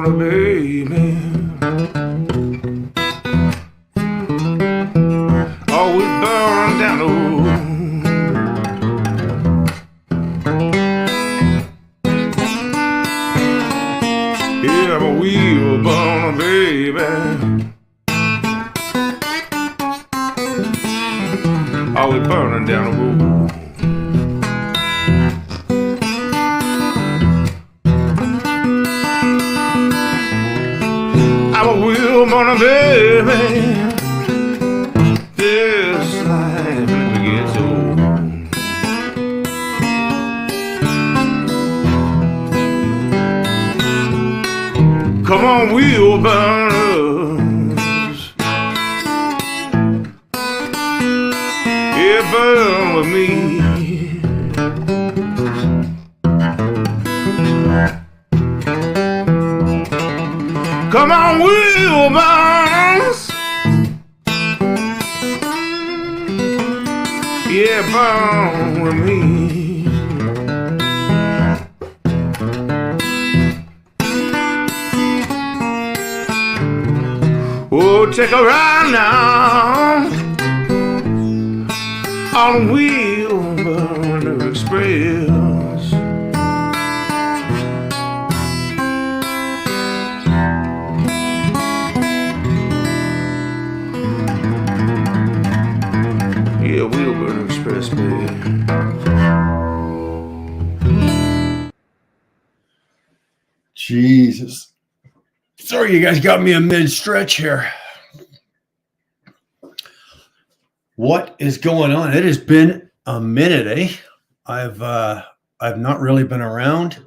burner, baby. Always burn down the road. Yeah, I'm a wheel burner, baby. Always burning down the road. I'm a wheel burner, baby. This life never gets old. Come on, wheel burners, yeah, burn with me. Come on, wheel burners, yeah, burn with me. Oh, take a ride now on Wheelburner Express. Yeah, Wheelburner Express, baby. Jesus. Sorry, you guys got me a mid-stretch here. What is going on? It has been a minute, eh? I've not really been around.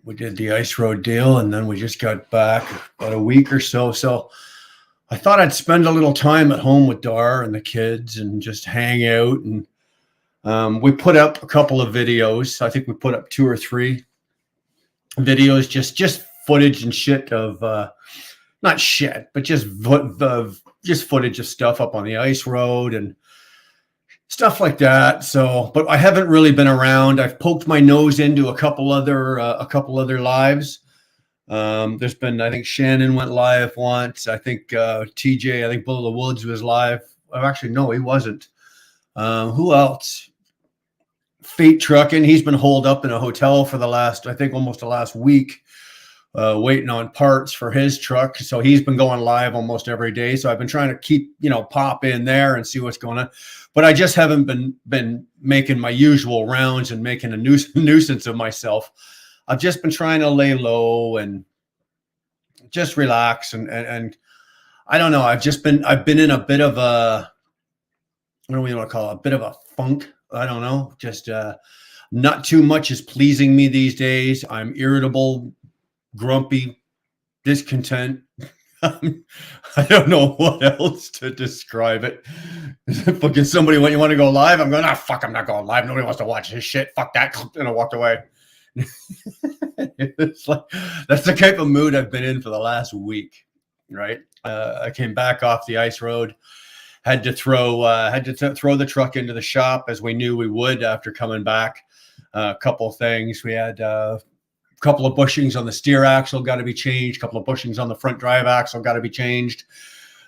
We did the Ice Road deal, and then we just got back about a week or so. So I thought I'd spend a little time at home with Dar and the kids and just hang out. And we put up a couple of videos. I think we put up 2 or 3 videos, just footage and shit of not shit, but just footage of stuff up on the ice road and stuff like that. So, but I haven't really been around. I've poked my nose into a couple other lives. There's been, I think Shannon went live once. I think TJ, I think Bull of the Woods was live. Actually, no, he wasn't. Who else? Fate Trucking. He's been holed up in a hotel for the last, I think, almost the last week. Waiting on parts for his truck. So he's been going live almost every day. So I've been trying to keep, pop in there and see what's going on. But I just haven't been making my usual rounds and making a nuisance of myself. I've just been trying to lay low and just relax. And I don't know. I've been in a bit of a, what do we want to call it? A bit of a funk. I don't know. Just not too much is pleasing me these days. I'm irritable, grumpy, discontent. I don't know what else to describe it. Fucking somebody, when you want to go live, I'm going, fuck, I'm not going live. Nobody wants to watch this shit. Fuck that. And I walked away. It's like, that's the type of mood I've been in for the last week, right? I came back off the ice road, had to throw the truck into the shop as we knew we would after coming back. A couple of things. We had couple of bushings on the steer axle got to be changed. A couple of bushings on the front drive axle got to be changed.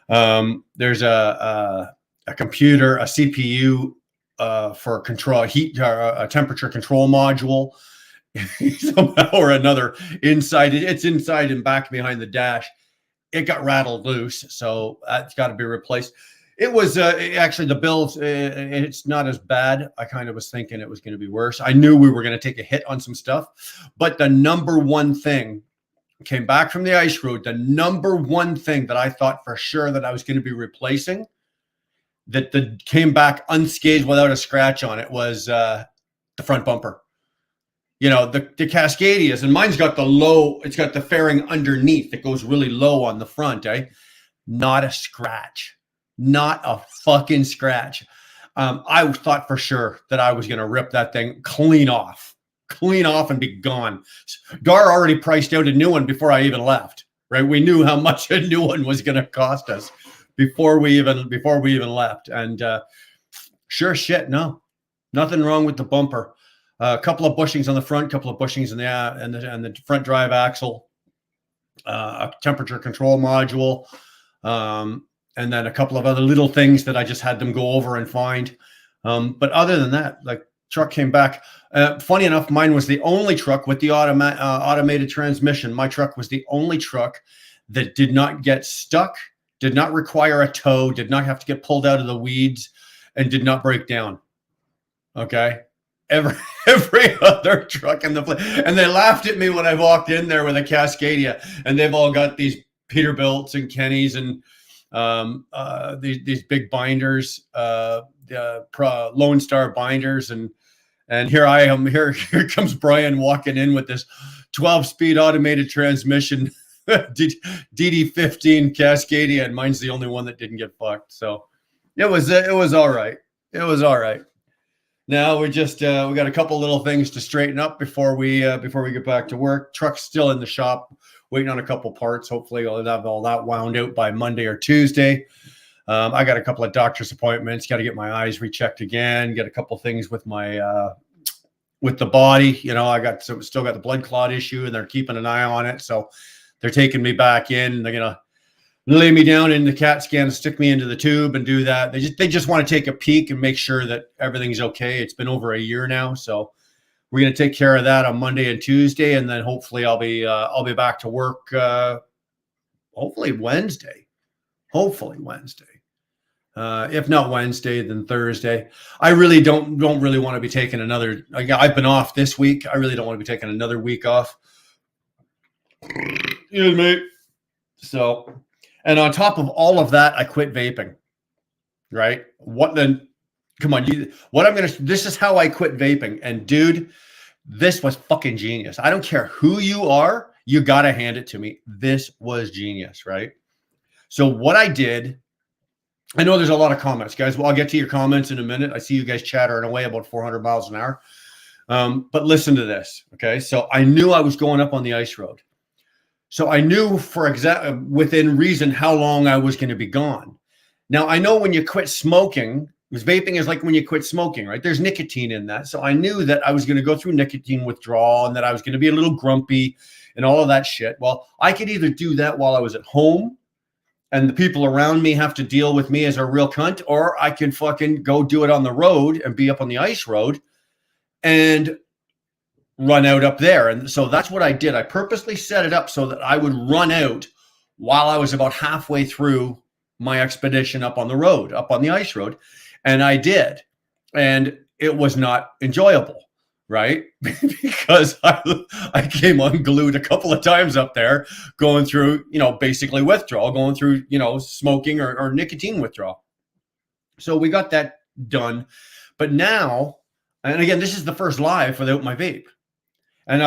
There's a computer, a CPU for control heat, a temperature control module. Somehow or another inside it's inside and back behind the dash. It got rattled loose, so that's got to be replaced. It was actually the bills. It's not as bad. I kind of was thinking it was going to be worse. I knew we were going to take a hit on some stuff, but the number one thing came back from the ice road. The number one thing that I thought for sure that I was going to be replacing that came back unscathed without a scratch on it was the front bumper. The Cascadias, and mine's got the low. It's got the fairing underneath that goes really low on the front. Not a scratch. Not a fucking scratch. I thought for sure that I was going to rip that thing clean off and be gone. Dar already priced out a new one before I even left, right? We knew how much a new one was going to cost us before we even left. And sure shit, no, nothing wrong with the bumper. a couple of bushings on the front, couple of bushings in the front drive axle, a temperature control module, and then a couple of other little things that I just had them go over and find. But other than that, like, truck came back. Funny enough, mine was the only truck with the automated transmission. My truck was the only truck that did not get stuck, did not require a tow, did not have to get pulled out of the weeds, and did not break down. Okay. Every other truck in the place. And they laughed at me when I walked in there with a Cascadia, and they've all got these Peterbilts and Kennys and these big binders, Lone Star binders, and here I am. Here comes Brian walking in with this 12-speed automated transmission DD15 Cascadia, and mine's the only one that didn't get fucked. So it was all right. It was all right. Now we just we got a couple little things to straighten up before we get back to work. Truck's still in the shop, waiting on a couple parts. Hopefully I'll have all that wound out by Monday or Tuesday. I got a couple of doctor's appointments. Got to get my eyes rechecked again. Get a couple things with my with the body. You know, still got the blood clot issue, and they're keeping an eye on it. So they're taking me back in. They're gonna lay me down in the CAT scan and stick me into the tube and do that. They just want to take a peek and make sure that everything's okay. It's been over a year now, so we're going to take care of that on Monday and Tuesday, and then hopefully I'll be back to work. Hopefully Wednesday. If not Wednesday, then Thursday. I really don't really want to be taking another. I've been off this week. I really don't want to be taking another week off. Excuse me. So, and on top of all of that, I quit vaping. Right? What then? Come on, this is how I quit vaping. And dude, this was fucking genius. I don't care who you are, you got to hand it to me. This was genius, right? So what I did, I know there's a lot of comments, guys. Well, I'll get to your comments in a minute. I see you guys chattering away about 400 miles an hour. But listen to this, okay? So I knew I was going up on the ice road. So I knew within reason how long I was going to be gone. Now, I know when you quit smoking, because vaping is like when you quit smoking, right? There's nicotine in that. So I knew that I was going to go through nicotine withdrawal and that I was going to be a little grumpy and all of that shit. Well, I could either do that while I was at home and the people around me have to deal with me as a real cunt, or I can fucking go do it on the road and be up on the ice road and run out up there. And so that's what I did. I purposely set it up so that I would run out while I was about halfway through my expedition up on the road, up on the ice road. And I did. And it was not enjoyable, right? Because I came unglued a couple of times up there going through, basically withdrawal, going through, smoking or nicotine withdrawal. So we got that done. But now, and again, this is the first live without my vape. And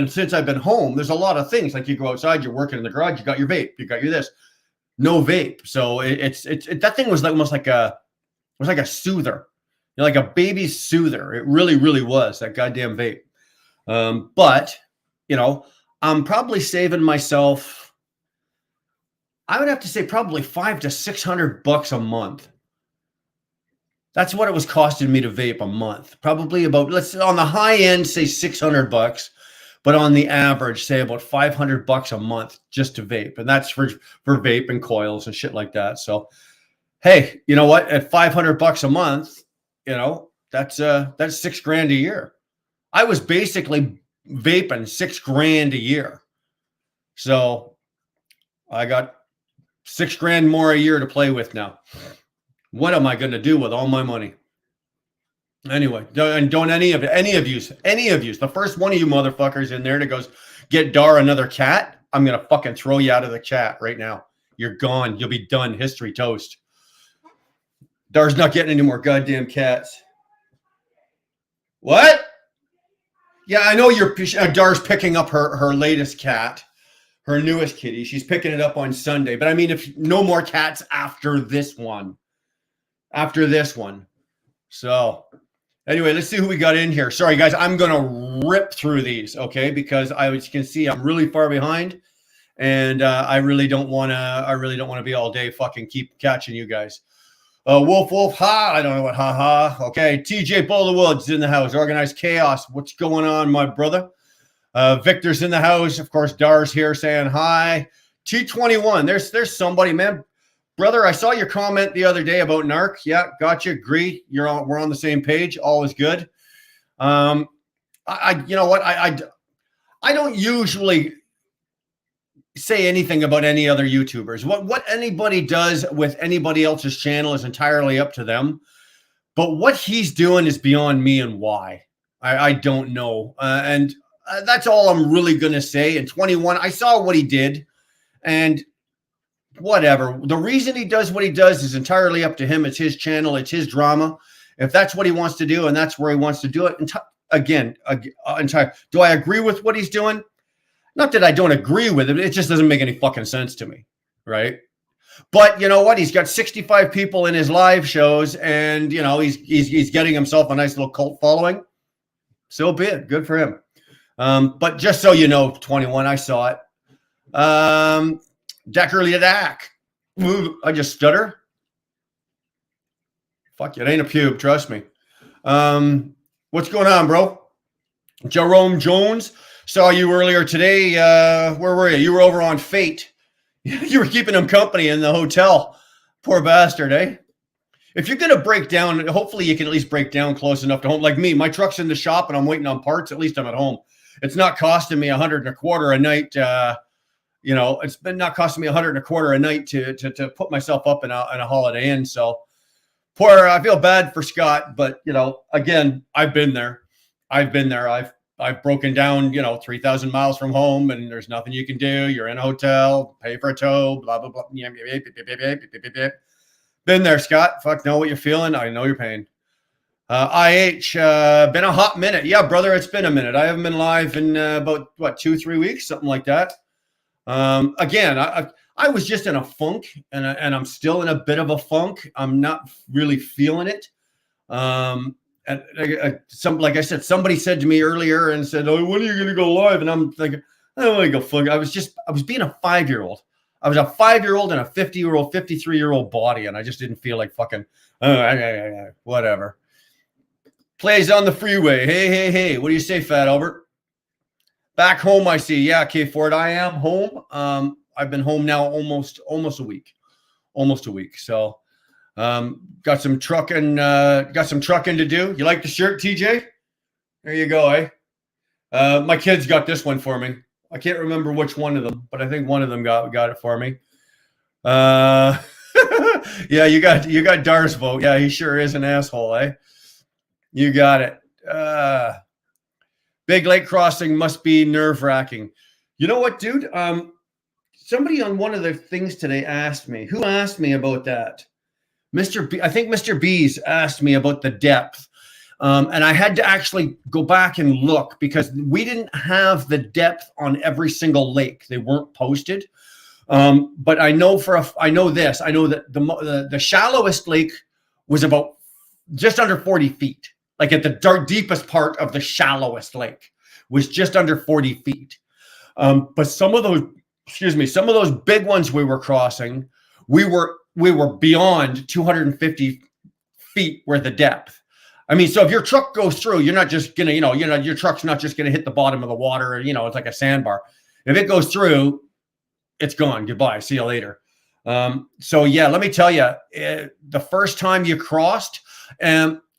since I've been home, there's a lot of things like you go outside, you're working in the garage, you got your vape, you got your this, no vape. So it's that thing was almost like it was like a soother, like a baby's soother. It really, really was, that goddamn vape. But I'm probably saving myself, I would have to say probably $500 to $600 a month. That's what it was costing me to vape a month. Probably about, let's on the high end, say $600, but on the average, say about $500 a month just to vape. And that's for vape and coils and shit like that. So, hey, you know what? At $500 a month, that's $6,000 a year. I was basically vaping $6,000 a year. So I got $6,000 more a year to play with now. What am I going to do with all my money? Anyway, don't any of you, the first one of you motherfuckers in there that goes, get Dar another cat, I'm going to fucking throw you out of the chat right now. You're gone. You'll be done. History toast. Dar's not getting any more goddamn cats. What? Yeah, I know Dar's picking up her latest cat, her newest kitty. She's picking it up on Sunday. But I mean, if no more cats after this one. So anyway, let's see who we got in here. Sorry, guys, I'm going to rip through these, okay? Because as you can see, I'm really far behind. And I really don't want to be all day fucking keep catching you guys. Wolf, ha. I don't know what ha. Okay. TJ Boulderwood's in the house. Organized Chaos. What's going on, my brother? Victor's in the house. Of course, Dar's here saying hi. T21. There's somebody, man. Brother, I saw your comment the other day about NARC. Yeah, gotcha. Agree. We're on the same page. All is good. You know what? I don't usually say anything about any other YouTubers. What anybody does with anybody else's channel is entirely up to them. But what he's doing is beyond me and why. I don't know. And that's all I'm really going to say. In 21, I saw what he did. And whatever. The reason he does what he does is entirely up to him. It's his channel. It's his drama. If that's what he wants to do and that's where he wants to do it, do I agree with what he's doing? Not that I don't agree with it. It just doesn't make any fucking sense to me, right? But you know what? He's got 65 people in his live shows, and you know he's getting himself a nice little cult following. So be it. Good for him. But just so you know, 21, I saw it. Deckerly Dak. I just stutter. Fuck, it ain't a pube, trust me. What's going on, bro? Jerome Jones. Saw you earlier today. Where were you? You were over on Fate. You were keeping him company in the hotel. Poor bastard, eh? If you're going to break down, hopefully you can at least break down close enough to home. Like me, my truck's in the shop and I'm waiting on parts. At least I'm at home. It's not costing me $125 a night. You know, it's been not costing me $125 a night to put myself up in a Holiday Inn. So poor, I feel bad for Scott, but you know, again, I've been there. I've broken down, 3,000 miles from home and there's nothing you can do. You're in a hotel, pay for a tow, blah, blah, blah. Been there, Scott. Fuck, know what you're feeling. I know your pain. IH, been a hot minute. Yeah, brother, it's been a minute. I haven't been live in about, 2-3 weeks, something like that. Again, I was just in a funk and I'm still in a bit of a funk. I'm not really feeling it. And like I said, somebody said to me earlier and said, "Oh, when are you going to go live?" And I'm thinking, I don't want to go fuck. I was being a 5-year-old. I was a 5-year-old in a 50-year-old, 53-year-old body. And I just didn't feel like fucking, whatever. Plays on the freeway. Hey. What do you say, Fat Albert? Back home, I see. Yeah, K Ford, I am home. I've been home now almost a week. So, got some trucking to do. You like the shirt, TJ? There you go, eh? My kids got this one for me. I can't remember which one of them, but I think one of them got it for me. Yeah, you got Dar's vote. Yeah, he sure is an asshole, eh? You got it. Big Lake Crossing must be nerve-wracking. You know what, dude? Somebody on one of the things today asked me. Who asked me about that? Mr. B, I think Mr. B's asked me about the depth. And I had to actually go back and look because we didn't have the depth on every single lake. They weren't posted. But I know I know that the shallowest lake was about just under 40 feet. Like at the deepest part of the shallowest lake was just under 40 feet. But some of those big ones we were crossing, we were beyond 250 feet worth of depth. I mean, so if your truck goes through, you're not just gonna, your truck's not just gonna hit the bottom of the water. It's like a sandbar. If it goes through, it's gone. Goodbye. See you later. So yeah, let me tell you, the first time you crossed,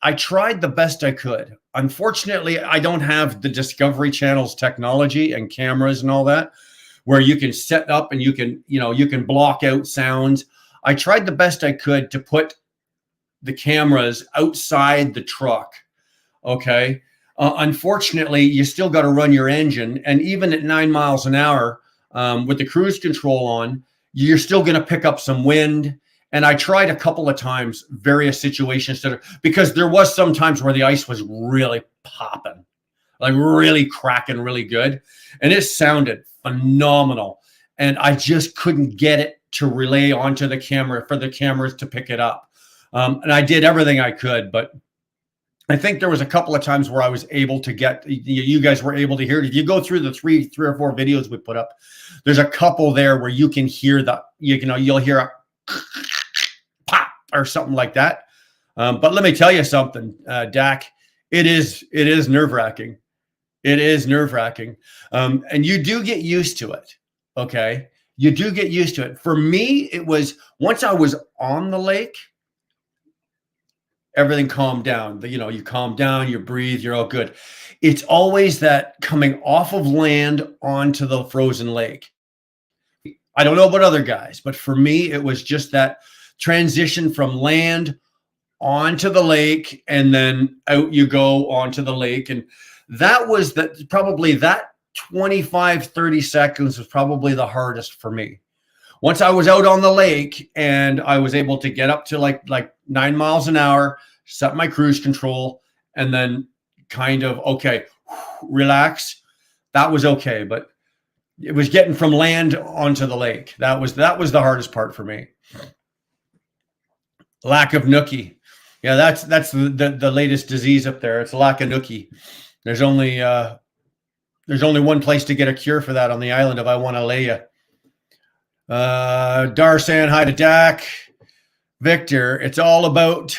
I tried the best I could. Unfortunately, I don't have the Discovery Channel's technology and cameras and all that, where you can set up and you can block out sounds. I tried the best I could to put the cameras outside the truck. Okay. Unfortunately, you still got to run your engine. And even at 9 miles an hour, with the cruise control on, you're still going to pick up some wind. And I tried a couple of times, various situations because there was some times where the ice was really popping, like really cracking really good. And it sounded phenomenal. And I just couldn't get it to relay onto the camera for the cameras to pick it up. And I did everything I could, but I think there was a couple of times where I was able to get, you guys were able to hear it. If you go through the three or four videos we put up, there's a couple there where you can hear you'll hear a pop, or something like that. But let me tell you something, Dak. It is nerve-wracking. It is nerve-wracking. And you do get used to it. Okay. You do get used to it. For me, it was once I was on the lake, everything calmed down. You calm down, you breathe, you're all good. It's always that coming off of land onto the frozen lake. I don't know about other guys, but for me, it was just that transition from land onto the lake, and then out you go onto the lake. And that was probably that 25, 30 seconds was probably the hardest for me. Once I was out on the lake and I was able to get up to like 9 miles an hour, set my cruise control, and then kind of, okay, relax. That was okay. But it was getting from land onto the lake. That was the hardest part for me. Lack of nookie. Yeah, that's the latest disease up there. It's lack of nookie. There's only one place to get a cure for that on the island of Iwanalea. Dar saying hi to Dak. Victor, it's all about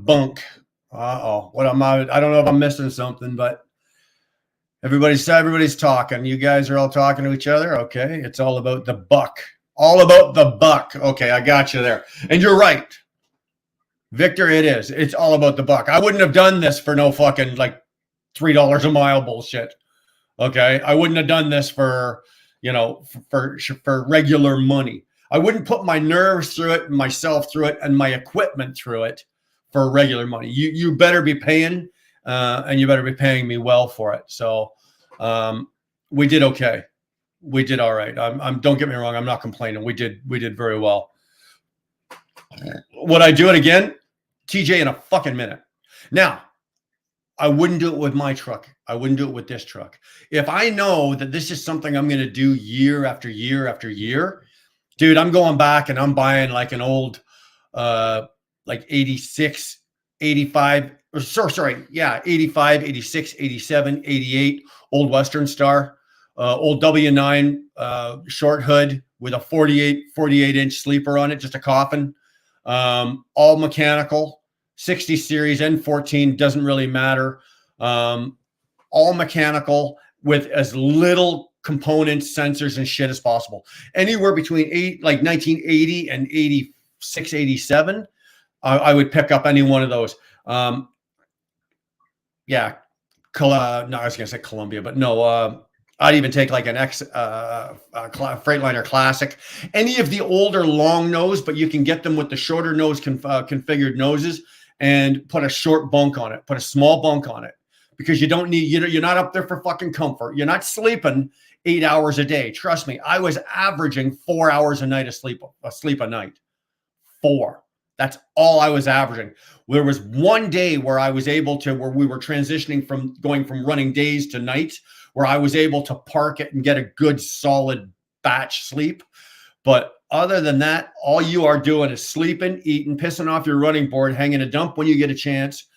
bunk. What am I don't know if I'm missing something, but everybody's talking. You guys are all talking to each other. Okay, it's all about the buck. All about the buck. Okay, I got you there. And you're right. Victor, it is. It's all about the buck. I wouldn't have done this for no fucking like $3 a mile bullshit. Okay, I wouldn't have done this for regular money. I wouldn't put my nerves through it, myself through it, and my equipment through it for regular money. You better be paying, and you better be paying me well for it. So we did okay. We did all right. Don't get me wrong. I'm not complaining. We did very well. Would I do it again? TJ, in a fucking minute. Now, I wouldn't do it with my truck. I wouldn't do it with this truck. If I know that this is something I'm going to do year after year after year, dude, I'm going back and I'm buying like an old, like 86, 85, 85, 86, 87, 88, old Western Star, old W9 short hood with a 48 inch sleeper on it, just a coffin. All mechanical, 60 series, N14, doesn't really matter. All mechanical with as little components, sensors, and shit as possible. Anywhere between 1980 and 86, 87, I would pick up any one of those. I was going to say Columbia, but no, I'd even take like an Freightliner Classic, any of the older long nose, but you can get them with the shorter nose configured noses, and put a short bunk on it, put a small bunk on it, because you don't need, you're not up there for fucking comfort. You're not sleeping 8 hours a day. Trust me, I was averaging 4 hours a night of sleep a night. 4. That's all I was averaging. There was one day where I was able to, where we were transitioning from going from running days to nights, where I was able to park it and get a good solid batch sleep. But other than that, all you are doing is sleeping, eating, pissing off your running board, hanging a dump when you get a chance,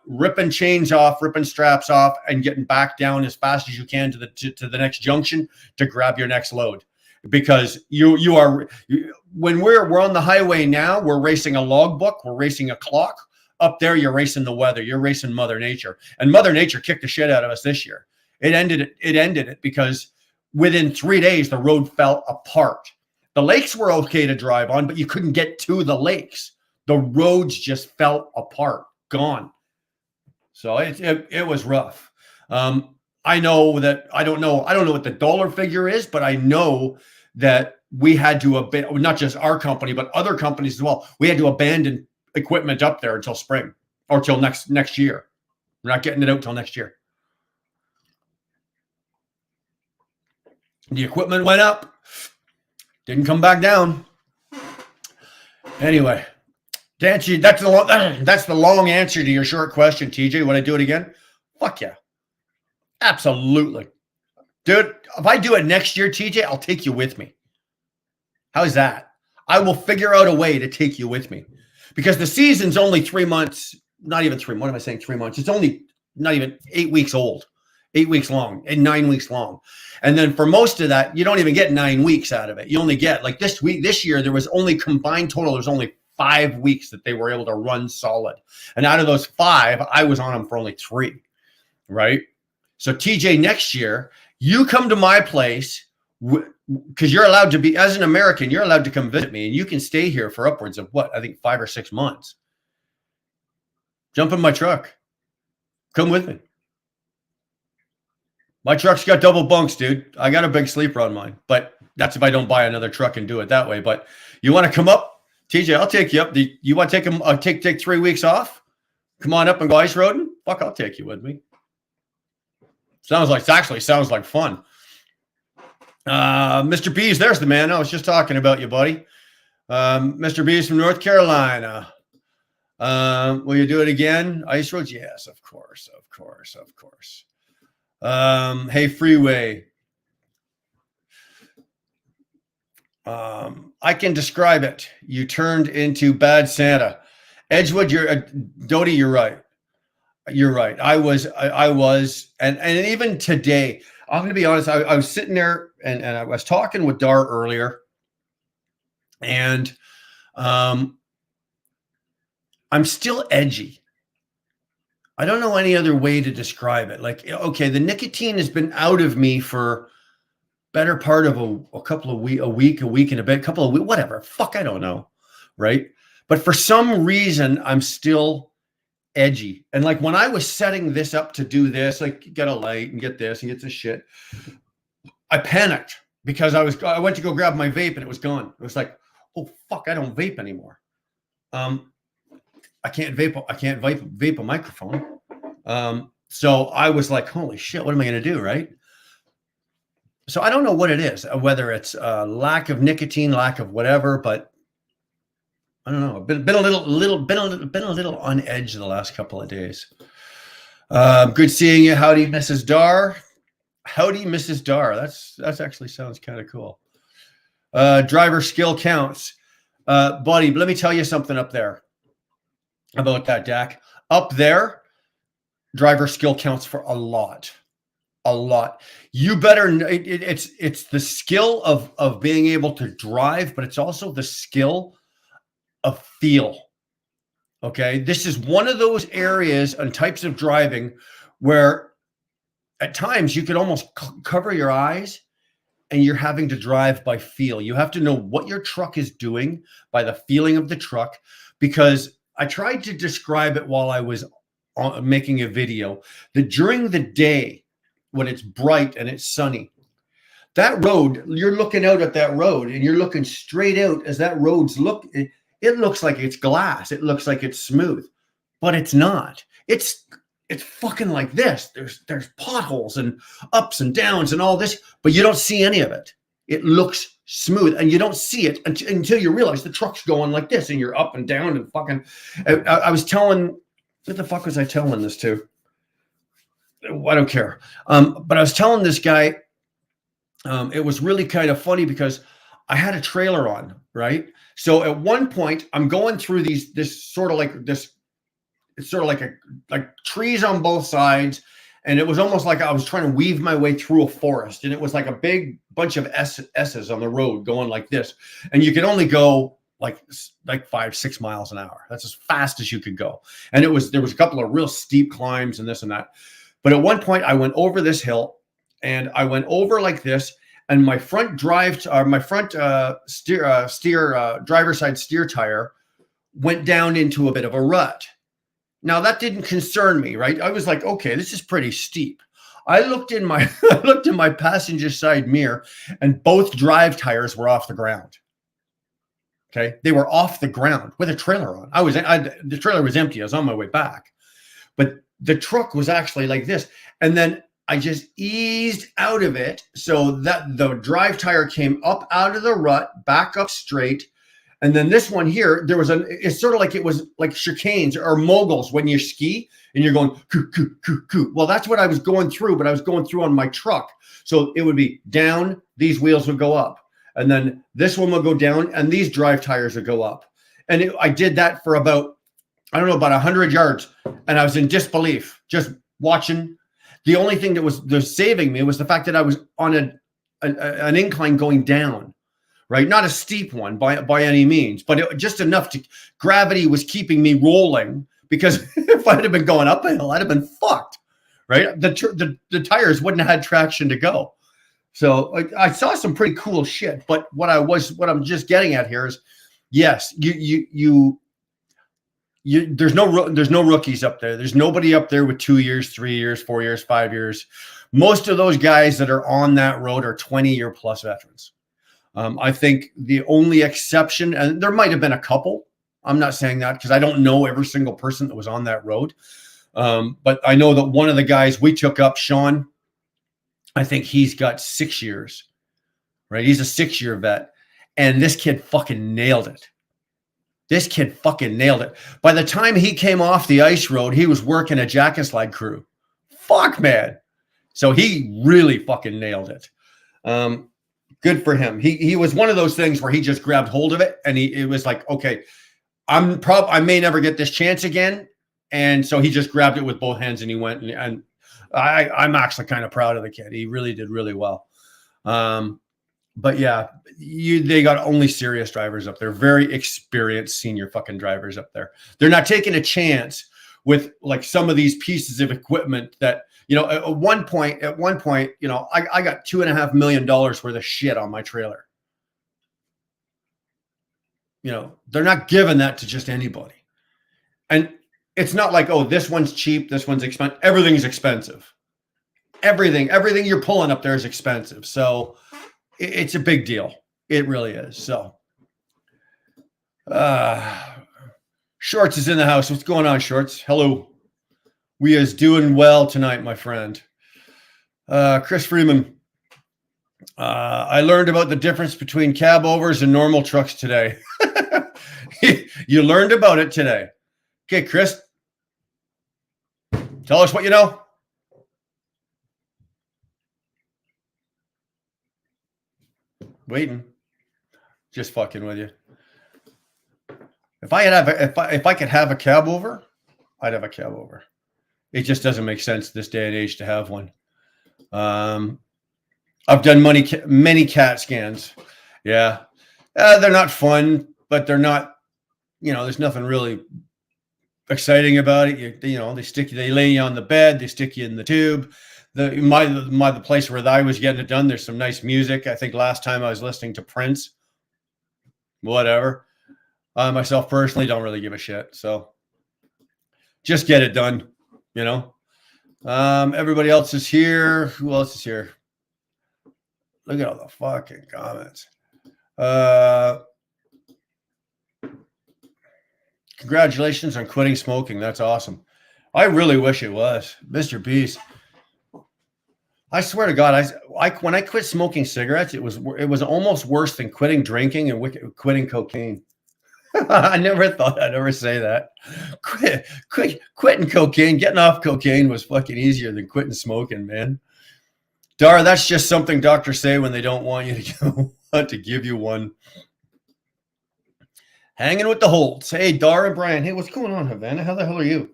ripping chains off, ripping straps off, and getting back down as fast as you can to the next junction to grab your next load. Because when we're on the highway now, we're racing a logbook, we're racing a clock. Up there, you're racing the weather, you're racing Mother Nature. And Mother Nature kicked the shit out of us this year. It ended it because within 3 days, the road fell apart. The lakes were okay to drive on, but you couldn't get to the lakes. The roads just fell apart, gone. So it was rough. I know that I don't know what the dollar figure is, but I know that we had to not just our company, but other companies as well. We had to abandon equipment up there until spring or till next year. We're not getting it out till next year. The equipment went up, didn't come back down. Anyway, to answer you, that's the long answer to your short question, TJ. Would I do it again? Fuck yeah. Absolutely. Dude, if I do it next year, TJ, I'll take you with me. How's that? I will figure out a way to take you with me. Because the season's only 3 months, not even 3 months. What am I saying? 3 months. It's only not even 8 weeks old. 8 weeks long and 9 weeks long. And then for most of that, you don't even get 9 weeks out of it. You only get, like this year, there was only combined total, there's only 5 weeks that they were able to run solid. And out of those 5, I was on them for only 3, right? So TJ, next year, you come to my place because you're allowed to be, as an American, you're allowed to come visit me and you can stay here for upwards of what? I think 5 or 6 months. Jump in my truck. Come with me. My truck's got double bunks, dude. I got a big sleeper on mine, but that's if I don't buy another truck and do it that way. But you want to come up, TJ? I'll take you up. You want to take them? Take 3 weeks off. Come on up and go ice roading. Fuck, I'll take you with me. Sounds like fun. Mr. B's, there's the man. I was just talking about you, buddy. Mr. B's from North Carolina. Will you do it again? Ice roads? Yes, of course. Hey, Freeway. I can describe it. You turned into bad Santa. Edgewood, Doty, you're right. You're right. I was, and even today, I'm going to be honest. I was sitting there and I was talking with Dar earlier, and I'm still edgy. I don't know any other way to describe it. Like, okay, the nicotine has been out of me for better part of a couple of weeks, a week and a bit, couple of weeks, whatever. Fuck, I don't know, right? But for some reason, I'm still edgy. And like when I was setting this up to do this, like get a light and get this and get this shit, I panicked because I went to go grab my vape and it was gone. It was like, oh fuck, I don't vape anymore. I can't vape a microphone. So I was like, holy shit, what am I going to do? Right. So I don't know what it is, whether it's lack of nicotine, lack of whatever, but I don't know. Been a little on edge the last couple of days. Good seeing you. Howdy, Mrs. Dar. Howdy, Mrs. Dar. That's actually sounds kind of cool. Driver skill counts. Buddy, let me tell you something up there about that, Dak. Up there, driver skill counts for a lot. You better, it's the skill of being able to drive, but it's also the skill of feel. Okay. This is one of those areas and types of driving where at times you could almost cover your eyes and you're having to drive by feel. You have to know what your truck is doing by the feeling of the truck, because I tried to describe it while I was making a video that during the day when it's bright and it's sunny, that road, you're looking out at that road and you're looking straight out as that road's it looks like it's glass. It looks like it's smooth, but it's not. It's fucking like this. There's potholes and ups and downs and all this, but you don't see any of it. It looks smooth and you don't see it until you realize the truck's going like this and you're up and down and fucking. I was telling, what the fuck was I telling this to? I don't care. But I was telling this guy, it was really kind of funny because I had a trailer on, right? So at one point I'm going through this sort of like trees on both sides. And it was almost like I was trying to weave my way through a forest. And it was like a big bunch of S's on the road going like this. And you could only go like 5-6 miles an hour. That's as fast as you could go. And there was a couple of real steep climbs and this and that. But at one point I went over this hill and I went over like this. And my front driver's side steer tire went down into a bit of a rut. Now that didn't concern me, right? I was like, okay, this is pretty steep. I looked in my passenger side mirror and both drive tires were off the ground. Okay. They were off the ground with a trailer on. The trailer was empty. I was on my way back, but the truck was actually like this. And then I just eased out of it so that the drive tire came up out of the rut, back up straight. And then this one here, it's sort of like it was like chicanes or moguls when you ski and you're going, coo, coo, coo, coo. Well, that's what I was going through, but I was going through on my truck. So it would be down, these wheels would go up. And then this one would go down and these drive tires would go up. And I did that for about 100 yards. And I was in disbelief, just watching. The only thing that was saving me was the fact that I was on an incline going down, right? Not a steep one by any means, but just enough to gravity was keeping me rolling, because if I'd have been going up a hill, I'd have been fucked, right? The tires wouldn't have had traction to go. So I saw some pretty cool shit, but what I'm just getting at here is, yes, there's no rookies up there. There's nobody up there with 2 years, 3 years, 4 years, 5 years. Most of those guys that are on that road are 20-year plus veterans. I think the only exception, and there might have been a couple, I'm not saying that because I don't know every single person that was on that road. But I know that one of the guys we took up, Sean, I think he's got 6 years, right? He's a 6-year vet. And this kid fucking nailed it. By the time he came off the ice road, he was working a jack and slide crew. Fuck, man. So he really fucking nailed it. Good for him. He was one of those things where he just grabbed hold of it, and it was like, okay, I may never get this chance again. And so he just grabbed it with both hands and he went, and I'm actually kind of proud of the kid. He really did really well. But yeah, they got only serious drivers up there, very experienced senior fucking drivers up there. They're not taking a chance with like some of these pieces of equipment that, you know, at one point, you know, I got $2.5 million worth of shit on my trailer. You know, they're not giving that to just anybody. And it's not like, oh, this one's cheap, this one's expensive. Everything's expensive. Everything you're pulling up there is expensive. So it's a big deal. It really is. So Shorts is in the house. What's going on, Shorts? Hello. We is doing well tonight, my friend. Chris Freeman. I learned about the difference between cab overs and normal trucks today. You learned about it today. Okay, Chris. Tell us what you know. Waiting. Just fucking with you. If I could have a cab over, I'd have a cab over. It just doesn't make sense this day and age to have one. I've done many CAT scans. Yeah. They're not fun, but they're not, you know, there's nothing really exciting about it. You know, they lay you on the bed, they stick you in the tube. The place where I was getting it done, there's some nice music. I think last time I was listening to Prince. Whatever. Myself personally don't really give a shit. So just get it done, you know. Everybody else is here. Who else is here? Look at all the fucking comments. Congratulations on quitting smoking. That's awesome. I really wish it was. Mr. Beast. I swear to God, when I quit smoking cigarettes, it was almost worse than quitting drinking and quitting cocaine. I never thought I'd ever say that. Quitting cocaine, getting off cocaine was fucking easier than quitting smoking, man. Dar, that's just something doctors say when they don't want you to give you one. Hanging with the Holts. Hey, Dar and Brian. Hey, what's going on, Havana? How the hell are you?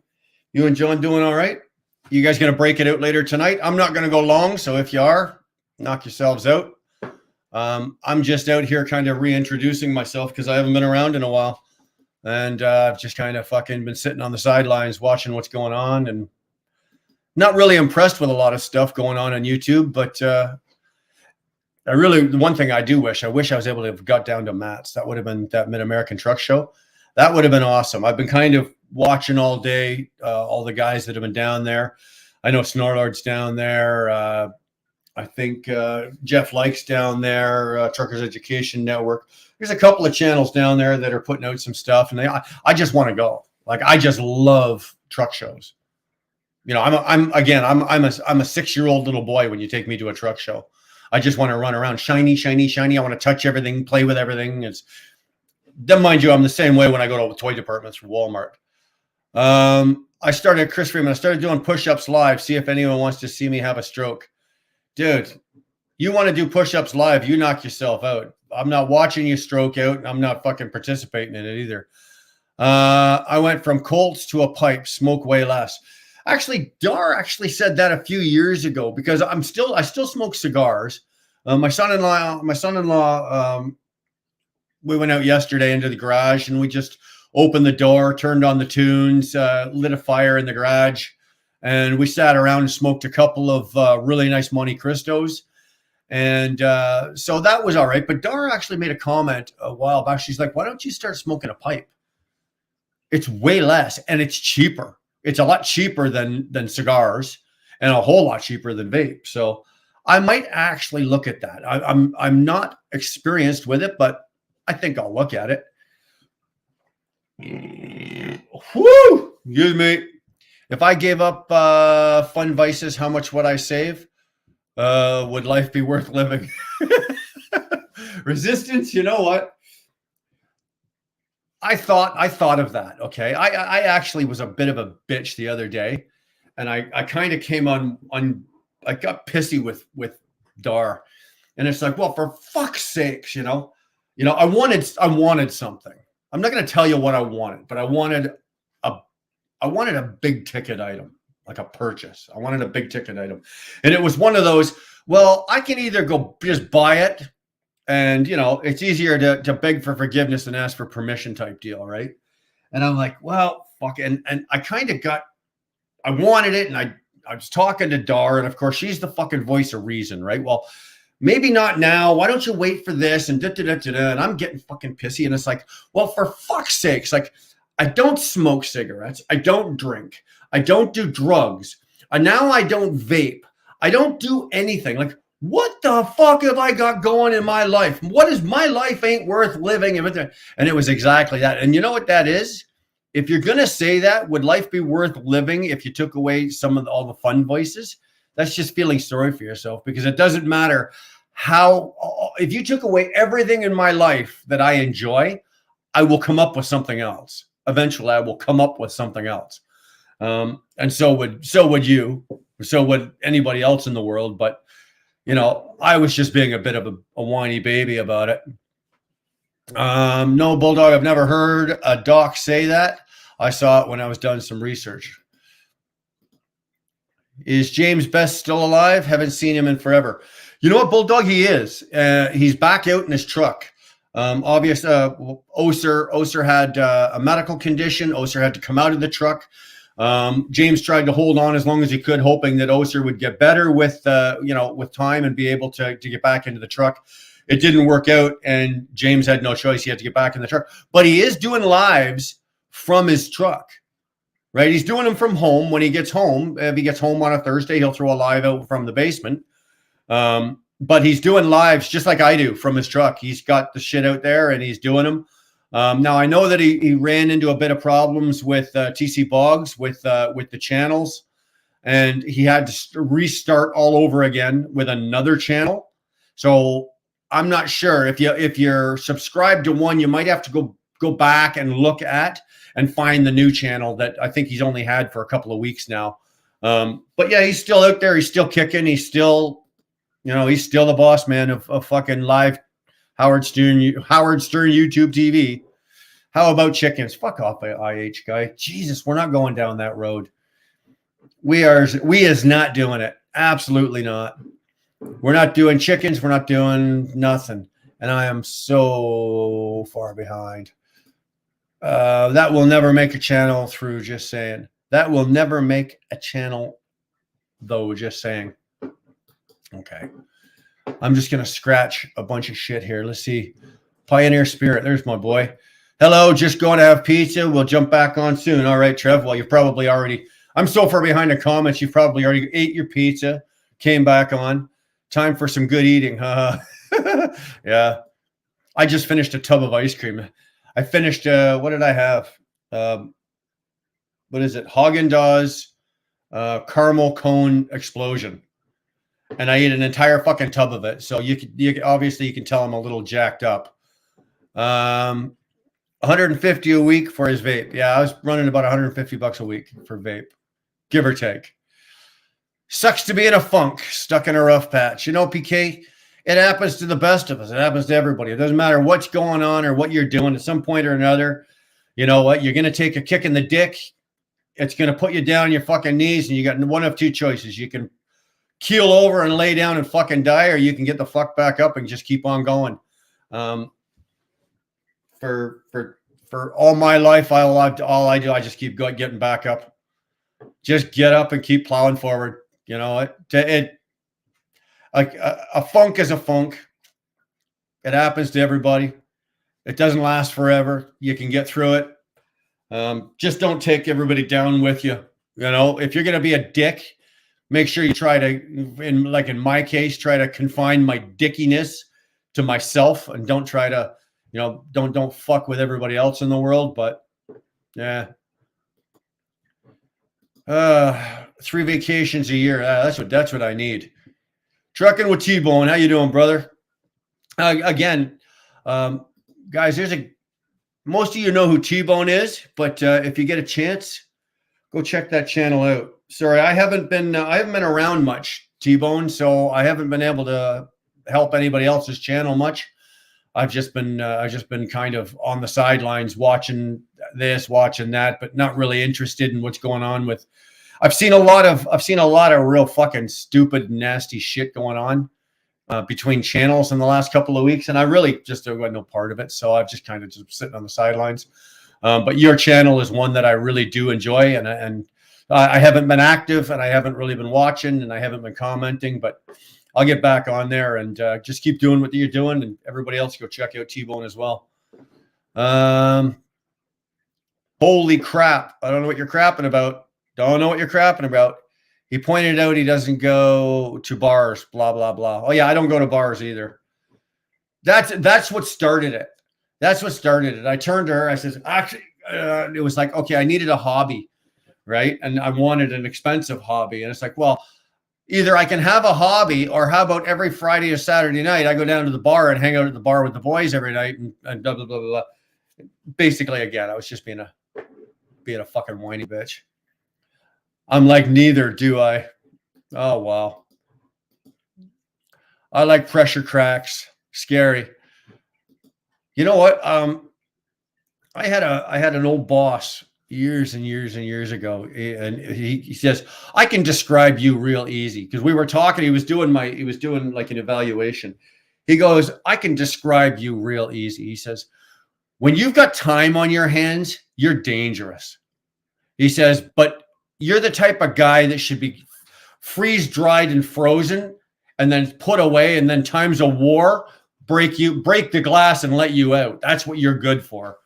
You and John doing all right? You guys going to break it out later tonight? I'm not going to go long, so if you are, knock yourselves out. I'm just out here kind of reintroducing myself because I haven't been around in a while. And I've just kind of fucking been sitting on the sidelines watching what's going on and not really impressed with a lot of stuff going on YouTube. But the one thing I wish I was able to have got down to Matt's. That would have been that Mid-American Truck Show. That would have been awesome. I've been kind of watching all day, all the guys that have been down there. I know Snorlord's down there. I think Jeff Likes down there, Truckers Education Network. There's a couple of channels down there that are putting out some stuff, and I just want to go. Like, I just love truck shows. You know, I'm a 6-year-old little boy when you take me to a truck show. I just want to run around, shiny, shiny, shiny. I want to touch everything, play with everything. Then, mind you, I'm the same way when I go to toy departments for Walmart. I started Chris Freeman. I started doing push-ups live. See if anyone wants to see me have a stroke. Dude, you want to do push-ups live, you knock yourself out. I'm not watching you stroke out. I'm not fucking participating in it either. I went from Colts to a pipe, smoke way less. Actually, Dar actually said that a few years ago because I still smoke cigars. My son-in-law we went out yesterday into the garage and we just opened the door, turned on the tunes, lit a fire in the garage, and we sat around and smoked a couple of really nice Monte Cristos. And so that was all right. But Dara actually made a comment a while back. She's like, why don't you start smoking a pipe? It's way less and it's cheaper. It's a lot cheaper than cigars and a whole lot cheaper than vape. So I might actually look at that. I'm not experienced with it, but I think I'll look at it. Woo! Excuse me. If I gave up fun vices, how much would I save? Would life be worth living? Resistance, you know what? I thought of that. Okay. I actually was a bit of a bitch the other day, and I kind of came on I got pissy with Dar. And it's like, well, for fuck's sakes, I wanted something. I'm not going to tell you what I wanted, but I wanted a big ticket item, like a purchase. I wanted a big ticket item. And it was one of those, well, I can either go just buy it, and it's easier to beg for forgiveness than ask for permission type deal, right? And I'm like, well, fuck it. And I kind of I wanted it, and I was talking to Dar, and of course she's the fucking voice of reason, right? Well, maybe not now. Why don't you wait for this? And and I'm getting fucking pissy. And it's like, well, for fuck's sakes, like, I don't smoke cigarettes. I don't drink. I don't do drugs. And now I don't vape. I don't do anything. Like, what the fuck have I got going in my life? What is my life ain't worth living? And it was exactly that. And you know what that is? If you're going to say that, would life be worth living if you took away all the fun voices? That's just feeling sorry for yourself, because it doesn't matter if you took away everything in my life that I enjoy, I will come up with something else. Eventually I will come up with something else. And so would you, so would anybody else in the world. But, I was just being a bit of a whiny baby about it. No, Bulldog, I've never heard a doc say that. I saw it when I was doing some research. Is James Best still alive? Haven't seen him in forever. You know what, Bulldog? He is. He's back out in his truck. Oser had a medical condition. Oser had to come out of the truck. James tried to hold on as long as he could, hoping that Oser would get better with time and be able to get back into the truck. It didn't work out, and James had no choice. He had to get back in the truck. But he is doing lives from his truck, right? He's doing them from home. When he gets home, if he gets home on a Thursday, he'll throw a live out from the basement. But he's doing lives just like I do from his truck. He's got the shit out there, and he's doing them. Now, I know that he ran into a bit of problems with TC Boggs with the channels, and he had to restart all over again with another channel. So I'm not sure if you're subscribed to one, you might have to go back and look at and find the new channel that I think he's only had for a couple of weeks now. But yeah, he's still out there. He's still kicking. He's still, he's still the boss man of fucking live Howard Stern YouTube TV. How about chickens? Fuck off, IH guy. Jesus, we're not going down that road. We is not doing it. Absolutely not. We're not doing chickens. We're not doing nothing. And I am so far behind. That will never make a channel through, just saying. That will never make a channel, though, just saying. Okay. I'm just going to scratch a bunch of shit here. Let's see. Pioneer Spirit. There's my boy. Hello, just going to have pizza. We'll jump back on soon. All right, Trev. Well, you've probably already, I'm so far behind the comments, you've probably already ate your pizza, came back on. Time for some good eating. Yeah. I just finished a tub of ice cream. I finished, what did I have? What is it? Haagen-Dazs caramel cone explosion. And I ate an entire fucking tub of it. So you obviously you can tell I'm a little jacked up. 150 a week for his vape. Yeah, I was running about $150 a week for vape, give or take. Sucks to be in a funk, stuck in a rough patch. PK, it happens to the best of us. It happens to everybody. It doesn't matter what's going on or what you're doing. At some point or another, you know what? You're going to take a kick in the dick. It's going to put you down on your fucking knees, and you got one of two choices. You can keel over and lay down and fucking die, or you can get the fuck back up and just keep on going. for all my life. All I do, I just keep getting back up. Just get up and keep plowing forward. You know, a funk is a funk. It happens to everybody. It doesn't last forever. You can get through it. Just don't take everybody down with you. You know, if you're going to be a dick, make sure you try to, in my case, try to confine my dickiness to myself and don't try to, you know, don't fuck with everybody else in the world. But yeah. 3 vacations a year. That's what I need. Trucking with T-Bone. How you doing, brother? Again, guys, most of you know who T-Bone is, but if you get a chance, go check that channel out. Sorry, I haven't been around much, T-Bone, so I haven't been able to help anybody else's channel much. I've just been kind of on the sidelines watching this, watching that, but not really interested in what's going on with. I've seen a lot of real fucking stupid, nasty shit going on between channels in the last couple of weeks, and I really just got no part of it. So I've just kind of just sitting on the sidelines. But your channel is one that I really do enjoy, and I haven't been active, and I haven't really been watching, and I haven't been commenting, but I'll get back on there and just keep doing what you're doing, and everybody else go check out T-Bone as well. Holy crap. I don't know what you're crapping about. Don't know what you're crapping about. He pointed out he doesn't go to bars, blah, blah, blah. Oh, yeah, I don't go to bars either. That's what started it. That's what started it. I turned to her. I said, actually, it was like, okay, I needed a hobby, right? And I wanted an expensive hobby. And it's like, well, either I can have a hobby, or how about every Friday or Saturday night, I go down to the bar and hang out at the bar with the boys every night and blah, blah, blah, blah, blah. Basically, again, I was just being a fucking whiny bitch. I'm like, neither do I. Oh, wow. I like pressure cracks. Scary. You know what? I had an old boss years and years and years ago, and he says, I can describe you real easy, because we were talking. He was doing like an evaluation. He goes, I can describe you real easy. He says, when you've got time on your hands, you're dangerous. He says, but you're the type of guy that should be freeze dried and frozen and then put away, and then times a war, break the glass and let you out. That's what you're good for.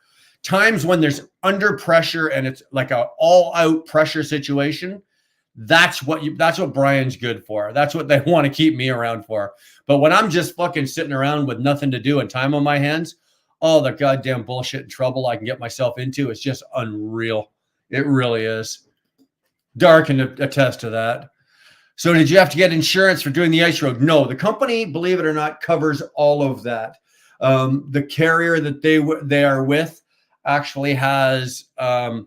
Times when there's under pressure and it's like a all out pressure situation, that's what Brian's good for. That's what they want to keep me around for. But when I'm just fucking sitting around with nothing to do and time on my hands, all the goddamn bullshit and trouble I can get myself into is just unreal. It really is. Dar can attest to that. So did you have to get insurance for doing the ice road? No, the company, believe it or not, covers all of that. The carrier that they are with actually has a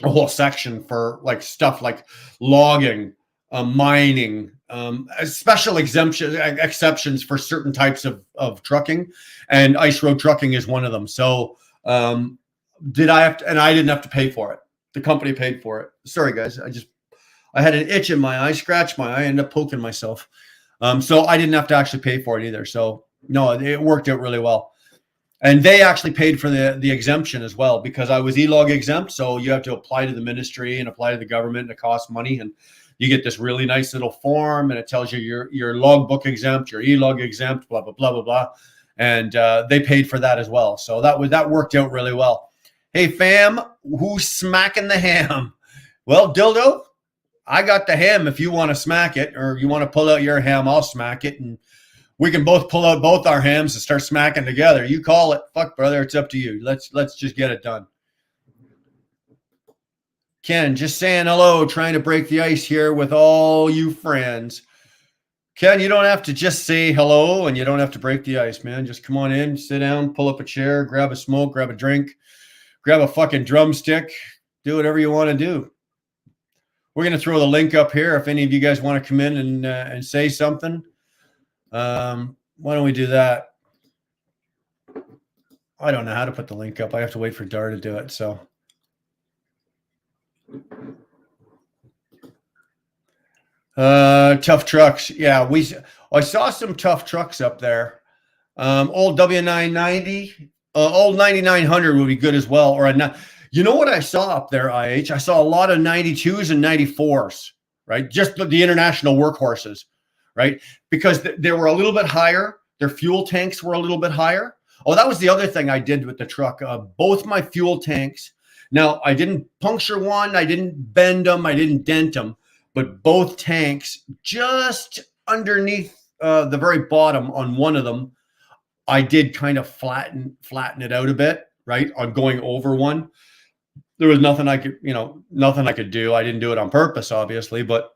whole section for like stuff like logging, mining, special exceptions for certain types of trucking, and ice road trucking is one of them. So did I have to, and I didn't have to pay for it. The company paid for it. Sorry, guys. I had an itch in my eye, scratched my eye, ended up poking myself. So I didn't have to actually pay for it either. So no, it worked out really well. And they actually paid for the exemption as well, because I was e-log exempt. So you have to apply to the ministry and apply to the government, and it costs money. And you get this really nice little form, and it tells you you're logbook exempt, you're e-log exempt, blah, blah, blah, blah, blah. And they paid for that as well. So that worked out really well. Hey, fam, who's smacking the ham? Well, Dildo, I got the ham. If you want to smack it, or you want to pull out your ham, I'll smack it. And we can both pull out both our hams and start smacking together. You call it. Fuck, brother, it's up to you. Let's just get it done. Ken, just saying hello, trying to break the ice here with all you friends. Ken, you don't have to just say hello, and you don't have to break the ice, man. Just come on in, sit down, pull up a chair, grab a smoke, grab a drink. Grab a fucking drumstick, do whatever you want to do. We're going to throw the link up here if any of you guys want to come in and say something. Why don't we do that? I don't know how to put the link up. I have to wait for Dar to do it. So tough trucks. Yeah, I saw some tough trucks up there. Old W990. Old 9900 would be good as well. Or you know what I saw up there, IH? I saw a lot of 92s and 94s, right? Just the international workhorses, right? Because they were a little bit higher. Their fuel tanks were a little bit higher. Oh, that was the other thing I did with the truck. Both my fuel tanks. Now, I didn't puncture one. I didn't bend them. I didn't dent them. But both tanks, just underneath the very bottom on one of them, I did kind of flatten it out a bit, right? On going over one. There was nothing I could do. I didn't do it on purpose, obviously, but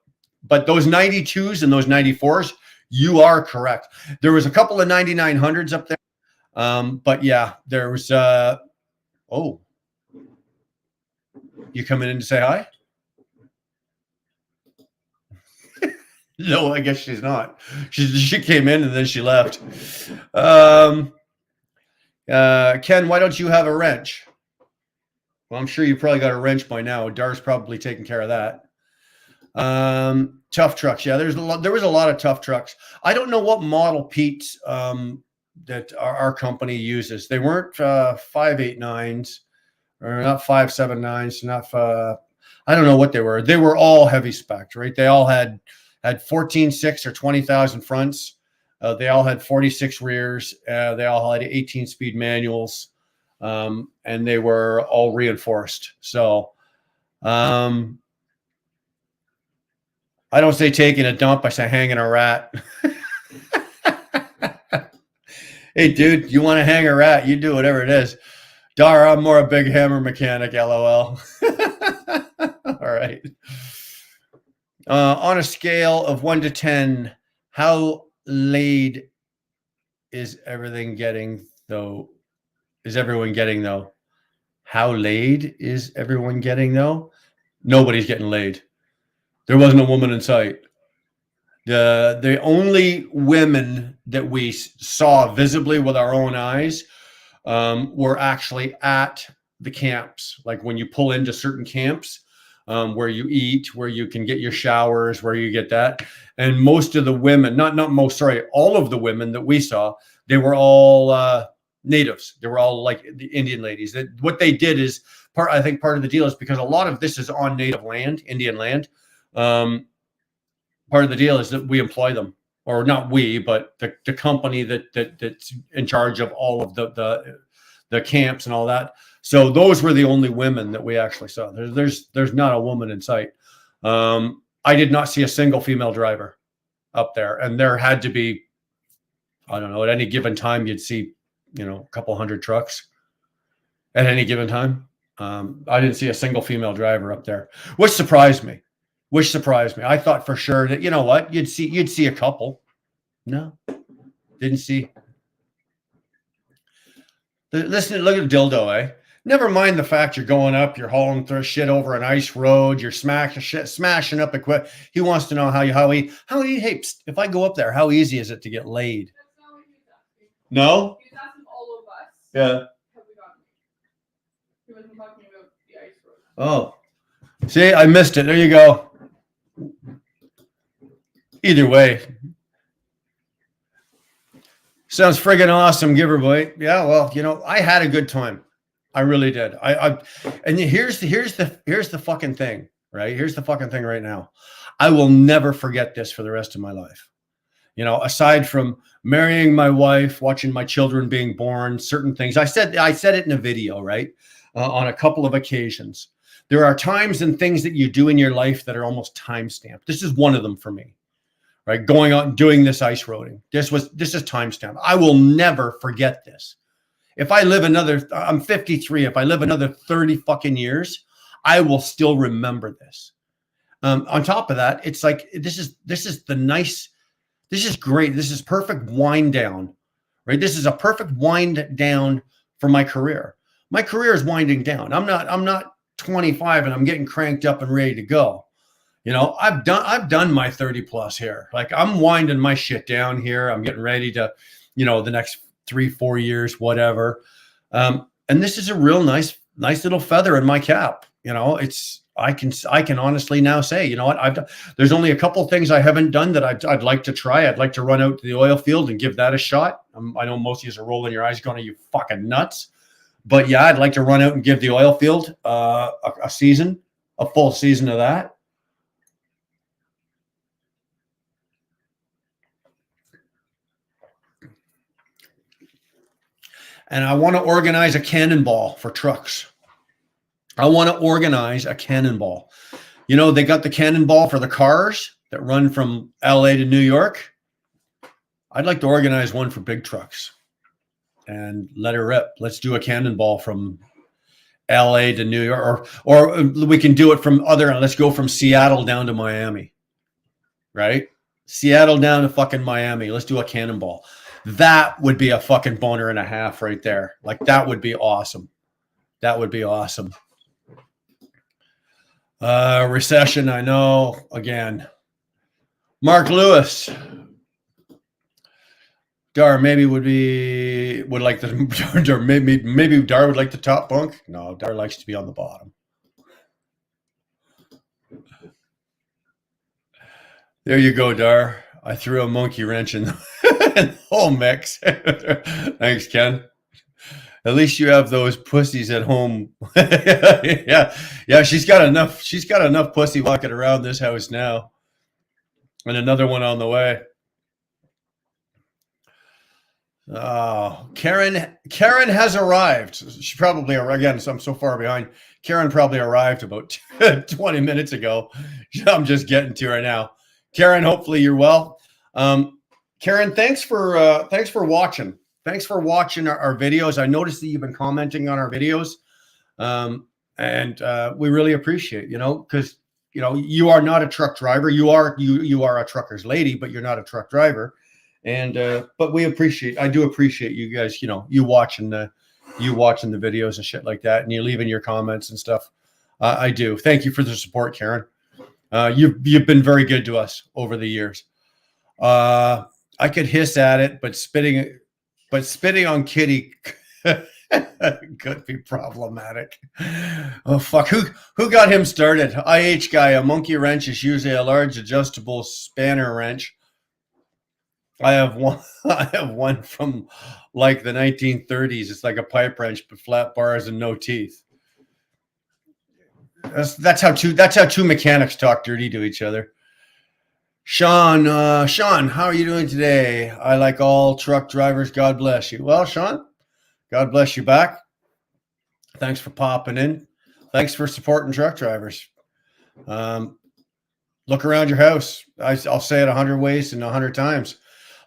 those 92s and those 94s, you are correct. There was a couple of 9900s up there. But yeah, there was, oh, you coming in to say hi? No, I guess she's not. She came in and then she left. Ken, why don't you have a wrench? Well, I'm sure you probably got a wrench by now. Dar's probably taking care of that. Tough trucks. Yeah, there was a lot of tough trucks. I don't know what model, Pete, that our company uses. They weren't 589s or not 579s, not I don't know what they were. They were all heavy spec, right? They all had 14.6 or 20,000 fronts. They all had 46 rears. They all had 18-speed manuals, and they were all reinforced. So I don't say taking a dump. I say hanging a rat. Hey, dude, you want to hang a rat? You do whatever it is. Dar, I'm more a big hammer mechanic, LOL. All right. On a scale of 1 to 10, how laid is everything getting, though? Is everyone getting, though? How laid is everyone getting, though? Nobody's getting laid. There wasn't a woman in sight. The only women that we saw visibly with our own eyes were actually at the camps. Like when you pull into certain camps where you eat, where you can get your showers, where you get that. And most of the women, all of the women that we saw, they were all natives. They were all like the Indian ladies. What they did is I think part of the deal is because a lot of this is on native land, Indian land. Part of the deal is that we employ them, or not we, but the company that's in charge of all of the camps and all that. So those were the only women that we actually saw. There's not a woman in sight. I did not see a single female driver up there, and there had to be, I don't know, at any given time you'd see, a couple hundred trucks at any given time. I didn't see a single female driver up there, which surprised me. I thought for sure that, you know what, you'd see a couple. No, didn't see. Listen, look at Dildo, eh? Never mind the fact you're going up, you're hauling through shit over an ice road, you're smashing up equipment. He wants to know how he, hey, psst, if I go up there, how easy is it to get laid? That's not what he's asking. No? He's asking all of us. Yeah. Have we gotten it? He wasn't talking about the ice road. Oh, see, I missed it. There you go. Either way, sounds friggin' awesome, giver boy. Yeah, well, I had a good time. I really did. And here's the fucking thing, right? Here's the fucking thing right now. I will never forget this for the rest of my life. Aside from marrying my wife, watching my children being born, certain things. I said it in a video, right? On a couple of occasions. There are times and things that you do in your life that are almost time-stamped. This is one of them for me. Right, going on doing this ice roading. This is timestamp. I will never forget this. If I live I'm 53. If I live another 30 fucking years, I will still remember this. On top of that, it's like this is great. This is perfect wind down, right? This is a perfect wind down for my career. My career is winding down. I'm not 25 and I'm getting cranked up and ready to go. I've done my 30 plus here. Like I'm winding my shit down here. I'm getting ready to, the next 3-4 years, whatever. And this is a real nice nice little feather in my cap. You know, I can honestly now say, you know what, there's only a couple things I haven't done that I'd like to try. I'd like to run out to the oil field and give that a shot. I know most of you are rolling your eyes going, are you fucking nuts? But yeah, I'd like to run out and give the oil field a full season of that. And I want to organize a cannonball for trucks. I want to organize a cannonball. You know, they got the cannonball for the cars that run from LA to New York. I'd like to organize one for big trucks and let her rip. Let's do a cannonball from LA to New York, or we can do it from let's go from Seattle down to Miami, right? Seattle down to fucking Miami. Let's do a cannonball. That would be a fucking boner and a half right there. Like, that would be awesome. That would be awesome. Recession, I know. Again, Mark Lewis. Dar maybe would like the maybe Dar would like the top bunk. No, Dar likes to be on the bottom. There you go, Dar. I threw a monkey wrench in the whole mix. Thanks, Ken. At least you have those pussies at home. yeah. She's got enough pussy walking around this house now, and another one on the way. Oh, Karen has arrived. She probably, again, so I'm so far behind. Karen probably arrived about 20 minutes ago. I'm just getting to her now. Karen, hopefully you're well. Karen, thanks for watching. Thanks for watching our videos. I noticed that you've been commenting on our videos, and we really appreciate, because you are not a truck driver. You are a trucker's lady, but you're not a truck driver. And but I do appreciate you guys, you watching the videos and shit like that, and you leaving your comments and stuff. I do. Thank you for the support, Karen. You've been very good to us over the years. I could hiss at it, but spitting on Kitty could be problematic. Oh fuck! Who got him started? IH guy. A monkey wrench is usually a large adjustable spanner wrench. I have one from like the 1930s. It's like a pipe wrench, but flat bars and no teeth. That's how two mechanics talk dirty to each other. Sean, how are you doing today? I like all truck drivers. God bless you. Well, Sean, God bless you back. Thanks for popping in. Thanks for supporting truck drivers. Look around your house. I'll say it 100 ways and 100 times.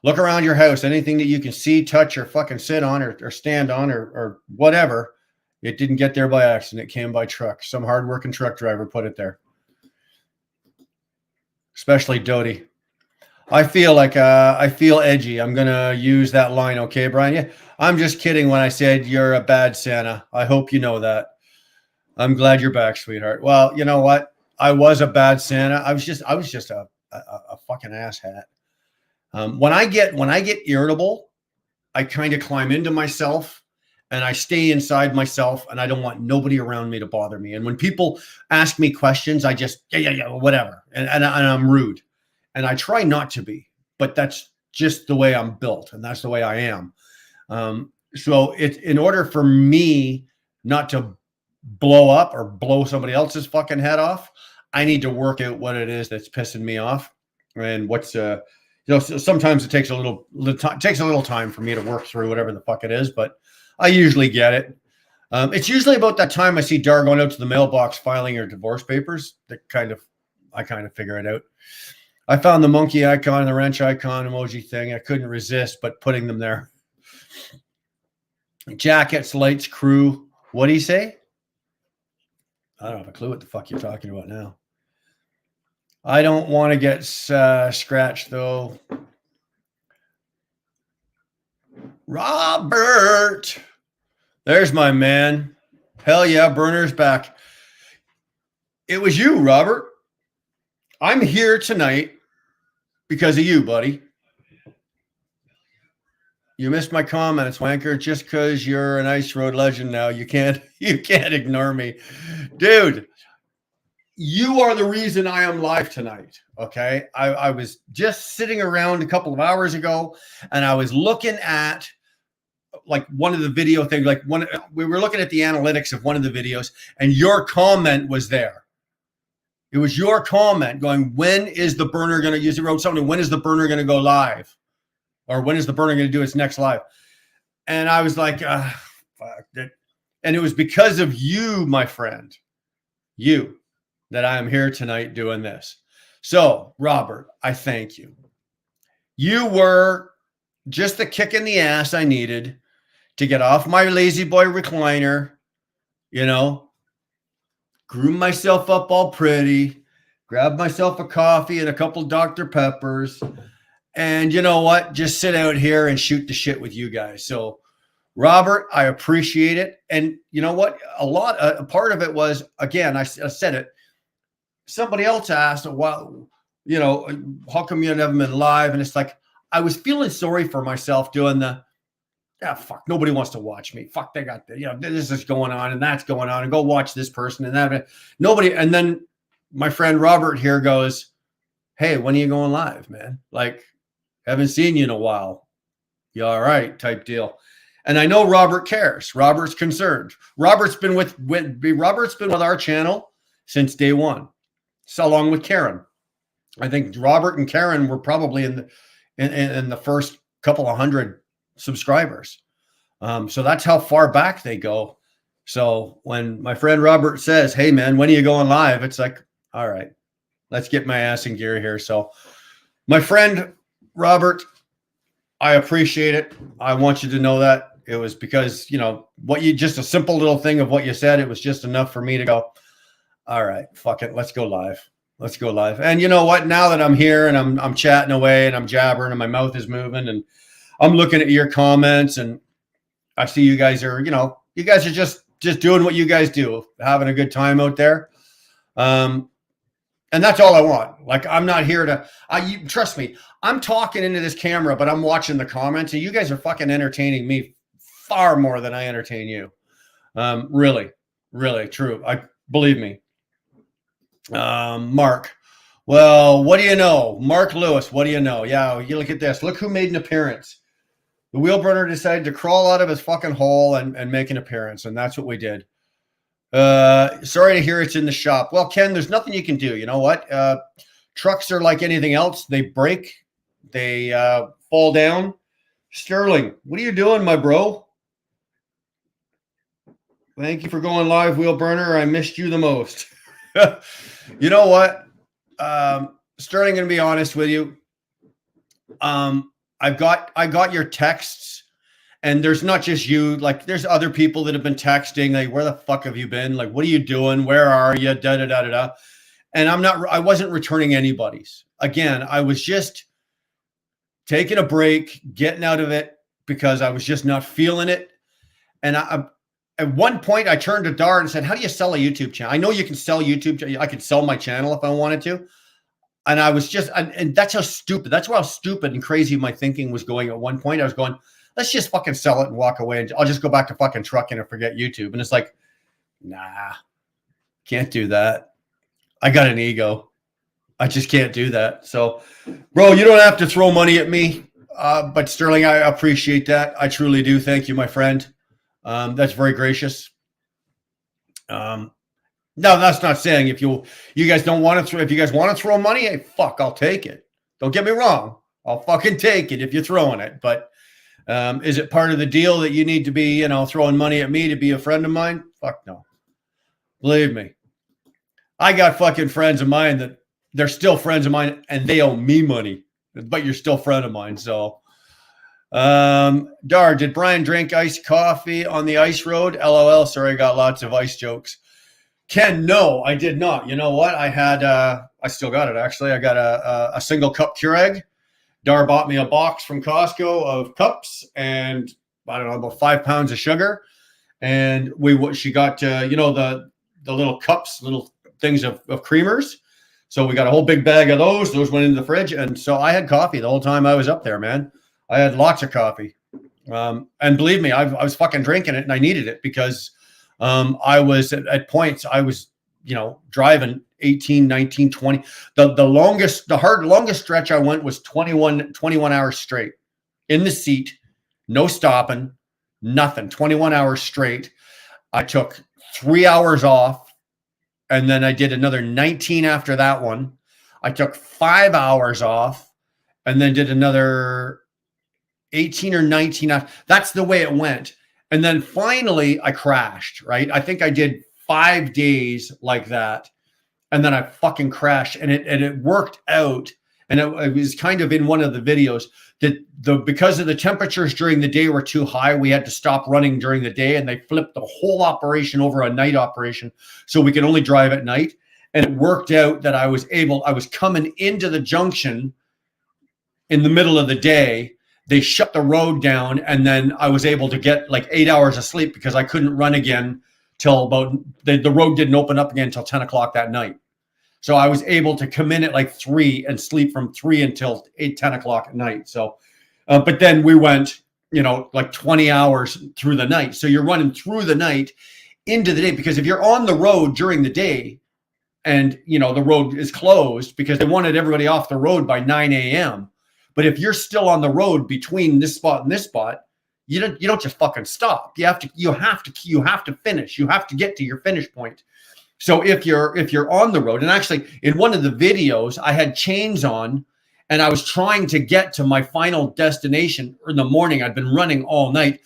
Look around your house. Anything that you can see, touch, or fucking sit on or stand on or whatever, it didn't get there by accident. It came by truck. Some hardworking truck driver put it there. Especially Doty. I feel edgy. I'm going to use that line. Okay, Brian? Yeah, I'm just kidding when I said you're a bad Santa. I hope you know that. I'm glad you're back, sweetheart. Well, you know what? I was a bad Santa. I was just a fucking asshat. When I get irritable, I kind of climb into myself and I stay inside myself, and I don't want nobody around me to bother me. And when people ask me questions, I just whatever, and I'm rude, and I try not to be, but that's just the way I'm built, and that's the way I am. So it's in order for me not to blow up or blow somebody else's fucking head off, I need to work out what it is that's pissing me off, and what's sometimes it takes a little time for me to work through whatever the fuck it is, but I usually get it. It's usually about that time I see Dar going out to the mailbox filing her divorce papers that I kind of figure it out. I found the monkey icon, the wrench icon emoji thing. I couldn't resist but putting them there. Jackets, lights, crew. What do you say? I don't have a clue what the fuck you're talking about now. I don't want to get scratched though. Robert, there's my man. Hell yeah, Burner's back. It was you, Robert. I'm here tonight because of you, buddy. You missed my comments, wanker. Just because you're an Ice Road legend now, you can't ignore me. Dude, you are the reason I am live tonight. Okay. I was just sitting around a couple of hours ago and I was looking at like one of the video things, we were looking at the analytics of one of the videos and your comment was there. It was your comment going, when is the burner going to use it? Wrote something, when is the burner going to go live? Or when is the burner going to do its next live? And I was like, fuck that. And it was because of you, my friend, you, that I am here tonight doing this. So, Robert, I thank you. You were just the kick in the ass I needed to get off my lazy boy recliner, you know, groom myself up all pretty, grab myself a coffee and a couple Dr. Peppers, and you know what? Just sit out here and shoot the shit with you guys. So, Robert, I appreciate it. And you know what? A part of it was, again, I said it, somebody else asked, well, you know, how come you haven't been live? And it's like, I was feeling sorry for myself doing fuck, nobody wants to watch me. Fuck, they got this is going on and that's going on and go watch this person and that. Nobody. And then my friend Robert here goes, hey, when are you going live, man? Like, haven't seen you in a while. You all right? Type deal. And I know Robert cares. Robert's concerned. Robert's been with our channel since day one. So along with Karen. I think Robert and Karen were probably in the first couple of hundred subscribers. So that's how far back they go. So when my friend Robert says, hey man, when are you going live? It's like, all right, let's get my ass in gear here. So my friend Robert, I appreciate it. I want you to know that it was because, you know, just a simple little thing of what you said. It was just enough for me to go, all right, fuck it. Let's go live. Let's go live. And you know what? Now that I'm here and I'm chatting away and I'm jabbering and my mouth is moving and I'm looking at your comments and I see you guys are, you guys are just doing what you guys do, having a good time out there. And that's all I want. Like, I'm not here to, trust me, I'm talking into this camera, but I'm watching the comments and you guys are fucking entertaining me far more than I entertain you. Really, really true. Believe me. Mark. Well, what do you know? Mark Lewis, what do you know? Yeah, you look at this. Look who made an appearance. The wheel burner decided to crawl out of his fucking hole and make an appearance, and that's what we did. Sorry to hear it's in the shop. Well, Ken, there's nothing you can do. You know what? Trucks are like anything else. They break. They fall down. Sterling, what are you doing, my bro? Thank you for going live, wheel burner. I missed you the most. You know what? Sterling, gonna be honest with you. I got your texts, and there's not just you. Like, there's other people that have been texting. Like, where the fuck have you been? Like, what are you doing? Where are you? Da da da da da. And I wasn't returning anybody's. Again, I was just taking a break, getting out of it because I was just not feeling it. And at one point, I turned to Dar and said, how do you sell a YouTube channel? I know you can sell YouTube. I could sell my channel if I wanted to. And I was just, and that's how stupid, that's how stupid and crazy my thinking was going at one point. I was going, let's just fucking sell it and walk away. And I'll just go back to fucking trucking and forget YouTube. And it's like, nah, can't do that. I got an ego. I just can't do that. So, bro, you don't have to throw money at me. But Sterling, I appreciate that. I truly do. Thank you, my friend. That's very gracious. No, that's not saying if you guys don't want to if you guys want to throw money, hey, fuck, I'll take it. Don't get me wrong. I'll fucking take it if you're throwing it. But is it part of the deal that you need to be, throwing money at me to be a friend of mine? Fuck no. Believe me. I got fucking friends of mine that they're still friends of mine and they owe me money, but you're still a friend of mine. So, Dar, did Brian drink iced coffee on the ice road? LOL. Sorry, I got lots of ice jokes. Ken, no, I did not. You know what? I had, I still got it actually. I got a single cup Keurig. Dar bought me a box from Costco of cups and I don't know, about 5 pounds of sugar. And she got, the little cups, little things of creamers. So we got a whole big bag of those. Those went into the fridge. And so I had coffee the whole time I was up there, man. I had lots of coffee. And believe me, I was fucking drinking it and I needed it because I was at points, I was, driving 18, 19, 20. The longest stretch I went was 21 hours straight in the seat, no stopping, nothing, 21 hours straight. I took 3 hours off and then I did another 19 after that one. I took 5 hours off and then did another 18 or 19. That's the way it went. And then finally I crashed, right? I think I did 5 days like that. And then I fucking crashed and it worked out. And it was kind of in one of the videos that because of the temperatures during the day were too high, we had to stop running during the day and they flipped the whole operation over a night operation. So we could only drive at night. And it worked out that I was coming into the junction in the middle of the day. They shut the road down and then I was able to get like 8 hours of sleep because I couldn't run again till about, the road didn't open up again until 10 o'clock that night. So I was able to come in at like 3 and sleep from 3 until 10 o'clock at night. So, but then we went, like 20 hours through the night. So you're running through the night into the day because if you're on the road during the day and, the road is closed because they wanted everybody off the road by 9 a.m. But if you're still on the road between this spot and this spot, you don't just fucking stop. You have to finish. You have to get to your finish point. So if you're on the road, and actually in one of the videos, I had chains on and I was trying to get to my final destination in the morning. I'd been running all night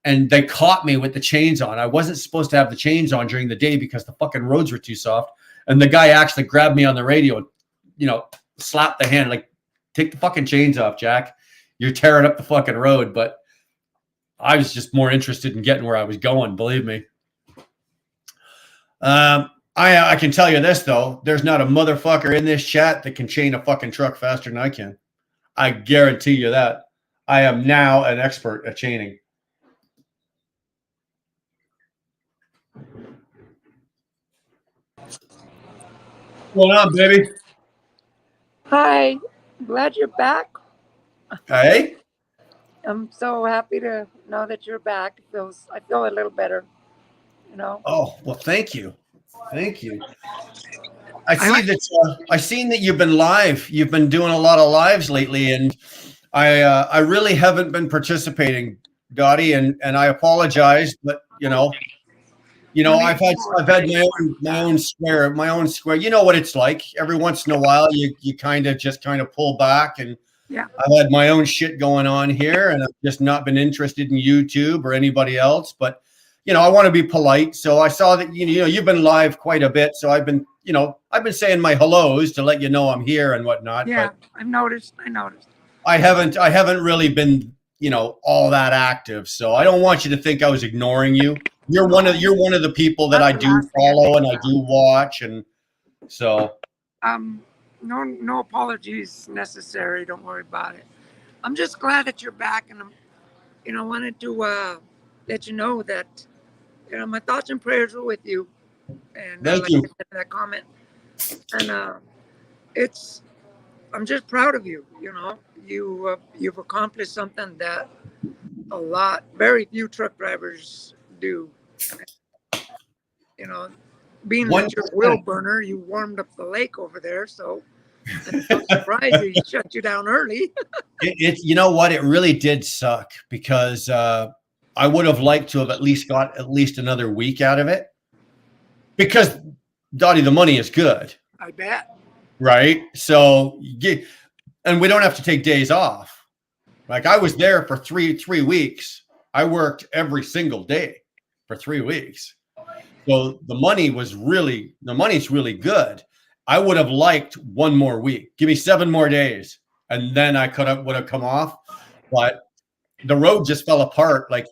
and they caught me with the chains on. I wasn't supposed to have the chains on during the day because the fucking roads were too soft. And the guy actually grabbed me on the radio and, slapped the hand, like, take the fucking chains off, Jack. You're tearing up the fucking road. But I was just more interested in getting where I was going, believe me. I can tell you this, though. There's not a motherfucker in this chat that can chain a fucking truck faster than I can. I guarantee you that. I am now an expert at chaining. What's going on, baby? Hi, glad you're back. Hey? I'm so happy to know that you're back. I feel a little better, Oh, well, thank you. Thank you. I seen that you've been live. You've been doing a lot of lives lately, and I really haven't been participating, Dottie, and I apologize, but I've had my own square. You know what it's like. Every once in a while, you kind of pull back, and yeah, I've had my own shit going on here, and I've just not been interested in YouTube or anybody else. But I want to be polite. So I saw that you've been live quite a bit. So I've been saying my hellos to let you know I'm here and whatnot. Yeah, but I noticed. I haven't really been all that active. So I don't want you to think I was ignoring you. You're one of the people that I do follow and I do watch, and so no apologies necessary. Don't worry about it. I'm just glad that you're back, and I wanted to let you know that my thoughts and prayers are with you. And thank you. That comment, and I'm just proud of you. You've accomplished something that very few truck drivers do. Being that you're a wheel burner, you warmed up the lake over there, so I'm surprised he shut you down early. You know what? It really did suck because I would have liked to have at least got another week out of it because, Dottie, the money is good. I bet. Right? So, and we don't have to take days off. Like I was there for three weeks. I worked every single day for 3 weeks. So the money's really good. I would have liked one more week. Give me 7 more days. And then I would have come off. But the road just fell apart. Like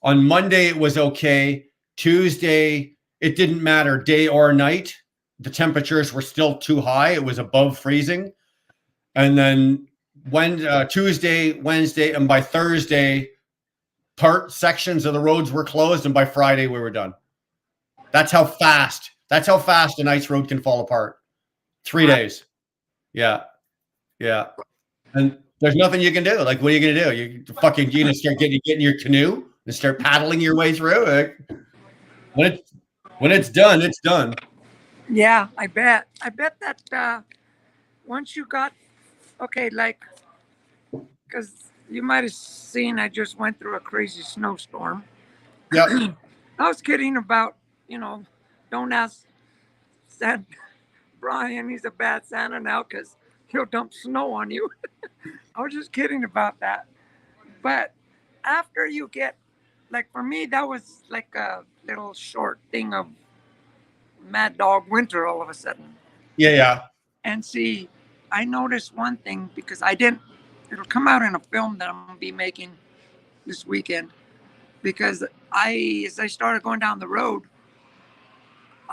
on Monday, it was okay. Tuesday, it didn't matter day or night. The temperatures were still too high. It was above freezing. And then Tuesday, Wednesday, and by Thursday, sections of the roads were closed. And by Friday, we were done. That's how fast an ice road can fall apart. 3 days. Yeah. Yeah. And There's nothing you can do. Like, what are you gonna do? You gonna start getting in your canoe and start paddling your way through. Like, when it's done, it's done. Yeah, I bet. I bet that once you got okay, like, because you might have seen, I just went through a crazy snowstorm. Yeah. I was kidding about, don't ask Brian. He's a bad Santa now because he'll dump snow on you. I was just kidding about that. But after you get, like, for me, that was like a little short thing of Mad Dog Winter all of a sudden. Yeah. And see, I noticed one thing because it'll come out in a film that I'm going to be making this weekend. Because as I started going down the road,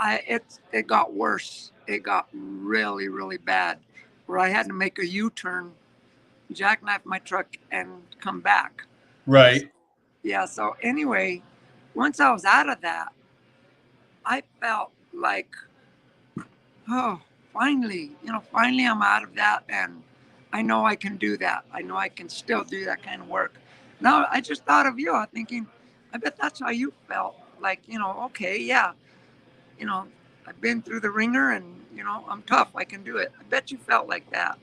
it got worse. It got really, really bad, where I had to make a U-turn, jackknife my truck, and come back. Right. Yeah. So anyway, once I was out of that, I felt like, oh, finally I'm out of that, and I know I can do that. I know I can still do that kind of work. Now I just thought of you. I'm thinking, I bet that's how you felt. Like, okay, yeah, I've been through the ringer, and I'm tough. I can do it. I bet you felt like that.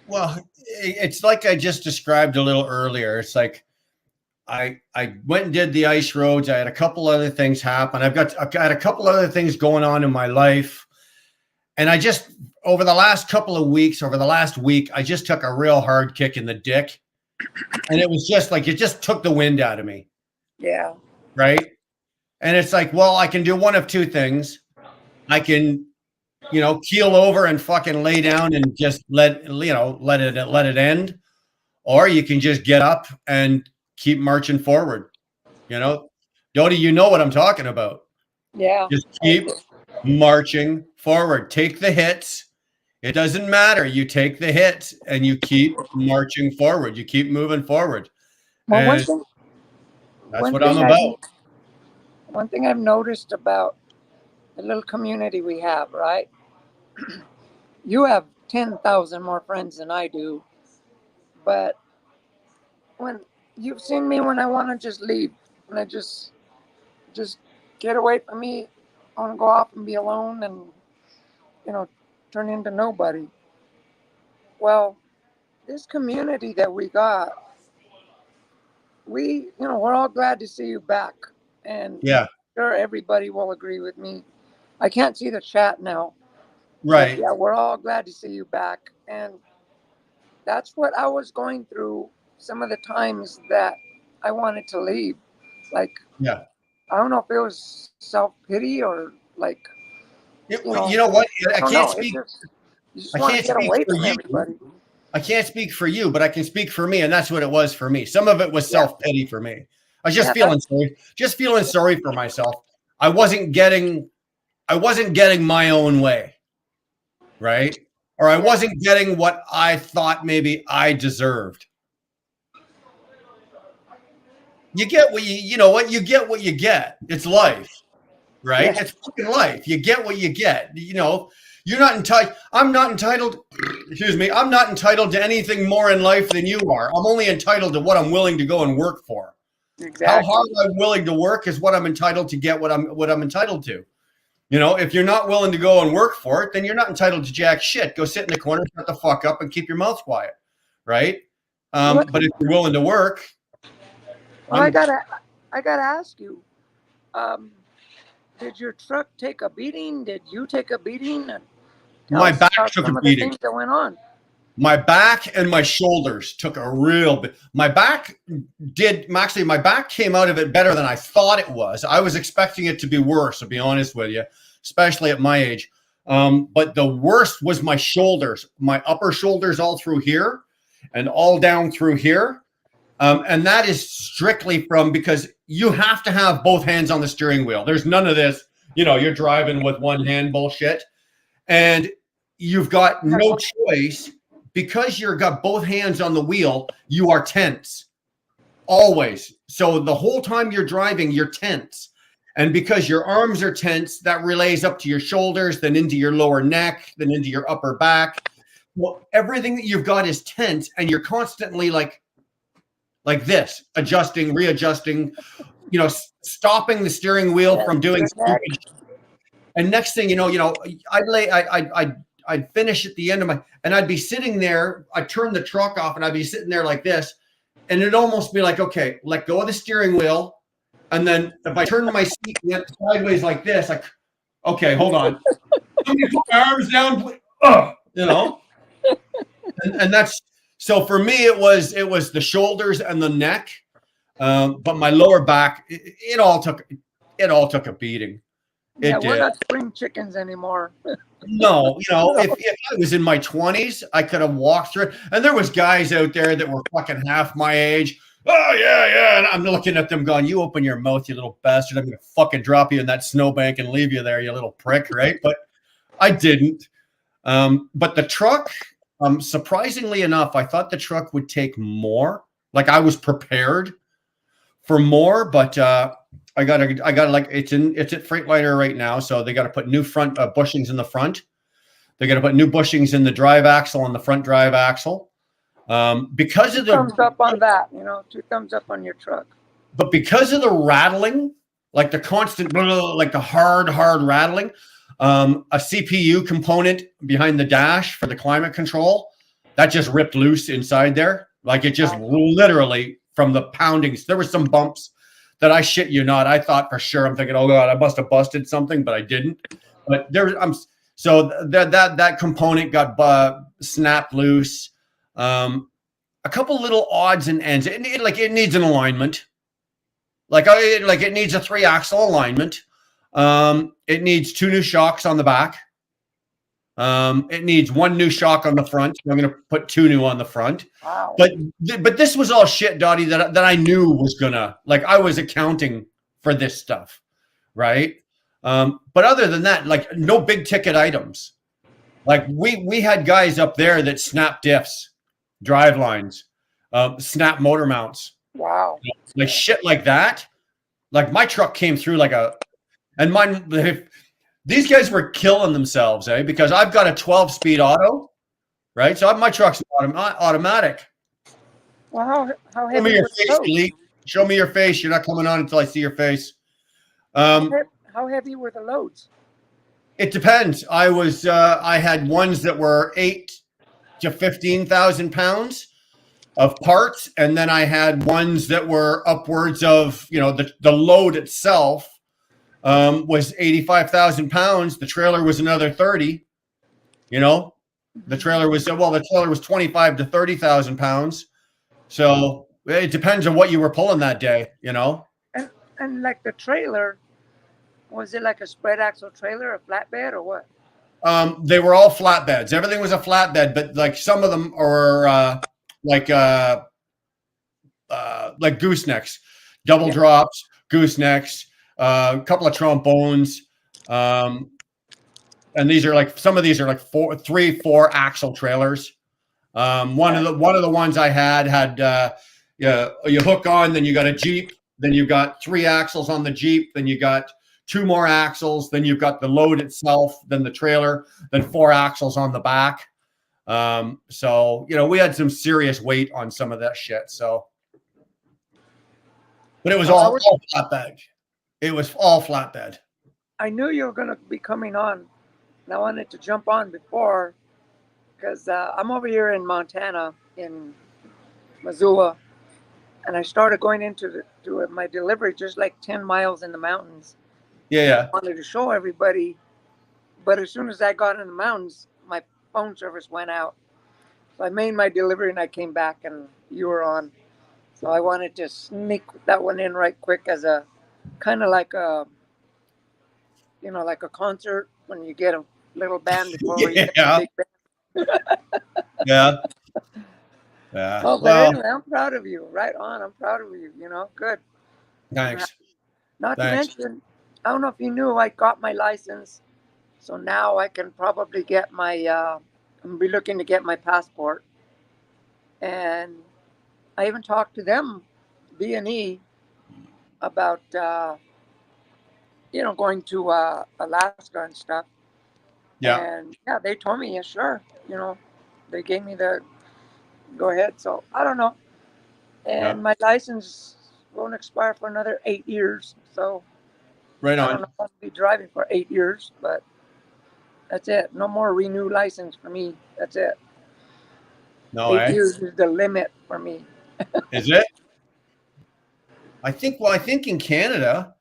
Well, it's like I just described a little earlier. It's like I went and did the ice roads. I had a couple other things happen. I've got a couple other things going on in my life. And I just, over the last week, I just took a real hard kick in the dick. And it was just like, it just took the wind out of me. Yeah. Right. And it's like, well, I can do one of two things. I can, keel over and fucking lay down and just let it end. Or you can just get up and keep marching forward. Dodie, you know what I'm talking about. Yeah. Just keep marching forward. Take the hits. It doesn't matter. You take the hits and you keep marching forward. You keep moving forward. Well, that's what I'm about. One thing I've noticed about the little community we have, right? You have 10,000 more friends than I do. But when you've seen me when I want to just leave, and I just get away from me, I want to go off and be alone and, turn into nobody. Well, this community that we got, we're all glad to see you back. And yeah, sure, everybody will agree with me. I can't see the chat now. Right. Yeah, we're all glad to see you back. And that's what I was going through some of the times that I wanted to leave. Like, yeah, I don't know if it was self-pity or like, you know what? I can't speak. You just want to get away from everybody. I can't speak for you, but I can speak for me, and that's what it was for me. Some of it was self-pity for me. I was just feeling sorry for myself. I wasn't getting my own way, right? Or I wasn't getting what I thought maybe I deserved. You get what you get what you get. It's life, right? Yeah. It's fucking life. You get what you get. You're not entitled. I'm not entitled. Excuse me. I'm not entitled to anything more in life than you are. I'm only entitled to what I'm willing to go and work for. Exactly. How hard I'm willing to work is what I'm entitled to get. What I'm entitled to. If you're not willing to go and work for it, then you're not entitled to jack shit. Go sit in the corner, shut the fuck up, and keep your mouth quiet, right? But if you're willing to work, well, I gotta ask you. Did your truck take a beating? Did you take a beating? My back took a beating. Things that went on. My back and my shoulders took a real bit. My back came out of it better than I thought it was. I was expecting it to be worse, to be honest with you, especially at my age. But the worst was my shoulders, my upper shoulders all through here and all down through here. And that is strictly because you have to have both hands on the steering wheel. There's none of this, you're driving with one hand bullshit. And you've got no choice. Because you've got both hands on the wheel, you are tense. Always. So the whole time you're driving, you're tense. And because your arms are tense, that relays up to your shoulders, then into your lower neck, then into your upper back. well, everything that you've got is tense, and you're constantly like this, adjusting, readjusting, stopping the steering wheel from doing stupid shit. And next thing I'd finish at the end of and I'd be sitting there. I'd turn the truck off, and I'd be sitting there like this, and it'd almost be like, okay, let go of the steering wheel, and then if I turn my seat sideways like this, like, okay, hold on, let me put my arms down, please. And that's so for me. It was the shoulders and the neck, but my lower back, it all took a beating. Yeah, we're not spring chickens anymore. No, if I was in my 20s, I could have walked through it. And there was guys out there that were fucking half my age. Oh, yeah. And I'm looking at them going, you open your mouth, you little bastard. I'm going to fucking drop you in that snowbank and leave you there, you little prick, right? But I didn't. But the truck, surprisingly enough, I thought the truck would take more. Like I was prepared for more, but I got like it's at Freightliner right now, so they got to put new front bushings in the front. They got to put new bushings in the drive axle on the front drive axle. Because of the thumbs up on that, 2 thumbs up on your truck. But because of the rattling, like the constant, like the hard rattling, a CPU component behind the dash for the climate control that just ripped loose inside there. Like it just literally from the poundings. There were some bumps that I shit you not. I thought for sure. I'm thinking, oh god, I must have busted something, but I didn't. But so that component got snapped loose. A couple little odds and ends. It needs an alignment. It needs a 3-axle alignment. It needs 2 new shocks on the back. It needs 1 new shock on the front. I'm going to put 2 new on the front. Wow. But this was all shit, Dottie, that I knew was gonna, like, I was accounting for this stuff, right? But other than that, like, no big ticket items. Like we had guys up there that snapped diffs, drive lines, snap motor mounts. Wow. Like shit like that. Like my truck came through and mine. These guys were killing themselves, because I've got a 12-speed auto, right? So my truck's automatic. Well, how heavy? Show me your face, Elite. Show me your face. You're not coming on until I see your face. How heavy were the loads? It depends. I had ones that were 8,000 to 15,000 pounds of parts, and then I had ones that were upwards of, the load itself was 85,000 pounds. The trailer was another 30. The trailer was 25 to 30,000 pounds. So it depends on what you were pulling that day, And like the trailer, was it like a spread axle trailer, a flatbed, or what? They were all flatbeds. Everything was a flatbed, but like some of them are like goosenecks, double drops, goosenecks, a couple of trombones. And these are some of these are like 4 axle trailers. One of the ones I had you hook on, then you got a Jeep, then you got 3 axles on the Jeep, then you got 2 more axles, then you've got the load itself, then the trailer, then 4 axles on the back. So we had some serious weight on some of that shit. So, but it was all flatbed. It was all flatbed. I knew you were going to be coming on, and I wanted to jump on before, because I'm over here in Montana, in Missoula, and I started going into my delivery just like 10 miles in the mountains. Yeah. I wanted to show everybody, but as soon as I got in the mountains, my phone service went out. So I made my delivery and I came back and you were on. So I wanted to sneak that one in right quick as a kind of like a, like a concert when you get a little band before you get a big band. Yeah. Yeah. Oh, but anyway, I'm proud of you. Right on. I'm proud of you. Good. Thanks. Not to mention, I don't know if you knew, I got my license. So now I can probably get my, I'm be looking to get my passport. And I even talked to them, B&E, about, going to Alaska and stuff. Yeah. And yeah, they told me, yeah, sure. they gave me the go ahead. So I don't know. And Yeah. my license won't expire for another 8 years. So Right I don't on. know if I'll be driving for 8 years, but that's it. No more renew license for me. That's it. No, 8 years is the limit for me. Is it? I think in Canada,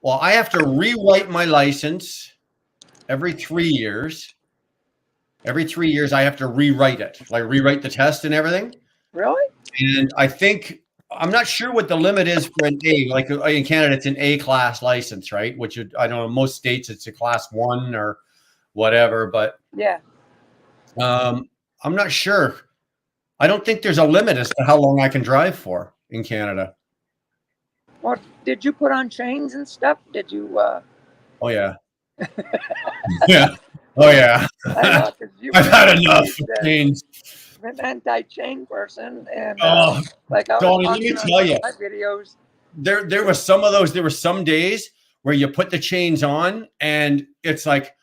well, I have to rewrite my license every 3 years. Every 3 years, I have to rewrite it, like rewrite the test and everything. Really? And I think I'm not sure what the limit is for an A. Like in Canada, it's an A class license, right? Which I don't know. Most states, it's a class 1 or whatever. But Yeah. I'm not sure. I don't think there's a limit as to how long I can drive for in Canada. Well, did you put on chains and stuff? Did you? Oh yeah, yeah, oh yeah. I know, 'cause you I've had enough the chains. an anti-chain person, and Oh, like I was Donnie, let watching me on tell you. my videos. There was some of those. There were some days where you put the chains on, and it's like,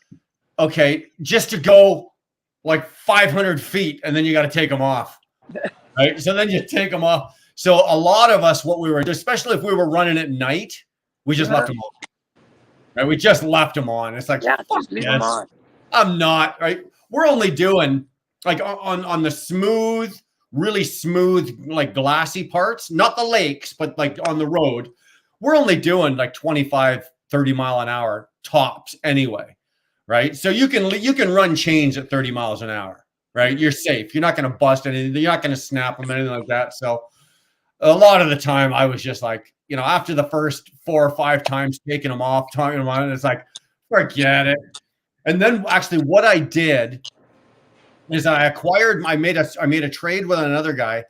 okay, just to go like 500 feet, and then you got to take them off, right? So then you take them off. So a lot of us, what we were, especially if we were running at night, we just left them on. Right? We just left them on. It's like, Yeah, fuck just leave them yes. on. I'm not, right? We're only doing like on the smooth, really smooth, like glassy parts, not the lakes, but like on the road. We're only doing like 25, 30 mile an hour tops anyway, right? So you can run chains at 30 miles an hour, right? You're safe. You're not going to bust anything. You're not going to snap them, anything like that. So a lot of the time I was just like, after the first 4 or 5 times taking them off, talking them on, it's like, forget it. And then actually what I did is I made a trade with another guy,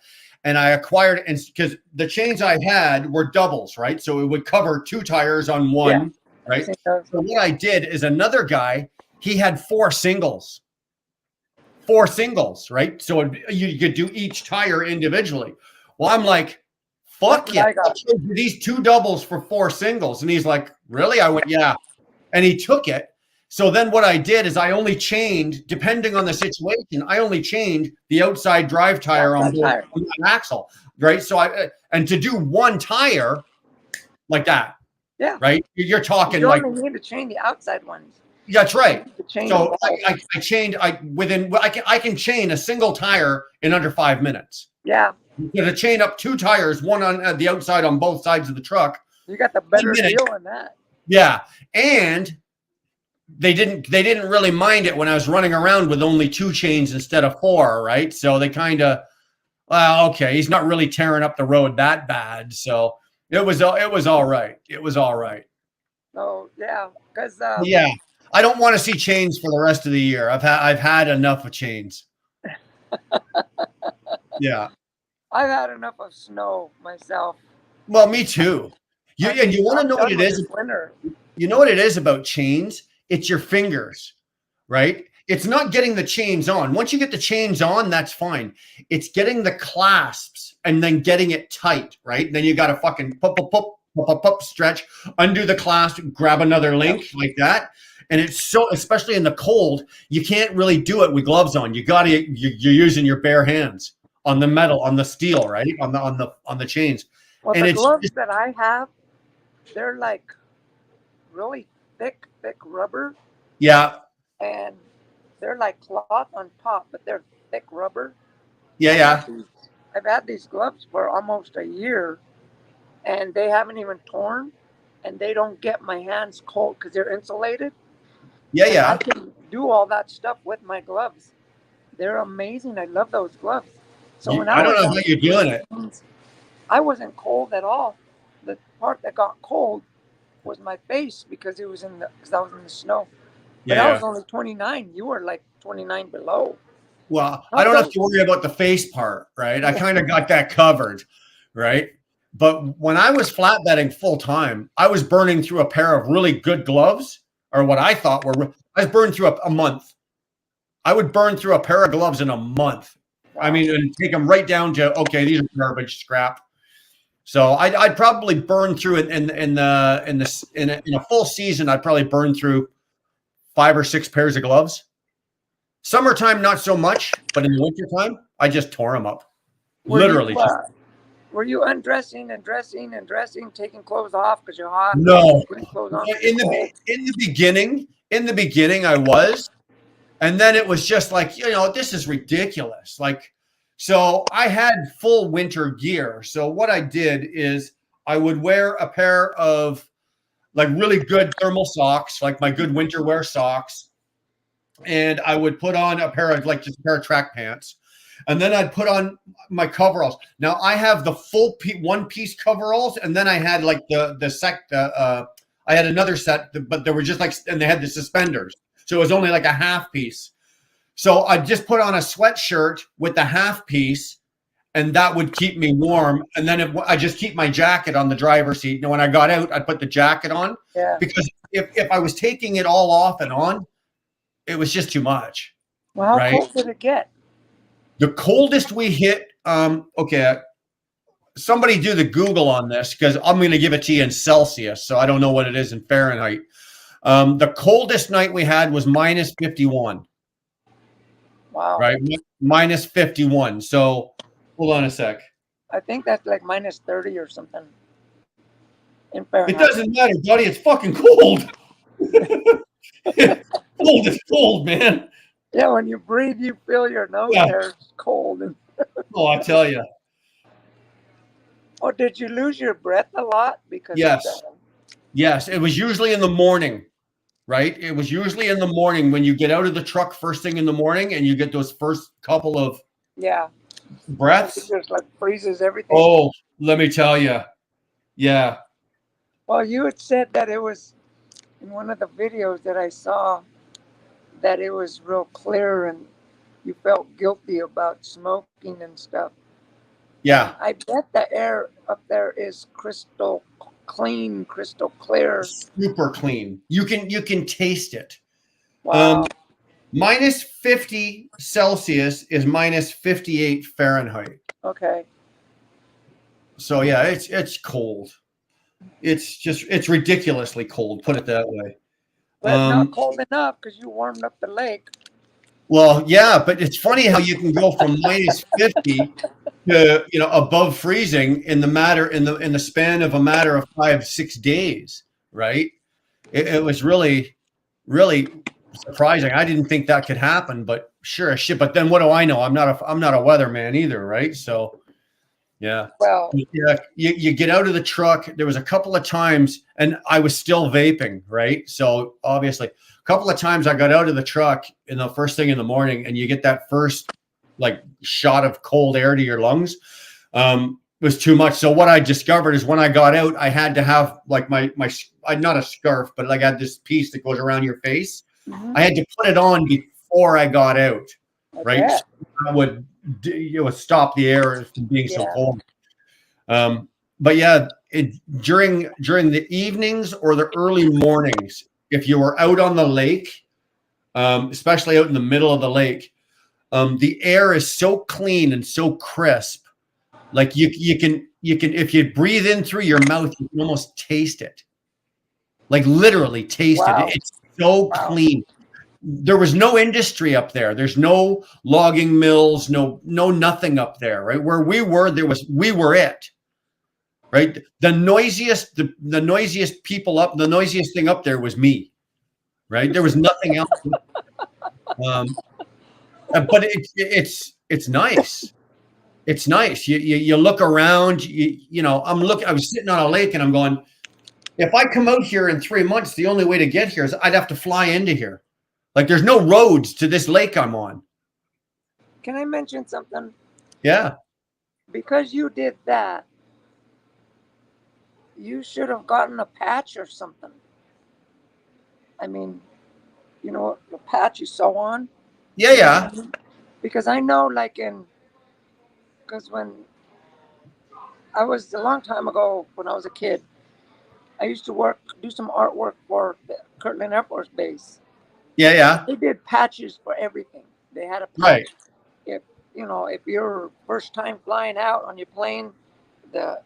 and I acquired, and because the chains I had were doubles, right? So it would cover 2 tires on one, right? So what I did is another guy, he had 4 singles, right? So you could do each tire individually. Well, I'm like, fuck yeah, these 2 doubles for 4 singles. And he's like, really? I went, yeah. And he took it. So then what I did is I only chained, depending on the situation, I only chained the outside drive tire on the axle, right? So and to do 1 tire like that, yeah, right? You're talking you like, only need to chain the outside ones. That's right. So I can chain a single tire in under 5 minutes. Yeah. To chain up 2 tires, one on the outside on both sides of the truck. You got the better deal on that. Yeah, and they didn't really mind it when I was running around with only 2 chains instead of 4, right? So they kind of, well, okay, he's not really tearing up the road that bad. So it was all right. It was all right. So yeah, because yeah, I don't want to see chains for the rest of the year. I've had enough of chains. Yeah. I've had enough of snow myself. Well, me too. You want to know what it is? Winter. You know what it is about chains? It's your fingers, right? It's not getting the chains on. Once you get the chains on, that's fine. It's getting the clasps and then getting it tight, right? Then you got to fucking stretch, undo the clasp, grab another link like that. And it's so, especially in the cold, you can't really do it with gloves on. You're using your bare hands on the metal, on the steel, right? On the chains. Well, and the gloves that I have, they're like really thick rubber. Yeah. And they're like cloth on top, but they're thick rubber. Yeah. I've had these gloves for almost a year, and they haven't even torn, and they don't get my hands cold because they're insulated. Yeah. I can do all that stuff with my gloves. They're amazing. I love those gloves. So when I don't know how you're doing it. I wasn't cold at all. The part that got cold was my face because I was in the snow. But I was only 29. You were like 29 below. Well, I don't have to worry about the face part, right? I kind of got that covered, right? But when I was flatbedding full time, I was burning through a pair of really good gloves, or what I thought were, I was burning through a month. I would burn through a pair of gloves in a month. I mean, and take them right down to, okay, these are garbage, scrap. So I'd probably burn through it in a full season. I'd probably burn through 5 or 6 pairs of gloves. Summertime, not so much, but in the wintertime, I just tore them up. Were you, Literally. were you undressing and dressing and dressing, taking clothes off because you're hot? No. Putting clothes on 'cause In you're cold? the beginning, I was, and then it was just like, this is ridiculous. Like, so I had full winter gear. So what I did is I would wear a pair of like really good thermal socks, like my good winter wear socks, and I would put on a pair of just a pair of track pants. And then I'd put on my coveralls. Now I have the full one-piece coveralls, and then I had like I had another set, but they were just like, and they had the suspenders, so it was only like a half piece. So I'd just put on a sweatshirt with the half piece, and that would keep me warm. And then I just keep my jacket on the driver's seat. And when I got out, I'd put the jacket on, because if I was taking it all off and on, it was just too much. Well, how right? cold did it get? The coldest we hit, okay, somebody do the Google on this, because I'm going to give it to you in Celsius, so I don't know what it is in Fahrenheit. The coldest night we had was minus 51. Wow. Right? Minus 51. So hold on a sec. I think that's like minus 30 or something in Fahrenheit. It doesn't matter, buddy. It's fucking cold. Cold is cold, man. Yeah, when you breathe, you feel your nose hair cold. Oh, I tell you. Oh, did you lose your breath a lot? Because Yes. Yes, it was usually in the morning, right? It was usually in the morning when you get out of the truck first thing in the morning and you get those first couple of breaths. It just like freezes everything. Oh, let me tell you. Yeah. Well, you had said that it was in one of the videos that I saw that it was real clear and you felt guilty about smoking and stuff. Yeah. I bet the air up there is crystal clean, crystal clear. Super clean. You can taste it. Wow. Minus 50 Celsius is minus 58 Fahrenheit. Okay. So yeah, it's cold. It's ridiculously cold, put it that way. But not cold enough because you warmed up the lake. Well, yeah, but it's funny how you can go from minus 50 to above freezing in the span of a matter of 5-6 days, right? It was really, really surprising. I didn't think that could happen, but sure as shit. But then what do I know? I'm not a weatherman either, right? So yeah. Well, yeah, you get out of the truck. There was a couple of times, and I was still vaping, right? So obviously, a couple of times I got out of the truck in the first thing in the morning, and you get that first like shot of cold air to your lungs. It was too much. So what I discovered is when I got out, I had to have like my not a scarf, but like I had this piece that goes around your face. I had to put it on before I got out, right? So I would stop the air from being so cold. But yeah, during the evenings or the early mornings, if you were out on the lake, especially out in the middle of the lake, the air is so clean and so crisp. Like you can if you breathe in through your mouth, you can almost taste it. Like literally taste it. It's so clean. There was no industry up there. There's no logging mills, no nothing up there, right? Where we were, we were it. Right? The noisiest people up, the noisiest thing up there was me. Right? There was nothing else. But it's nice. It's nice. You look around, I was sitting on a lake and I'm going, if I come out here in 3 months, the only way to get here is I'd have to fly into here. Like there's no roads to this lake I'm on. Can I mention something? Yeah. Because you did that, you should have gotten a patch or something. I mean, you know what the patch you sew on? Yeah. Because I know because when I was a long time ago, when I was a kid, I used to do some artwork for the Kirtland Air Force Base. Yeah. They did patches for everything. They had a patch. Right. If you're first time flying out on your plane, in the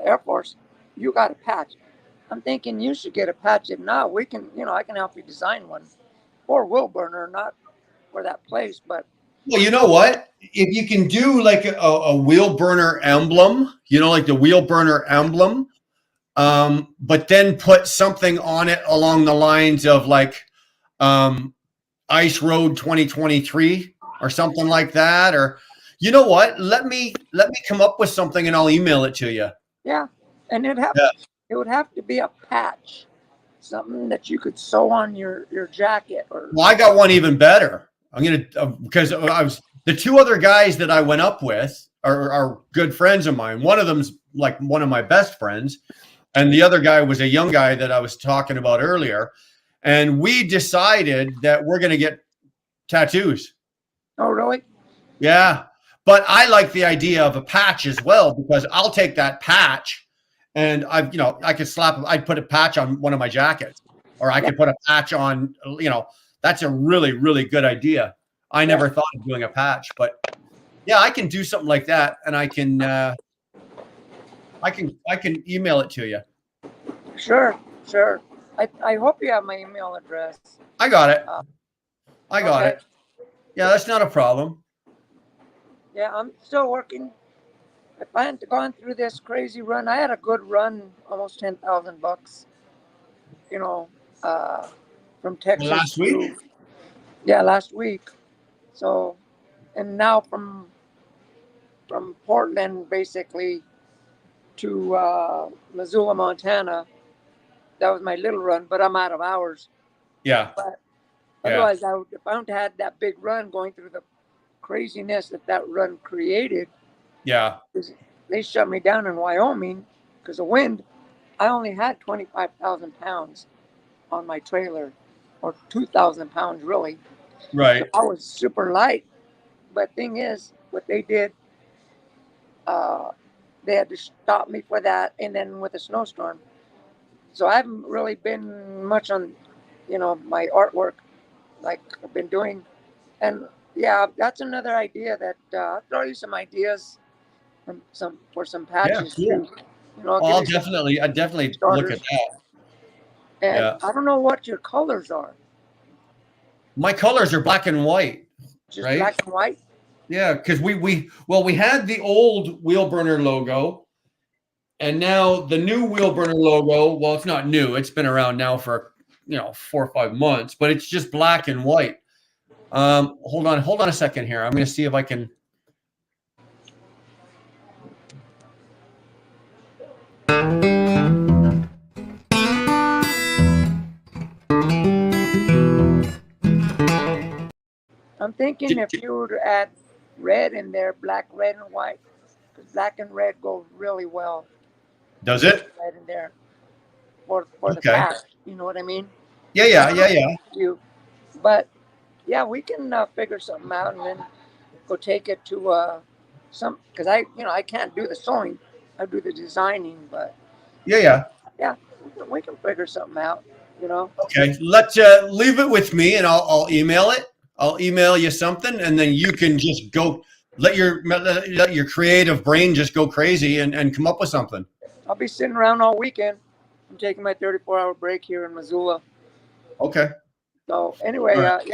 Air Force, you got a patch. I'm thinking you should get a patch. If not, we can, I can help you design one for Will Burner, not for that place. But Well, you know what? If you can do like a wheel burner emblem, like the wheel burner emblem, but then put something on it along the lines of like Ice Road 2023 or something like that, or you know what? Let me come up with something and I'll email it to you. yeah, and it would have to be a patch, something that you could sew on your jacket. Or Well, I got one even better. I'm gonna because I was the two other guys that I went up with are good friends of mine. One of them's like one of my best friends, and the other guy was a young guy that I was talking about earlier. And we decided that we're gonna get tattoos. Oh, really? Yeah, but I like the idea of a patch as well because I'll take that patch, and I could I'd put a patch on one of my jackets, or I could put a patch on, That's a really, really good idea. I never thought of doing a patch, but yeah, I can do something like that, and I can email it to you. Sure. I hope you have my email address. I got it. I got okay. it. Yeah, that's not a problem. Yeah, I'm still working. If I hadn't gone through this crazy run, I had a good run, almost $10,000. From Texas. Last week? Yeah, last week. So, and now from Portland basically to Missoula, Montana. That was my little run, but I'm out of hours. Yeah. But otherwise, if I hadn't had that big run going through the craziness that run created. Yeah. They shut me down in Wyoming because of wind. I only had 25,000 pounds on my trailer, or 2,000 pounds really. Right. So I was super light. But thing is, what they did, they had to stop me for that, and then with a snowstorm. So I haven't really been much on, my artwork like I've been doing. And yeah, that's another idea that I'll throw you some ideas for some patches. Yeah, cool. Too. Well, I definitely look at that. And I don't know what your colors are. My colors are black and white. Just right? black and white? Yeah, because we had the old wheel burner logo, and now the new wheel burner logo. Well, it's not new; it's been around now for 4 or 5 months, but it's just black and white. Hold on a second here. I'm going to see if I can. I'm thinking if you were to add red in there, black, red, and white, because black and red go really well. Does it? Red in there for the patch. You know what I mean? Yeah. But yeah, we can figure something out and then go take it to because I can't do the sewing. I do the designing, but yeah, we can figure something out. Okay, let's leave it with me, and I'll email it. I'll email you something, and then you can just go let your creative brain just go crazy and come up with something. I'll be sitting around all weekend. I'm taking my 34-hour break here in Missoula. Okay. So anyway, right.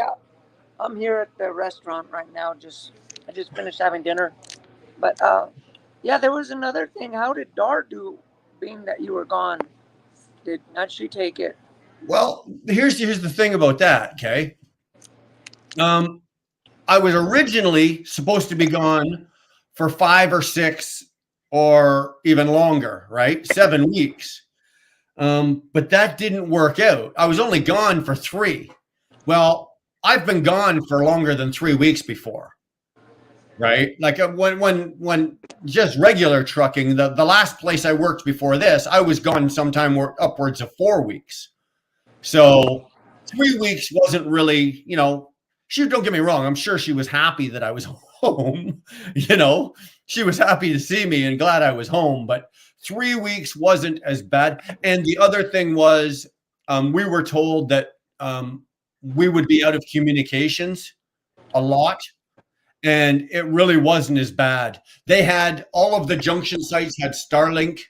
I'm here at the restaurant right now. I just finished having dinner. But there was another thing. How did Dar do, being that you were gone? Did not she take it? Well, here's the thing about that. Okay. I was originally supposed to be gone for 5 or 6 or even longer, right? 7 weeks. But that didn't work out. I was only gone for 3. Well, I've been gone for longer than 3 weeks before, right? Like when just regular trucking, the last place I worked before this, I was gone sometime upwards of 4 weeks. So 3 weeks wasn't really, don't get me wrong. I'm sure she was happy that I was home. She was happy to see me and glad I was home, but 3 weeks wasn't as bad. And the other thing was, we were told that we would be out of communications a lot, and it really wasn't as bad. They had all of the junction sites had Starlink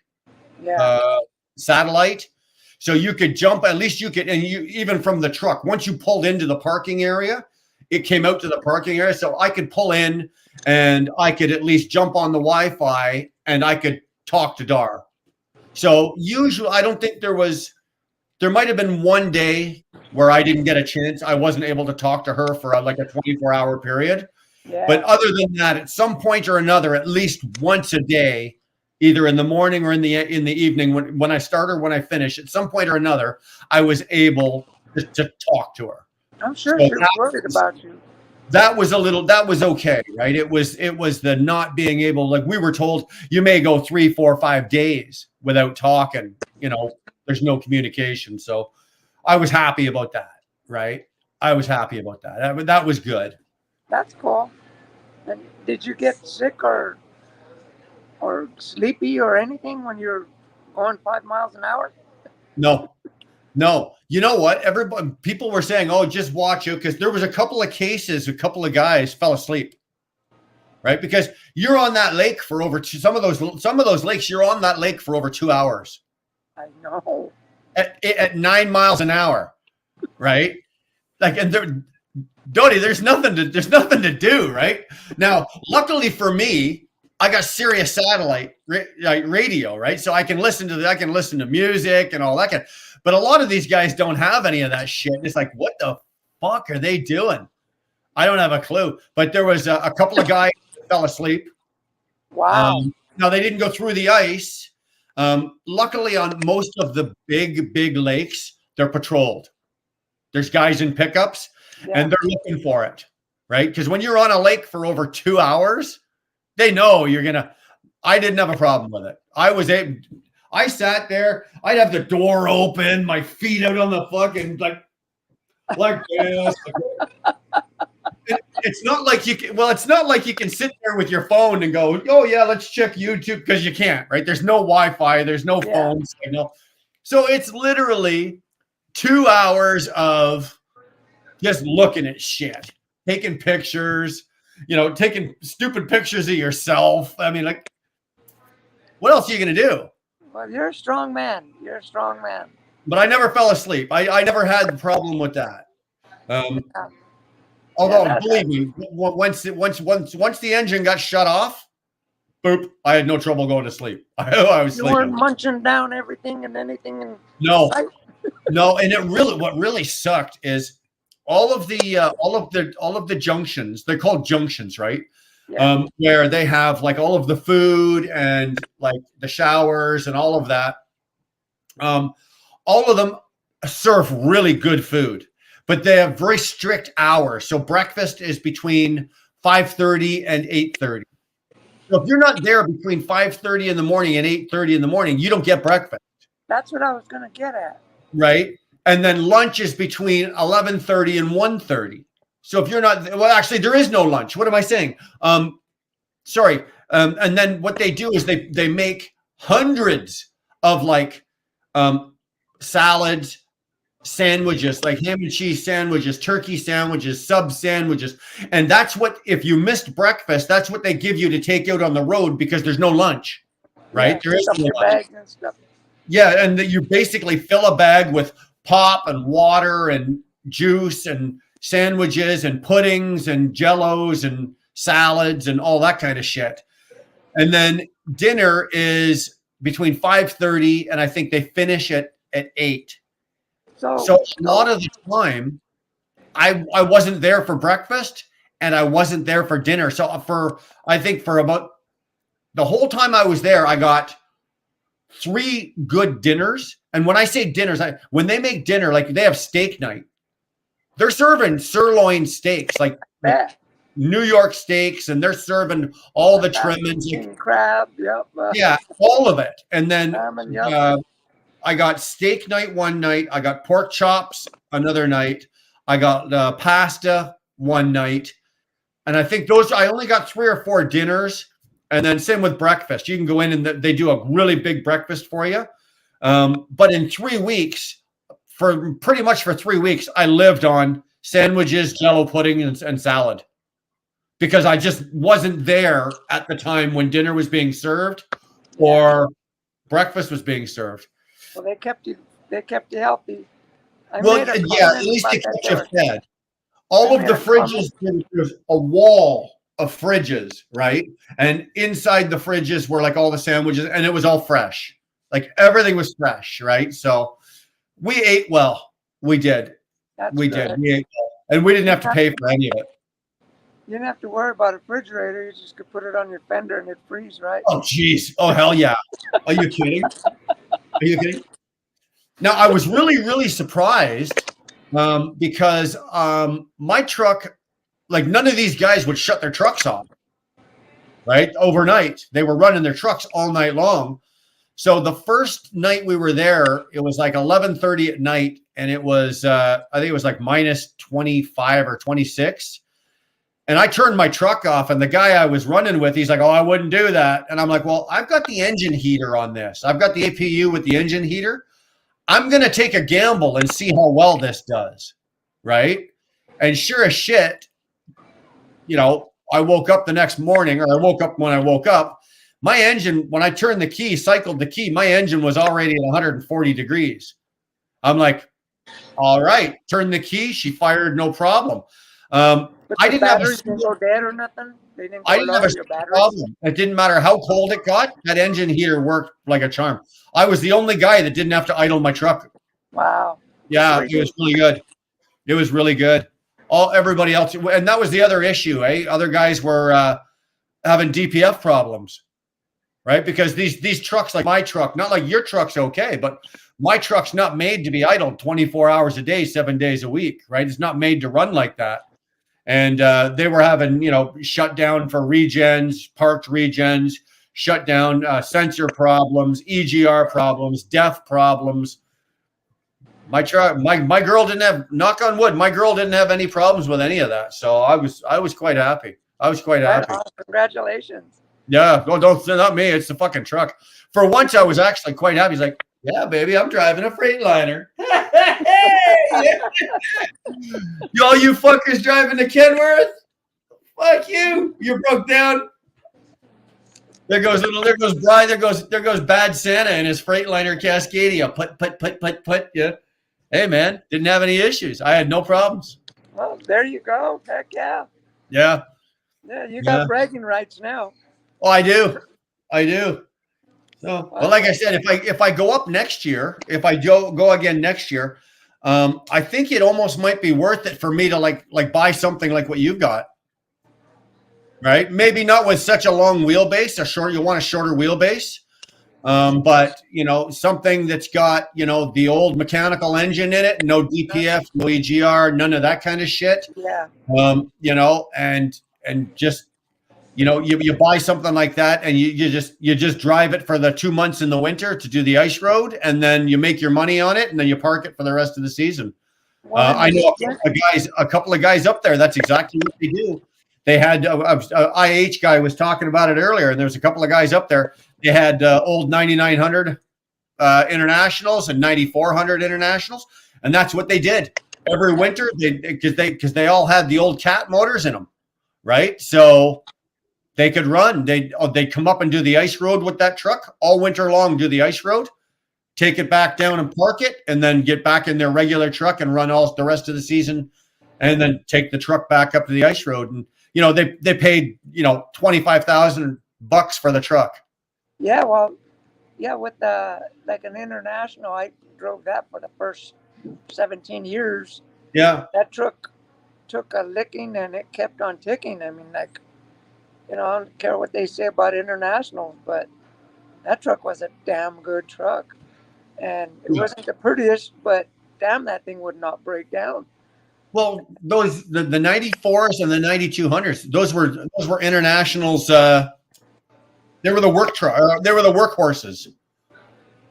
satellite, so you could jump. At least you could, and you even from the truck. Once you pulled into the parking area, it came out to the parking area, so I could pull in and I could at least jump on the Wi-Fi and I could talk to Dar. So usually, I don't think there might have been one day where I didn't get a chance. I wasn't able to talk to her for like a 24-hour period. Yeah. But other than that, at some point or another, at least once a day, either in the morning or in the evening, when I start or when I finish, at some point or another, I was able to talk to her. I'm sure So she's worried about you. That was okay, right? It was the not being able, like we were told, you may go 3, 4, 5 days without talking, there's no communication. So I was happy about that, right? I was happy about that. That was good. That's cool. And did you get sick or sleepy or anything when you're going 5 miles an hour? No. You know what? People were saying, "Oh, just watch it," because there was a couple of cases. A couple of guys fell asleep, right? Because you're on that lake for over some of those lakes. You're on that lake for over 2 hours. I know. At 9 miles an hour, right? Like, and Dodie, there's nothing to do, right? Now, luckily for me, I got Sirius satellite radio, right? So I can listen to music and all that. But a lot of these guys don't have any of that shit. It's like, what the fuck are they doing? I don't have a clue. But there was a couple of guys that fell asleep. Wow. Now, they didn't go through the ice. Luckily, on most of the big lakes, they're patrolled. There's guys in pickups, and they're looking for it, right? Because when you're on a lake for over 2 hours, they know you're gonna. I didn't have a problem with it. I sat there. I'd have the door open, my feet out on the fucking like this. It's not like you can. Well, it's not like you can sit there with your phone and go, "Oh yeah, let's check YouTube," because you can't, right? There's no Wi-Fi. There's no phone signal. So it's literally 2 hours of just looking at shit, taking pictures, taking stupid pictures of yourself. I mean, like, what else are you gonna do? Well, you're a strong man. But I never fell asleep. I never had a problem with that. Although, believe me, once the engine got shut off, boop, I had no trouble going to sleep. I was sleeping. You weren't munching down everything and anything. No, and what really sucked is all of the junctions. They're called junctions, right? Yeah. Where they have like all of the food and like the showers and all of that. All of them serve really good food, but they have very strict hours. So breakfast is between 5:30 and 8:30. So if you're not there between 5:30 in the morning and 8:30 in the morning, you don't get breakfast. That's what I was going to get at. Right. And then lunch is between 11:30 and 1:30. So if you're not, well, actually, there is no lunch. What am I saying? Sorry. And then what they do is they make hundreds of like salads, sandwiches, like ham and cheese sandwiches, turkey sandwiches, sub sandwiches. And that's what, if you missed breakfast, that's what they give you to take out on the road because there's no lunch, right? Yeah, there is no lunch. Bags and stuff. Yeah, and you basically fill a bag with pop and water and juice and sandwiches and puddings and jellos and salads and all that kind of shit. And then dinner is between 5:30 and I think they finish at 8. So a lot of the time I wasn't there for breakfast and I wasn't there for dinner. So I think for about the whole time I was there, I got 3 good dinners. And when I say dinners, when they make dinner, like they have steak night, they're serving sirloin steaks, like New York steaks, and they're serving all the trimmings. King crab, yep. Yeah, all of it. And then salmon, yep. I got steak night one night. I got pork chops another night. I got pasta one night. And I think I only got 3 or 4 dinners. And then same with breakfast. You can go in and they do a really big breakfast for you. But in 3 weeks, pretty much for 3 weeks, I lived on sandwiches, Jello pudding, and salad. Because I just wasn't there at the time when dinner was being served or breakfast was being served. Well, they kept you healthy. Well, yeah, at least they kept you fed. all of the fridges, there's a wall of fridges, right? And inside the fridges were like all the sandwiches, and it was all fresh. Like everything was fresh, right? So we ate well. We did. We did. We ate well. And we didn't have to pay for any of it. You didn't have to worry about a refrigerator. You just could put it on your fender and it'd freeze, right? Oh, geez. Oh, hell yeah. Are you kidding? Are you kidding? Now, I was really, really surprised because my truck, like none of these guys would shut their trucks off, right? Overnight. They were running their trucks all night long. So the first night we were there, it was like 11:30 at night, and it was, I think it was like minus 25 or 26. And I turned my truck off, and the guy I was running with, he's like, oh, I wouldn't do that. And I'm like, well, I've got the engine heater on this. I've got the APU with the engine heater. I'm going to take a gamble and see how well this does, right? And sure as shit, you know, I woke up the next morning, or I woke up when I woke up. My engine, when I turned the key, cycled the key, my engine was already at 140 degrees. I'm like, all right, turn the key. She fired, no problem. I didn't have didn't go dead or nothing. They didn't. I didn't have a problem. It didn't matter how cold it got. That engine heater worked like a charm. I was the only guy that didn't have to idle my truck. Wow. Yeah, it was really good. It was really good. Everybody else, and that was the other issue. Other guys were having DPF problems, right? Because these trucks, like my truck, not like your truck's okay, but my truck's not made to be idled 24 hours a day, 7 days a week, right? It's not made to run like that. And they were having, you know, shut down for regens, parked regens, shut down, sensor problems, EGR problems, DEF problems. My truck, my girl didn't have, knock on wood, my girl didn't have any problems with any of that. So I was quite happy. I was quite happy. Congratulations. Yeah, don't not me. It's the fucking truck. For once, I was actually quite happy. He's like, yeah, baby, I'm driving a Freightliner. All you fuckers driving to Kenworth? Fuck you. You broke down. There goes Brian. There goes Bad Santa and his Freightliner Cascadia. Put. Yeah. Hey, man, didn't have any issues. I had no problems. Well, there you go. Heck yeah. Yeah. Yeah, you got bragging rights now. Oh, I do. So, well, like I said, if I go up next year, if I go again next year, I think it almost might be worth it for me to like buy something like what you've got, right? Maybe not with such a long wheelbase. You want a shorter wheelbase, but you know, something that's got, you know, the old mechanical engine in it, no DPF, no EGR, none of that kind of shit. Yeah. You know, and just, you know, you buy something like that, and you just drive it for the 2 months in the winter to do the ice road, and then you make your money on it, and then you park it for the rest of the season. I know a couple of guys up there. That's exactly what they do. They had IH guy was talking about it earlier, and there's a couple of guys up there. They had old 9900 internationals and 9400 internationals, and that's what they did every winter. Because they all had the old cat motors in them, right? So they could run. They'd come up and do the ice road with that truck all winter long, do the ice road, take it back down and park it, and then get back in their regular truck and run all the rest of the season, and then take the truck back up to the ice road. And, you know, they paid, you know, $25,000 for the truck. Yeah, well, yeah, with like an international, I drove that for the first 17 years. Yeah. That truck took a licking and it kept on ticking. I mean, like, you know, I don't care what they say about internationals, but that truck was a damn good truck. And it wasn't the prettiest, but damn, that thing would not break down. Well, the 94s and the 9200s, those were internationals. They were the work truck. They were the workhorses,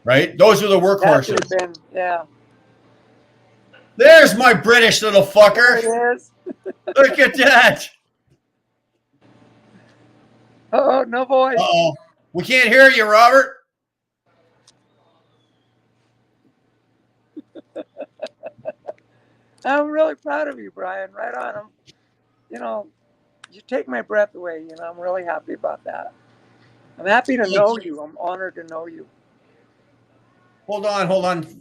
right? Those were the workhorses. Yeah. There's my British little fucker. There it is. Look at that. Oh, no voice. Uh-oh. We can't hear you, Robert. I'm really proud of you, Brian. Right on. You know, you take my breath away. You know, I'm really happy about that. I'm happy to know you. I'm honored to know you. Hold on.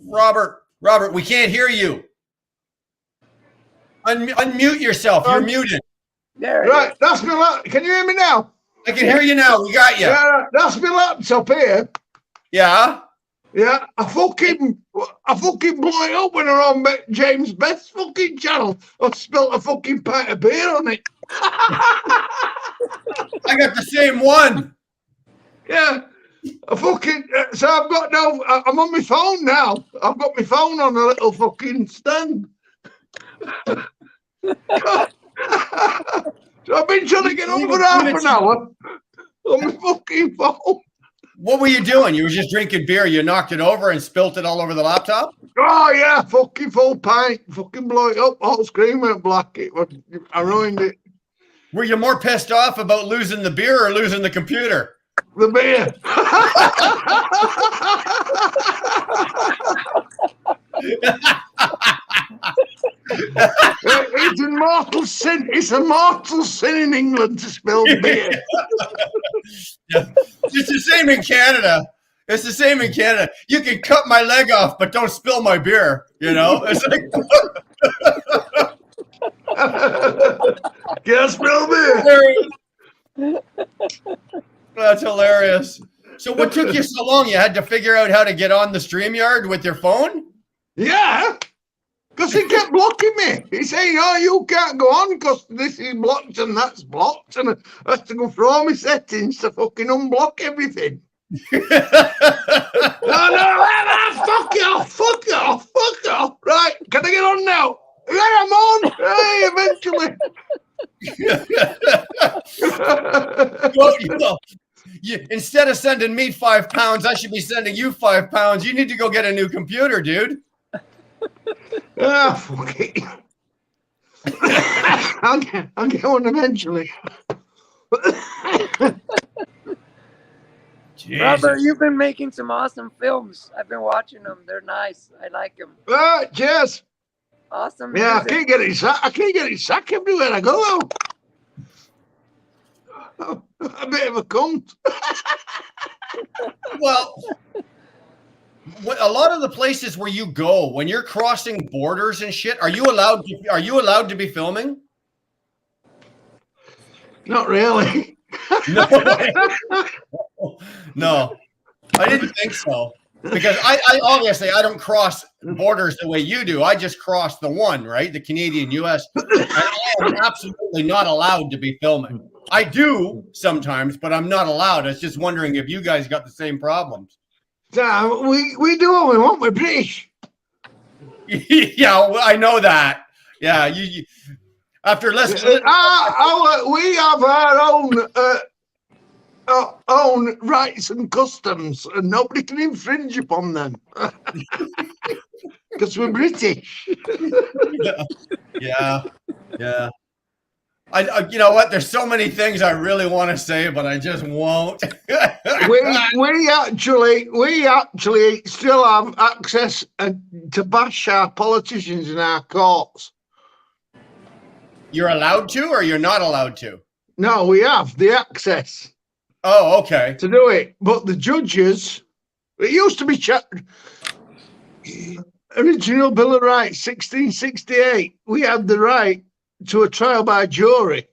Robert, we can't hear you. Unmute yourself. You're muted. There it Right, is. that's my laptop. Can you hear me now? I can hear you now. We got you. Yeah, that's my laptop here. Yeah. Yeah, I fucking blew it up when I was on James Best's fucking channel. I spilled a fucking pint of beer on it. I got the same one. Yeah, so I've got I'm on my phone now. I've got my phone on a little fucking stand. So I've been trying to get on for half an hour on my fucking phone. What were you doing? You were just drinking beer. You knocked it over and spilt it all over the laptop? Oh yeah, fucking full pint. Fucking blow it up. Whole screen went black. I ruined it. Were you more pissed off about losing the beer or losing the computer? The beer. It's a mortal sin. It's a mortal sin in England to spill beer. Yeah. It's the same in Canada. It's the same in Canada. You can cut my leg off, but don't spill my beer. You know, it's like Can't spill beer. that's hilarious. So, what took you so long? You had to figure out how to get on the StreamYard with your phone? Yeah, because he kept blocking me. He's saying, "Oh, you can't go on because this is blocked and that's blocked," and I have to go through all my settings to fucking unblock everything. No, fuck it off. Right, can I get on now? Yeah, I'm on. Hey, eventually. Well, instead of sending me £5, I should be sending you £5. You need to go get a new computer, dude. Ah, fuck it. I'll get one eventually. Robert, you've been making some awesome films. I've been watching them. They're nice. I like them. Right, cheers. Awesome. Yeah, music. I can't get it sack everywhere I go. A bit of a cunt. Well, a lot of the places where you go when you're crossing borders and shit, are you allowed to be filming? Not really. No, no, I didn't think so. Because I obviously I don't cross borders the way you do. I just cross the one, right? The Canadian-US. I am absolutely not allowed to be filming. I do sometimes, but I'm not allowed. I was just wondering if you guys got the same problems. We do what we want. We're British. Yeah, well, I know that. Yeah, you after listening. We have our own rights and customs, and nobody can infringe upon them because we're British. Yeah. I you know what? There's so many things I really want to say, but I just won't. we actually still have access to bash our politicians in our courts. You're allowed to, or you're not allowed to? No, we have the access. Oh, okay. To do it, but the judges, it used to be original Bill of Rights, 1668. We had the right to a trial by jury.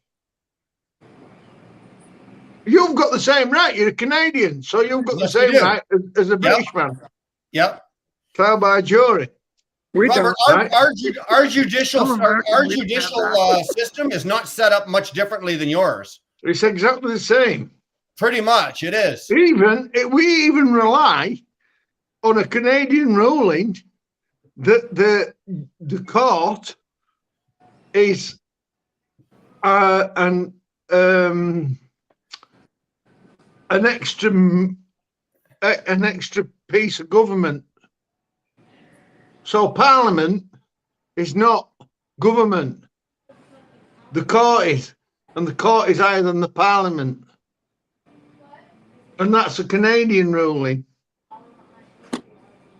You've got the same right. You're a Canadian, so you've got Yes, the same right as a British man. Yep. Trial by jury. We Robert, don't. our judicial Some Americans system is not set up much differently than yours. It's exactly the same. Pretty much, it is. We even rely on a Canadian ruling that the court is an extra piece of government. So Parliament is not government. The court is, and the court is higher than the Parliament. And that's a Canadian ruling.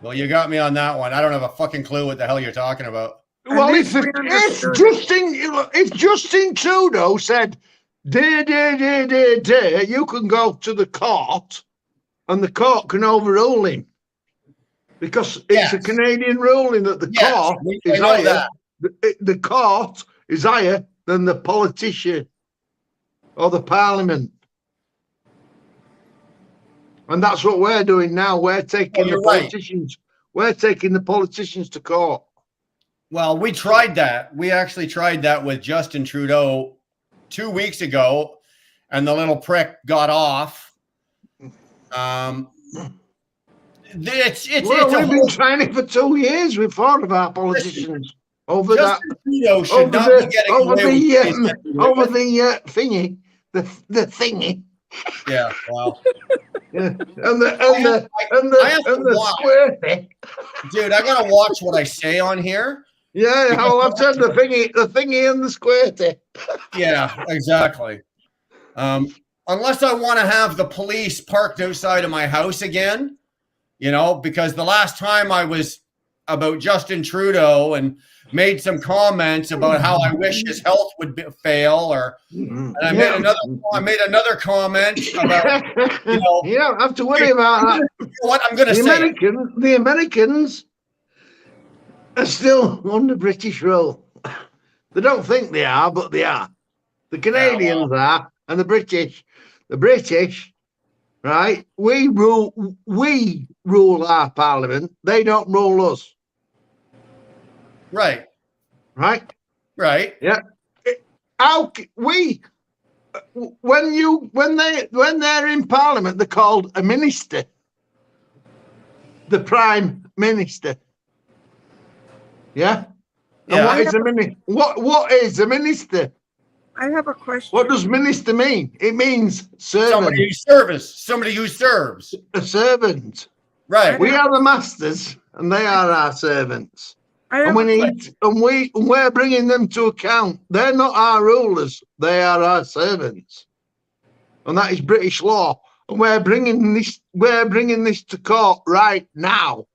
Well, you got me on that one. I don't have a fucking clue what the hell you're talking about. Well, least if we understood Justin Trudeau said, you can go to the court and the court can overrule him. Because it's a Canadian ruling that the court is I know higher that. the court is higher than the politician or the parliament. And that's what we're doing now. We're taking you're the politicians. We're taking the politicians to court. Well, we tried that. We actually tried that with Justin Trudeau 2 weeks ago, and the little prick got off. We've been trying it for 2 years. We've fought of our politicians over Justin that. Trudeau should not be getting away Over the thingy, the thingy. Yeah, well, Yeah, and the square thing. dude, I gotta watch what I say on here. Yeah, how I've said the thingy and the square thing. Yeah, exactly. Unless I want to have the police parked outside of my house again, because the last time I was about Justin Trudeau and made some comments about how I wish his health would fail, and I made another comment about, you don't have to worry about that. What I'm going to say. The Americans are still under British rule. They don't think they are, but they are. The Canadians are, and the British, right? We rule our parliament. They don't rule us. Right. Right. Yeah. How when they're in parliament, they're called a minister. The prime minister. Yeah. And what is a minister? What is a minister? I have a question. What does minister mean? It means servant. Somebody who serves. A servant. Right. We are the masters, and they are our servants. And we're bringing them to account. They're not our rulers; they are our servants, and that is British law. And we're bringing this to court right now.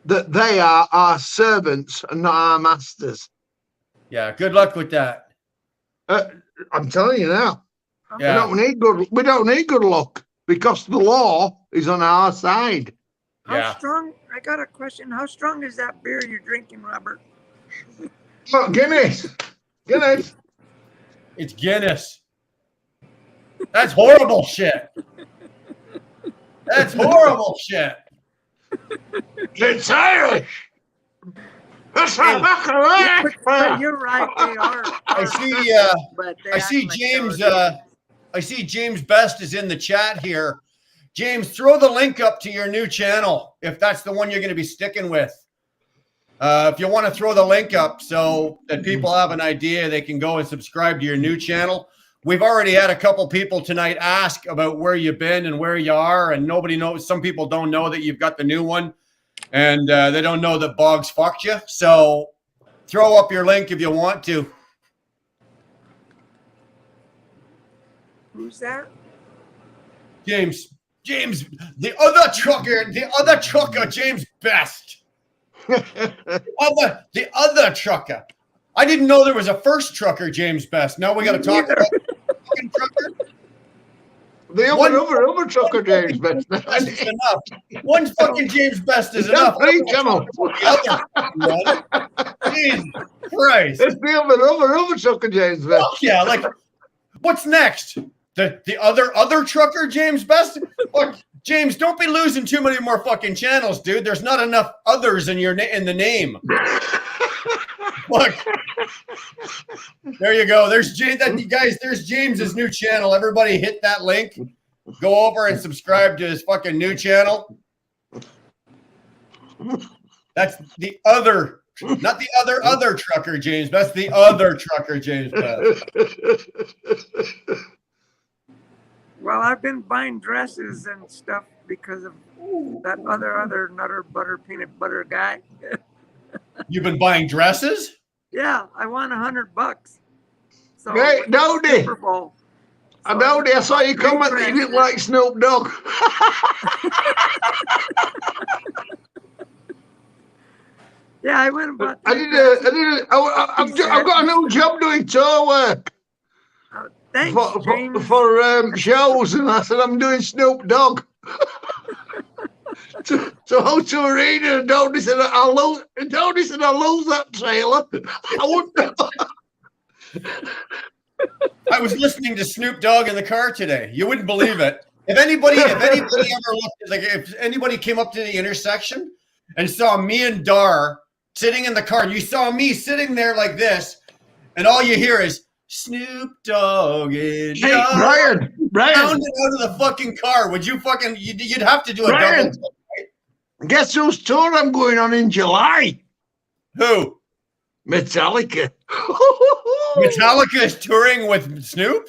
That they are our servants and not our masters. Yeah. Good luck with that. I'm telling you now. Yeah. We don't need good luck because the law is on our side. How strong? I got a question. How strong is that beer you're drinking, Robert? Oh, Guinness. It's Guinness. That's horrible shit. That's horrible shit. It's Irish. That's But you're right, they are. I see James Best is in the chat here. James, throw the link up to your new channel if that's the one you're going to be sticking with. If you want to throw the link up so that people have an idea, they can go and subscribe to your new channel. We've already had a couple people tonight ask about where you've been and where you are, and nobody knows. Some people don't know that you've got the new one, and they don't know that Boggs fucked you. So throw up your link if you want to. Who's that? James, the other trucker, James Best. the other trucker. I didn't know there was a first trucker, James Best. Now we got to talk about the fucking trucker. The other trucker, James Best. Is enough. One fucking James Best is enough. Jesus Christ. It's the other trucker, James Best. Oh, yeah, like, what's next? The other trucker, James Best? Look, James, don't be losing too many more fucking channels, dude. There's not enough others in the name. Look, there you go. There's there's James's new channel. Everybody hit that link. Go over and subscribe to his fucking new channel. That's the other, not the other trucker, James. That's the other trucker, James. Well, I've been buying dresses and stuff because of that other nutter butter peanut butter guy. You've been buying dresses? Yeah, I won $100. So Great, Dodie. I saw you comment that you didn't like Snoop Dogg. Yeah, I went about. I've got a new job doing tour work. Thanks, James. For shows, and I said I'm doing Snoop Dogg. So to arena and Tony said I'll lose that trailer. I wouldn't. I was listening to Snoop Dogg in the car today. You wouldn't believe it. If anybody ever looked, like if anybody came up to the intersection and saw me and Dar sitting in the car, and you saw me sitting there like this, and all you hear is Snoop Dogg and Hey, Brian, pounding out of the fucking car. Would you fucking? You'd have to do a Brian, double. guess whose tour I'm going on in July? Who? Metallica. Metallica is touring with Snoop?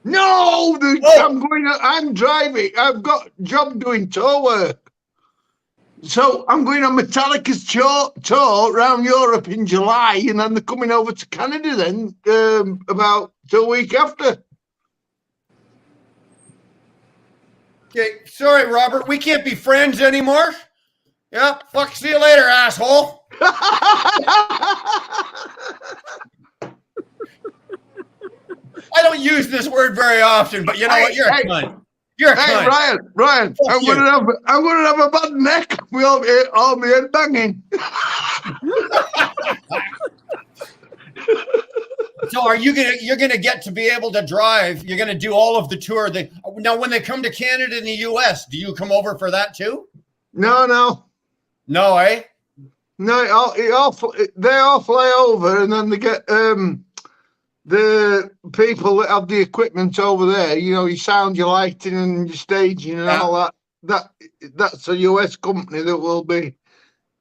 No, Oh. I'm driving. I've got a job doing tour work. So I'm going on Metallica's tour around Europe in July, and then they're coming over to Canada then about 2 weeks after. Okay, sorry, Robert. We can't be friends anymore. Yeah, fuck. See you later, asshole. I don't use this word very often, but you know what? You're a cunt. You're a cunt. Hey, Ryan, I'm gonna have a bad neck. We all my head banging. So are you're gonna get to be able to drive? You're gonna do all of the tour. Now, when they come to Canada and the US, do you come over for that too? No, No, eh? no. They all fly over, and then they get the people that have the equipment over there. You know, your sound, your lighting, and your staging, and all that. That's a US company that will be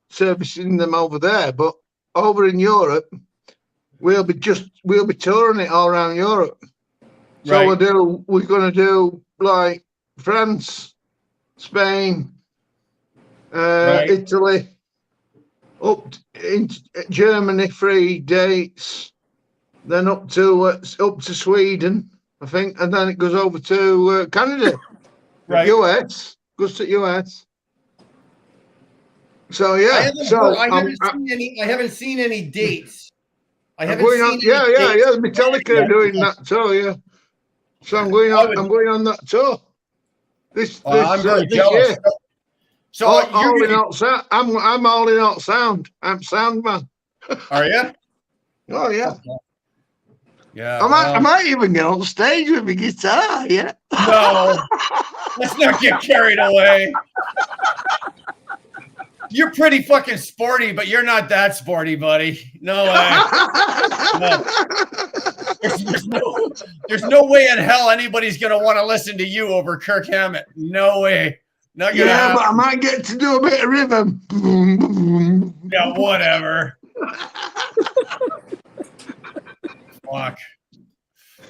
servicing them over there. But over in Europe, we'll be touring it all around Europe. So Right. we're gonna do like France, Spain, Right. Italy, up in Germany, 3 dates, then up to Sweden, I think, and then it goes over to Canada, Right. US, goes to US. So I yeah, haven't seen any dates. I I'm haven't going seen on. any Yeah. dates. Metallica are doing that tour. Yeah, so I'm going on. I'm going on that tour. I'm very this jealous. year. So all in alt sound. I'm all in alt sound. I'm sound man. are you? Oh yeah. Yeah. I might even get on stage with my guitar. Yeah. No, let's not get carried away. You're pretty fucking sporty, but you're not that sporty, buddy. No way. There's no way in hell anybody's gonna want to listen to you over Kirk Hammett. No way. Not gonna Yeah, happen. but I might get to do a bit of rhythm. Yeah, whatever. Fuck.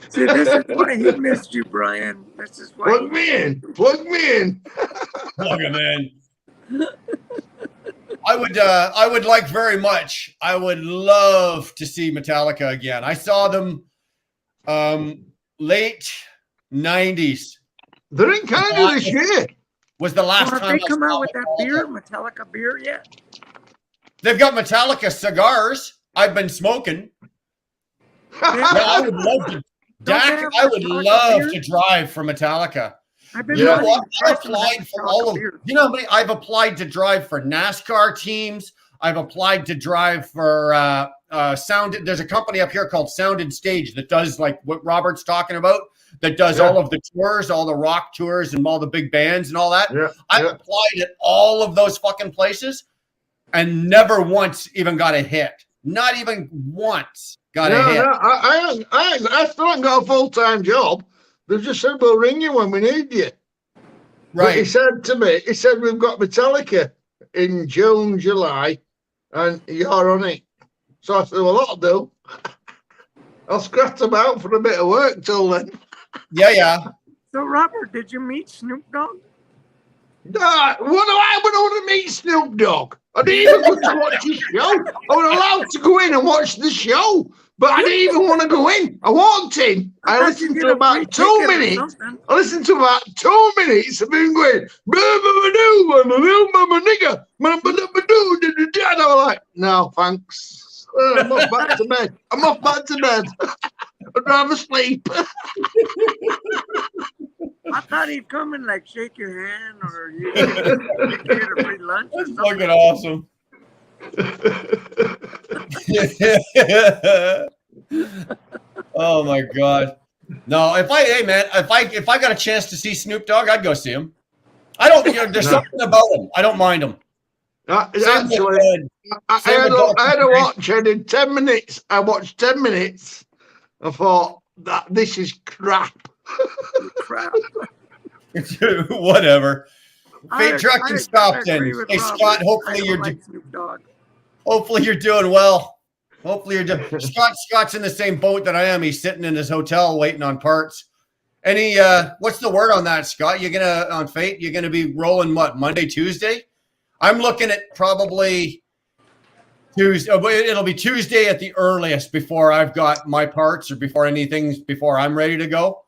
See, this is why he missed you, Brian. This is why. Plug me in. Plug me in. Plug him in. I would like very much. I would love to see Metallica again. I saw them late 90s They're in Canada this year. was the last Have time they I come saw out with that Metallica. beer, Metallica beer yet? They've got Metallica cigars. I've been smoking. Yeah, I would love to. Dak, have I would Metallica love beer? to drive for Metallica. I've been You know running what? I've impressed with that applied for Metallica all of. beer. You know how many? I've applied to drive for NASCAR teams. I've applied to drive for Sound. There's a company up here called Sound and Stage that does like what Robert's talking about. That does all of the tours, all the rock tours, and all the big bands and all that. Yeah, I've yeah. applied at all of those fucking places, and never once even got a hit. Not even once got a hit. No, I still haven't got a full-time job. They've just said we'll ring you when we need you. But he Right. said to me, we've got Metallica in June, July, and you're on it. So I said, well, that'll do. I'll scratch them out for a bit of work till then. Yeah. So, Robert, did you meet Snoop Dogg? What do I want to meet Snoop Dogg? I didn't even want to watch his show. I was allowed to go in and watch the show, but I didn't even want to go in. I walked in. I thought you listened get to a about free 2 ticket or minutes. something. I listened to about 2 minutes of him going, and I was like, no, thanks. I'm off back to bed. I'd rather sleep. I thought he'd come and like shake your hand or you get a free lunch or That's something. fucking awesome. Oh my god. No, if I got a chance to see Snoop Dogg, I'd go see him. I don't. There's something about him. I don't mind him. Actually, I had to watch it in 10 minutes. I watched 10 minutes. I thought that this is crap. Crap. Whatever. Fate truck I and stop then. agree with Hey Robert. Scott, I hopefully don't you're like Snoop Dogg. hopefully you're doing well. Hopefully you're doing. Scott's in the same boat that I am. He's sitting in his hotel waiting on parts. Any what's the word on that, Scott? You're gonna on Fate? You're gonna be rolling what, Monday, Tuesday? I'm looking at probably Tuesday. It'll be Tuesday at the earliest before I've got my parts or before I'm ready to go.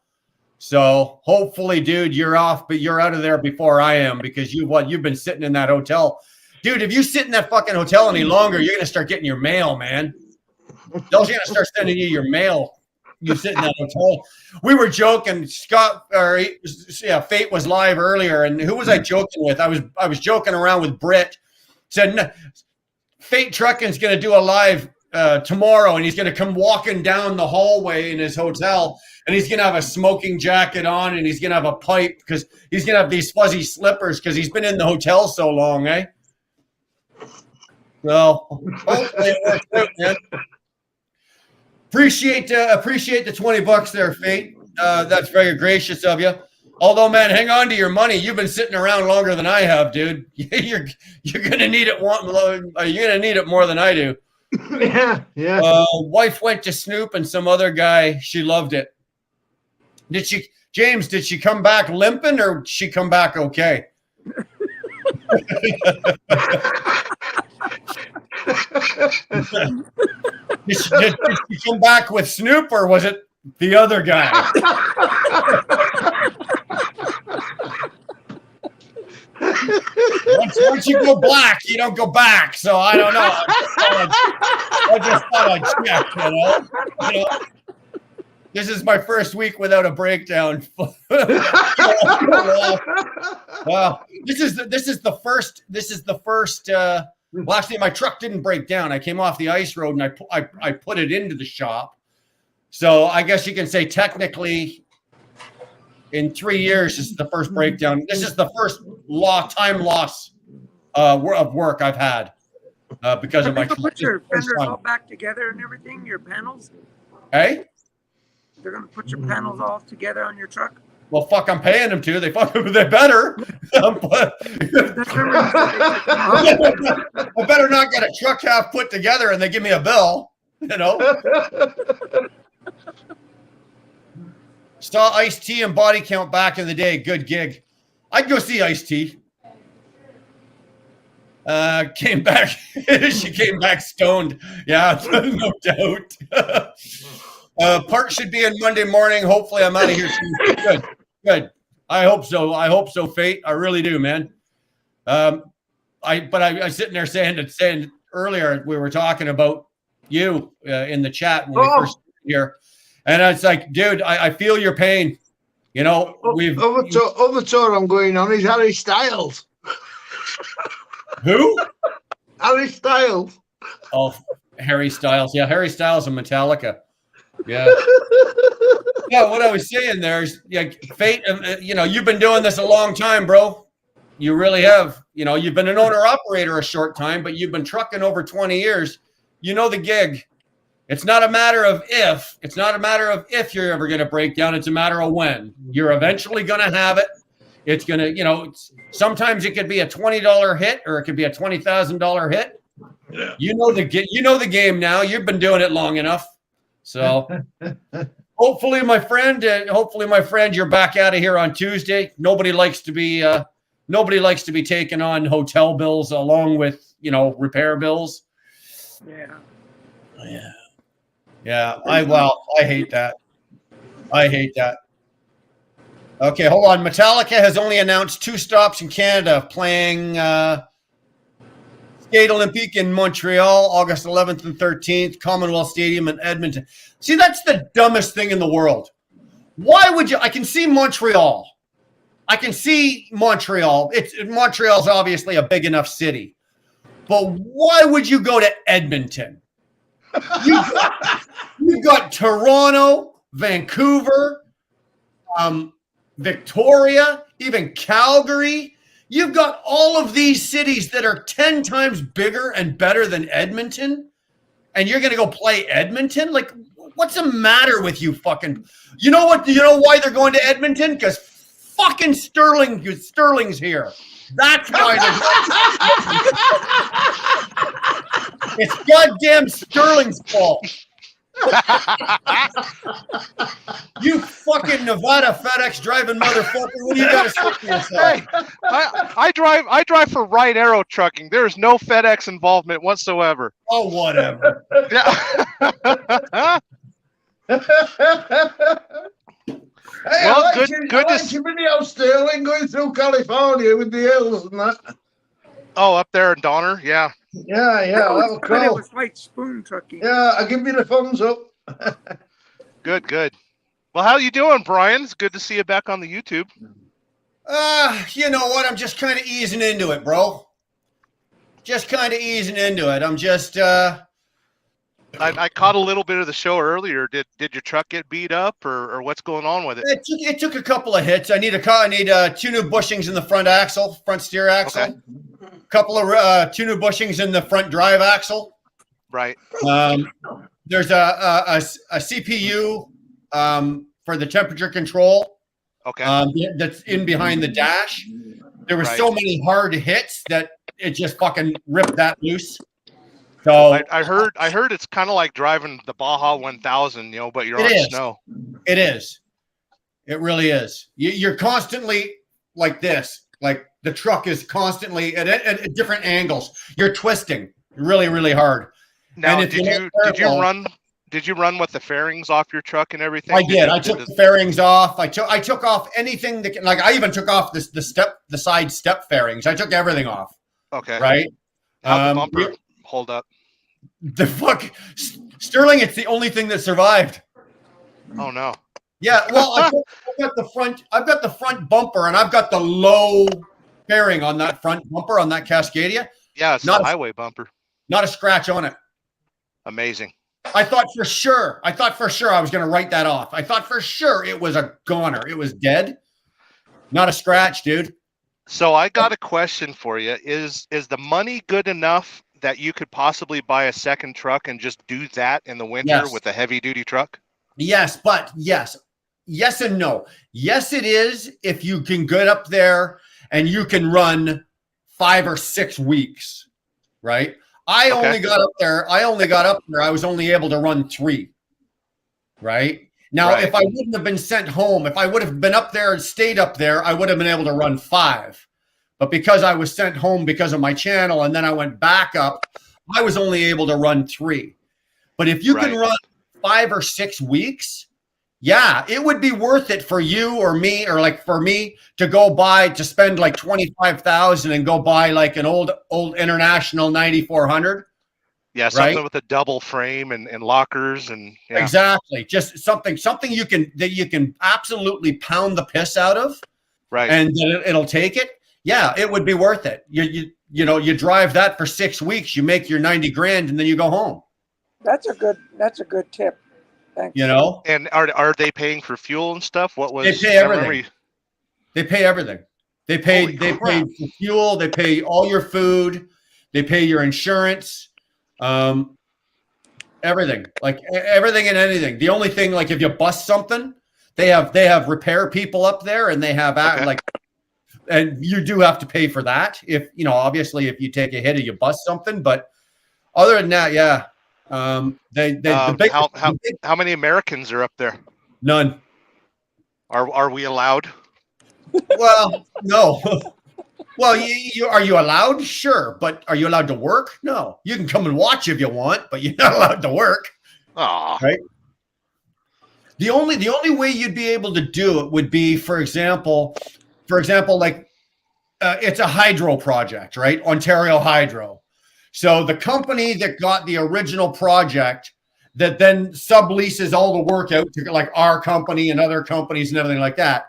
So hopefully, dude, you're off, but you're out of there before I am because you've been sitting in that hotel. Dude, if you sit in that fucking hotel any longer, you're gonna start getting your mail, man. They're gonna start sending you your mail. You sit in that hotel. We were joking. Fate was live earlier, and who was I joking with? I was joking around with Britt. Said Fate Trucking's going to do a live tomorrow, and he's going to come walking down the hallway in his hotel, and he's going to have a smoking jacket on, and he's going to have a pipe because he's going to have these fuzzy slippers because he's been in the hotel so long, eh? So hopefully it works out, man. Appreciate the $20 there, Fate. That's very gracious of you. Although, man, hang on to your money. You've been sitting around longer than I have, dude. You're gonna need it. You're gonna need it more than I do. Yeah. Wife went to Snoop and some other guy. She loved it. Did she come back limping or did she come back okay? Did she come back with Snoop or was it the other guy? Once you go black, you don't go back. So I don't know. I just thought I'd check, you know. This is my first week without a breakdown. Wow. This is the first. Well, actually, my truck didn't break down. I came off the ice road and I put it into the shop. So I guess you can say technically, in 3 years, this is the first breakdown. This is the first time loss of work I've had because of my truck. Put your fenders all back together and everything. Your panels. Hey. They're gonna put your panels all together on your truck. Well, fuck, I'm paying them to. They better. I better not get a truck half put together and they give me a bill, you know. Saw Ice-T and Body Count back in the day. Good gig. I'd go see Ice-T. Came back. She came back stoned. Yeah, no doubt. Part should be in Monday morning. Hopefully, I'm out of here soon. Good. I hope so. Fate. I really do, man. I was sitting there saying earlier we were talking about you in the chat when we first started here, and it's like, dude, I feel your pain. You know, other tour I'm going on is Harry Styles. Who? Harry Styles. Oh, Harry Styles. Yeah, Harry Styles and Metallica. Yeah. Yeah, what I was saying there is, Fate, you've been doing this a long time, bro. You really have. You know, you've been an owner-operator a short time, but you've been trucking over 20 years. You know the gig. It's not a matter of if. It's not a matter of if you're ever going to break down. It's a matter of when. You're eventually going to have it. It's going to, sometimes it could be a $20 hit or it could be a $20,000 hit. Yeah. You know the game now. You've been doing it long enough. So hopefully, my friend, you're back out of here on Tuesday. Nobody likes to be taking on hotel bills along with, repair bills. Yeah. I hate that. Okay, hold on. Metallica has only announced 2 stops in Canada playing Skate Olympique in Montreal, August 11th and 13th, Commonwealth Stadium in Edmonton. See, that's the dumbest thing in the world. Why would you? I can see Montreal. Montreal's obviously a big enough city. But why would you go to Edmonton? You've got Toronto, Vancouver, Victoria, even Calgary. You've got all of these cities that are 10 times bigger and better than Edmonton, and you're going to go play Edmonton? Like, what's the matter with you fucking? You know what? You know why they're going to Edmonton? Because fucking Sterling's here. That's why they're It's goddamn Sterling's fault. You fucking Nevada FedEx driving motherfucker. What do you got to say for yourself? Hey, I drive for Right Arrow Trucking. There is no FedEx involvement whatsoever. Oh, whatever. Yeah. Hey, Well, I good- like good to your video, Sterling, going through California with the hills and that. Oh, up there in Donner, yeah. Yeah, that was But it cool. was like spoon trucking. Yeah, I give you the thumbs up. Good. Well, how you doing, Brian? It's good to see you back on the YouTube. You know what? I'm just kind of easing into it, bro. Just kind of easing into it. I'm just I caught a little bit of the show earlier. Did your truck get beat up, or what's going on with it? it took a couple of hits. I need 2 new bushings in the front steer axle. Okay. Couple of 2 new bushings in the front drive axle. Right. There's a CPU for the temperature control Okay. that's in behind the dash. There were Right. so many hard hits that it just fucking ripped that loose. So I heard it's kind of like driving the Baja 1000, but you're It on is. snow. it is. It really is. You're constantly like this. Like the truck is constantly at different angles. You're twisting really, really hard. Now, And if did you're you not did you careful- run? Did you run with the fairings off your truck and everything? I did. I Did took the fairings off. I took off anything that can, like I even took off the side step fairings. I took everything off. Okay. Right. How'd the bumper hold up? The fuck Sterling. It's the only thing that survived. Oh no. Yeah. Well, I've got the front. I've got the front bumper, and I've got the low fairing on that front bumper on that Cascadia. Yeah, it's Not the a- highway bumper. Not a scratch on it. Amazing. I thought for sure I was going to write that off. I thought for sure it was a goner. It was dead. Not a scratch, dude. So I got a question for you. Is the money good enough that you could possibly buy a second truck and just do that in the winter Yes. with a heavy duty truck? Yes, but yes and no. Yes, it is if you can get up there and you can run 5 or 6 weeks, right? I Okay. only got up there. I was only able to run 3, right? Now, Right. if I wouldn't have been sent home, if I would have been up there and stayed up there, I would have been able to run 5. But because I was sent home because of my channel and then I went back up, I was only able to run 3. But if you can Right. run 5 or 6 weeks, yeah, it would be worth it for you or me, or like for me to spend like 25,000 and go buy like an old International 9400. Yeah, something Right. with a double frame and lockers and yeah. Exactly. Just something you can absolutely pound the piss out of, Right. and then it'll take it. Yeah, it would be worth it. You drive that for 6 weeks, you make your 90 grand, and then you go home. That's a good tip. Thanks. And are they paying for fuel and stuff? What was They pay I remember everything. They pay everything. They pay Holy they crap. pay for fuel, they pay all your food, they pay your insurance, everything. Like everything and anything. The only thing, like if you bust something, they have repair people up there, and they have Okay. and you do have to pay for that if obviously if you take a hit or you bust something, but other than that, yeah. How many Americans are up there? None. Are we allowed? Well, no. Well, are you allowed? Sure, but are you allowed to work? No. You can come and watch if you want, but you're not allowed to work. Oh, Right. The only way you'd be able to do it would be, for example, like it's a hydro project, right? Ontario Hydro. So the company that got the original project that then subleases all the work out to like our company and other companies and everything like that.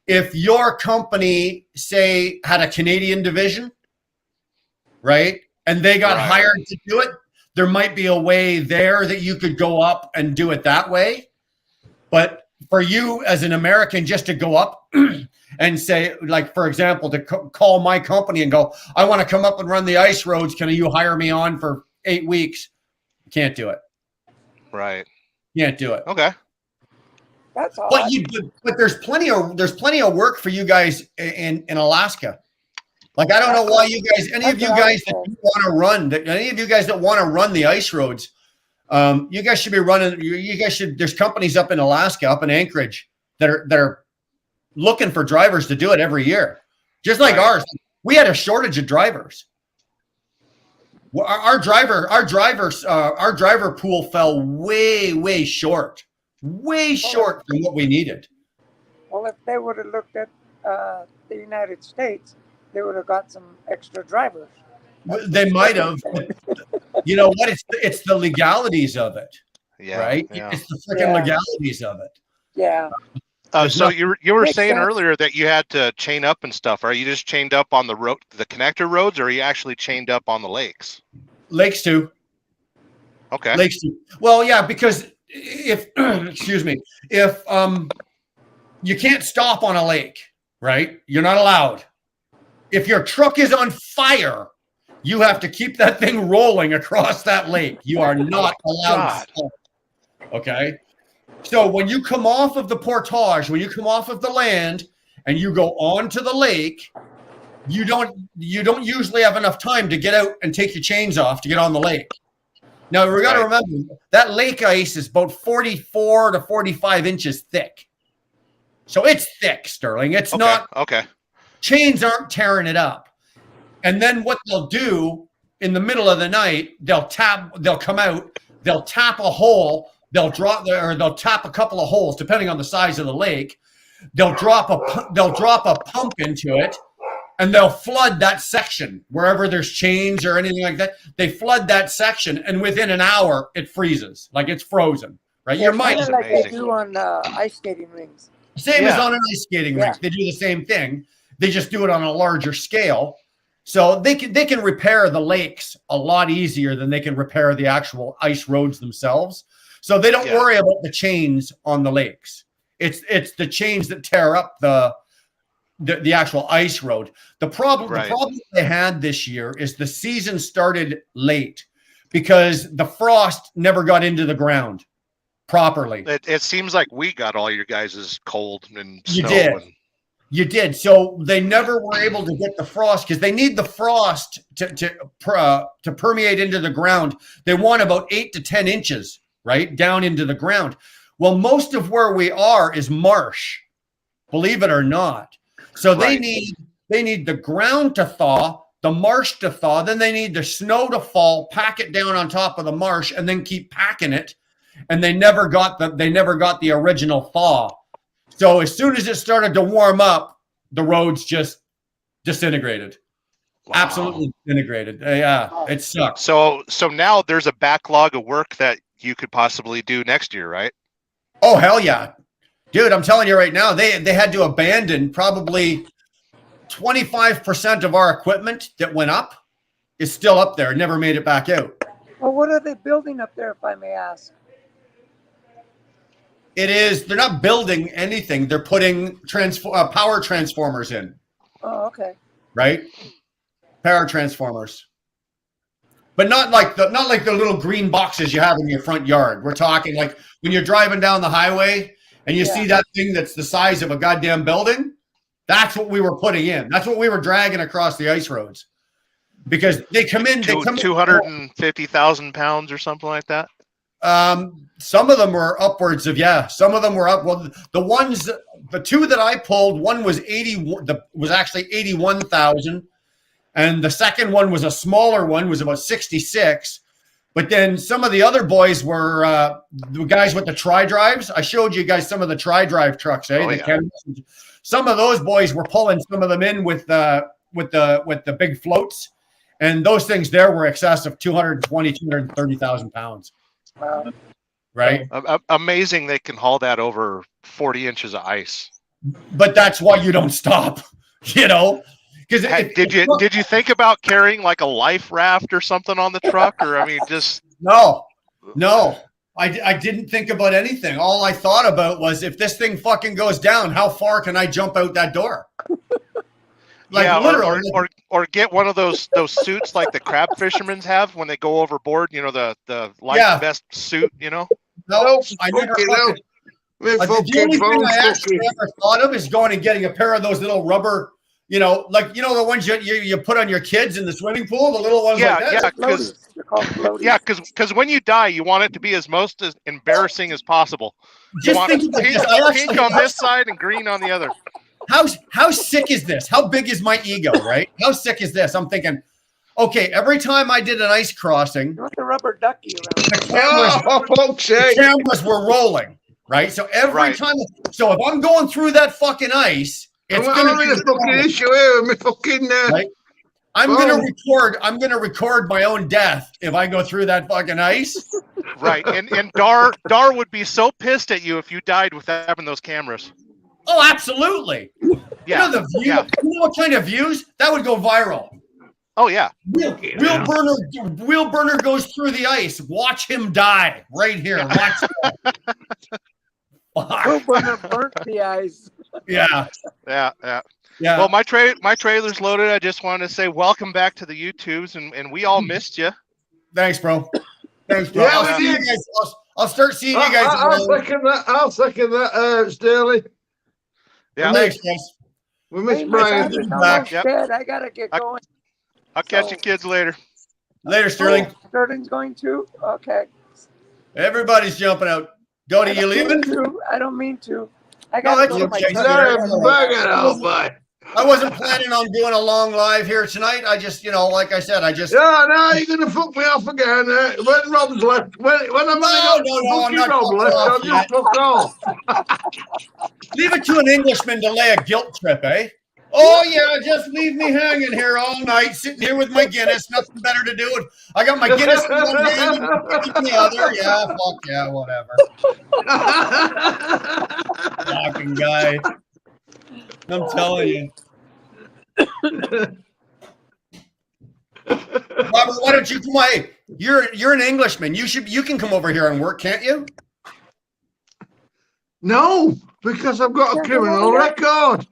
If your company, say, had a Canadian division, right, and they got hired to do it, there might be a way there that you could go up and do it that way. But for you as an American, just to go up and say, like, for example, to call my company and go, I want to come up and run the ice roads. Can you hire me on for 8 weeks? Can't do it. Right. Can't do it. Okay. That's all. But there's plenty of work for you guys in Alaska. Like, I don't know why you guys, any of you guys that want to run, any of you guys that want to run the ice roads, you guys should be running. You guys should. There's companies up in Alaska, up in Anchorage, that are looking for drivers to do it every year, just like ours. We had a shortage of drivers. Our driver pool fell way short from what we needed. Well, if they would have looked at the United States, they would have got some extra drivers. They might have. You know what? It's the legalities of it, right? Yeah. It's the freaking legalities of it. Yeah. So you were Makes saying sense. earlier that you had to chain up and stuff. Are you just chained up on the road, the connector roads, or are you actually chained up on the lakes? Lakes too. Okay. Lakes too. Well, yeah, because if excuse me, if you can't stop on a lake, right? You're not allowed. If your truck is on fire, you have to keep that thing rolling across that lake. You are not allowed to stop. Okay. So when you come off of the portage, when you come off of the land and you go onto the lake, you don't usually have enough time to get out and take your chains off to get on the lake. Now we got to remember that lake ice is about 44 to 45 inches thick. So it's thick, Sterling. It's not chains aren't tearing it up. And then what they'll do in the middle of the night, they'll come out, they'll tap a hole, they'll tap a couple of holes depending on the size of the lake. They'll drop a pump into it, and they'll flood that section wherever there's chains or anything like that. They flood that section, and within an hour it freezes, like it's frozen. Right? Your mind is like they do on ice skating rings. Same as on an ice skating rink. They do the same thing. They just do it on a larger scale. So they can repair the lakes a lot easier than they can repair the actual ice roads themselves. So they don't worry about the chains on the lakes. It's the chains that tear up the actual ice road. The problem they had this year is the season started late because the frost never got into the ground properly. It seems like we got all your guys' cold and snow. You did. You did. So they never were able to get the frost because they need the frost to permeate into the ground. They want about 8 to 10 inches, right, down into the ground. Well, most of where we are is marsh, believe it or not. So they need the ground to thaw, the marsh to thaw, then they need the snow to fall, pack it down on top of the marsh, and then keep packing it. And they never got the original thaw. So as soon as it started to warm up, the roads just disintegrated. Wow. Absolutely disintegrated. Yeah, it sucks. So now there's a backlog of work that you could possibly do next year, right? Oh, hell yeah. Dude, I'm telling you right now, they had to abandon probably 25% of our equipment that went up is still up there, never made it back out. Well, what are they building up there, if I may ask? They're not building anything. They're putting power transformers in. Oh, okay. Right? Power transformers. But not like the little green boxes you have in your front yard. We're talking like when you're driving down the highway and you see that thing that's the size of a goddamn building. That's what we were putting in. That's what we were dragging across the ice roads. Because they come in. 250,000 pounds or something like that. Some of them were upwards of some of them were up. Well, the two that I pulled, one was was actually 81,000, and the second one was a smaller one, was about 66. But then some of the other boys were the guys with the tri-drives. I showed you guys some of the tri-drive trucks, Some of those boys were pulling some of them in with the big floats, And those things there were excess of 220, 230,000 pounds. Wow. Right. Amazing they can haul that over 40 inches of ice. But that's why you don't stop, you know, because Did you think about carrying like a life raft or something on the truck? Or I mean, just no, I didn't think about anything. All I thought about was if this thing fucking goes down, how far can I jump out that door? Like yeah, literally. or get one of those suits like the crab fishermen have when they go overboard. You know, the life vest suit. You know. No, I never. Fucking hell. The only thing I actually ever thought of is going and getting a pair of those little rubber, you know, like the ones you put on your kids in the swimming pool, the little ones like that. Because when you die, you want it to be as embarrassing as possible. Just think about this. Pink on this side and green on the other. How sick is this? How big is my ego, right? How sick is this? I'm thinking, okay, every time I did an ice crossing, You want the rubber ducky around? the cameras were rolling, right? So every time, so if I'm going through that fucking ice, it's going to be a fucking issue here with my fucking right? I'm gonna record my own death if I go through that fucking ice. Right. And Dar would be so pissed at you if you died without having those cameras. Oh, absolutely. Yeah. You know the view, you know what kind of views? That would go viral. Oh yeah. Wheel burner goes through the ice. Watch him die right here. Watch Wheel burner burnt the ice. Yeah. Well, my trailer's loaded. I just wanted to say welcome back to the YouTubes, and we all missed you. Thanks, bro. Thanks, bro. Yeah, I'll see you guys. I'll start seeing you guys. I'll second that, Sterling. Yeah. Thanks, guys. We miss Hey, Brian. Back. Dead. I gotta get going. I'll catch you kids later. Later, Sterling. Sterling's going to. Okay. Everybody's jumping out. Dodie, you leaving? I don't mean to. I No, gotta that's go to my okay. truck. I wasn't planning on doing a long live here tonight. I just, like I said, No, you're gonna fuck me off again. When Rob's left, when I'm I'm not Rob left, I'll just fuck off. leave it to an Englishman to lay a guilt trip, eh? Oh yeah, just leave me hanging here all night, sitting here with my Guinness. Nothing better to do. I got my Guinness in one hand and the other. Yeah, fuck yeah, whatever. Fucking guy. I'm telling you. Robert, why don't you come on? Hey, you're an Englishman. You can come over here and work, can't you? No, because I've got a criminal record.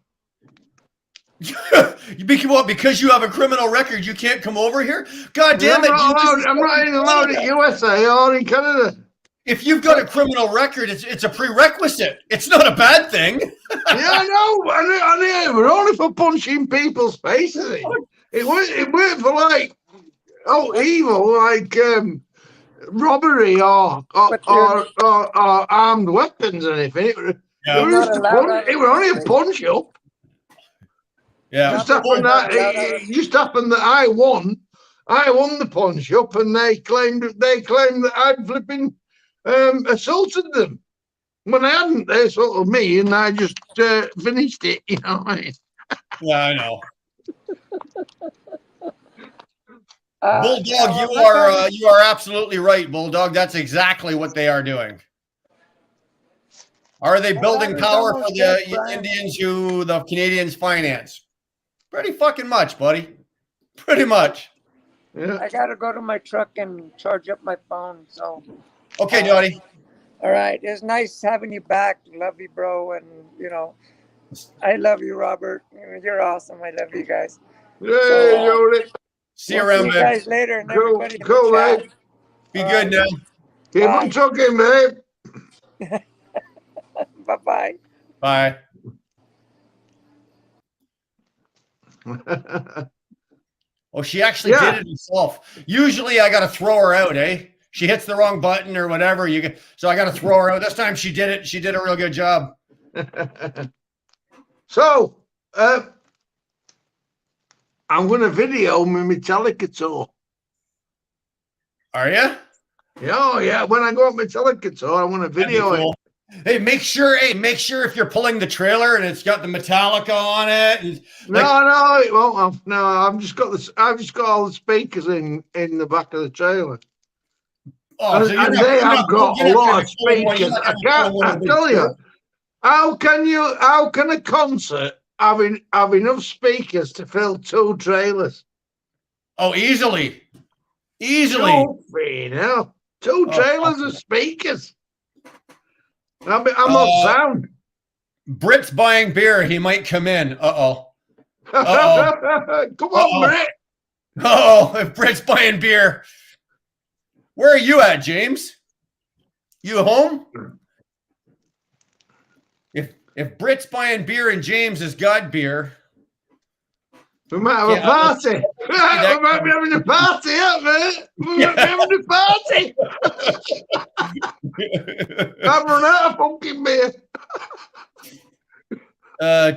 Because you have a criminal record, you can't come over here? God damn it. I'm not even allowed in USA or in Canada. If you've got a criminal record, it's a prerequisite. It's not a bad thing. Yeah, I know. I know. We're only for punching people's faces. It weren't for like evil, like robbery or armed weapons or anything. It was only a punch up. Yeah. Just happened that I won the punch up, and they claimed that I'd flipping assaulted them when I hadn't. They assaulted me, and I just finished it. You know what I mean? Yeah, I know. Bulldog, you are absolutely right, Bulldog. That's exactly what they are doing. Are they building power for the Indians who the Canadians finance? Pretty fucking much, buddy. Pretty much. Yeah. I gotta go to my truck and charge up my phone. So. Okay, Dottie. All right. It's nice having you back. Love you, bro. And I love you, Robert. You're awesome. I love you guys. Jody. See you around, man. man. Guys later. And everybody Cool, mate. Be good now. Keep on talking, babe. Bye-bye. Bye. Oh, she actually did it herself. Usually I got to throw her out, eh? She hits the wrong button or whatever. So I got to throw her out. This time she did it. She did a real good job. So, I'm going to video my Metallica tour. Are you? Yeah, when I go on Metallica tour, I want to video it. Hey, make sure if you're pulling the trailer and it's got the Metallica on it. And No, it won't have. No, I've just got all the speakers in the back of the trailer. oh, so And they have got a lot of speakers. I tell you, how can a concert have enough speakers to fill 2 trailers? Oh, easily. You know, 2 trailers of speakers. I'm not sound. Brit's buying beer. He might come in. Uh-oh. Come on, Brit. Uh-oh. If Brit's buying beer. Where are you at, James? You home? If Brit's buying beer and James has got beer. We might have a party. We might be having a party, mate. We might be having a party. I've run out of fucking beer.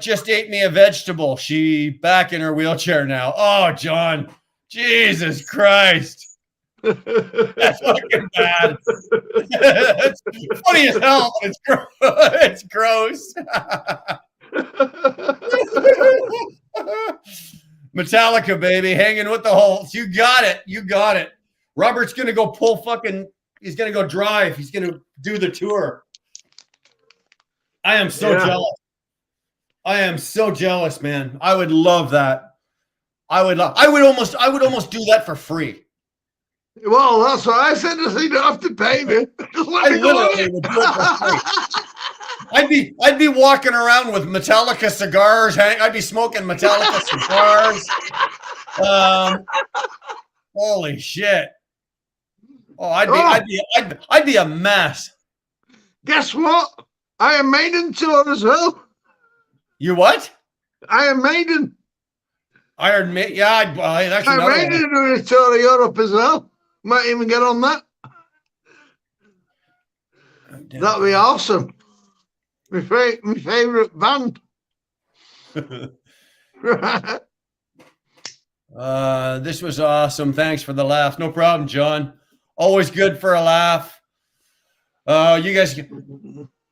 Just ate me a vegetable. She back in her wheelchair now. Oh, John. Jesus Christ. That's fucking bad. It's funny as hell, but it's gross. Metallica, baby, hanging with the Hulks. You got it. Robert's gonna go he's gonna go drive. He's gonna do the tour. I am so jealous, man. I would love that. I would almost do that for free. Well, that's what I said. You don't have to pay me. Just let me go on it. I'd be walking around with Metallica cigars. I'd be smoking Metallica cigars. Holy shit! Oh, I'd be a mess. Guess what? Iron Maiden tour as well. You what? Iron Maiden. Iron Maiden. Yeah, that's Iron Maiden are doing a tour of Europe as well. Might even get on that. That'd be awesome. My favourite band. This was awesome. Thanks for the laugh. No problem, John. Always good for a laugh. You guys,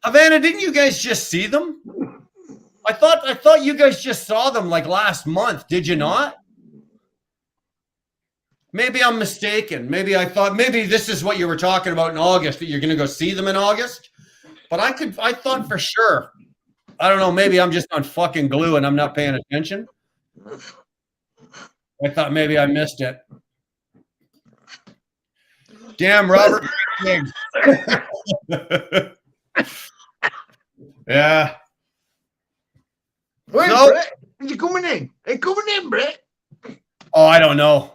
Havana, didn't you guys just see them? I thought you guys just saw them like last month. Did you not? Maybe I'm mistaken. Maybe this is what you were talking about in August, that you're going to go see them in August. But I thought for sure. I don't know. Maybe I'm just on fucking glue and I'm not paying attention. I thought maybe I missed it. Damn, Robert. Yeah. Where's Brett? Is he coming in? Hey, coming in, Brett? Oh, I don't know.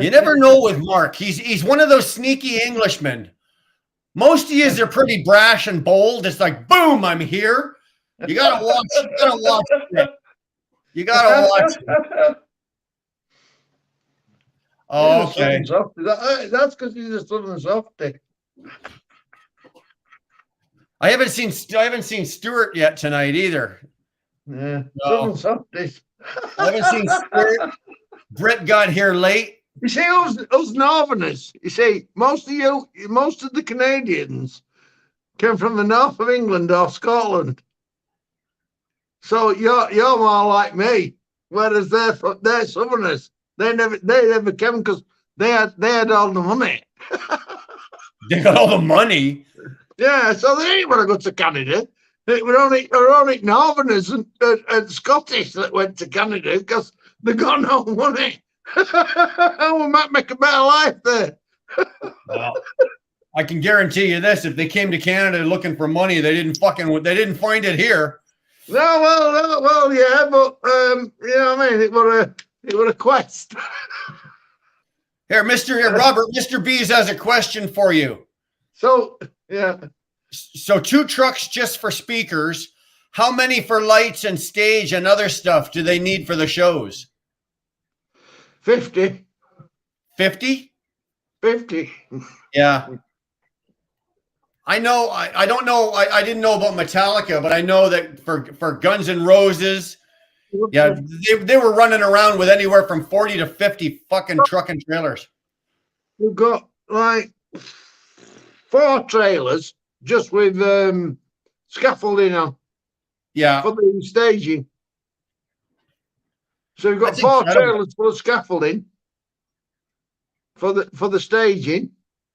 You never know with Mark. He's one of those sneaky Englishmen. Most of yous are pretty brash and bold. It's like, boom, I'm here. You gotta watch it. You gotta watch it. Oh, okay. That's because he's a Southern softy. I haven't seen Stuart yet tonight either. Yeah, No. Southern softies. I haven't seen Stuart. Britt got here late. You see, us Northerners, you see, most of the Canadians came from the north of England or Scotland. So you're more like me, whereas they're Southerners. They never came because they had all the money. They got all the money. Yeah, so they ain't want to go to Canada. It were only Northerners and Scottish that went to Canada because they got no money. We might make a better life there. Well, I can guarantee you this: if they came to Canada looking for money, they didn't find it here. No, well, yeah, but you know what I mean. It were a quest. Here, Robert, Mr. Bees has a question for you. So yeah. So 2 trucks just for speakers. How many for lights and stage and other stuff do they need for the shows? 50. 50? 50. Yeah. I know. I don't know. I didn't know about Metallica, but I know that for Guns N' Roses, yeah, they were running around with anywhere from 40 to 50 fucking truck and trailers. We've got like 4 trailers just with scaffolding on Yeah. for the staging. So you've got That's 4 incredible. trailers full of scaffolding for the staging.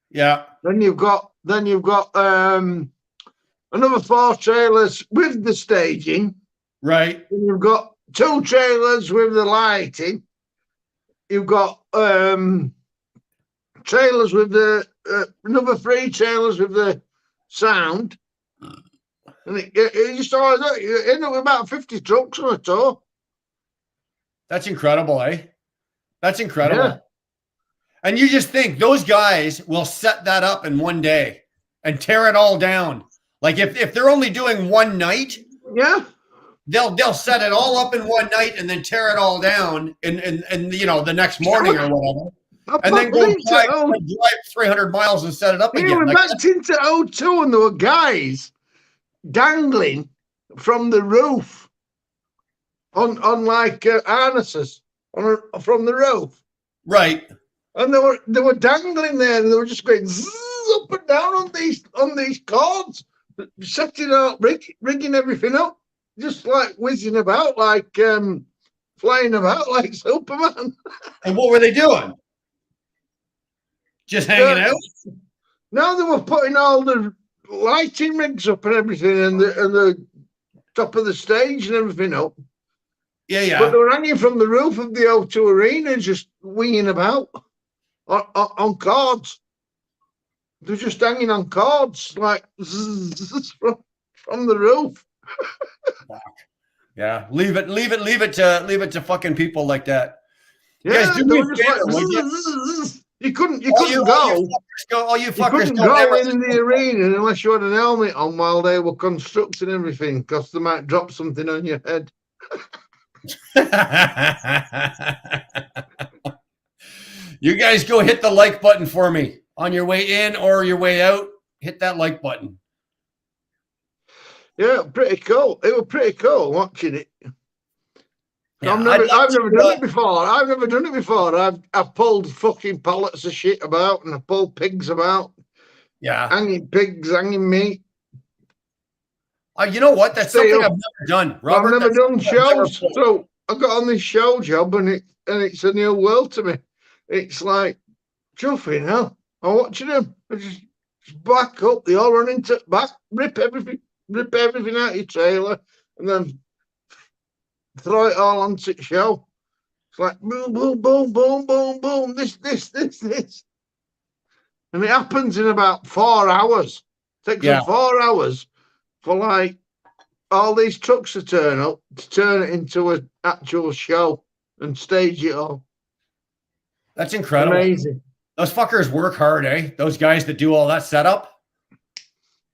Yeah. Then you've got another 4 trailers with the staging. Right. Then you've got 2 trailers with the lighting. You've got trailers with the another 3 trailers with the sound. And it just all that, you end up with about 50 trucks on a tour. That's incredible, eh? That's incredible. Yeah. And you just think those guys will set that up in one day and tear it all down. Like if they're only doing one night, Yeah. they'll set it all up in one night and then tear it all down in you know the next morning or whatever. And then go drive 300 miles and set it up Yeah, again. we Like, backed into O2 and there were guys dangling from the roof on like harnesses from the roof. right. And they were dangling there, and they were just going zzz, up and down on these cords, setting up, rigging everything up, just like whizzing about, like flying about like Superman. And what were they doing? Just hanging out? Now they were putting all the lighting rigs up and everything, and the top of the stage and everything up. Yeah, But yeah. they were hanging from the roof of the O2 Arena, just winging about on cords. They were just hanging on cords, like from the roof. Yeah. Leave it to fucking people like that. You Yeah, guys, do they me a were just favor, like, would you? you couldn't All you go. fuckers You couldn't go go never- in the arena unless you had an helmet on while they were constructing everything, because they might drop something on your head. You guys go hit the like button for me on your way in or your way out. Hit that like button. Yeah, pretty cool. It was pretty cool watching it. Yeah, I've never to, done it before. I've never done it before. I've pulled fucking pallets of shit about, and I've pulled pigs about, Yeah. hanging pigs, hanging meat. You know what? That's Stay something up. I've never done, But I've Robert. never That's done something I've never shows, pulled. so I got on this show job, and it's a new world to me. It's like, chuffing hell. I'm watching them. I just back up. They all run into back, rip everything out your trailer, and then throw it all onto the show. It's like boom, boom, boom, boom, boom, boom. This, and it happens in about 4 hours. Takes Yeah. them 4 hours for like all these trucks to turn up to turn it into an actual show and stage it all. That's incredible. Amazing. Those fuckers work hard, eh? Those guys that do all that setup.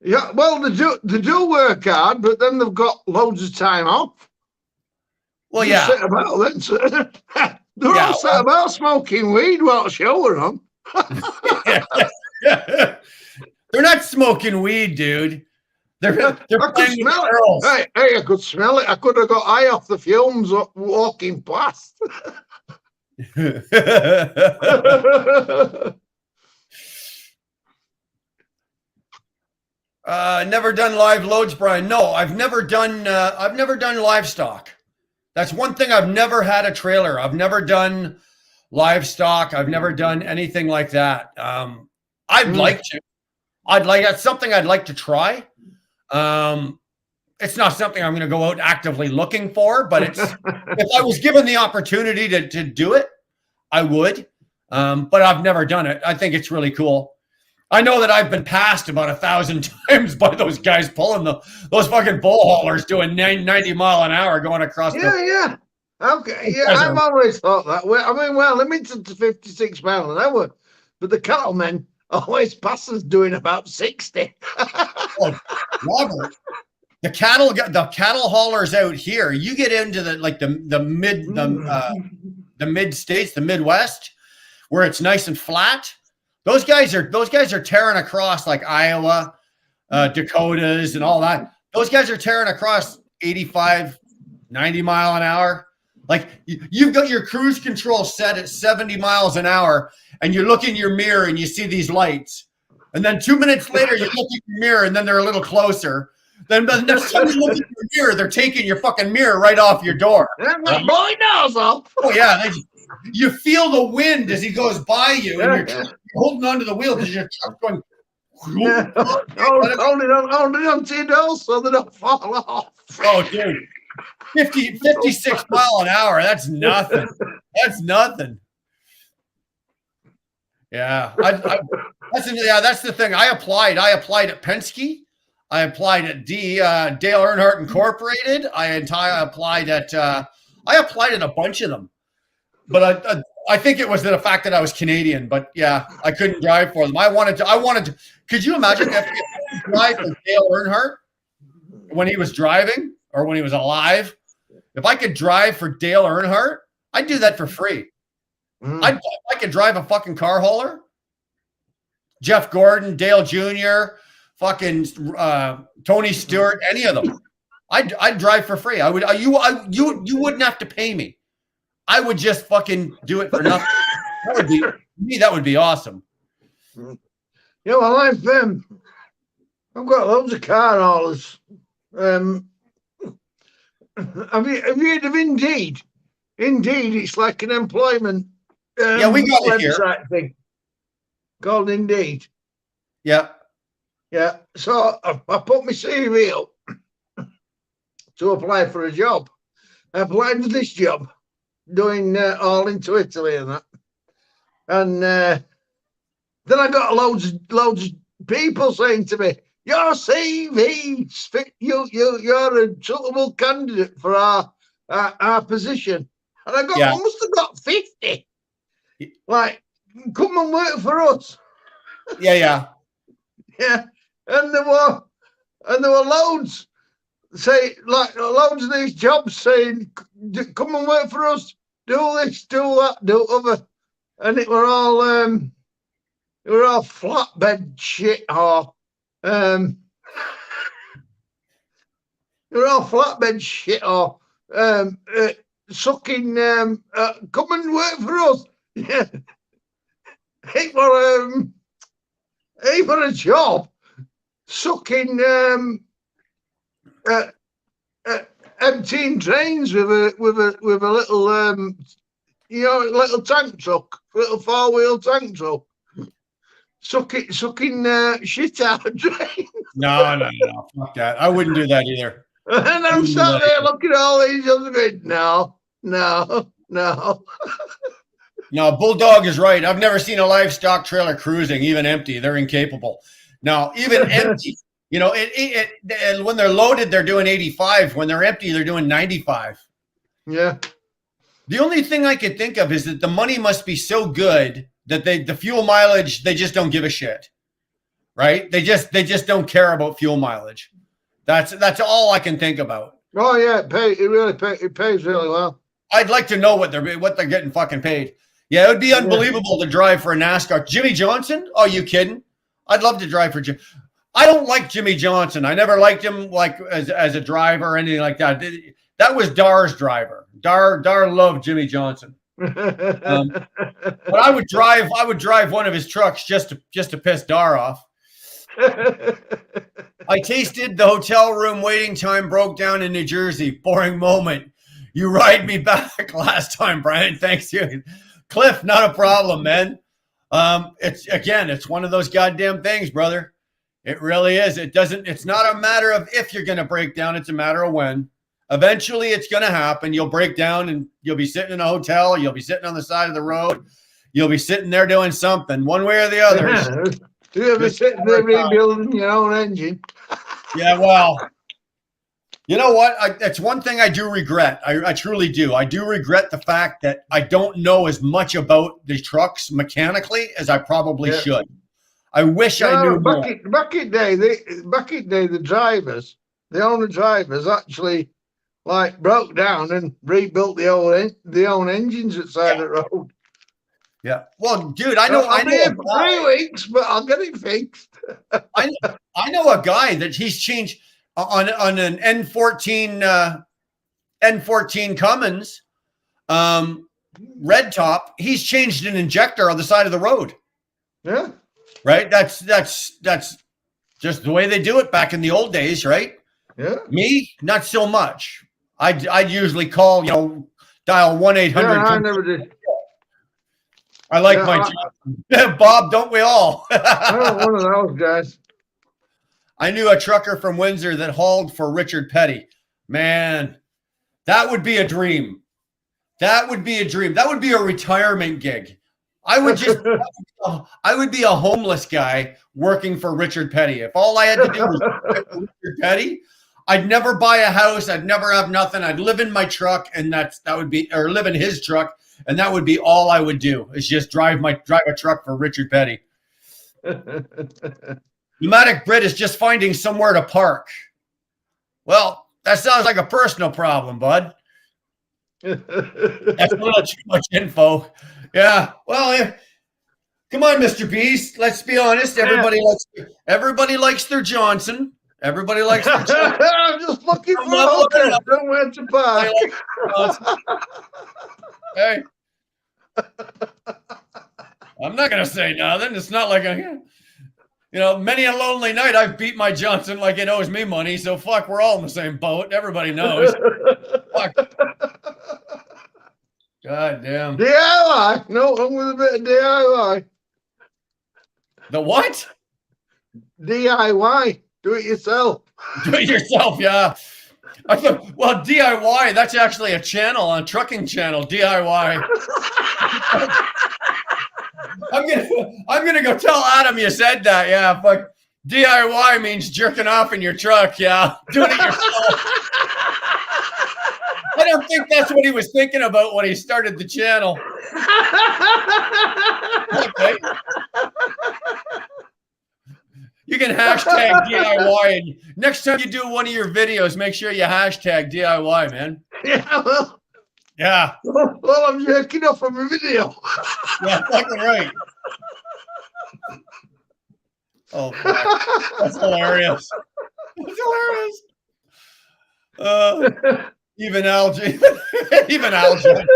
Yeah, well, they do work hard, but then they've got loads of time off. Well, Just yeah. sit about then. They're Yeah, all sat about smoking weed while the show were on. They're not smoking weed, dude. They're I could playing with smell girls. it. Hey, I could smell it. I could have got eye off the fumes walking past. Never done live loads, Brian. No, I've never done livestock. That's one thing. I've never had a trailer. I've never done livestock. I've never done anything like that. I'd like to. That's something I'd like to try. It's not something I'm going to go out actively looking for, but it's if I was given the opportunity to do it, I would. But I've never done it. I think it's really cool. I know that I've been passed about 1,000 times by those guys pulling those fucking bull haulers doing 90 mile an hour going across Yeah. Okay. Yeah, I've always thought that way. I mean, well, limited to 56 miles an hour, but the cattlemen always pass us doing about 60. Robert, the cattle haulers out here, you get into the mid states, the Midwest, where it's nice and flat. Those guys are tearing across like Iowa, Dakotas, and all that. Those guys are tearing across 85, 90 mile an hour. Like you've got your cruise control set at 70 miles an hour, and you look in your mirror and you see these lights, And then 2 minutes later, you look at your mirror, and then they're a little closer. Then the next time you look at your mirror, they're taking your fucking mirror right off your door. My boy knows off. Oh yeah, you feel the wind as he goes by you, and you're holding onto the wheel because your truck's going. Holding on to your door so they don't fall off. Oh, dude, 56 mile an hour. That's nothing. That's nothing. Yeah, that's the thing. I applied at Penske. I applied at Dale Earnhardt Incorporated. I applied at a bunch of them, but I think it was the fact that I was Canadian. But yeah, I couldn't drive for them. I wanted to. Could you imagine if I could drive for Dale Earnhardt when he was driving or when he was alive? If I could drive for Dale Earnhardt, I'd do that for free. I could drive a fucking car hauler. Jeff Gordon, Dale Jr., fucking Tony Stewart, any of them. I'd drive for free. I would. You wouldn't have to pay me. I would just fucking do it for nothing. That would be awesome. Yeah, well, I've got loads of car haulers. Have you heard of Indeed? Indeed, it's like an employment yeah, we got it here. Thing called Indeed. Yeah. Yeah. So I put my CV up to apply for a job. I applied for this job, doing all into Italy and that. And then I got loads of people saying to me, "Your CV, you're a suitable candidate for our position." And I must have got 50. Like, come and work for us. Yeah. Yeah. And there were loads of these jobs saying, "Come and work for us. Do this, do that, do other." And it were all flatbed shit or they were all flatbed shit or sucking come and work for us. Yeah. It were a job sucking emptying trains with a little little tank truck, little 4-wheel tank truck. Sucking shit out of trains. No. Fuck that. I wouldn't do that either. And I'm sat there looking at all these other going, no. No, Bulldog is right. I've never seen a livestock trailer cruising, even empty. They're incapable. Now, even empty, and when they're loaded, they're doing 85. When they're empty, they're doing 95. Yeah. The only thing I could think of is that the money must be so good that the fuel mileage, they just don't give a shit, right? They just don't care about fuel mileage. That's all I can think about. Oh yeah, it pays really well. I'd like to know what they're getting fucking paid. Yeah, it would be unbelievable to drive for a NASCAR. Jimmy Johnson? Oh, you kidding? I'd love to drive for Jimmy. I don't like Jimmy Johnson. I never liked him like as a driver or anything like that. That was Dar's driver. Dar loved Jimmy Johnson. But I would drive one of his trucks just to piss Dar off. I tasted the hotel room waiting time broke down in New Jersey. Boring moment. You ride me back last time, Brian. Thanks you. Cliff, not a problem, man. It's one of those goddamn things, brother. It really is. It's not a matter of if you're going to break down. It's a matter of when. Eventually it's going to happen. You'll break down and you'll be sitting in a hotel. You'll be sitting on the side of the road. You'll be sitting there doing something one way or the other. Yeah. You'll be sitting there rebuilding your own engine. Yeah, well, you know what? That's one thing I do regret. I truly do. I do regret the fact that I don't know as much about the trucks mechanically as I probably should. I wish I knew more. Back in day, the drivers, the owner drivers actually like broke down and rebuilt the own engines at side of the road. Yeah. Well, dude, I know. I'll be here for 3 weeks, but I'll get it fixed. I know a guy that he's changed on an N14 Cummins red top. He's changed an injector on the side of the road. Yeah. right? That's just the way they do it back in the old days, right? Yeah. Me, not so much. I'd usually call, dial 1-800. Yeah, I never did. I like Yeah, my job. Bob, don't we all? I'm not one of those guys. I knew a trucker from Windsor that hauled for Richard Petty. Man, that would be a dream. That would be a dream. That would be a retirement gig. I would be a homeless guy working for Richard Petty. If all I had to do was work for Richard Petty, I'd never buy a house. I'd never have nothing. I'd live in my truck, and live in his truck, and that would be all I would do is just drive a truck for Richard Petty. Pneumatic Brit is just finding somewhere to park. Well, that sounds like a personal problem, bud. That's a little too much info. Yeah. Well, come on, Mr. Beast. Let's be honest. Everybody likes their Johnson. Everybody likes their Johnson. I'm just looking for somewhere to park. Hey. I'm not gonna say nothing. It's not like many a lonely night I've beat my Johnson like it owes me money. So fuck, we're all in the same boat. Everybody knows. Fuck. God damn. DIY. No, I'm with a bit of DIY. The what? DIY. Do it yourself. Do it yourself, yeah. I thought, well, DIY, that's actually a channel on Trucking Channel, DIY. I'm gonna go tell Adam you said that. Yeah, fuck. DIY means jerking off in your truck. Yeah, doing it yourself. I don't think that's what he was thinking about when he started the channel. Okay. You can hashtag DIY, and next time you do one of your videos, make sure you hashtag DIY, man. Yeah, well. Yeah. Well, I'm jerking off from a video. Yeah, fucking right. Oh, God. That's hilarious. That's hilarious. Even Al Johnson.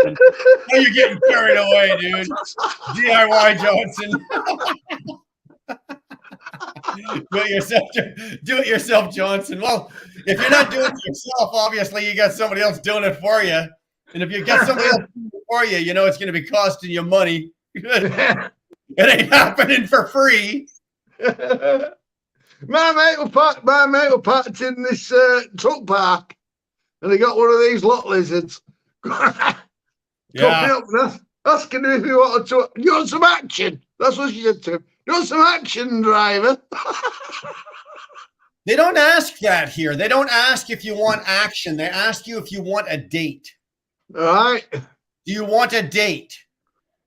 Now you're getting carried away, dude. DIY Johnson. Do it yourself, Johnson. Well, if you're not doing it yourself, obviously you got somebody else doing it for you. And if you got somebody else doing it for you, you know it's going to be costing you money. It ain't happening for free. My mate was parked in this truck park, and he got one of these lot lizards. Yeah. Up and asking him if he wanted to. You want some action? That's what she said to him. You want some action, driver? They don't ask that here. They don't ask if you want action. They ask you if you want a date. All right. Do you want a date?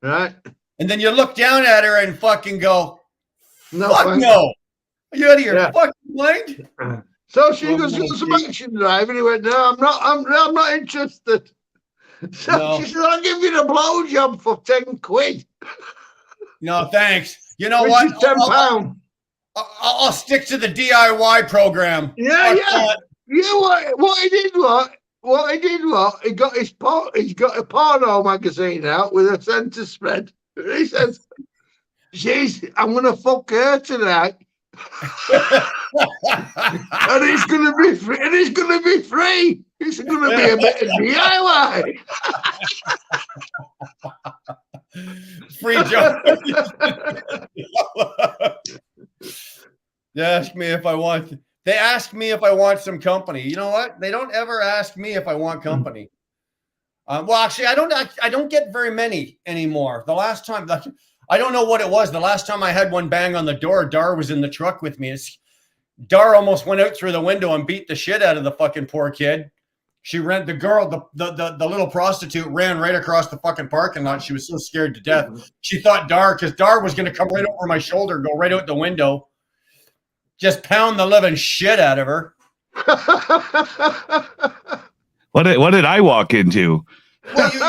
Right. And then you look down at her and fucking go, No, fuck thanks. no. Are you out of your fucking mind? So she goes, you want some action, driver? And he went, no, I'm not interested. So No. she said, I'll give you the blowjob for 10 quid. No, thanks. You know Which what? is £10. I'll stick to the DIY program. Yeah, Fuck yeah. that. You know what he did? He got he's got a porno magazine out with a centre spread. He says, "Jeez, I'm gonna fuck her tonight, and it's gonna be free. And it's gonna be free. It's gonna be a bit of DIY." Free job. They ask me if I want. They ask me if I want some company. You know what? They don't ever ask me if I want company. Well, actually, I don't get very many anymore. The last time, I don't know what it was. The last time I had one bang on the door, Dar was in the truck with me. Dar almost went out through the window and beat the shit out of the fucking poor kid. She ran, the girl, the little prostitute ran right across the fucking parking lot. She was so scared to death. She thought because Dar was going to come right over my shoulder, go right out the window, just pound the living shit out of her. What did I walk into? Well, you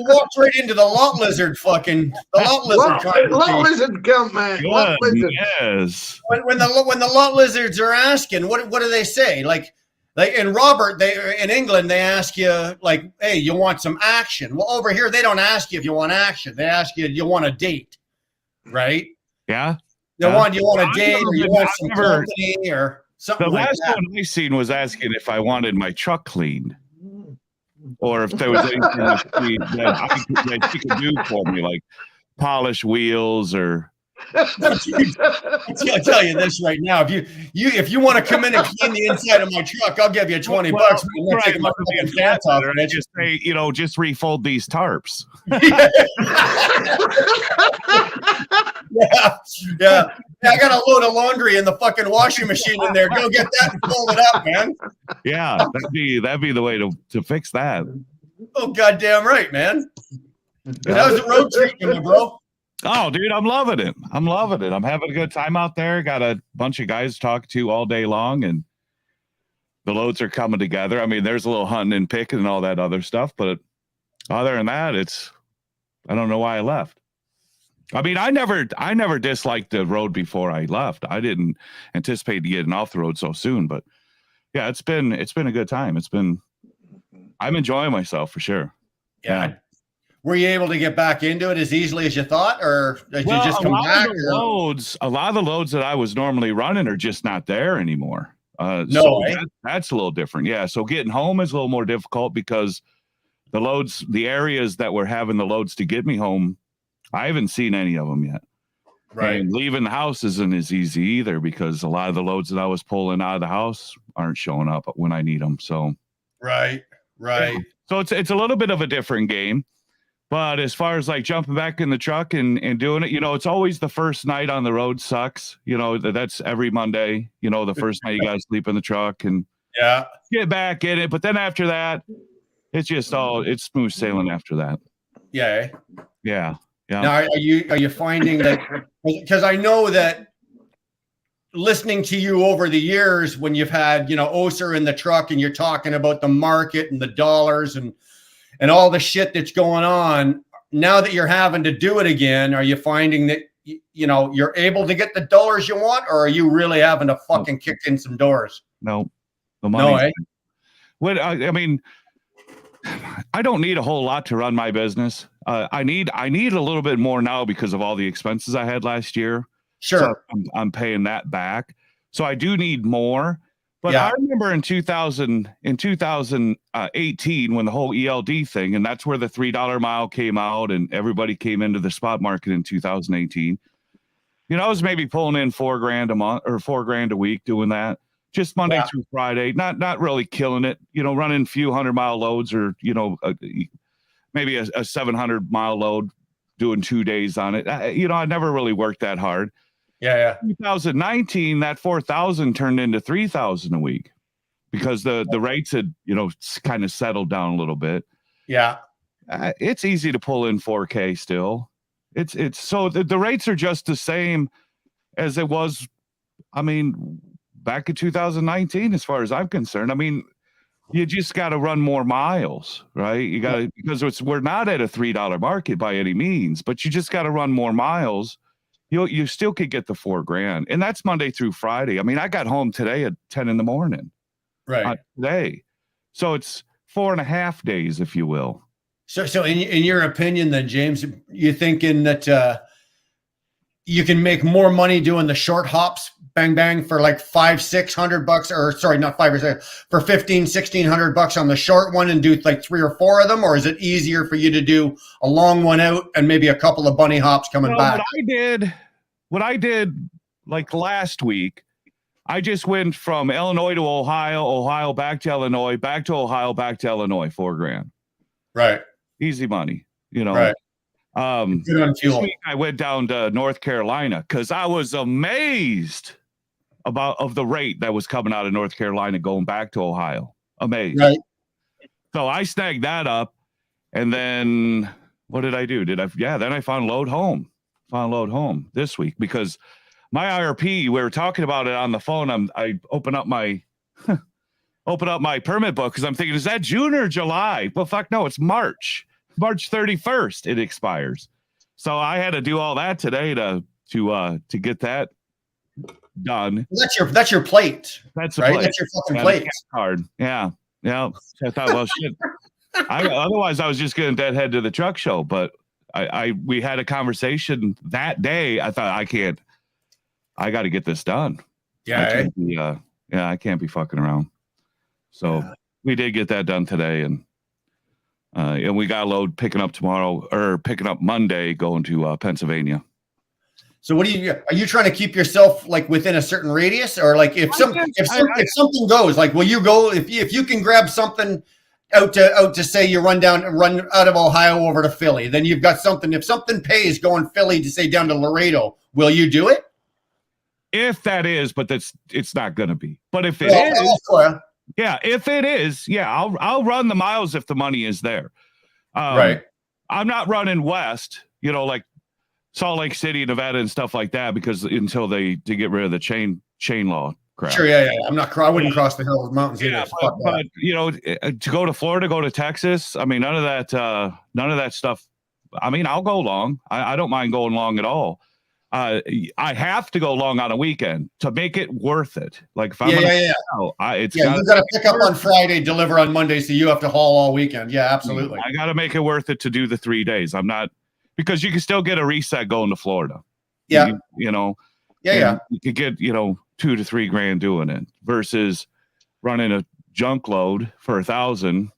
walked right into the lot lizard the lot lizard. Lot lizard camp, man. Lot lizard. Yes. When the lot lizards are asking, what do they say? Like in Robert, in England, they ask you like, "Hey, you want some action?" Well, over here, they don't ask you if you want action. They ask you, "Do you want a date?" Right? Yeah. The Yeah. one you want a I've date never or you been- want I've some never- company or The something like last that. one I seen was asking if I wanted my truck cleaned, or if there was anything that she could do for me, like polish wheels or. I'll tell you this right now. If you want to come in and clean the inside of my truck, I'll give you $20. Well, But I'm not right, taking my but fucking the pants off, better, bitch. just say, just refold these tarps. Yeah. I got a load of laundry in the fucking washing machine in there. Go get that and fold it up, man. Yeah, that'd be the way to fix that. Oh, goddamn right, man. But how's the road treating you, bro? Oh, dude, I'm loving it. I'm loving it. I'm having a good time out there. Got a bunch of guys to talk to all day long, and the loads are coming together. I mean, there's a little hunting and picking and all that other stuff, but other than that, I don't know why I left. I mean, I never disliked the road before I left. I didn't anticipate getting off the road so soon, but yeah, it's been a good time. I'm enjoying myself for sure. Yeah. Were you able to get back into it as easily as you thought, or did you just come back? A lot of the loads that I was normally running are just not there anymore. That's a little different. Yeah. So getting home is a little more difficult because the areas that were having the loads to get me home, I haven't seen any of them yet. Right. And leaving the house isn't as easy either because a lot of the loads that I was pulling out of the house aren't showing up when I need them. So. Right. So it's a little bit of a different game. But as far as like jumping back in the truck and doing it, it's always the first night on the road sucks. That's every Monday, the first night you got to sleep in the truck and get back in it. But then after that, it's just it's smooth sailing after that. Yeah. Yeah. Now, are you finding that, because I know that listening to you over the years when you've had, Oser in the truck and you're talking about the market and the dollars and all the shit that's going on, now that you're having to do it again, are you finding that, you're able to get the dollars you want, or are you really having to fucking kick in some doors? No, the money. No, eh? What I mean, I don't need a whole lot to run my business. I need a little bit more now because of all the expenses I had last year. Sure. So I'm paying that back. So I do need more. But I remember in 2018 when the whole ELD thing, and that's where the $3 mile came out and everybody came into the spot market in 2018. I was maybe pulling in $4,000 a month or $4,000 a week doing that. Just Monday through Friday, not really killing it, running a few 100-mile loads or, maybe a 700-mile load doing 2 days on it. I never really worked that hard. Yeah. 2019, that 4,000 turned into 3,000 a week because the rates had, kind of settled down a little bit. Yeah. It's easy to pull in 4K still. It's so the rates are just the same as it was. I mean, back in 2019, as far as I'm concerned, I mean, you just got to run more miles, right? You got to, because we're not at a $3 market by any means, but you just got to run more miles. You still could get the $4,000, and that's Monday through Friday. I mean, I got home today at 10 in the morning. Right. Today. So it's 4.5 days, if you will. So in your opinion then, James, you thinking that you can make more money doing the short hops, bang, for like $500-600, or sorry, not 5 or 6, for $1,500-1,600 on the short one and do like 3 or 4 of them? Or is it easier for you to do a long one out and maybe a couple of bunny hops coming back? What I did like last week, I just went from Illinois to Ohio back to Illinois, back to Ohio, back to Illinois, $4,000. Right. Easy money, Right. Good on fuel. This week I went down to North Carolina because I was amazed of the rate that was coming out of North Carolina going back to Ohio. Amazed. Right. So I snagged that up, and then what did I do? Then I found load home this week because my IRP, we were talking about it on the phone. I open up my permit book because I'm thinking, is that June or July? Well, fuck no, it's March 31st. It expires. So I had to do all that today to get that done. That's your plate. That's right. Plate. That's your fucking plate card. Yeah. So I thought, well, shit. Otherwise, I was just going to deadhead to the truck show, but we had a conversation that day. I thought I got to get this done. Yeah. I can't be fucking around. So we did get that done today, and we got a load picking up Monday, going to Pennsylvania. So are you trying to keep yourself like within a certain radius, or like if something goes, like will you go if you can grab something out to say you run out of Ohio over to Philly, then you've got something. If something pays going Philly to say down to Laredo, will you do it? If that is, but it's not going to be. But if it is, if it is, I'll run the miles if the money is there. Right. I'm not running west, like Salt Lake City, Nevada, and stuff like that, because until to get rid of the chain law crap. Sure, yeah. I wouldn't cross the hills mountains either. But to go to Florida, go to Texas. I mean, none of that stuff. I mean, I'll go long. I don't mind going long at all. I have to go long on a weekend to make it worth it. Like if I'm you got to pick up on Friday, deliver on Monday, so you have to haul all weekend. Yeah, absolutely. I got to make it worth it to do the 3 days. I'm not, because you can still get a reset going to Florida. Yeah, you could get $2 to $3 grand doing it versus running a junk load for $1,000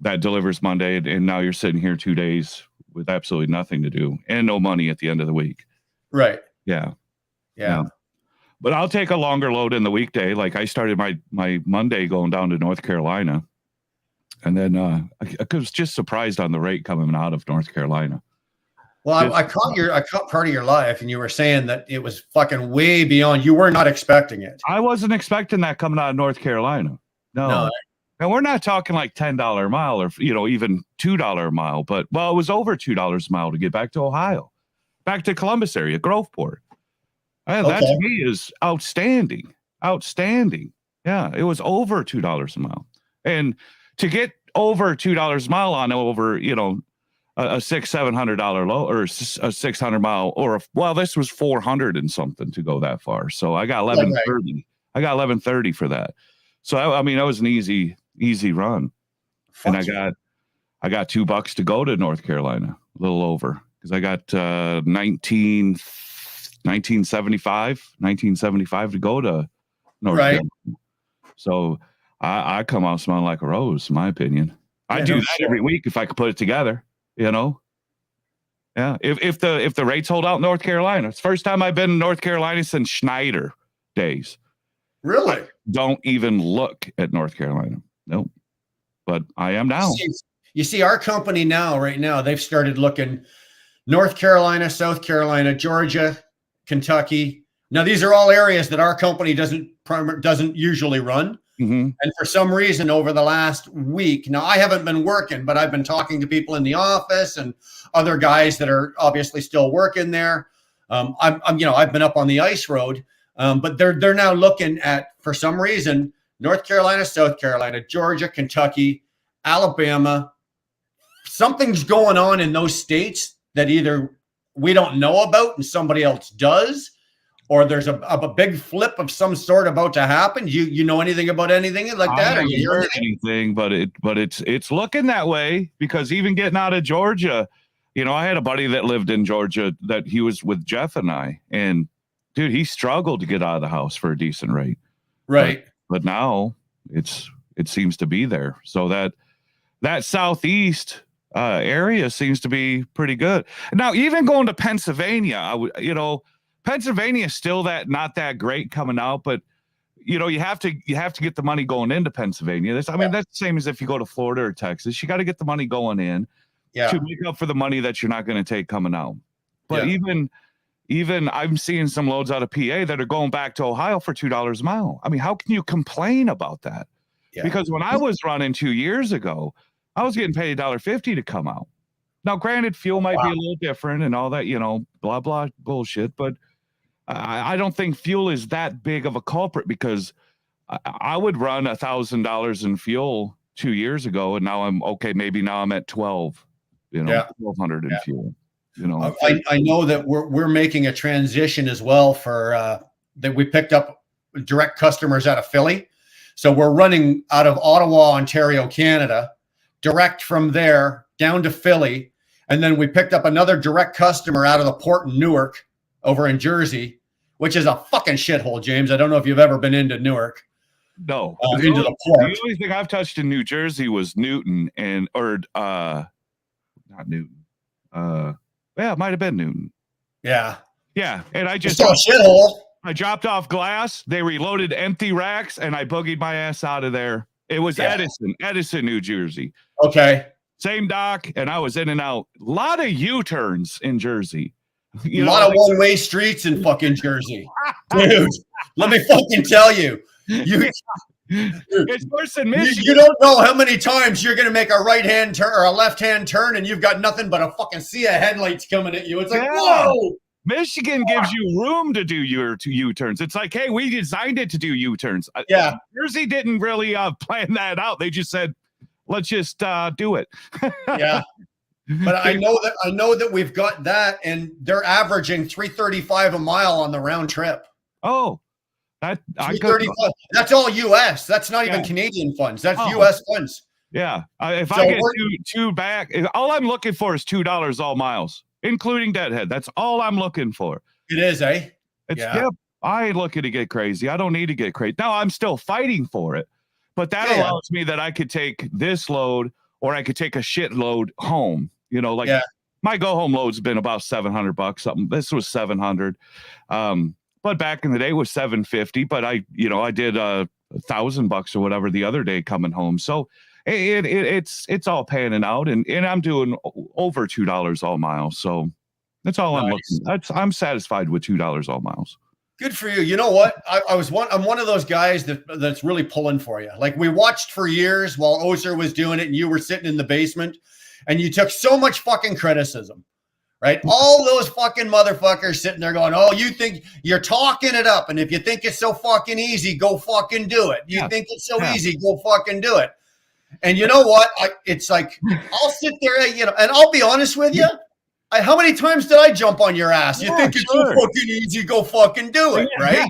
that delivers Monday, and now you're sitting here 2 days with absolutely nothing to do and no money at the end of the week. Right. Yeah. But I'll take a longer load in the weekday. Like I started my Monday going down to North Carolina, and then I was just surprised on the rate coming out of North Carolina. Well, I caught part of your life, and you were saying that it was fucking way beyond. You were not expecting it. I wasn't expecting that coming out of North Carolina. No. And we're not talking like $10 a mile or even $2 a mile, but it was over $2 a mile to get back to Ohio. Back to Columbus area, Groveport. That to me is outstanding. Outstanding. Yeah, it was over $2 a mile. And to get over $2 a mile on over, a $600-700 low or a 600 mile this was 400 and something to go that far. So I got 1130. I got 1130 for that. So that was an easy run. And I got $2 to go to North Carolina, a little over. Because I got 1975 to go to North Carolina. So I come out smelling like a rose, in my opinion. I do that every week if I could put it together, Yeah. If the rates hold out in North Carolina. It's the first time I've been in North Carolina since Schneider days. Really? Don't even look at North Carolina. Nope. But I am now. You see, our company right now, they've started looking North Carolina, South Carolina, Georgia, Kentucky. Now, these are all areas that our company doesn't usually run. Mm-hmm. And for some reason, over the last week, now I haven't been working, but I've been talking to people in the office and other guys that are obviously still working there. I've been up on the ice road, but they're now looking at, for some reason, North Carolina, South Carolina, Georgia, Kentucky, Alabama. Something's going on in those states that either we don't know about and somebody else does, or there's a big flip of some sort about to happen. You know anything about anything like that? I haven't heard anything, but it's looking that way, because even getting out of Georgia, I had a buddy that lived in Georgia that he was with Jeff and I, and dude, he struggled to get out of the house for a decent rate. Right. But now it seems to be there. So that southeast area seems to be pretty good. Now, even going to Pennsylvania, Pennsylvania is still not that great coming out, but you have to get the money going into Pennsylvania. That's the same as if you go to Florida or Texas. You got to get the money going in to make up for the money that you're not going to take coming out. But even I'm seeing some loads out of PA that are going back to Ohio for $2 a mile. I mean, how can you complain about that? Yeah. Because when I was running 2 years ago, I was getting paid $1.50 to come out. Now, granted, fuel might be a little different and all that, blah, blah, bullshit. But I don't think fuel is that big of a culprit, because I would run $1,000 in fuel 2 years ago, and now I'm okay. Maybe now I'm at 1,200 in fuel. I know that we're making a transition as well for that. We picked up direct customers out of Philly, so we're running out of Ottawa, Ontario, Canada, direct from there down to Philly, And then we picked up another direct customer out of the port in Newark over in Jersey, which is a fucking shithole, James. I don't know if you've ever been into Newark. No. Into the port. The only thing I've touched in New Jersey was Newton not Newton. Yeah, it might have been Newton. Yeah. Yeah. And I just It's a shithole. I dropped off glass, they reloaded empty racks, and I boogied my ass out of there. It was Edison, New Jersey. Okay. Same dock, and I was in and out. A lot of U-turns in Jersey. A lot of one-way streets in fucking Jersey. Dude, let me fucking tell you. It's worse than Michigan. You don't know how many times you're going to make a right-hand turn or a left-hand turn and you've got nothing but a fucking sea of headlights coming at you. It's like, whoa. Michigan gives you room to do your U-turns. It's like, hey, we designed it to do U-turns. Yeah. Jersey didn't really plan that out. They just said, let's just do it. Yeah. But I know that we've got that, and they're averaging $3.35 a mile on the round trip. Oh, that's all U.S. That's not even Canadian funds. That's U.S. funds. Yeah. If I get two back, all I'm looking for is $2 all miles, including Deadhead. That's all I'm looking for. It is, eh? I ain't looking to get crazy. I don't need to get crazy. Now I'm still fighting for it, but that allows me that I could take this load or I could take a shit load home. You know, like my go home load's been about $700 something. This was 700. But back in the day it was 750, but I did $1,000 or whatever the other day coming home. So it's all panning out, and I'm doing over $2 all miles. So that's all I'm looking. I'm satisfied with $2 all miles. Good for you. You know what? I'm one of those guys that's really pulling for you. Like, we watched for years while Oser was doing it and you were sitting in the basement and you took so much fucking criticism, right? All those fucking motherfuckers sitting there going, oh, you think you're talking it up. And if you think it's so fucking easy, go fucking do it. You think it's so easy, go fucking do it. And you know what? It's like, I'll sit there, and I'll be honest with you. How many times did I jump on your ass? You think it's so fucking easy, go fucking do it, right?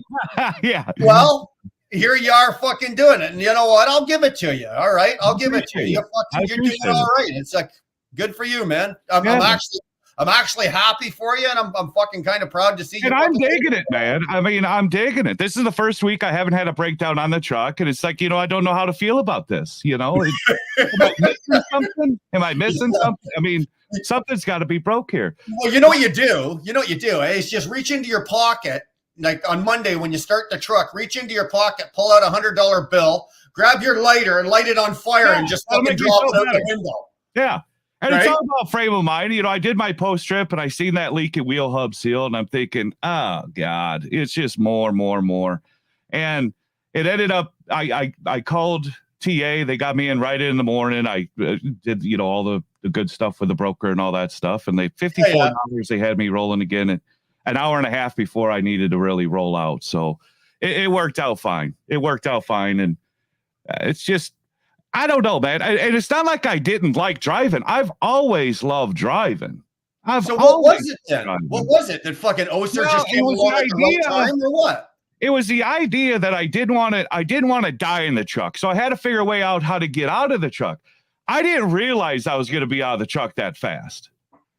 Yeah. Well, here you are fucking doing it. And you know what? I'll give it to you. All right. I'll give it to you. You're doing it all right. It's like, good for you, man. I'm actually happy for you, and I'm fucking kind of proud to see you. And I'm digging it, man. I mean, I'm digging it. This is the first week I haven't had a breakdown on the truck, and it's like, I don't know how to feel about this. Am I missing something? Am I missing something? I mean, something's got to be broke here. Well, you know what you do? It's just reach into your pocket, like on Monday when you start the truck, reach into your pocket, pull out $100 bill, grab your lighter and light it on fire and just fucking drop it out the window. Yeah. And it's all about frame of mind. I did my post trip and I seen that leak at wheel hub seal, and I'm thinking, oh God, it's just more. And it ended up, I called TA. They got me in right in the morning. I did, all the good stuff with the broker and all that stuff. And they $54, they had me rolling again an hour and a half before I needed to really roll out. So it worked out fine. And it's just, I don't know, man. And it's not like I didn't like driving. I've always loved driving. So what was it then? What was it that fucking Oser just came along at the right time, or what? It was the idea that I didn't want to die in the truck. So I had to figure a way out how to get out of the truck. I didn't realize I was going to be out of the truck that fast.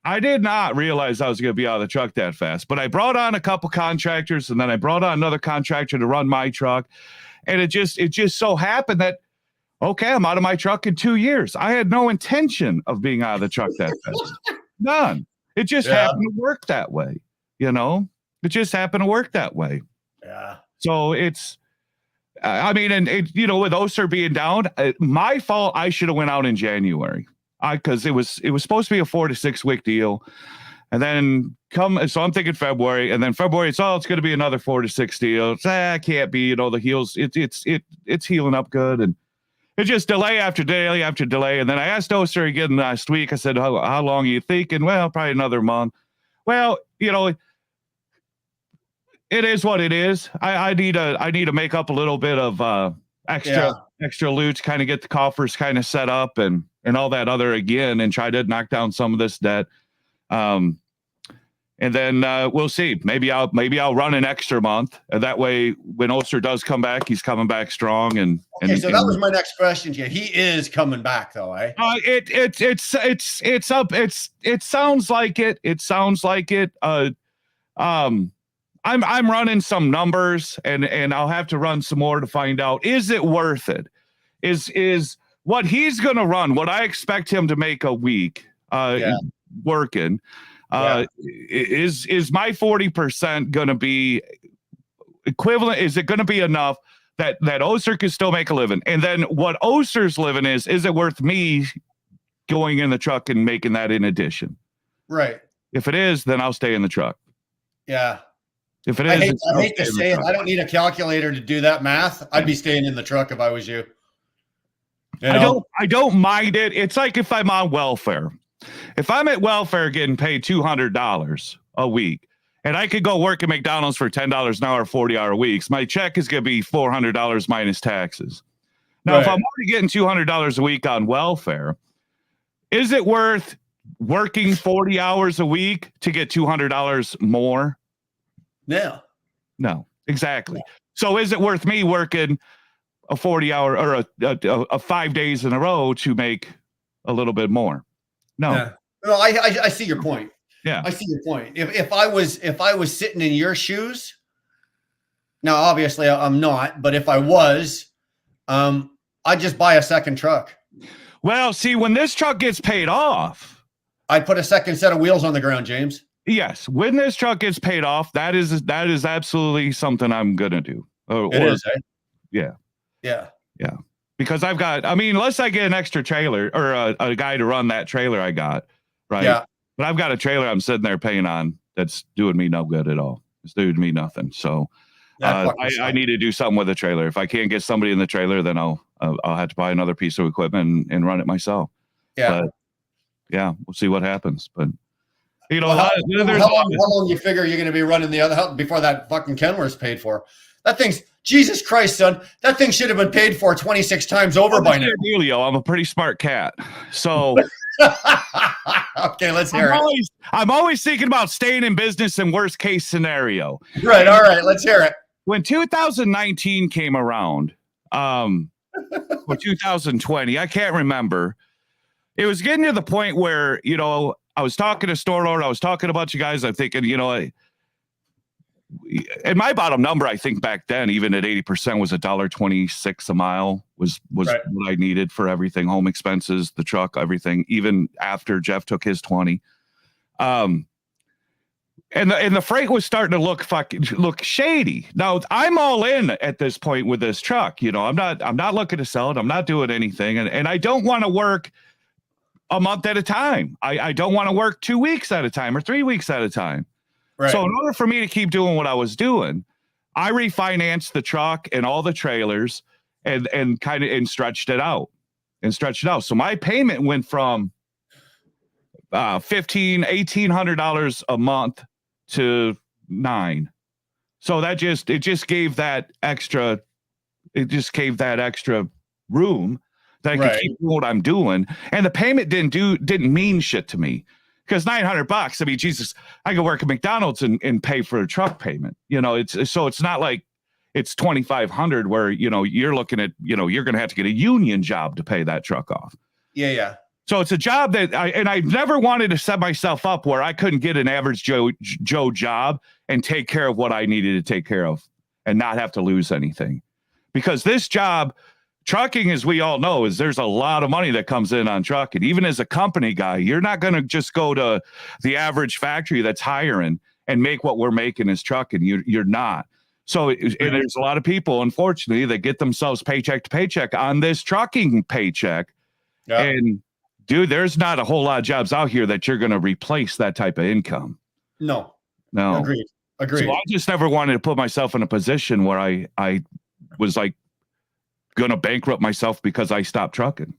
I did not realize I was going to be out of the truck that fast. But I brought on a couple contractors, and then I brought on another contractor to run my truck. And it just so happened that, okay, I'm out of my truck in 2 years. I had no intention of being out of the truck that fast. None. It just happened to work that way. It just happened to work that way. Yeah. So it's, with Oser being down, my fault. I should have went out in January. Because it was supposed to be a 4 to 6 week deal, and then so I'm thinking February, and then February it's going to be another 4 to 6 deal. Can't be, the heels. It's healing up good, and it just delay after delay after delay. And then I asked Oser again last week. I said, how long are you thinking? Well, probably another month. Well, it is what it is. I need to make up a little bit of extra loot to kind of get the coffers kind of set up and all that other again, and try to knock down some of this debt. And then we'll see. Maybe I'll run an extra month. And that way, when Oster does come back, he's coming back strong. And Okay, so that was my next question to you. He is coming back, though, eh? It sounds like it. It sounds like it. I'm running some numbers, and I'll have to run some more to find out. Is it worth it? Is what he's going to run? What I expect him to make a week working? Is my 40% going to be equivalent? Is it going to be enough that Oster can still make a living? And then what Oster's living is it worth me going in the truck and making that in addition? Right. If it is, then I'll stay in the truck. Yeah. If it I is, hate to say it. I don't need a calculator to do that math. I'd be staying in the truck if I was you. You know? I don't mind it. It's like if I'm on welfare. If I'm at welfare getting paid $200 a week, and I could go work at McDonald's for $10 an hour, 40-hour weeks, my check is going to be $400 minus taxes. Now, if I'm already getting $200 a week on welfare, is it worth working 40 hours a week to get $200 more? No, exactly. Yeah. So is it worth me working a 40-hour or a 5 days in a row to make a little bit more? No. Yeah. No, I see your point. Yeah. I see your point. If I was sitting in your shoes, now obviously I'm not, but if I was, I'd just buy a second truck. Well, see, when this truck gets paid off, I'd put a second set of wheels on the ground, James. Yes, when this truck gets paid off, that is absolutely something I'm gonna do. It is, eh? Yeah. Yeah. Yeah. Because unless I get an extra trailer or a guy to run that trailer I got, right? Yeah. But I've got a trailer I'm sitting there paying on that's doing me no good at all. It's doing me nothing. So I need to do something with the trailer. If I can't get somebody in the trailer, then I'll have to buy another piece of equipment and run it myself. Yeah. But, yeah, we'll see what happens. But you know, how long do you figure you're going to be running the other before that fucking Kenworth's paid for? That thing's Jesus Christ, son. That thing should have been paid for 26 times over by now. Dealio, I'm a pretty smart cat, so okay, let's hear it. I'm always thinking about staying in business in worst case scenario. Right. All right, let's hear it. When 2019 came around, or 2020, I can't remember. It was getting to the point where, you know, I was talking to store owner, I was talking to a bunch of guys. I'm thinking, you know, and my bottom number, I think back then, even at 80%, was $1.26 a mile was right. What I needed for everything, home expenses, the truck, everything, even after Jeff took his 20. And the freight was starting to look shady. Now I'm all in at this point with this truck. You know, I'm not looking to sell it. I'm not doing anything. And I don't want to work a month at a time. I don't want to work 2 weeks at a time or 3 weeks at a time. Right. So in order for me to keep doing what I was doing, I refinanced the truck and all the trailers and stretched it out. So my payment went from $1,800 a month to $9,000. So it just gave that extra room that I could keep doing what I'm doing. And the payment didn't mean shit to me. Because $900, I mean, Jesus, I could work at McDonald's and pay for a truck payment. You know, it's not like it's $2,500 where, you know, you're looking at, you know, you're going to have to get a union job to pay that truck off. Yeah. So it's a job that I never wanted to set myself up where I couldn't get an average Joe job and take care of what I needed to take care of and not have to lose anything. Because this job, trucking, as we all know, there's a lot of money that comes in on trucking. Even as a company guy, you're not going to just go to the average factory that's hiring and make what we're making as trucking. You're not. So and there's a lot of people, unfortunately, that get themselves paycheck to paycheck on this trucking paycheck. Yep. And dude, there's not a whole lot of jobs out here that you're going to replace that type of income. No. Agreed. So I just never wanted to put myself in a position where I was like, going to bankrupt myself because I stopped trucking.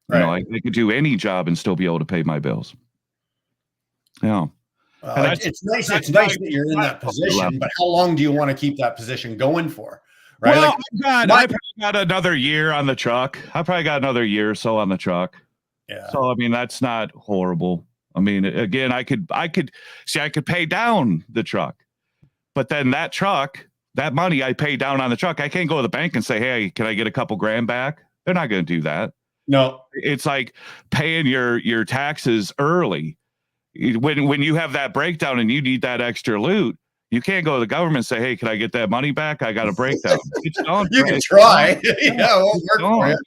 Right. You know, I could do any job and still be able to pay my bills. Yeah. It's nice that you're in that position, but how long do you want to keep that position going for? Right. Well, I probably got another year on the truck. I probably got another year or so on the truck. Yeah. So, I mean, that's not horrible. I mean, again, I could pay down the truck, but then that money I pay down on the truck, I can't go to the bank and say, hey, can I get a couple grand back? They're not going to do that. No. It's like paying your taxes early. When you have that breakdown and you need that extra loot, you can't go to the government and say, hey, can I get that money back? I got a breakdown. It's done. You can try. Yeah, it won't work for you.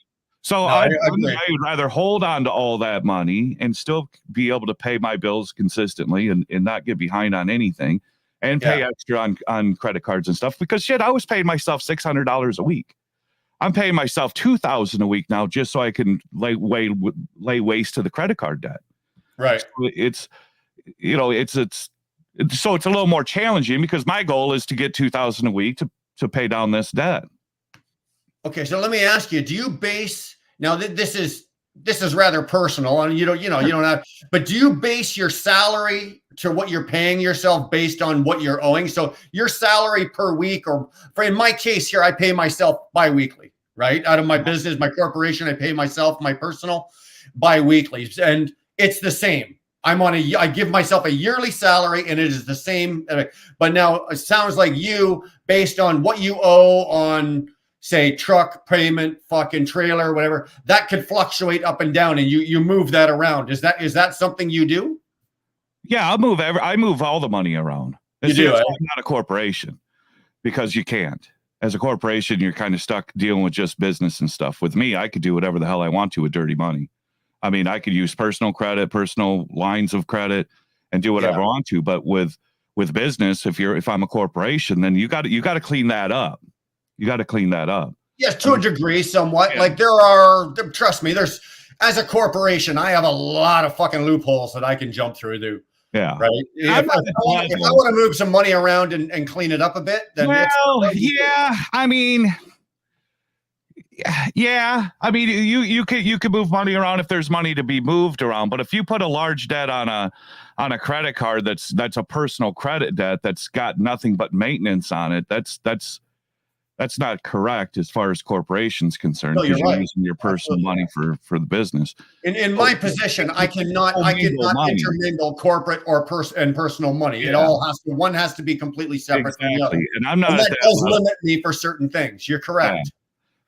So No, I agree. would rather hold on to all that money and still be able to pay my bills consistently and not get behind on anything and pay extra on credit cards and stuff. Because shit, I was paying myself $600 a week. I'm paying myself $2,000 a week now just so I can lay waste to the credit card debt. Right. So so it's a little more challenging because my goal is to get $2,000 a week to pay down this debt. Okay, so let me ask you: do you base now? This is rather personal, and you don't have. But do you base your salary to what you're paying yourself based on what you're owing? So your salary per week, or in my case here, I pay myself biweekly, right? Out of my business, my corporation, I pay myself my personal biweekly, and it's the same. I give myself a yearly salary, and it is the same. But now it sounds like you, based on what you owe on, say, truck payment, fucking trailer, whatever, that could fluctuate up and down, and you move that around. Is that something you do? Yeah, I move all the money around. You do, I'm not a corporation because you can't. As a corporation, you're kind of stuck dealing with just business and stuff. With me, I could do whatever the hell I want to with dirty money. I mean, I could use personal credit, personal lines of credit, and do whatever I want to. But with business, if I'm a corporation, then you got to clean that up. You got to clean that up. Yes, to a degree, somewhat. Yeah. Like trust me, as a corporation, I have a lot of fucking loopholes that I can jump through. Yeah. Right. If I want to move some money around and clean it up a bit, then yeah. I mean, you could move money around if there's money to be moved around. But if you put a large debt on a credit card that's a personal credit debt that's got nothing but maintenance on it, that's not correct as far as corporations concerned. No, you're right. Using your personal money for the business. In my position, I cannot intermingle corporate or personal money. It all has to be completely separate from the other. And I'm not. And that does limit me for certain things. You're correct.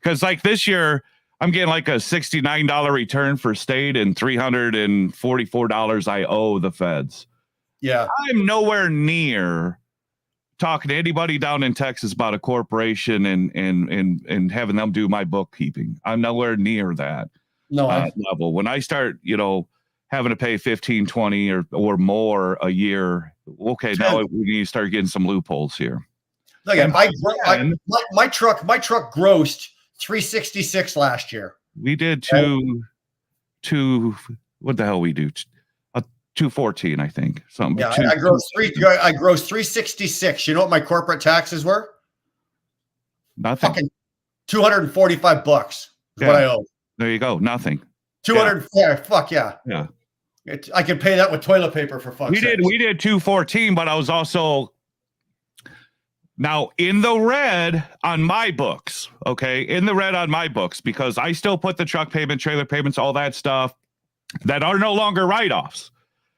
Because like this year, I'm getting like a $69 return for state and $344 I owe the feds. Yeah. I'm nowhere near talking to anybody down in Texas about a corporation and having them do my bookkeeping. I'm nowhere near that level. When I start, having to pay 15, 20 or more a year, okay, now we need to start getting some loopholes here. Look at my truck grossed $366 last year. We did what the hell we do? 214, I think. Something. Yeah, I grossed 366. You know what my corporate taxes were? Nothing. Fucking $245 is what I owe. There you go. Nothing. 200. Yeah. Fuck yeah. Yeah. I can pay that with toilet paper for fuck's sake. We did 214, but I was also now in the red on my books. Okay, in the red on my books because I still put the truck payment, trailer payments, all that stuff that are no longer write-offs.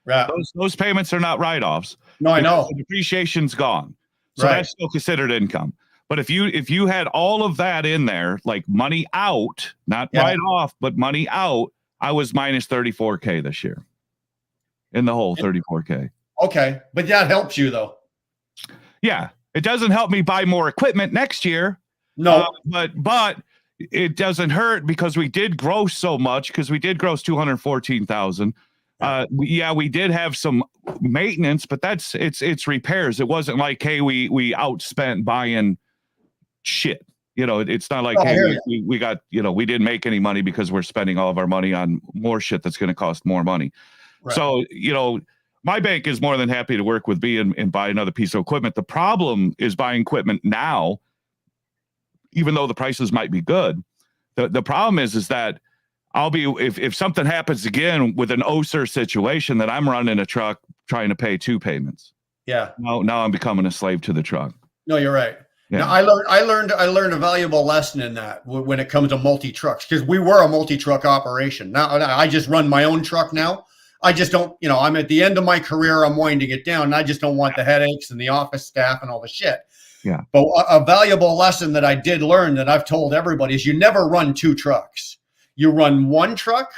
Right. Those payments are not write-offs. No, I know. The depreciation's gone. So that's still considered income. But if you had all of that in there, like money out, not write-off, but money out, I was minus $34K this year. In the whole $34K. Okay. But that helps you though. Yeah. It doesn't help me buy more equipment next year. No. But it doesn't hurt because we did gross so much because we did gross 214,000. We did have some maintenance, but it's repairs. It wasn't like, hey, we outspent buying shit. It's not like, hey, we got, we didn't make any money because we're spending all of our money on more shit that's going to cost more money. Right. So, my bank is more than happy to work with me and buy another piece of equipment. The problem is buying equipment now, even though the prices might be good. The problem is that I'll be if something happens again with an OSER situation that I'm running a truck trying to pay 2 payments. Yeah. Now I'm becoming a slave to the truck. No, you're right. Yeah. Now I learned a valuable lesson in that when it comes to multi trucks because we were a multi truck operation. Now I just run my own truck now. I just don't, I'm at the end of my career. I'm winding it down, and I just don't want the headaches and the office staff and all the shit. Yeah. But a valuable lesson that I did learn that I've told everybody is you never run 2 trucks. You run 1 truck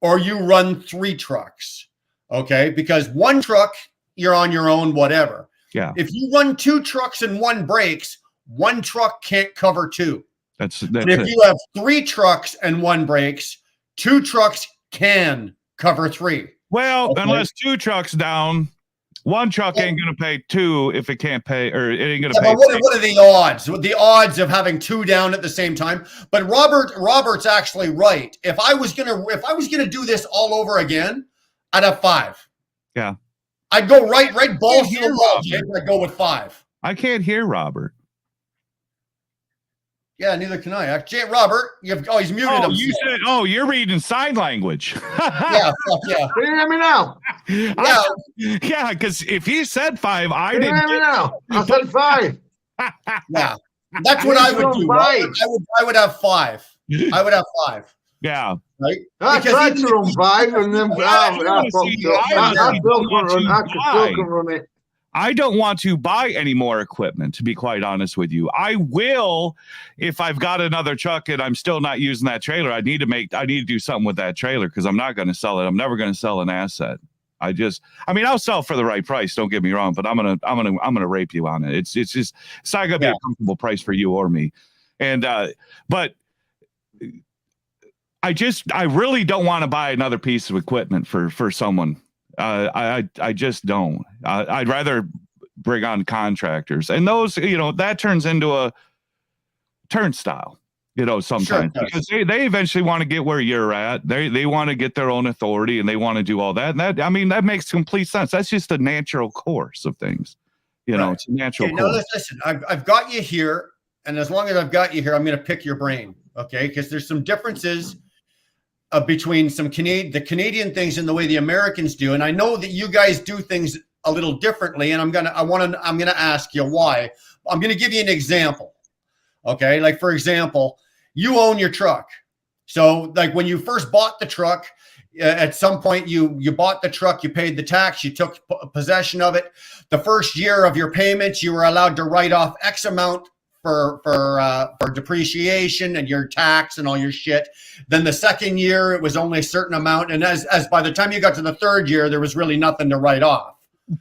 or you run 3 trucks. Okay. Because 1 truck, you're on your own, whatever. Yeah. If you run 2 trucks and 1 breaks, 1 truck can't cover 2. That's But if it. you have 3 trucks and 1 breaks, 2 trucks can cover 3. Well, Okay. unless 2 trucks down, 1 truck ain't going to pay 2 if it can't pay, or it ain't going to Yeah, pay. but what are the odds? The odds of having 2 down at the same time. But Robert's actually right. If I was gonna do this all over again, I'd have 5. Yeah. I'd go right balls to hear the wall. Robert. James. I'd go with 5. I can't hear Robert. Yeah, neither can I. Robert, he's muted Oh, himself. you said, you're reading sign language. Yeah, fuck yeah. Can you hear me now? Yeah, because if he said 5, I Can you didn't. hear me now? I said 5. Yeah. That's what I would do. Robert. I would have 5. I would have 5. Yeah. Right? I Because tried even to run 5 and then I still can run it. I don't want to buy any more equipment, to be quite honest with you. I will, if I've got another truck and I'm still not using that trailer. I need to do something with that trailer because I'm not going to sell it. I'm never going to sell an asset. I'll sell for the right price. Don't get me wrong, but I'm gonna rape you on it. It's not gonna be a comfortable price for you or me. And but I really don't want to buy another piece of equipment for someone. I just don't. I'd rather bring on contractors, and those, that turns into a turnstile, sometimes, Sure, because they eventually want to get where you're at. They want to get their own authority, and they want to do all that. And that makes complete sense. That's just a natural course of things. Right. It's a natural Okay, course. now listen, I've got you here, and as long as I've got you here, I'm going to pick your brain, okay? Because there's some differences between the Canadian things and the way the Americans do, and I know that you guys do things a little differently, and I'm gonna ask you why. I'm gonna give you an example, okay? Like, for example, you own your truck, so like when you first bought the truck, at some point you bought the truck, you paid the tax, you took possession of it. The first year of your payments, you were allowed to write off X amount for depreciation and your tax and all your shit. Then the second year, it was only a certain amount. And as by the time you got to the third year, there was really nothing to write off.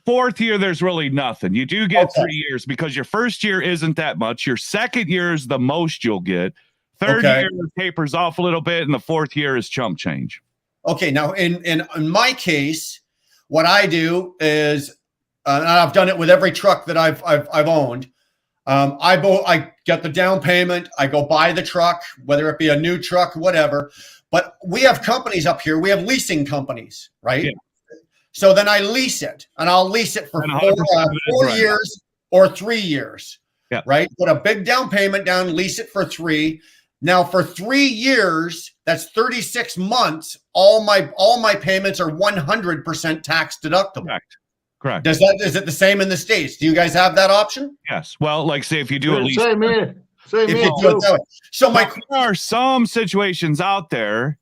4th year, there's really nothing. You do get 3 years because your first year isn't that much. Your second year is the most you'll get. Third year tapers off a little bit, and the 4th year is chump change. Okay, now in my case, what I do is, and I've done it with every truck that I've owned. I get the down payment. I go buy the truck, whether it be a new truck, whatever. But we have companies up here. We have leasing companies, right? Yeah. So then I lease it, and I'll lease it for 4 years or 3 years, right? Put a big down payment down, lease it for 3. Now for 3 years, that's 36 months. All my payments are 100% tax deductible. Correct. Is it the same in the States? Do you guys have that option? Yes. Well, like say if you do a lease. Same here. So there are some situations out there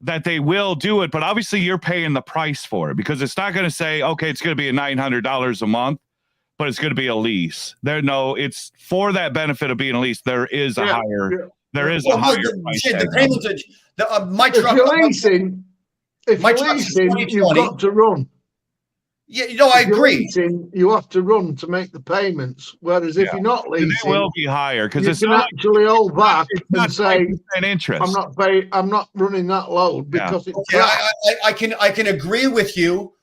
that they will do it, but obviously you're paying the price for it because it's not going to say, okay, it's going to be $900 a month, but it's going to be a lease. It's for that benefit of being a lease. There is a higher. There is a higher price. The payments. My truck. If you're leasing, you've got to run. Yeah, I agree. You have to run to make the payments. Whereas if you're not leasing, they will be higher because you can actually hold back and say, interest. I'm not running that load because it's. Okay, I can agree with you,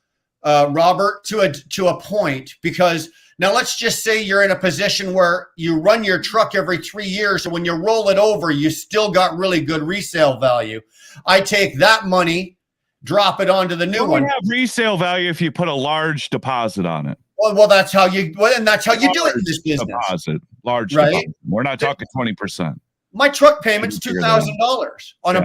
Robert, to a point, because now let's just say you're in a position where you run your truck every 3 years, so when you roll it over, you still got really good resale value. I take that money, drop it onto the new one. Have resale value if you put a large deposit on it. Well, that's how you. And that's how you do it in this business. Large right? deposit. We're not talking 20%. My truck payment's $2,000 on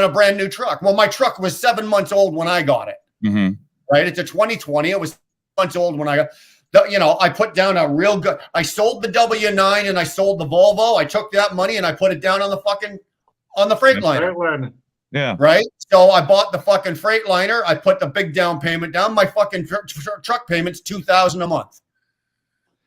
a brand new truck. Well, my truck was 7 months old when I got it. Mm-hmm. Right, it's a 2020. It was 7 months old when I got. I put down a real good. I sold the W9 and I sold the Volvo. I took that money and I put it down on the Freightliner. Yeah. right? So I bought the fucking Freightliner. I put the big down payment down. My fucking truck payment's $2,000 a month.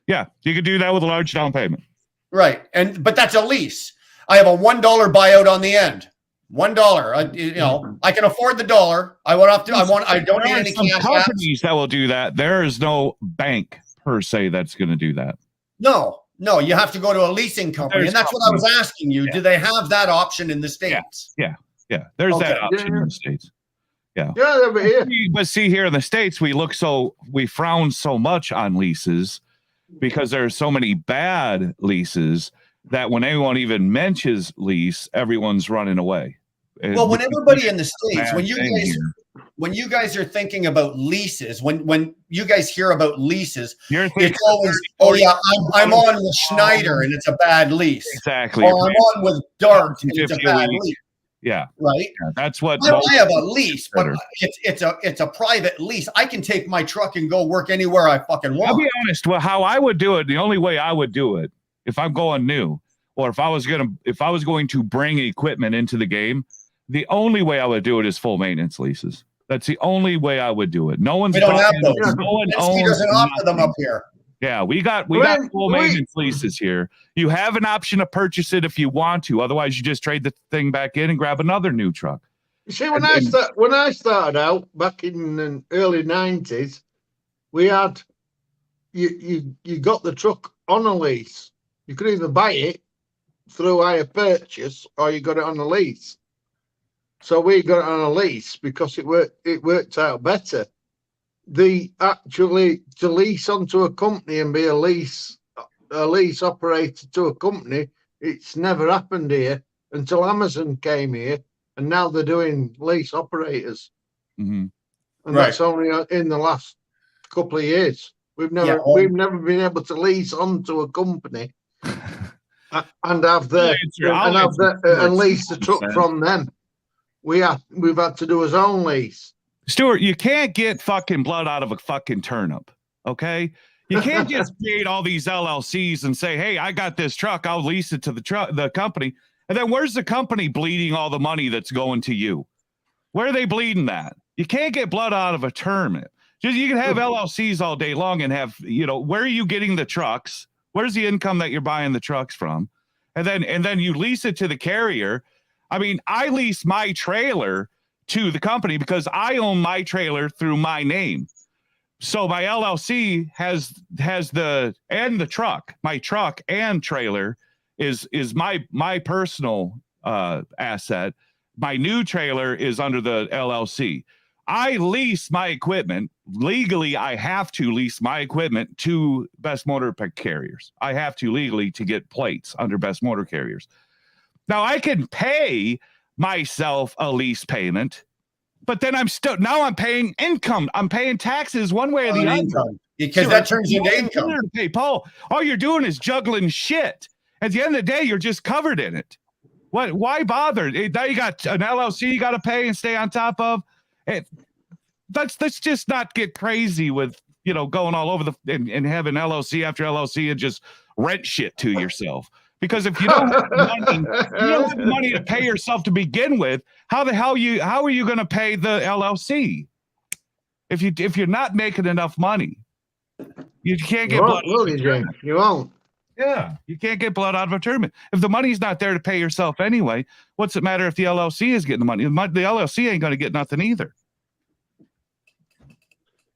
Yeah. You could do that with a large down payment. Right. But that's a lease. I have a $1 buyout on the end. $1. I can afford the dollar. I don't need any Some cash. companies that will do that. There is no bank per se that's going to do that. No, you have to go to a leasing company. There's and that's what I was asking you. Yeah. Do they have that option in the States? Yeah. There's Okay. that option in the States. Yeah, over here. But see, here in the States, we frown so much on leases because there are so many bad leases that when anyone even mentions lease, everyone's running away. Well, when everybody in the States, Bad thing when you guys are thinking about leases, when you guys hear about leases, You're thinking it's always, oh yeah, I'm on with Schneider and it's a bad lease. exactly. Or I'm on with Dart and it's a 50 bad lease. lease, Yeah, right? that's what. I have a lease, but better. it's a private lease. I can take my truck and go work anywhere I fucking I'll want. be honest. Well, how I would do it, the only way I would do it, if I'm going new, or if I was going to bring equipment into the game, the only way I would do it is full maintenance leases. That's the only way I would do it. No one's We don't have those. No one NC owns doesn't offer them nothing. up here. Yeah, we got When- full maintenance leases here. You have an option to purchase it if you want to. Otherwise, you just trade the thing back in and grab another new truck. You see, when I started out back in the early 90s, we had you got the truck on a lease. You could either buy it through hire purchase or you got it on a lease. So we got it on a lease because it worked out better. To lease onto a company and be a lease operator to a company, it's never happened here until Amazon came here, and now they're doing lease operators, Mm-hmm. and Right. that's only in the last couple of years. We've never been able to lease onto a company and have and lease the truck from them. We've had to do his own lease. Stuart, you can't get fucking blood out of a fucking turnip, okay? You can't just create all these LLCs and say, hey, I got this truck, I'll lease it to the company. And then where's the company bleeding all the money that's going to you? Where are they bleeding that? You can't get blood out of a turnip. Just you can have LLCs all day long and have, where are you getting the trucks? Where's the income that you're buying the trucks from? And then you lease it to the carrier. I mean, I lease my trailer to the company because I own my trailer through my name. So my LLC has the truck. My truck and trailer is my personal asset. My new trailer is under the LLC. I lease my equipment. Legally, I have to lease my equipment to Best Motor Carriers. I have to legally to get plates under Best Motor Carriers. Now I can pay myself a lease payment, but then I'm paying income. I'm paying taxes one way or the other. Income. Because that turns into income. Hey, Paul, all you're doing is juggling shit. At the end of the day, you're just covered in it. Why bother? Now you got an LLC you got to pay and stay on top of. Let's just not get crazy with going all over and having LLC after LLC and just rent shit to yourself. Because if you don't have money to pay yourself to begin with, how are you going to pay the LLC? If you're not making enough money, you can't get blood. You won't. Yeah, you can't get blood out of a tournament. If the money's not there to pay yourself anyway, what's it matter if the LLC is getting the money? The LLC ain't going to get nothing either.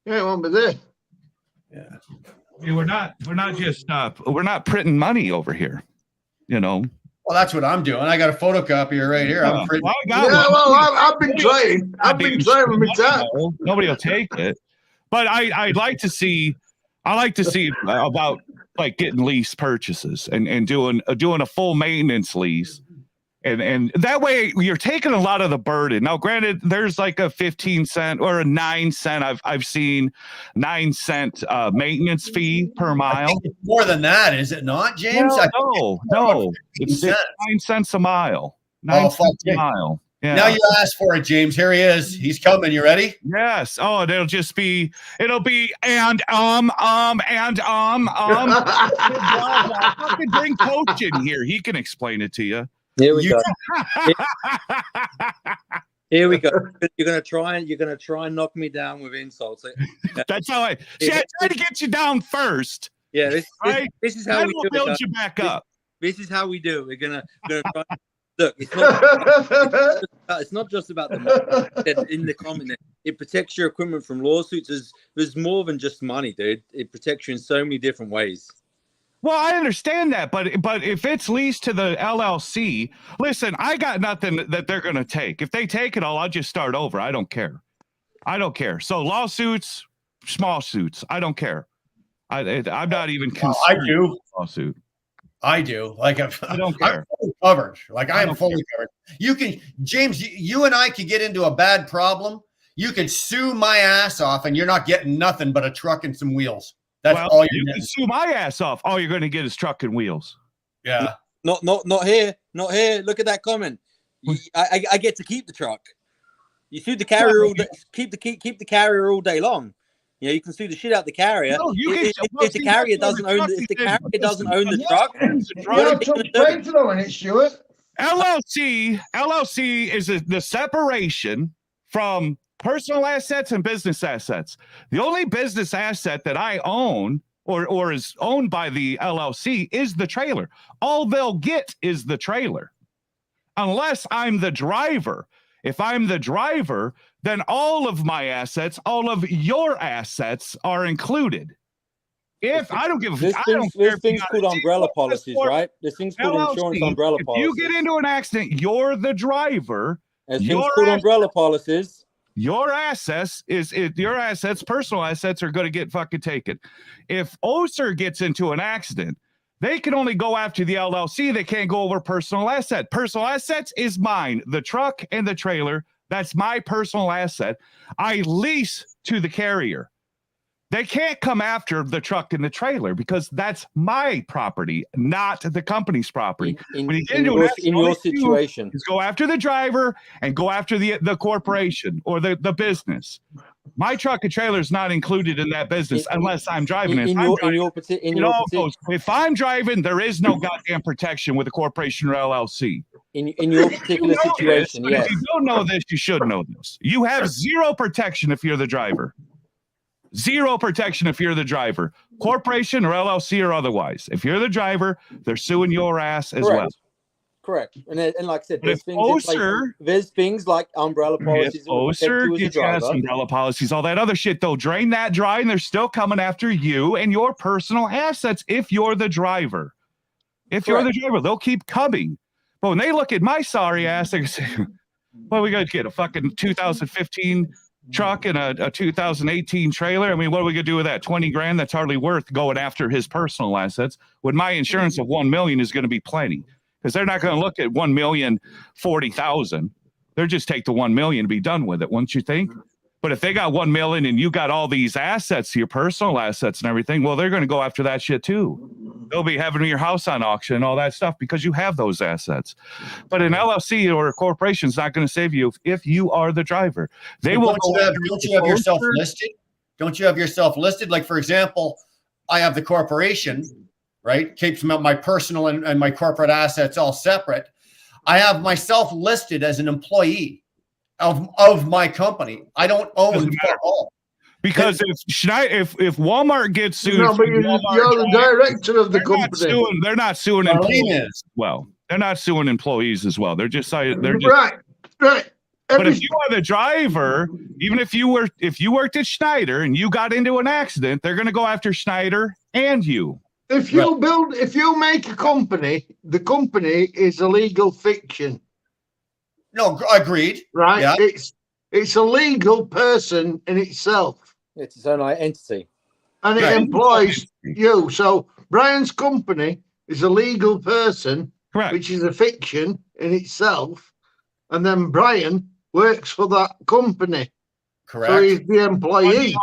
Yeah, it won't be there. Yeah, we're not printing money over here. Well, that's what I'm doing. I got a photocopier right here. I'm printing. I've been trying. I've been trying with my time. Nobody will take it. But I'd like to see. I like to see about like getting lease purchases and doing a full maintenance lease, and that way you're taking a lot of the burden. Now, granted, there's like a 15 cent or a 9 cent. I've seen 9 cent maintenance fee per mile. I think it's more than that, is it not, James? No, it's 9 cents a mile. 9 cents a mile. Yeah. Now you asked for it, James. Here he is. He's coming. You ready? Yes. Oh, it'll be and. Fucking bring Coach in here. He can explain it to you. Here we You- go. Here we go. You're gonna try and knock me down with insults. That's how I try to get you down first. Yeah, Right? this is how Then we we'll do build it. you back up. This is how we do it. We're gonna try. Look, it's not just about the money. In the comment there, it protects your equipment from lawsuits. There's more than just money, dude. It protects you in so many different ways. Well, I understand that, but if it's leased to the LLC, listen, I got nothing that they're going to take. If they take it all, I'll just start over. I don't care. So lawsuits, small suits, I don't care. I'm not even Well, I considering do. lawsuit. I do. Like I don't I'm care. fully covered. Like I I'm don't fully covered. You can, James. You and I could get into a bad problem. You could sue my ass off, and you're not getting nothing but a truck and some wheels. That's Well, all you you're can getting. sue my ass off. All you're going to get is truck and wheels. Yeah. Not here. Not here. Look at that comment. I get to keep the truck. You sue the carrier all day. Keep the carrier all day long. You know, you can sue the shit out the carrier. No, you can- If the carrier doesn't own the truck, You're trade to in it, Stuart. LLC is the separation from personal assets and business assets. The only business asset that I own or is owned by the LLC is the trailer. All they'll get is the trailer, unless I'm the driver. If I'm the driver, then all of my assets, all of your assets are included. If I don't give a There's I don't care there's if things you got called a umbrella T-Ford policies, or right? There's things called LLC, insurance umbrella if policies. you get into an accident, you're the driver. There's things your called ass- umbrella policies. Your assets your assets, personal assets are going to get fucking taken. If Oser gets into an accident, they can only go after the LLC. They can't go over personal asset. Personal assets is mine. The truck and the trailer, that's my personal asset. I lease to the carrier. They can't come after the truck and the trailer because that's my property, not the company's property. In When you get into an accident, all your they do situation, is go after the driver and go after the corporation or the business. My truck and trailer is not included in that business unless I'm driving it. If I'm driving, there is no goddamn protection with a corporation or LLC. in your particular You know situation, this, but yes. If you don't know this, you should know this. You have zero protection if you're the driver. Zero protection if you're the driver, corporation or LLC or otherwise. If you're the driver, they're suing your ass as well. Correct. And like I said, But there's if things, in place, Oser- there's things like umbrella policies If that will protect Oser you as a gets us driver. umbrella policies, all that other shit, they'll drain that dry and they're still coming after you and your personal assets if you're the driver. If you're the driver, they'll keep coming. But when they look at my sorry ass, they can say, well, we got to get a fucking 2015 truck and a 2018 trailer. I mean, what are we gonna do with that? 20 grand? That's hardly worth going after his personal assets. When my insurance of 1 million is going to be plenty, because they're not going to look at 1,040,000. They're just take the 1 million and be done with it, wouldn't you think? But if they got 1 million and you got all these assets, your personal assets and everything, well, they're going to go after that shit too. They'll be having your house on auction and all that stuff because you have those assets. But an LLC or a corporation is not going to save you if you are the driver. They will. Don't you have yourself listed? Don't you have yourself listed? Like, for example, I have the corporation, right? Keeps my personal and my corporate assets all separate. I have myself listed as an employee of my company. I don't own all. Because if Walmart gets sued, No, but you're the director of the company. They're not suing Marlene employees. is. Well, they're not suing employees as well. They're just saying Right. But if you are the driver, even if you worked at Schneider and you got into an accident, they're going to go after Schneider and you. If you make a company, the company is a legal fiction. No, agreed. Right? Yeah. It's a legal person in itself. It's its own entity. And it employs you. So Brian's company is a legal person, Correct. which is a fiction in itself. And then Brian works for that company. Correct. So he's the employee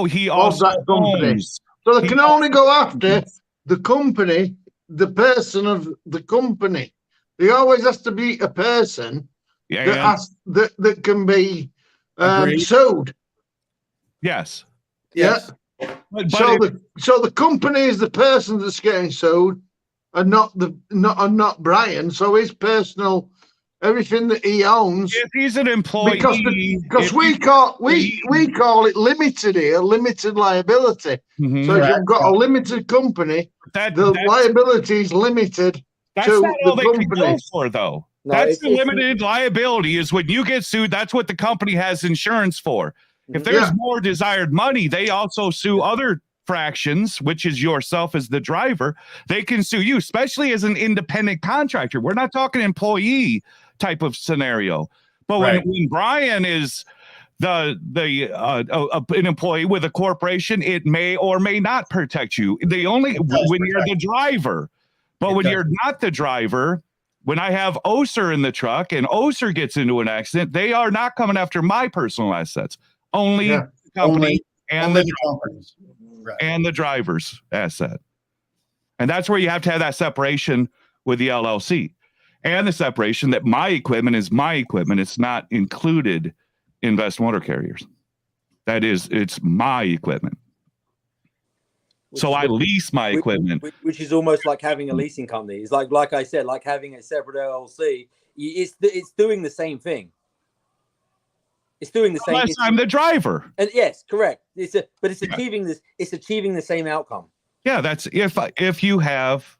He of also that company. owns. So they can only go after the company, the person of the company. There always has to be a person that can be sued. Yes. Yeah. But So the company is the person that's getting sued, and not Brian. So his personal, everything that he owns, If he's an employee, because we call it limited here, limited liability. Mhm. So if you've got a limited company, the liability is limited that's to not all the they can company. go for, though. No, That's it's- the limited liability is when you get sued. That's what the company has insurance for. If there's Yeah. more desired money, they also sue other fractions, which is yourself as the driver. They can sue you, especially as an independent contractor. We're not talking employee type of scenario. But Right. when Brian is an employee with a corporation, it may or may not protect you. When you're the driver. But It when does. you're not the driver, when I have Oser in the truck and Oser gets into an accident, they are not coming after my personal assets. Only Yeah. the company and Only the the companies. Right. and the driver's asset. And that's where you have to have that separation with the LLC and the separation that my equipment is my equipment. It's not included in Vest Motor Carriers. It's my equipment. So I lease my equipment. which is almost like having a leasing company. It's like I said, like having a separate LLC. It's doing the same thing. It's doing the same. Unless I'm the driver. And yes, correct. It's achieving this. It's achieving the same outcome. Yeah, that's if you have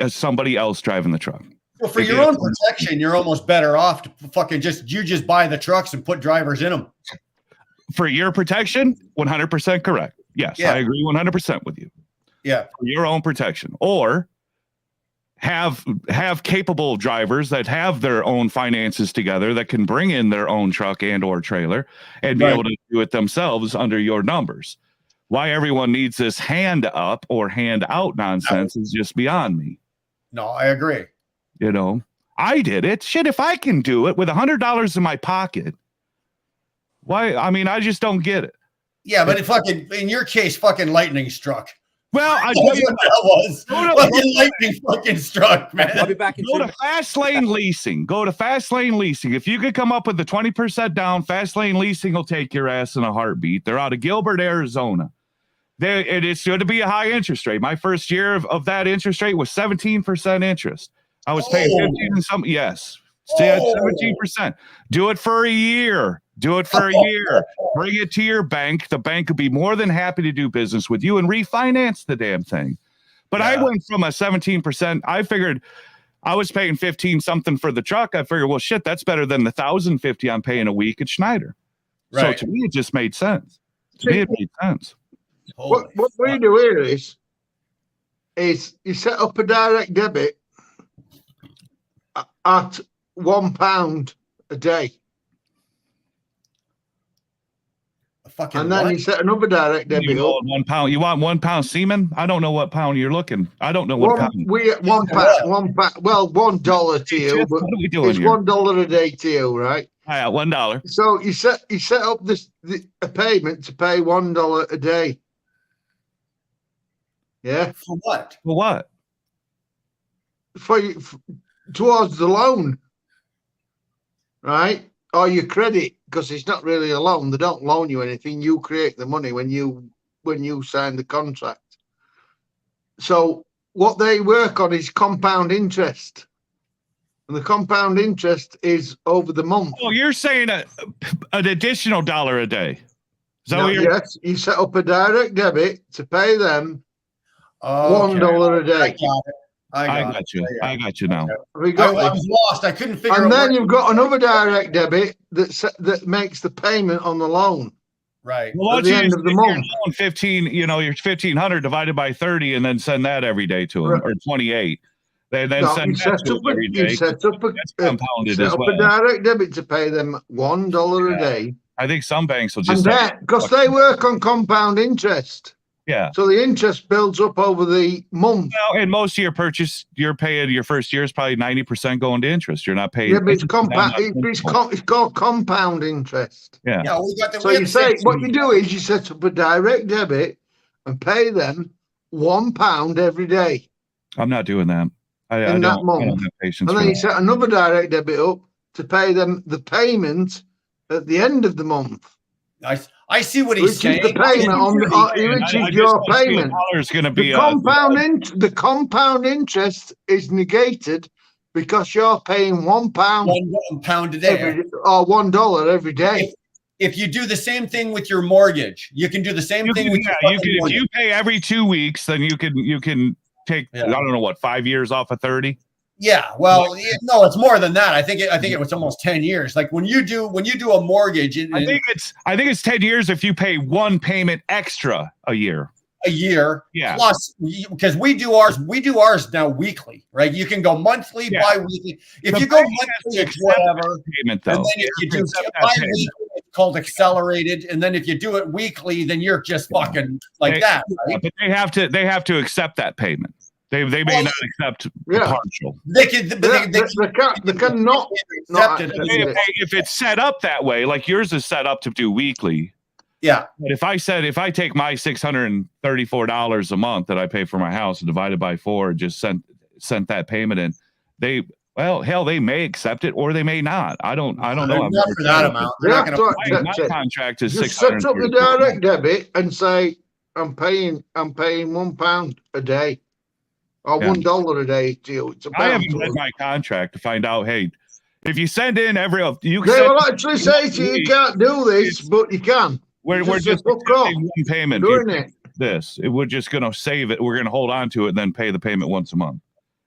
somebody else driving the truck. Well, for your own protection, you're almost better off to fucking just buy the trucks and put drivers in them. For your protection, 100% correct. Yes, Yeah. I agree 100% with you. Yeah. For your own protection, or have capable drivers that have their own finances together that can bring in their own truck and or trailer and be Right. able to do it themselves under your numbers. Why everyone needs this hand up or hand out nonsense is just beyond me. No, I agree. You know, I did it. Shit, if I can do it with $100 in my pocket, why? I mean, I just don't get it. Yeah, but in your case, fucking lightning struck. Well, I That's what that was. Go to- Fucking lightning fucking struck, I'll man. be back in Go 2 to minutes. Fast Lane Leasing. Go to Fast Lane Leasing. If you could come up with the 20% down, Fast Lane Leasing will take your ass in a heartbeat. They're out of Gilbert, Arizona. It is going to be a high interest rate. My first year of that interest rate was 17% interest. I was paying 15 and some. Yes, stay at 17%. Do it for a year. Do it for a year. Bring it to your bank. The bank could be more than happy to do business with you and refinance the damn thing. But I went from a 17%. I figured I was paying 15 something for the truck. I figured, well, shit, that's better than the $1,050 I'm paying a week at Schneider. Right. So to me, it just made sense. To me, it made sense. What you do here is you set up a direct debit at £1 a day, Fucking and then what? you set another direct You debit know, up. 1 pound. You want 1 pound semen? I don't know what pound you're looking. I don't know what pound. Well, $1 to you, Jeff, but what are we doing it's here? $1 a day to you, right? Yeah, $1. So you set up a payment to pay $1 a day. Yeah, For what? For what? towards the loan, right? Or your credit, because it's not really a loan. They don't loan you anything. You create the money when you sign the contract. So what they work on is compound interest, and the compound interest is over the month. Oh, you're saying an additional $1 a day? Is that Now, what you're? yes, you set up a direct debit to pay them Okay. $1 a I day. got it. I got you. I got you now. Have we I got that? was lost. I couldn't figure And out. then where- you've got another direct debit that makes the payment on the loan. Right. Well, why At don't the you end just of the take your month. loan 15, your 1,500 divided by 30 and then send that every day to them, Right. or 28. They then No, send you that set to up them every day. you set up That's compounded set as up well. a direct debit to pay them $1 a day, I think some banks will and just say, that because they work on compound interest, yeah. so the interest builds up over the month. Well, and most of your purchase, you're paying your first year is probably 90% going to interest. You're not paying. Yeah, but it's 50% compound. on It's called compound interest. Yeah. Yeah, we got the. So we you have the say same- what you do is you set up a direct debit and pay them £1 every day, I'm not doing that. I in that don't month. have patience and for then you that. set another direct debit up to pay them the payment at the end of the month. I I see what he's Which is the saying. payment on which is your payment. Is going to The be the compound interest is negated because you're paying £1 £1 a day. or $1 every day. If you do the same thing with your mortgage, you can do the same thing with your you can, if you pay every 2 weeks, then you can take I don't know what 5 years off of 30. Yeah, well, no, it's more than that. I think it was almost 10 years. Like when you do a mortgage, I think it's 10 years if you pay one payment extra a year. Yeah. Plus, because we do ours now weekly, right? You can go monthly, bi-weekly. If you go monthly, it's whatever. Payment, though. And then if you do bi-weekly, it's called accelerated. And then if you do it weekly, then you're just fucking like that, right? But they have to accept that payment. They may not accept partial. They cannot accept it. If it's set up that way, like yours is set up to do weekly. Yeah. But if I take my $634 a month that I pay for my house and divided by 4, just sent that payment in, they may accept it or they may not. I don't know. Not for that amount. My contract is just set up the direct debit and say I'm paying £1 a day. Or $1 a day to you. I haven't read my contract to find out. Hey, if you send in they will actually say to you, you can't do this, but you can. We're just one payment. Doing it. We're just going to save it. We're going to hold on to it and then pay the payment once a month.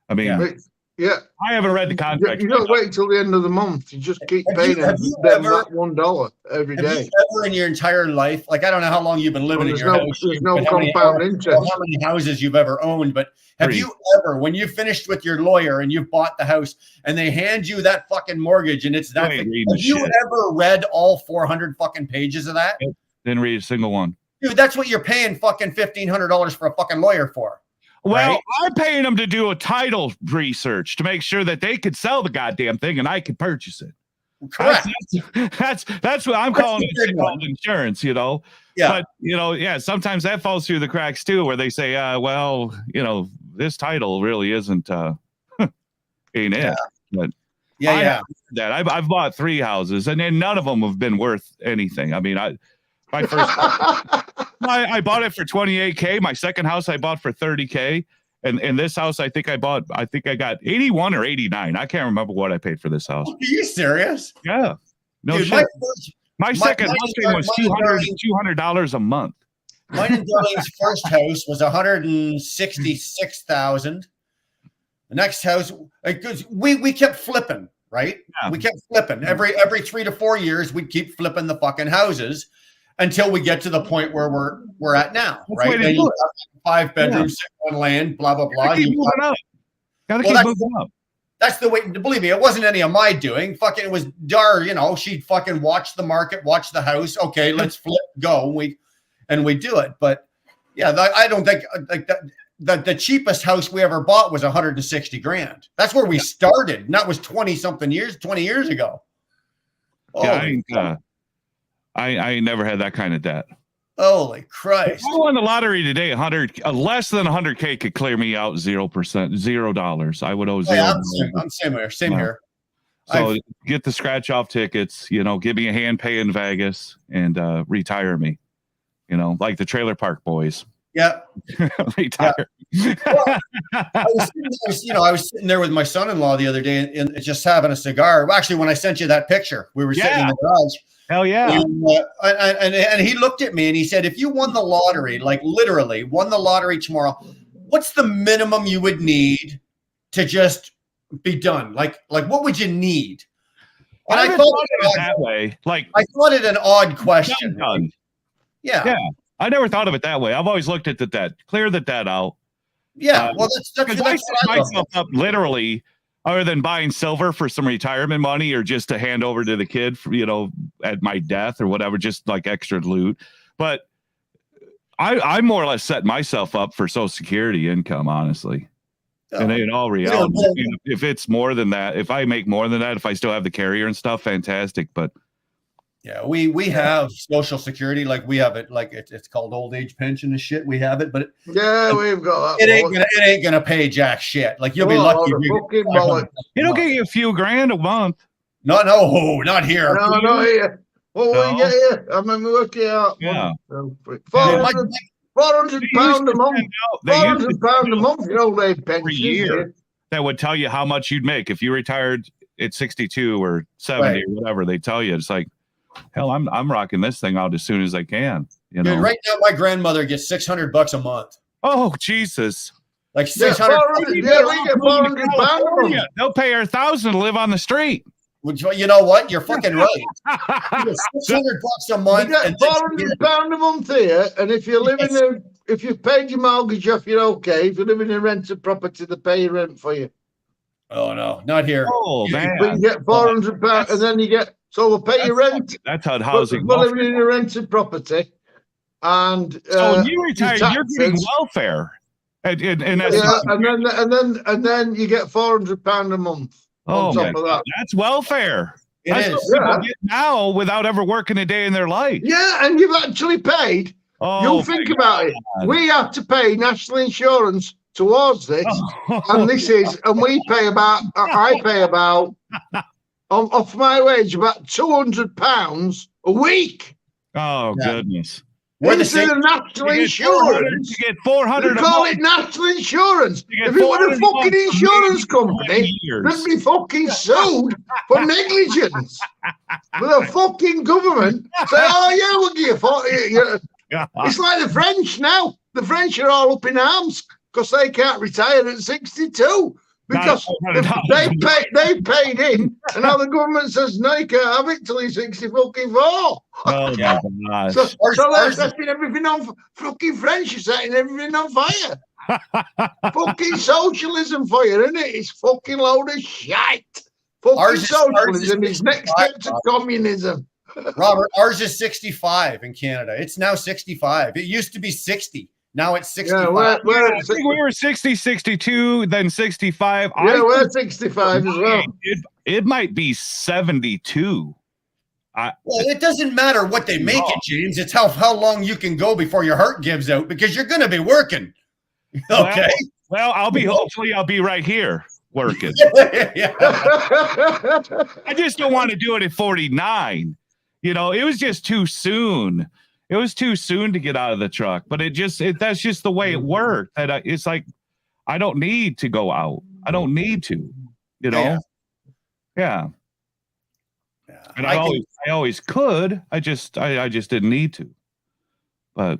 I mean, yeah. I haven't read the contract. You don't wait until the end of the month. You just keep paying them that $1 every day. Have you ever in your entire life, like I don't know how long you've been living in your house. There's no compound interest. How many houses you've ever owned, but have you ever, when you finished with your lawyer and you've bought the house and they hand you that fucking mortgage and it's that, have you ever read all 400 fucking pages of that? Didn't read a single one. Dude, that's what you're paying fucking $1,500 for a fucking lawyer for. Well, right? I'm paying them to do a title research to make sure that they could sell the goddamn thing and I could purchase it. Correct. That's what I'm calling it, called insurance, Yeah. But, sometimes that falls through the cracks too, where they say, this title really isn't, ain't it? But that I've bought 3 houses and then none of them have been worth anything. I mean, my first I bought it for $28,000. My second house I bought for $30,000. And this house I think I got 81 or 89. I can't remember what I paid for this house. Are you serious? Yeah. No shit. My second house payment was $200 a month. Mine and Darlene's first house was $166,000. The next house, because we kept flipping, right? Yeah. We kept flipping every 3 to 4 years. We'd keep flipping the fucking houses until we get to the point where we're at now, right? And you have 5 bedrooms, 6 on land, blah blah blah. Gotta keep moving up. That's the way. Believe me, it wasn't any of my doing. Fucking, it was Dar. She'd fucking watch the market, watch the house. Okay, let's flip, go. And we do it. But yeah, I don't think like that. The cheapest house we ever bought was $160,000. That's where we started. And that was 20 years ago. Yeah, I ain't never had that kind of debt. Holy Christ! If I won the lottery today, less than $100,000 could clear me out 0%, $0. I would owe $0. I'm same here. So get the scratch off tickets. Give me a hand pay in Vegas and retire me. Like the Trailer Park Boys. Yeah. Retire. Yeah. Well, I was sitting there with my son-in-law the other day and just having a cigar. Well, actually, when I sent you that picture, we were sitting in the garage. Hell yeah. And he looked at me and he said, if you won the lottery, like literally won the lottery tomorrow, what's the minimum you would need to just be done? Like what would you need? And I thought it that way. Like I thought it an odd question. Done. Yeah. I never thought of it that way. I've always looked at the debt, clear the debt out. Yeah. Well, that's I set myself up literally, other than buying silver for some retirement money or just to hand over to the kid for, at my death or whatever, just like extra loot. But I more or less set myself up for Social Security income, honestly. And in all reality, if it's more than that, if I make more than that, if I still have the carrier and stuff, fantastic. But yeah, we have Social Security, like we have it, like it's called old age pension and shit. We have it, but we've got that. It ain't gonna pay jack shit. Like you'll be lucky. It'll get you a few grand a month. No, not here. No, not here. What will No. you get here? I remember working out. Yeah. £400 £400 a month. They used to £400 a month, your old age pension. every year that would tell you how much you'd make if you retired at 62 or 70 or whatever. They tell you. It's like, hell, I'm rocking this thing out as soon as I can. You know. Dude, right now my grandmother gets $600 a month. Oh Jesus! Like Yeah, 600. we get £400 a month. They'll pay her $1,000 to live on the street. Which, you know what? You're fucking right. You get $600 a You month. get and then you get- £400 a month here, and if you're living in, if you've paid your mortgage off, you're okay. If you're living in rented property, they pay your rent for you. Oh no, not here. Oh man, But you get £400, and then you get, so they'll pay your rent that's how for housing. living in a rented property. And So when you retire, your you're getting taxes. welfare, and that's Yeah, and then you get £400 a month oh on my top of God, that. that's welfare. It That's is. what people Yeah. get now without ever working a day in their life. Yeah, and you've actually paid. Oh, You'll think about it. God. We have to pay national insurance towards this, Oh, and this is, and we pay about, I pay about, off my wage, about £200 a week. oh Yeah. goodness. We're the Into same. the national You get 400, insurance. you get 400 They a call month. it national insurance. You get If it were a 400 a fucking month for insurance maybe 20 company, years. they'd be fucking sued for negligence. But the fucking government say, oh yeah, we'll give you 40. It's like the French now. The French are all up in arms because they can't retire at 62 because they paid in, and now the government says no, you can't have it till he's 64. Oh my Yeah. gosh. So they're Ours- setting everything on. Fucking French are setting everything on fire. Fucking socialism for you, isn't it? It's fucking load of shite. Fucking Ours is socialism is next 65, step to communism. Robert, ours is 65 in Canada. It's now 65. It used to be 60. Now it's 65. Yeah, we're I think we were 60, 62, then 65. yeah, we're 65 as well. It might be 72. Well, it doesn't matter what they make it, James. It's how long you can go before your heart gives out because you're going to be working. Okay. Well, hopefully I'll be right here working. Yeah. I just don't want to do it at 49. You know, it was just too soon. It was too soon to get out of the truck, but that's just the way it worked. That it's like, I don't need to go out. I don't need to, you know? Yeah. And I always could. I just didn't need to. But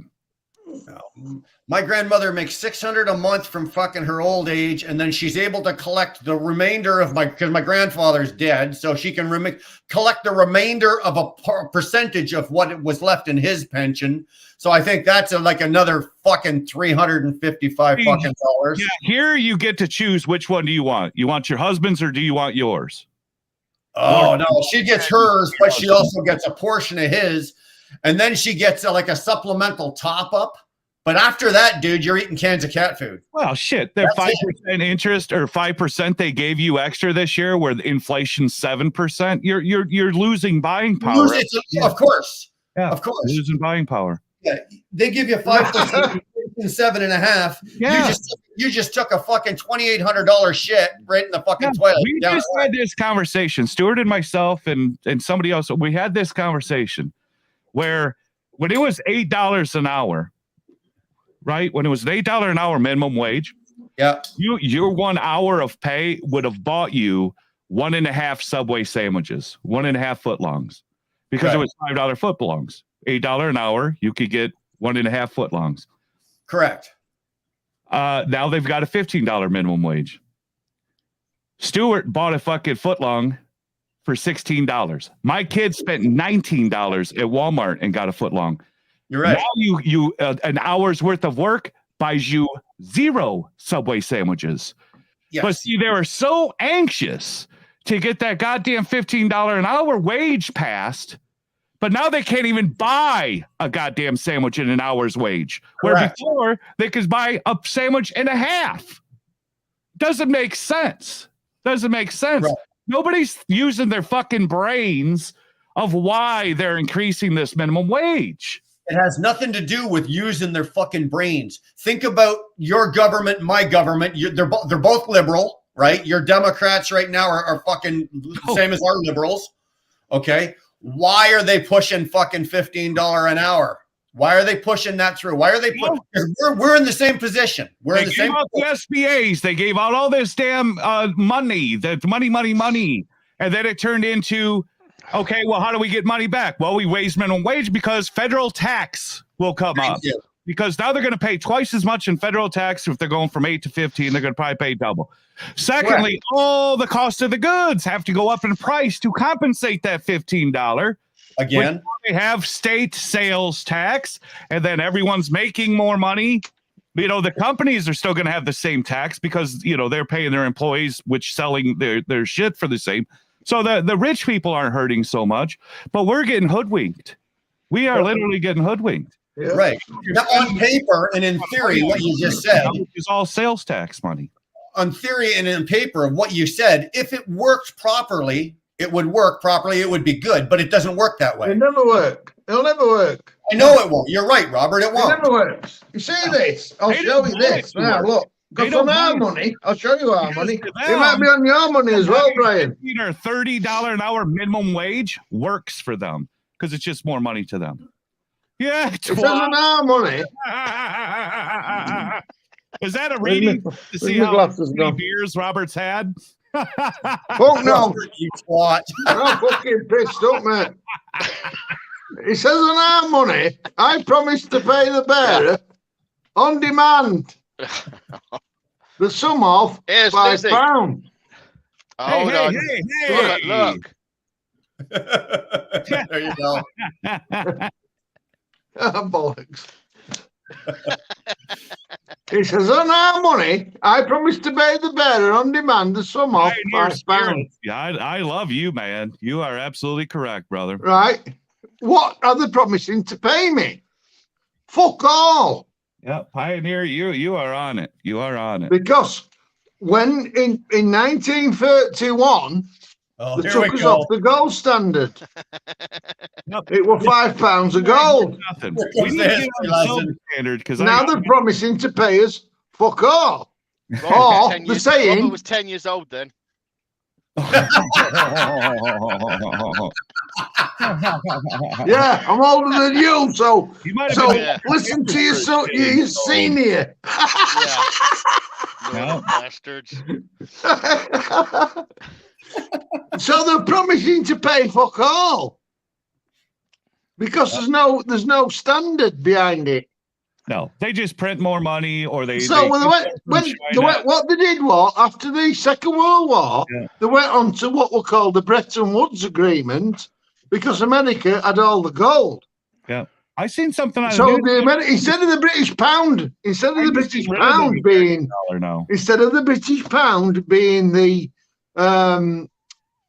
My grandmother makes $600 a month from fucking her old age, and then she's able to collect the remainder of because my grandfather's dead, so she can collect the remainder of a percentage of what was left in his pension. So I think that's like another fucking $355 fucking dollars. yeah, here you get to choose which one do you want. You want your husband's or do you want yours? Oh no, she gets hers, but she also gets a portion of his, and then she gets like a supplemental top up. But after that, dude, you're eating cans of cat food. Well, shit, they're That's 5% interest or 5% they gave you extra this year, where the inflation's 7%. You're losing buying power. Of course, Yeah, of course. losing buying power. Yeah, they give you 5% and 7.5. Yeah. You just took a fucking $2,800 shit right in the fucking toilet. We down just had this conversation, Stuart and myself and somebody else. We had this conversation where when it was $8 an hour, right? When it was an $8 an hour minimum wage, yeah, your 1 hour of pay would have bought you 1.5 Subway sandwiches, 1.5 footlongs, because it was $5 footlongs. $8 an hour, you could get 1.5 footlongs. correct. Now they've got a $15 minimum wage. Stuart bought a fucking footlong for $16. My kid spent $19 at Walmart and got a footlong. You're right. Now you an hour's worth of work buys you 0 Subway sandwiches. Yes. But see, they were so anxious to get that goddamn $15 an hour wage passed, but now they can't even buy a goddamn sandwich in an hour's wage. Where Correct. before they could buy a sandwich and a half. Doesn't make sense. Doesn't make sense. Right. Nobody's using their fucking brains of why they're increasing this minimum wage. It has nothing to do with using their fucking brains. Think about your government, my government. They're both liberal, right? Your Democrats right now are fucking same as our liberals. Okay. Why are they pushing fucking $15 an hour? Why are they pushing that through? Why are they putting? We're in the same position. We're They in the gave same. out the SBAs. They gave out all this damn money, money. And then it turned into, okay, well, how do we get money back? Well, we raise minimum wage because federal tax will come up. you. Because now they're going to pay twice as much in federal tax. If they're going from 8 to 15, they're going to probably pay double. Secondly, all the cost of the goods have to go up in price to compensate that $15. Again, They have state sales tax, and then everyone's making more money. You know, the companies are still going to have the same tax because, you know, they're paying their employees, which selling their shit for the same. So the rich people aren't hurting so much, but we're getting hoodwinked. We are literally getting hoodwinked. Yeah. right. Now, on paper and in theory, what you just said, Is all sales tax money. on theory and in paper of what you said, if it worked properly, it would work properly. It would be good, but it doesn't work that It way. never work. It'll never work. I know it won't. You're right, Robert. It It won't. never works. You see this? I'll They show don't you want it this. to Now, work. look. They Because don't from our want it. money, I'll show you our Yes, money. to It might them. be on your money as well, Brian. Or $30 an hour minimum wage works for them because it's just more money to them. Yeah, It says on our money. Is that a Where's reading my- to see my how glasses many gone? beers Robert's had? Fuck no. Robert, you twat. I'm fucking pissed up, mate. It says on our money, I promised to pay the bearer on demand the sum of Here's Lizzie. £5. Hold on. hey. Look. There you go. Bollocks. It says on our money, I promised to pay the bearer on demand the sum of Pioneer £5. spirit. Yeah, I love you, man. You are absolutely correct, brother. Right? What are they promising to pay me? Fuck all. Yeah, Pioneer, you are on it. You are on it. Because when in 1931, Oh, they here we took us go. off the gold standard. Yep. It were £5 of gold. Nothing. Here We comes need the to get history on the lesson. silver standard because Now they're promising to pay us fuck all. Robert Oh, was 10 the years- saying- Robert was 10 years old then. Yeah, I'm older than you, so You might have so been Yeah. listen to your your senior. Yeah. Yeah. Little bastards. So they're promising to pay fuck all because there's no standard behind it. No, they just print more money, or they. So they when what they did was after the Second World War, Yeah. they went on to what were called the Bretton Woods Agreement because America had all the gold. I seen something on So the news. instead of the British pound, instead of the British Rid of pound the being dollar now. instead of the British pound being the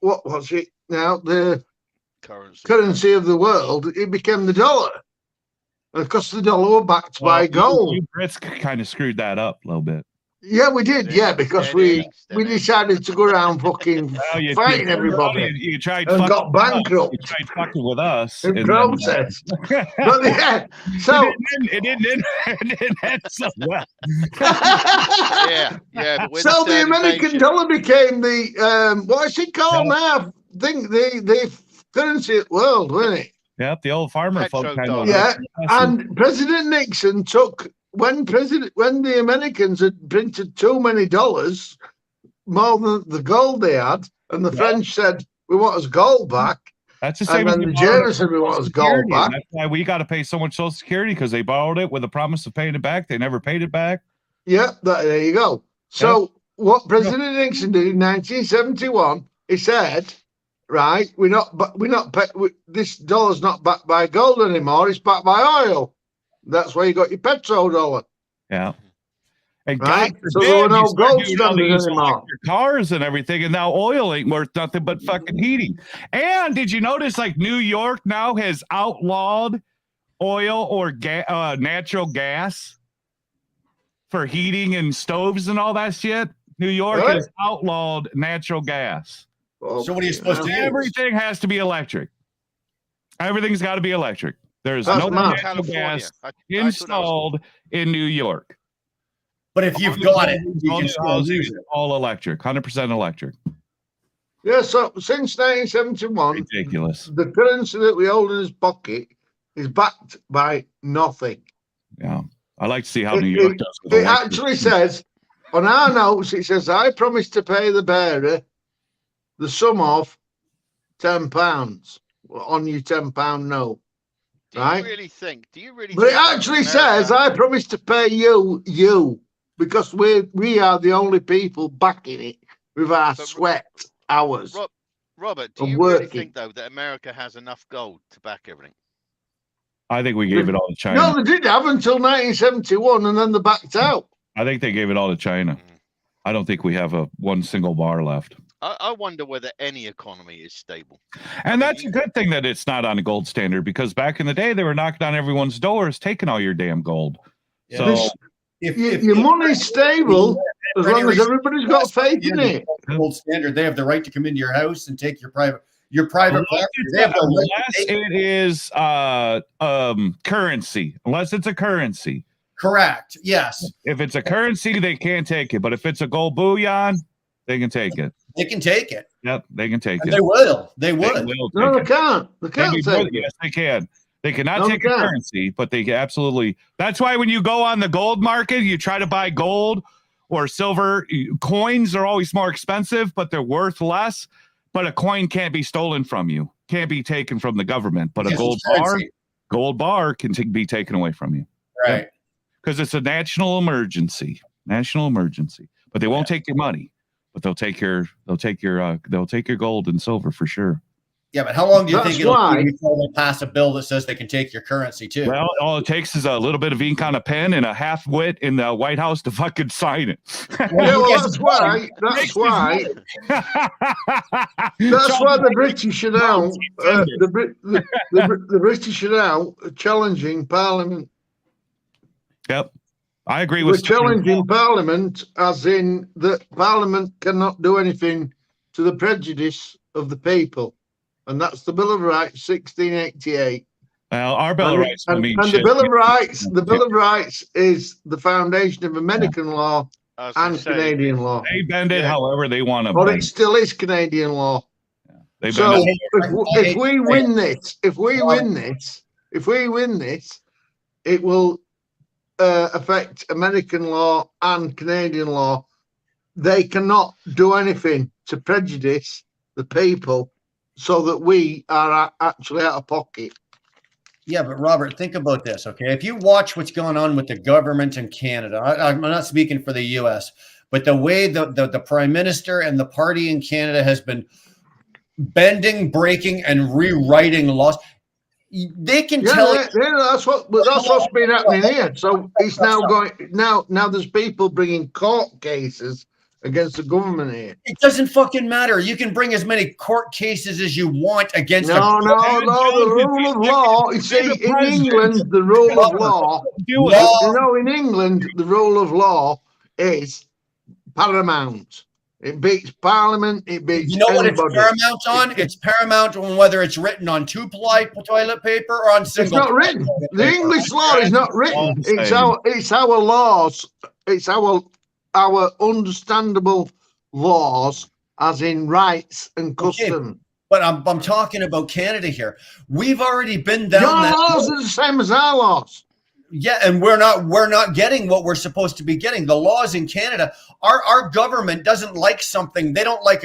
what was it now the Currency. currency of the world, it became the dollar. And of course, the dollar were backed by gold. You Brits kind of screwed that up a little bit. Yeah, we did. Yeah, because we Steady. decided to go around fucking Well, you fighting you- everybody You tried and fucking got with us. bankrupt. You tried fucking with us. in and process. then- But yeah, so it didn't end so well. Yeah, yeah. But with so the third American invasion- dollar became the what is it called now? I think the currency of the world, wasn't it? Yep, the old farmer folk Petrodollar. kind of. Yeah, and President Nixon took when the Americans had printed too many dollars, more than the gold they had, and the French said we want us gold back, That's the same. and as then they the borrowed Germans said we want us Social Security, gold back. and that's why we got to pay so much Social Security because they borrowed it with a promise of paying it back. They never paid it back. Yeah, there you go. So what President Nixon did in 1971, he said, right, this dollar's not backed by gold anymore. It's backed by oil. That's why you got your petrodollar, Yeah. And right? God So there were forbid no you start gold doing all standards these anymore. electric cars and everything, and now oil ain't worth nothing but fucking heating. And did you notice, like New York now has outlawed oil or natural gas for heating and stoves and all that shit? New York What? has outlawed natural gas. So what are you supposed to do? Everything has to be electric. Everything's got to be electric. There's That's no mad. natural California. gas I thought that was- installed in New York. But if you've got it, you All can new still housing use is it. all electric, 100% electric. Yeah, so since 1971, Ridiculous. the currency that we hold in his pocket is backed by nothing. Yeah. I like to see how It- New York it- does with It electric. actually says on our notes, it says, I promise to pay the bearer the sum of £10 on your £10 note. Do Right. you really think? Do you really? But it think that actually America- says, I promise to pay you, because we are the only people backing it with our But- sweat hours. Robert, do of you really working. think though that America has enough gold to back everything? I think we gave it all to China. No, they did have until 1971, and then they backed out. I think they gave it all to China. I don't think we have one single bar left. I wonder whether any economy is stable. And that's a good thing that it's not on a gold standard, because back in the day they were knocking on everyone's doors, taking all your damn gold. Yeah. So This- Your money's stable as For any long as reason- everybody's got faith in it. Gold standard. They have the right to come into your house and take your private property. They have the right to unless take- it is currency, unless it's a currency. Correct. Yes, If it's a currency, they can't take it. But if it's a gold bullion, they can take it. they can take it. Yep, they can take And it. they will. They They would. will No, take they it. can't. They can't Maybe take more- it. yes, they can. They cannot No, they take a can't. currency, but they can absolutely. That's why when you go on the gold market, you try to buy gold or silver. Coins are always more expensive, but they're worth less. But a coin can't be stolen from you, can't be taken from the government. But a Because gold it's bar, currency. can be taken away from you Right. because it's a national emergency. But they won't take your money, but they'll take your gold and silver for sure. Yeah, but how long do you That's think it'll why- be before they pass a bill that says they can take your currency too? Well, all it takes is a little bit of ink on a pen and a half wit in the White House to fucking sign it. Yeah, well, that's why the British are now the British are now challenging Parliament. Yep, I agree We're with challenging Parliament, as in that Parliament cannot do anything to the prejudice of the people, and that's the Bill of Rights, 1688. Well, our Bill of And, Rights will and, mean and the shit. Bill of Rights is the foundation of American law I was gonna and say, Canadian law. They bend it Yeah. however they want to But bend it it. still is Canadian law. They So bend it. if we win this, it will affect American law and Canadian law. They cannot do anything to prejudice the people so that we are actually out of pocket. Yeah, but Robert, think about this, okay? If you watch what's going on with the government in Canada, I'm not speaking for the U.S., but the way the Prime Minister and the party in Canada has been bending, breaking, and rewriting laws, they can tell you. That's what's been happening here. So it's now going now there's people bringing court cases against the government here. It doesn't fucking matter. You can bring as many court cases as you want against No, the rule of law. You see, in England, the rule of law. In England, the rule of law is paramount. It beats Parliament. It beats. You know what it's anybody. paramount on? It's paramount on whether it's written on two-ply toilet paper or on It's single. not written. The English law is not written. It's our laws. It's our understandable laws, as in rights and custom. But I'm talking about Canada here. We've already been down Your that laws road. are the same as our laws. Yeah, and we're not getting what we're supposed to be getting. The laws in Canada, our government doesn't like something. They don't like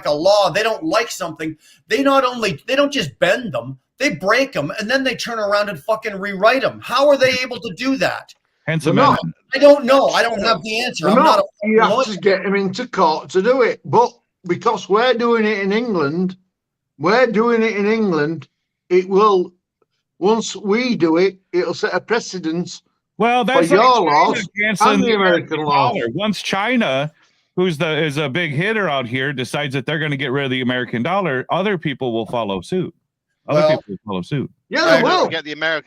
a law. They don't like something. They don't just bend them. They break them and then they turn around and fucking rewrite them. How are they able to do that? Hence They're not. amendment. I don't know. I don't have the answer. I'm not a You have lawyer. to get him into court to do it. But because we're doing it in England, it will, once we do it, it'll set a precedence. Well, that's your like China laws canceling and the American law. dollar. Once China, is a big hitter out here, decides that they're going to get rid of the American dollar, other people will follow suit. Well- People will follow suit. Yeah, they will.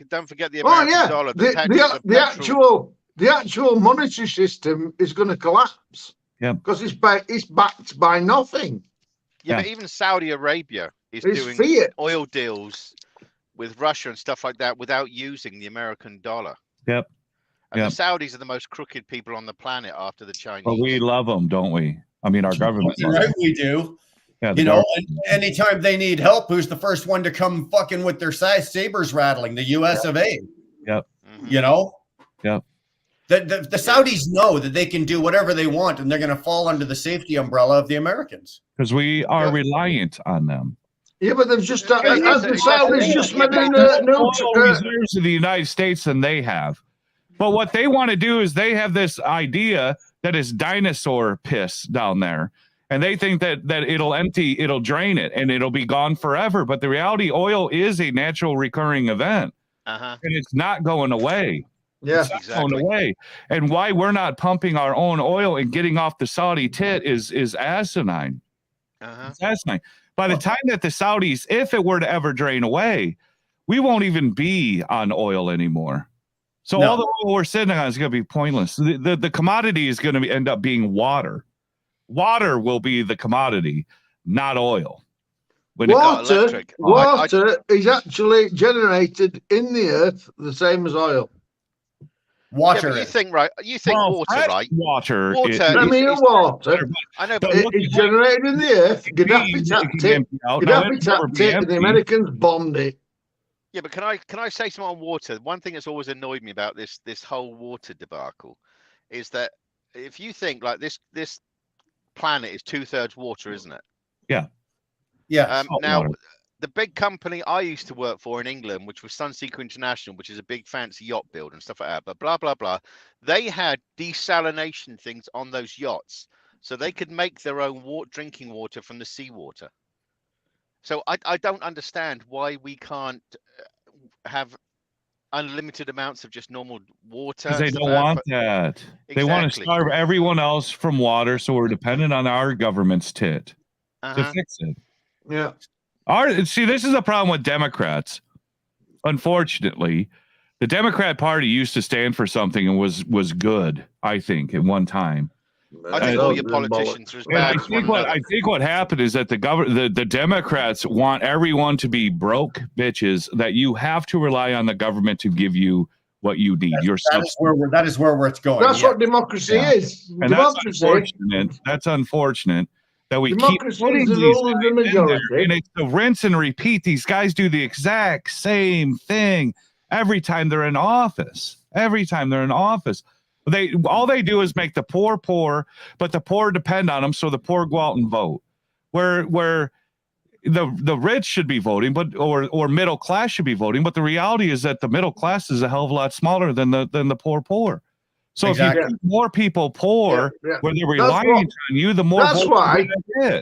Don't forget the Oh American yeah, dollar. the actual monetary system is going to collapse. Yeah, because it's backed by nothing. Yeah, Yeah. but even Saudi Arabia is It's doing fiat. oil deals with Russia and stuff like that without using the American dollar. Yep. And Yep. the Saudis are the most crooked people on the planet after the Chinese. But we love them, don't we? I mean, our government. loves Right, them. we do. Yeah, You know, and anytime they need help, who's the first one to come fucking with their sabers rattling? The US of A. Yep. You know? Yep. The Saudis know that they can do whatever they want and they're going to fall under the safety umbrella of the Americans. Because we are reliant on them. Yeah, but they've just as the Saudis just made more reserves of the United States than they have. But what they want to do is they have this idea that is dinosaur piss down there. And they think that it'll drain it and it'll be gone forever. But the reality, oil is a natural recurring event. And it's not going away. Yeah, it's not going away. And why we're not pumping our own oil and getting off the Saudi tit is asinine. It's asinine. By the time that the Saudis, if it were to ever drain away, we won't even be on oil anymore. So all the oil we're sitting on is going to be pointless. The commodity is going to end up being water. Water will be the commodity, not oil. Water is actually generated in the earth the same as oil. Water. Yeah, you think water, right? Water. Water. I know, but it's generated in the earth. Gaddafi tapped it, and the Americans bombed it. Yeah, but can I say something on water? One thing that's always annoyed me about this whole water debacle is that if you think like this planet is 2/3 water, isn't it? Yeah. Yeah. Now, the big company I used to work for in England, which was Sunseeker International, which is a big fancy yacht builder and stuff like that, but blah, blah, blah, they had desalination things on those yachts so they could make their own drinking water from the seawater. So I don't understand why we can't have unlimited amounts of just normal water. Because they don't want that. Exactly. They want to starve everyone else from water, so we're dependent on our government's tit to fix it. Yeah. See, this is a problem with Democrats. Unfortunately, the Democrat Party used to stand for something and was good, I think, at one time. I think all your politicians are as bad as one another. I think what happened is that the Democrats want everyone to be broke bitches, that you have to rely on the government to give you what you need. That is where it's going. That's what democracy is. And democracy. That's unfortunate. That we democracy keep putting is the rule of the majority. And it's the rinse and repeat. These guys do the exact same thing every time they're in office. All they do is make the poor, but the poor depend on them, so the poor go out and vote. Where the rich should be voting, but or middle class should be voting, but the reality is that the middle class is a hell of a lot smaller than the poor. So if you keep more people poor, where they're relying on you, the more. That's why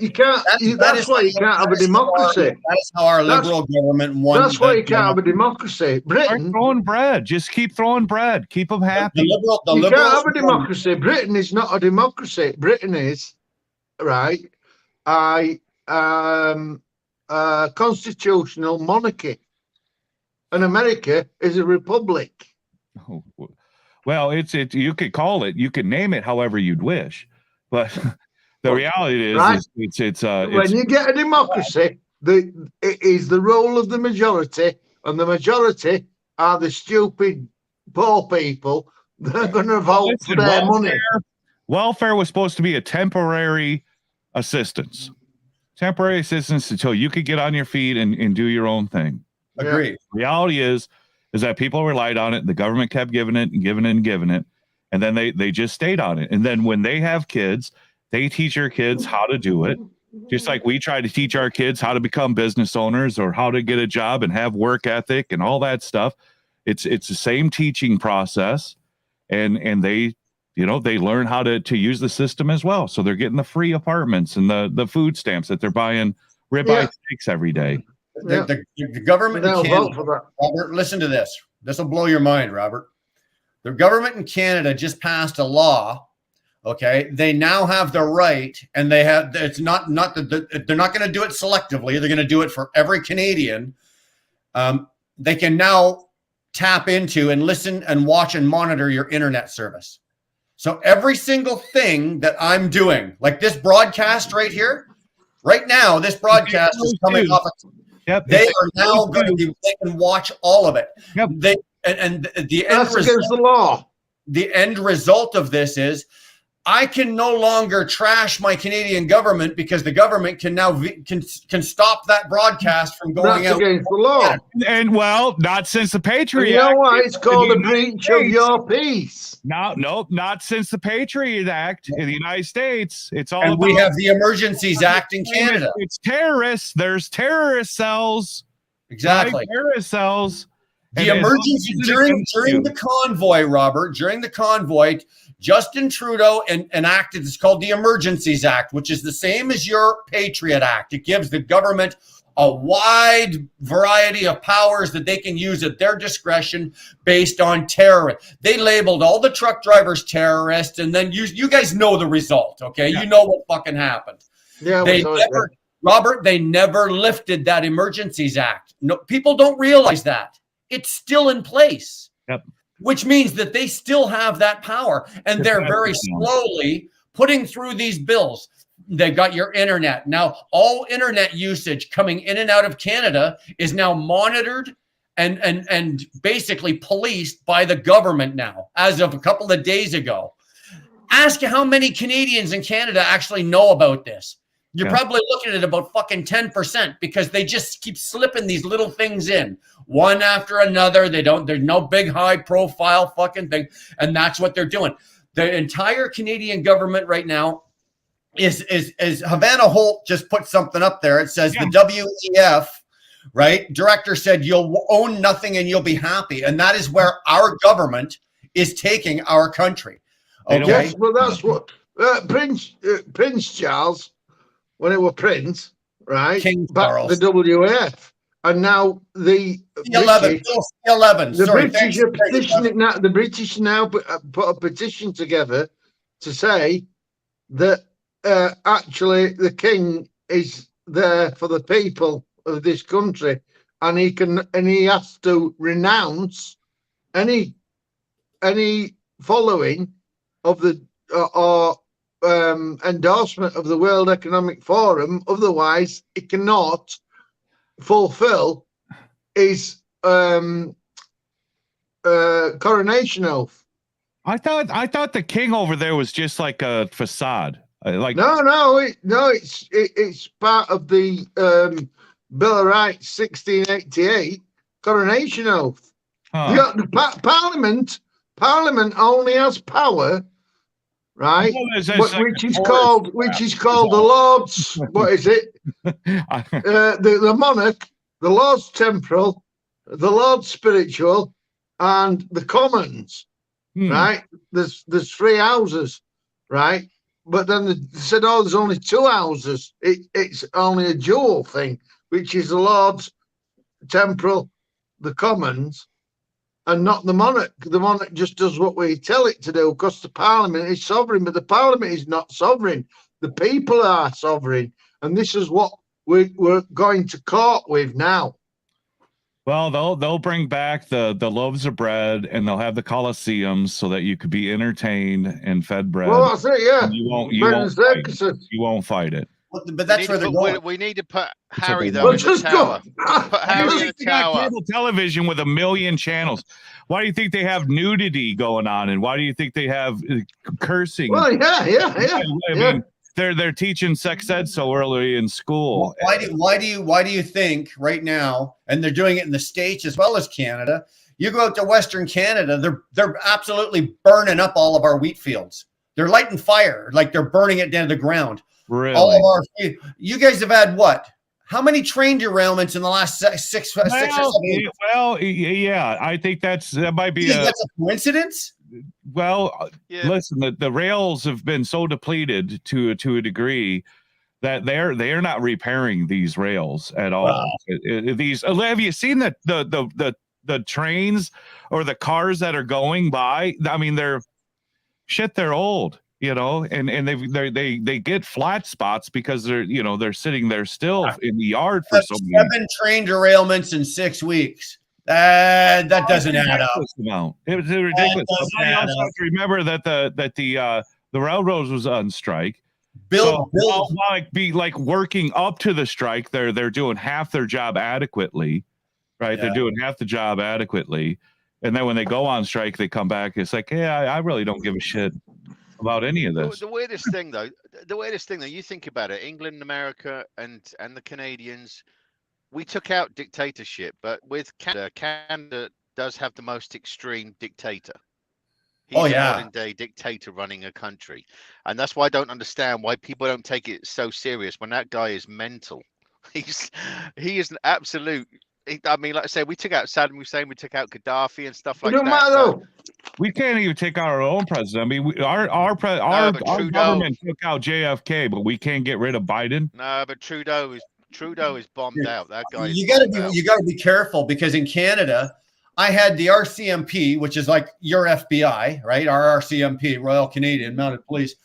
you can't. That's why you can't have a democracy. That is how our liberal government won. That's why you can't have a democracy. Britain throwing bread. Just keep throwing bread. Keep them happy. You can't have a democracy. Britain is not a democracy. Britain is a constitutional monarchy, and America is a republic. Oh. Well, you could call it, you could name it however you'd wish, but the reality is, it's when you get a democracy, it is the role of the majority, and the majority are the stupid poor people that are going to vote for their money. Welfare was supposed to be a temporary assistance until you could get on your feet and do your own thing. Agreed. Reality is that people relied on it. The government kept giving it and giving it and giving it. And then they just stayed on it. And then when they have kids, they teach their kids how to do it. Just like we try to teach our kids how to become business owners or how to get a job and have work ethic and all that stuff. It's the same teaching process. And they, they learn how to use the system as well. So they're getting the free apartments and the food stamps that they're buying ribeye steaks every day. The government in Canada, Robert, listen to this. This will blow your mind, Robert. The government in Canada just passed a law. Okay, they now have the right, and they have. It's not that they're not going to do it selectively. They're going to do it for every Canadian. They can now tap into and listen and watch and monitor your internet service. So every single thing that I'm doing, like this broadcast right here, right now, this broadcast is coming off of. Yep. They are now going to be. They can watch all of it. Yep. The end result, against the law. The end result of this is, I can no longer trash my Canadian government because the government can now can stop that broadcast from going That's out. against the law. And well, not since the Patriot You know Act. what? It's called in a the United breach of States. your peace. No, not since the Patriot Act in the United States. It's all And about we have the Emergencies Act in Canada. It's terrorists. There's terrorist cells. Exactly. Right? Terrorist cells. The And emergency it's during against you. the convoy, Robert, during the convoy, Justin Trudeau enacted, it's called the Emergencies Act, which is the same as your Patriot Act. It gives the government a wide variety of powers that they can use at their discretion based on terror. They labeled all the truck drivers terrorists, and then you guys know the result, okay? Yeah. You know what fucking happened. Yeah, They never, Robert, they never lifted that Emergencies Act. No, people don't realize that. It's still in place. Yep. Which means that they still have that power, and they're very slowly putting through these bills. They've got your internet. Now, all internet usage coming in and out of Canada is now monitored and basically policed by the government now, as of a couple of days ago. Ask how many Canadians in Canada actually know about this. You're probably looking at about fucking 10% because they just keep slipping these little things in one after another. There's no big high profile fucking thing. And that's what they're doing. The entire Canadian government right now is Havana Holt just put something up there. It says the WEF, right? Director said you'll own nothing and you'll be happy. And that is where our government is taking our country. Okay. Yes, well, that's what Prince Charles, when it was Prince, right? King back Charles. the WF, and now the 11. The Sorry, British are petitioning now. The British now put a petition together to say that actually the king is there for the people of this country, and he has to renounce any following of the endorsement of the World Economic Forum. Otherwise, it cannot fulfill his coronation oath. I thought the king over there was just like a facade. It's part of the Bill of Rights 1688 coronation oath. Huh. You got the Parliament only has power, right? Which is called the Lords. What is it? The monarch, the Lords temporal, the Lords spiritual, and the Commons. Right? There's three houses, right? But then they said, oh, there's only two houses. It's only a dual thing, which is the Lords temporal, the Commons, and not the monarch. The monarch just does what we tell it to do because the Parliament is sovereign, but the Parliament is not sovereign. The people are sovereign, and this is what we're going to court with now. Well, they'll bring back the loaves of bread, and they'll have the Colosseums so that you could be entertained and fed bread. Well, that's it, yeah. And you won't fight it. But that's where they're going. We need to put Harry Well, though in the just tower. go. Put Harry in the They got tower. cable television with 1 million channels. Why do you think they have nudity going on, and why do you think they have cursing? Well, yeah. I mean, they're teaching sex ed so early in school. Why do you think right now, and they're doing it in the States as well as Canada, you go out to Western Canada, they're absolutely burning up all of our wheat fields. They're lighting fire, like they're burning it down to the ground. Really? All of our, you guys have had what? How many train derailments in the last six or 7 years? Well, yeah, I think that might be That's a coincidence. Well, listen, the rails have been so depleted to a degree that they're not repairing these rails at all. Wow. Have you seen the trains or the cars that are going by? I mean, they're old, and they get flat spots because they're sitting there still in the yard for so many 7 train derailments in 6 weeks. That doesn't add up. It was ridiculous. You also have to remember that the railroads was on strike. Bill, working up to the strike, they're doing half their job adequately, right? Yeah. They're doing half the job adequately, and then when they go on strike, they come back. It's like, I really don't give a shit. about any of The, this. the weirdest thing, though, you think about it, England, America, and the Canadians, we took out dictatorship, but with Canada does have the most extreme dictator. He's a modern day dictator running a country. And that's why I don't understand why people don't take it so serious when that guy is mental. He is an absolute. I mean, like I said, we took out Saddam Hussein, we took out Gaddafi and stuff like It don't that. matter but- though. We can't even take out our own president. I mean, our but Trudeau- government took out JFK, but we can't get rid of Biden. No, but Trudeau is bombed out. That guy. Is You gotta bombed out. be, you gotta be careful because in Canada, I had the RCMP, which is like your FBI, right? Our RCMP, Royal Canadian Mounted Police.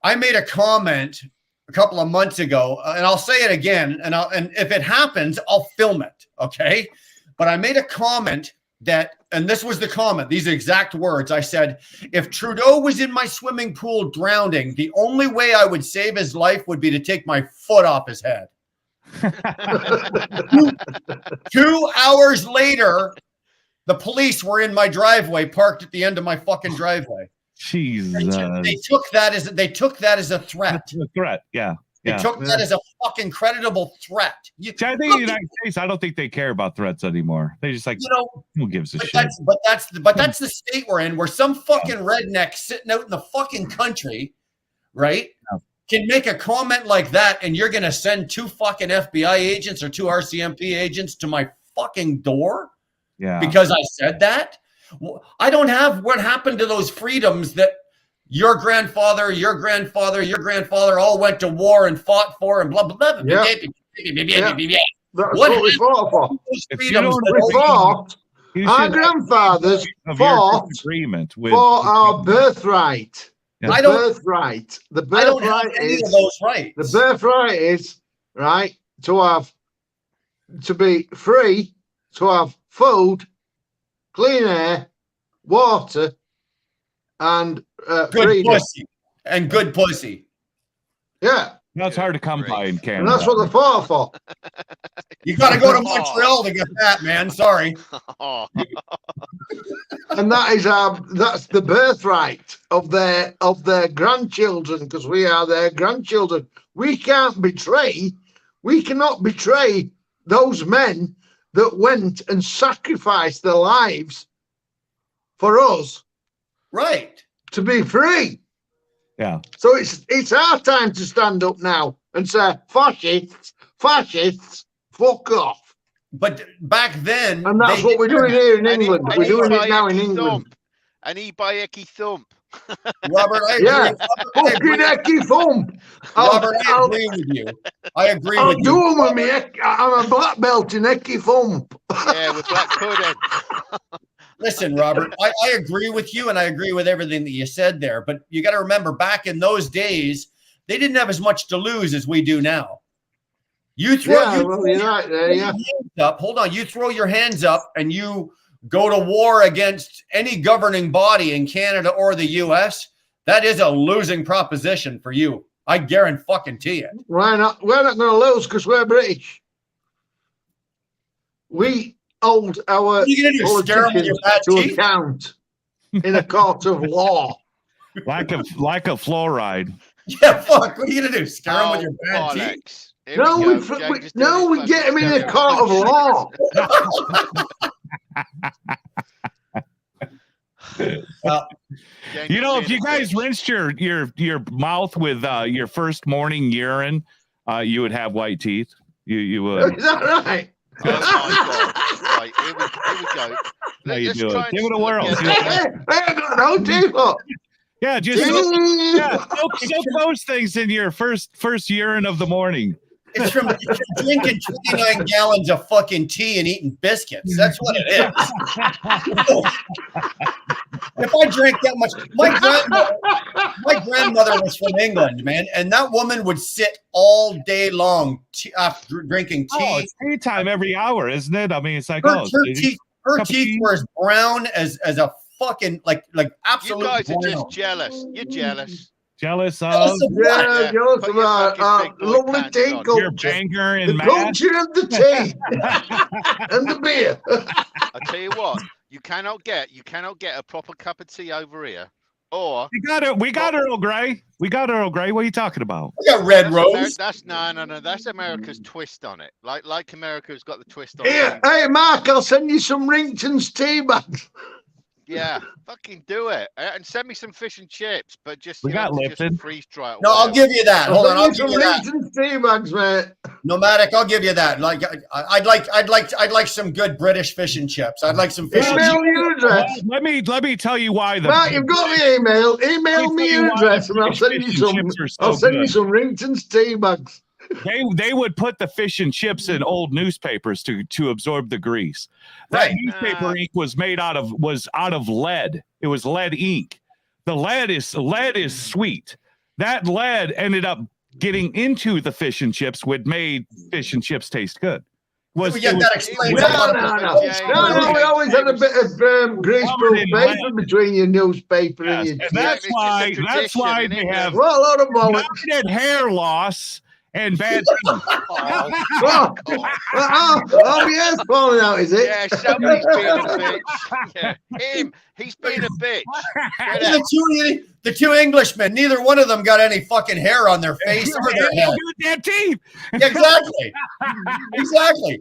I made a comment a couple of months ago, and I'll say it again, and if it happens, I'll film it, okay? But I made a comment that, and this was the comment, these exact words. I said, if Trudeau was in my swimming pool drowning, the only way I would save his life would be to take my foot off his head. 2 hours later, the police were in my driveway, parked at the end of my fucking driveway. Jesus. They took that as a threat. That's a threat. Yeah. They Yeah. took that as a fucking credible threat. See, I think in the United States, I don't think they care about threats anymore. They just like, You know, who gives a but shit? that's the state we're in, where some fucking redneck sitting out in the fucking country, right, can make a comment like that, and you're gonna send 2 fucking FBI agents or 2 RCMP agents to my fucking door Yeah. because I said that? I don't have what happened to those freedoms that your grandfather all went to war and fought for and blah blah blah. Yeah. That's what we fought for. If you don't We fought. you Our should grandfathers have your fought agreement with for our birthright. Yeah. The I don't- birthright. The I don't have birthright any of is those rights. the birthright is right to be free, to have food, clean air, water, and Good freedom. pussy and good pussy. Yeah, That's hard to come by in and Canada. that's what they fought for. You got to go to Montreal to get that, man. Sorry. Oh, And that's the birthright of their grandchildren, because we are their grandchildren. We cannot betray those men that went and sacrificed their lives for us Right. to be free. Yeah. So it's our time to stand up now and say, fascists, fuck off. But back then, And that's they what we're doing here in and England. and We're doing by it now in Ecky England. Thump. And he by Ecky Thump. Robert, I agree. Yeah. I Fucking agree, Ecky Thump. Robert, I agree with you. I agree I'll with do you. them with me. I'm a black belt in Ecky Thump. Yeah, with Black Pudding. Listen, Robert, I agree with you, and I agree with everything that you said there. But you got to remember, back in those days, they didn't have as much to lose as we do now. You throw, Yeah, well, you're right there, yeah. your hands up. Hold on. You throw your hands up and you go to war against any governing body in Canada or the U.S. That is a losing proposition for you. I guarantee it. Why not? We're not going to lose because we're British. We hold our What are you going to do? Scare them with your politicians bad to teeth? account in a court of law. Lack of fluoride. Yeah, fuck. What are you going to do? Scare them with your bad teeth? bollocks. Here No, we we, go. Jack just no, doing we his get him in a fucking court of law. Jack You know, just if you being a guys bitch. rinsed your mouth with your first morning urine, you would have white teeth. You would. Is that right? Oh my God. Right, here we go. How you Let's doing? try and Give it a whirl. look See at- what I ain't got no teeth up. Yeah, just soak those things in your first urine of the morning. It's from drinking 29 gallons of fucking tea and eating biscuits. That's what it is. If I drank that much, my grandmother was from England, man, and that woman would sit all day long after drinking Oh, tea. it's tea time every hour, isn't it? I mean, it's like, Her oh, teeth cup of tea. were as brown as a fucking like You absolute guys are brown. just jealous. You're jealous. jealous of Jealous of Yeah, Yeah, jealous put of your our fucking big boy lovely pants tea on. your culture. banger The and mash. culture of the tea and the beer. I tell you what, you cannot get a proper cup of tea over here. Or We got Earl Grey. We got Earl Grey. What are you talking about? We got Red that's Rose. that's no. That's America's twist on it. Like America's got the twist on Here, it. hey, Mark, I'll send you some Rington's tea bags. Yeah, fucking do it, and send me some fish and chips. But just We got Lipton. freeze dry it. No, I'll give you that. Hold on, I'll send give you you some that. Rington's tea bags, mate. Nomadic, I'll give you that. Like, I'd like some good British fish and chips. I'd like some fish and Email chips. me your address. Let me tell you why the Mark, you've got the email. Email Let me me tell you your why address, the and I'll fish send you and some. chips are so I'll send you good. some Rington's tea bags. they would put the fish and chips in old newspapers to absorb the grease. That Right. newspaper ink was out of lead. It was lead ink. The lead is sweet. That lead ended up getting into the fish and chips, which made fish and chips taste good. Yeah, that explains a No, lot no, of no. We always had a bit of greaseproof paper between your newspaper and your. And that's why they have Well, a lot of bollocks. mounted hair loss and bad teeth. Oh, yes, falling out, is it? Yeah, somebody's being a bitch. Yeah, him. He's being a bitch. Get out. the two Englishmen. Neither one of them got any fucking hair on their face or their head. Their teeth. Exactly. Exactly.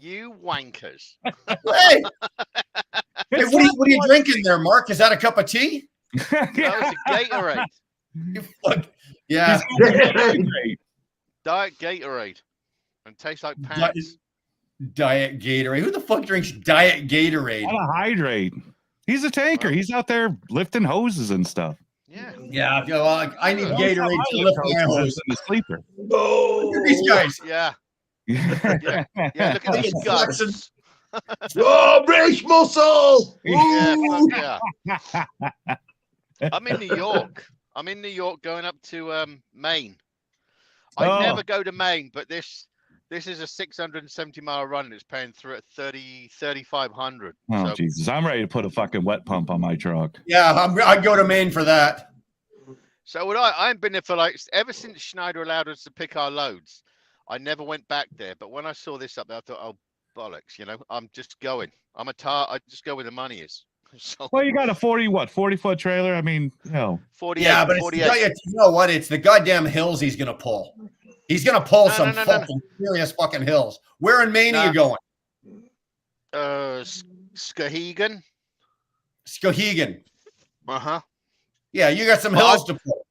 You wankers. Hey, what are you drinking there, Mark? Is that a cup of tea? That was a Gatorade. You fuck. Yeah. Diet Gatorade. And tastes like pants. Diet Gatorade. Who the fuck drinks Diet Gatorade? Gotta hydrate. He's a tanker. He's out there lifting hoses and stuff. Yeah. Yeah. Well, I need Gatorade to lift my hose. The sleeper. Look at these guys. Yeah. Yeah. Yeah. Look at these guts. Oh, British muscle! Yeah, Ooh. fuck yeah. I'm in New York. I'm in New York going up to Maine. I never go to Maine, but this is a 670-mile run. It's paying through at 3,500. Oh So, Jesus! I'm ready to put a fucking wet pump on my truck. Yeah, I'd go to Maine for that. so would I. I haven't been there for ever since Schneider allowed us to pick our loads. I never went back there. But when I saw this up there, I thought, oh bollocks! I'm just going. I'm a tar. I just go where the money is. So Well, you got a 40-foot trailer. I mean, 48. Yeah, but 48. you know what? It's the goddamn hills he's gonna pull. He's gonna pull some No. fucking serious fucking hills. Where in Maine are you going? Skowhegan. Skowhegan. Uh-huh. Yeah, you got some hills to pull.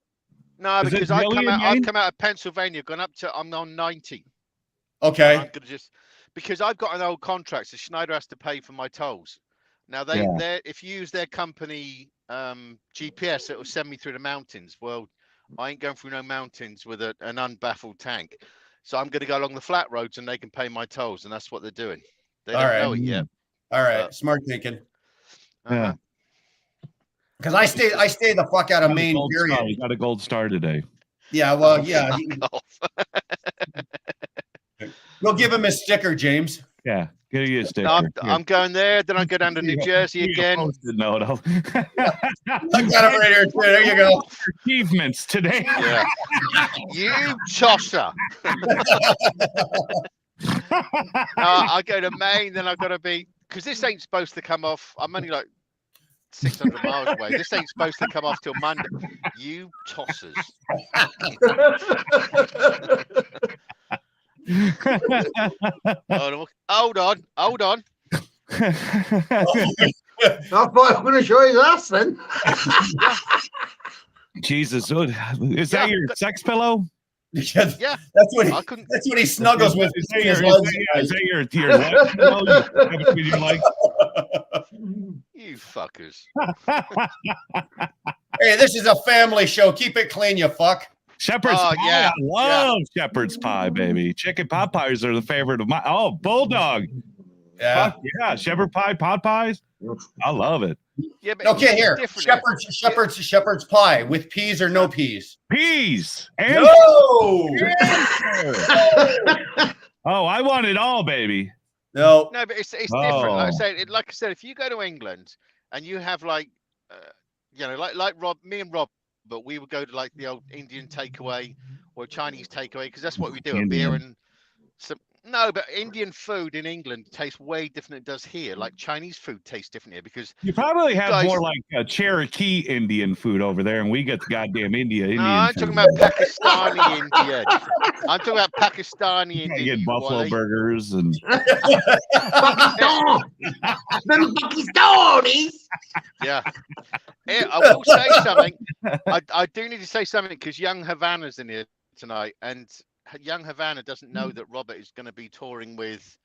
No, Is it because I've really come in out. I've Maine? come out of Pennsylvania, I'm on 90. Okay. I'm gonna because I've got an old contract, so Schneider has to pay for my tolls. Now if you use their company GPS, it will send me through the mountains. Well, I ain't going through no mountains with an unbaffled tank, so I'm going to go along the flat roads, and they can pay my tolls, and that's what they're doing. They don't know it yet. All right. Smart thinking. yeah. Because I stay the fuck out of Maine. Period. You got a gold star today. Yeah. Well. Yeah. Fuck off. We'll give him a sticker, James. Yeah, get you a sticker. No, I'm going there. Then I go down to New Jersey again. No, I got it right here. There you go. Achievements today. Yeah. You tosser. I go to Maine, then I've got to be because this ain't supposed to come off. I'm only like 600 miles away. This ain't supposed to come off till Monday. You tossers. Hold on. I thought I'm going to show you that then. Jesus, is that your sex pillow? Yeah, Yeah. that's what I couldn't. that's what he snuggles with. Is that your leg pillow? Between your legs? You fuckers. Hey, this is a family show. Keep it clean, you fuck. Shepherd's Oh, pie. yeah, I love shepherd's pie, baby. Chicken pot pies are the favorite of my. Oh, bulldog. Yeah. Fuck yeah, shepherd pie, pot pies. I love it. Yeah, but Okay, it's here. different. Shepherd's pie with peas or no peas? Peas. And No. oh, I want it all, baby. No. No, but it's different. Like Oh. I said, if you go to England and you have like Rob, me and Rob, but we would go to like the old Indian takeaway or Chinese takeaway because that's what we do. A beer Indian. and some. no, but Indian food in England tastes way different than it does here. Like Chinese food tastes different here because You probably have Guys- more like Cherokee Indian food over there, and we get the goddamn Indian I'm food. talking about Pakistani Indian. I'm talking about Pakistani You Indian. get buffalo Wally. burgers and Pakistan. Them Pakistanis. Yeah. I will say something. I do need to say something because young Havana's in here tonight, and young Havana doesn't know that Robert is going to be touring with.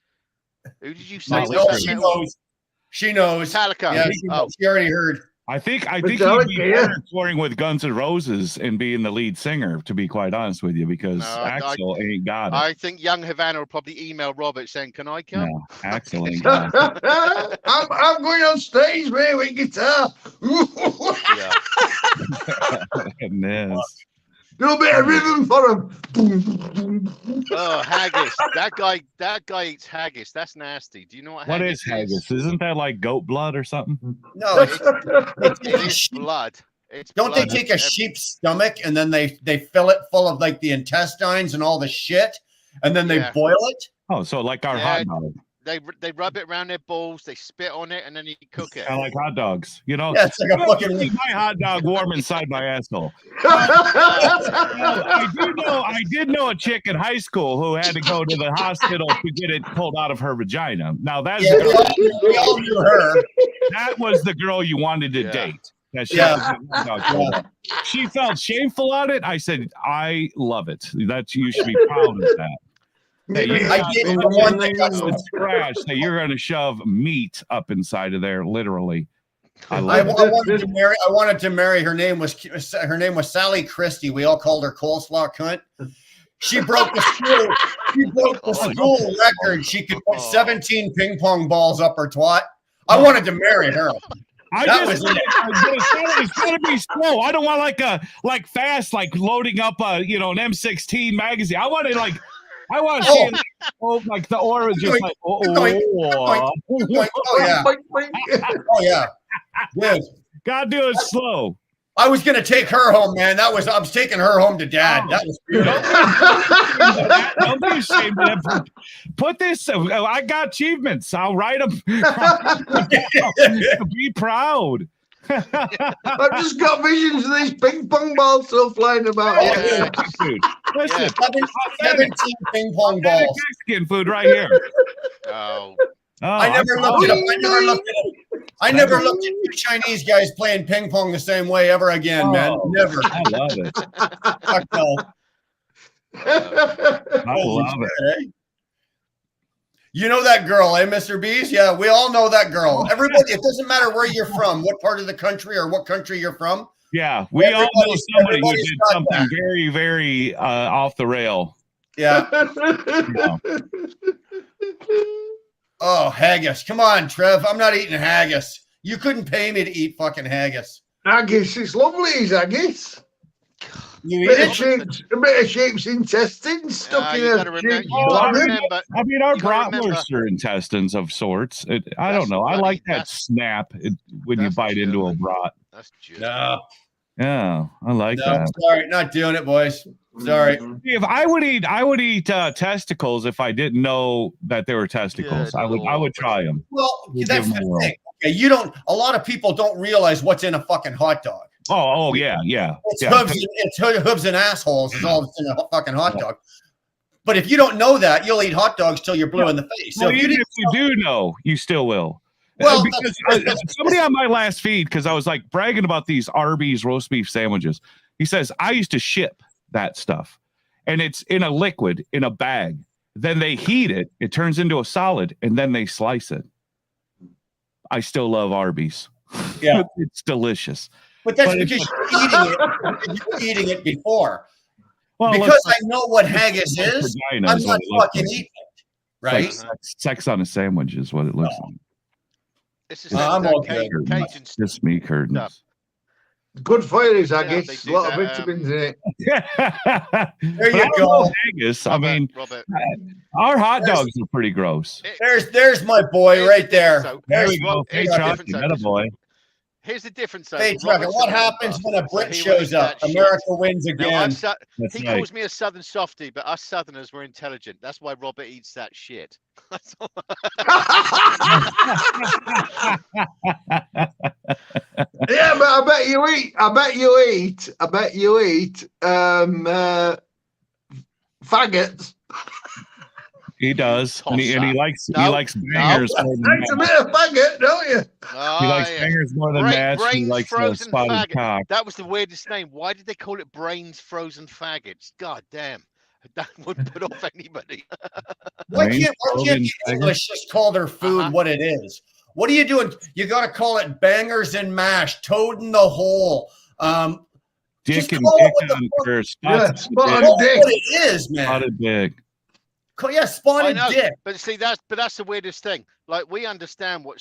Who did you say? No, was that she metal? knows. She knows. Metallica. Yeah, Oh, she already heard. I think Metallica, he'd be yeah. better touring with Guns N' Roses and being the lead singer, to be quite honest with you, because No, I- Axel ain't got it. I think young Havana will probably email Robert saying, "Can I come?" No, Axel ain't got it. I'm going on stage, man, with guitar. Yeah. Goodness. Do a bit of rhythm for him. Oh, haggis. That guy eats haggis. That's nasty. Do you know what What haggis is haggis? Isn't that like goat blood or something? No, it's It is sheep. blood. It's Don't they blood. take a sheep's stomach and then they fill it full of like the intestines and all the shit, and then they Yeah. boil it? Oh, so like our Yeah. hot dog. They rub it around their balls. They spit on it, and then you cook it. Kind of like hot dogs. You know, Yeah, it's like a fucking. keep my hot dog warm inside my asshole. I did know a chick in high school who had to go to the hospital to get it pulled out of her vagina. Now that's Yeah, we all knew her. that was the girl you wanted to Yeah. date. That she, Yeah. she felt shameful on it. I said, I love it. That you should be proud of that. That you I did the one that got some. scratch that you're going to shove meat up inside of there, literally. I I, love it. wanted to marry. I wanted to marry. Her name was Sally Christie. We all called her coleslaw cunt. She broke the school. She broke the school record. She could put 17 ping pong balls up her twat. I wanted to marry her. I That just was it. it's gotta be slow. I don't want like fast, like loading up an M16 magazine. I want to see it, like the aura just like Oh yeah. Oh yeah. Dude, gotta do it slow. I was gonna take her home, man. I was taking her home to dad. That was beautiful. Don't be ashamed of that. Put this. I got achievements. I'll write them. Be proud. I've just got visions of these ping pong balls still flying about. Yeah. Dude, listen, 17 ping pong balls. Mexican food right here. Oh, I never looked at I never looked at two Chinese guys playing ping pong the same way ever again, man. Oh. Never. I love it. Fuck no. I love it. Eh? You know that girl, eh, Mr. Bees? Yeah, we all know that girl. Everybody, it doesn't matter where you're from, what part of the country or what country you're from. Yeah, we all know somebody who everybody's did got something that. very, very off the rail. Yeah. Oh, haggis. Come on, Trev. I'm not eating haggis. You couldn't pay me to eat fucking haggis. Haggis, it's lovely, is haggis. You eat A bit of sheep's intestines stuck in you a gotta remember. sheep's You gotta bladder. remember. I mean, our You gotta remember- bratwursts are intestines of sorts. I That's don't know. I funny. like that That's- snap when you that's bite into a German. brat. That's just. No, Yeah, I like no, that. sorry, not doing it, boys. Sorry. If I would eat testicles if I didn't know that they were testicles. Good I would Lord. Well, try them. We'll that's give 'em a the whirl. thing. Okay, you don't. A lot of people don't realize what's in a fucking hot dog. Oh yeah. It's Yeah. hooves and assholes is all that's in a fucking hot dog. But if you don't know that, you'll eat hot dogs till you're blue in the face. So Well, if you even didn't if you do know, you still will. Well, because that's- somebody on my last feed, because I was like bragging about these Arby's roast beef sandwiches. He says, I used to ship that stuff and it's in a liquid in a bag. Then they heat it, it turns into a solid, and then they slice it. I still love Arby's. Yeah. It's delicious. But that's But because you're eating it before. Well, Because I know what haggis like is, vagina I'm is not what it looks fucking like. eating it. Right? It's like sex on a sandwich is what it looks like. It's just I'm that all Cajun good. Cajun stuff. Just meat curtains. Good for you, Yeah, haggis. they A do lot of that, vitamins in it. There you go. Haggis. I Robert, mean, Robert. our hot dogs are pretty gross. There's my boy right there. So, There There's we go. Here's Hey, the Chuck, difference, you though, got a 'cause boy. Here's the difference, though. Hey, Trucker, Robert's what a happens member, when a so Brit he shows won't eat up? that shit. America wins Now, again. That's he right. calls me a Southern softie, but us Southerners were intelligent. That's why Robert eats that shit. That's all. Yeah, but I bet you eat faggots. He does, and he Tosser. likes No, bangers more than That's a mash. bit of faggot, don't you? Oh, He likes yeah. bangers more than mash. He Brains likes the frozen spotted faggot. cock. That was the weirdest name. Why did they call it brains frozen faggots? God damn. That would put off anybody. Why Brains can't frozen the faggot. English just call their food Uh-huh. what it is? What are you doing? You got to call it bangers and mash, toad in the hole. Just Dick and call it dick what the on fuck- or Yeah, spotted spotted dick. Call it dick. what it is, man. Spotted dick. Yeah, I spotted know, dick. but see that's the weirdest thing. Like we understand what a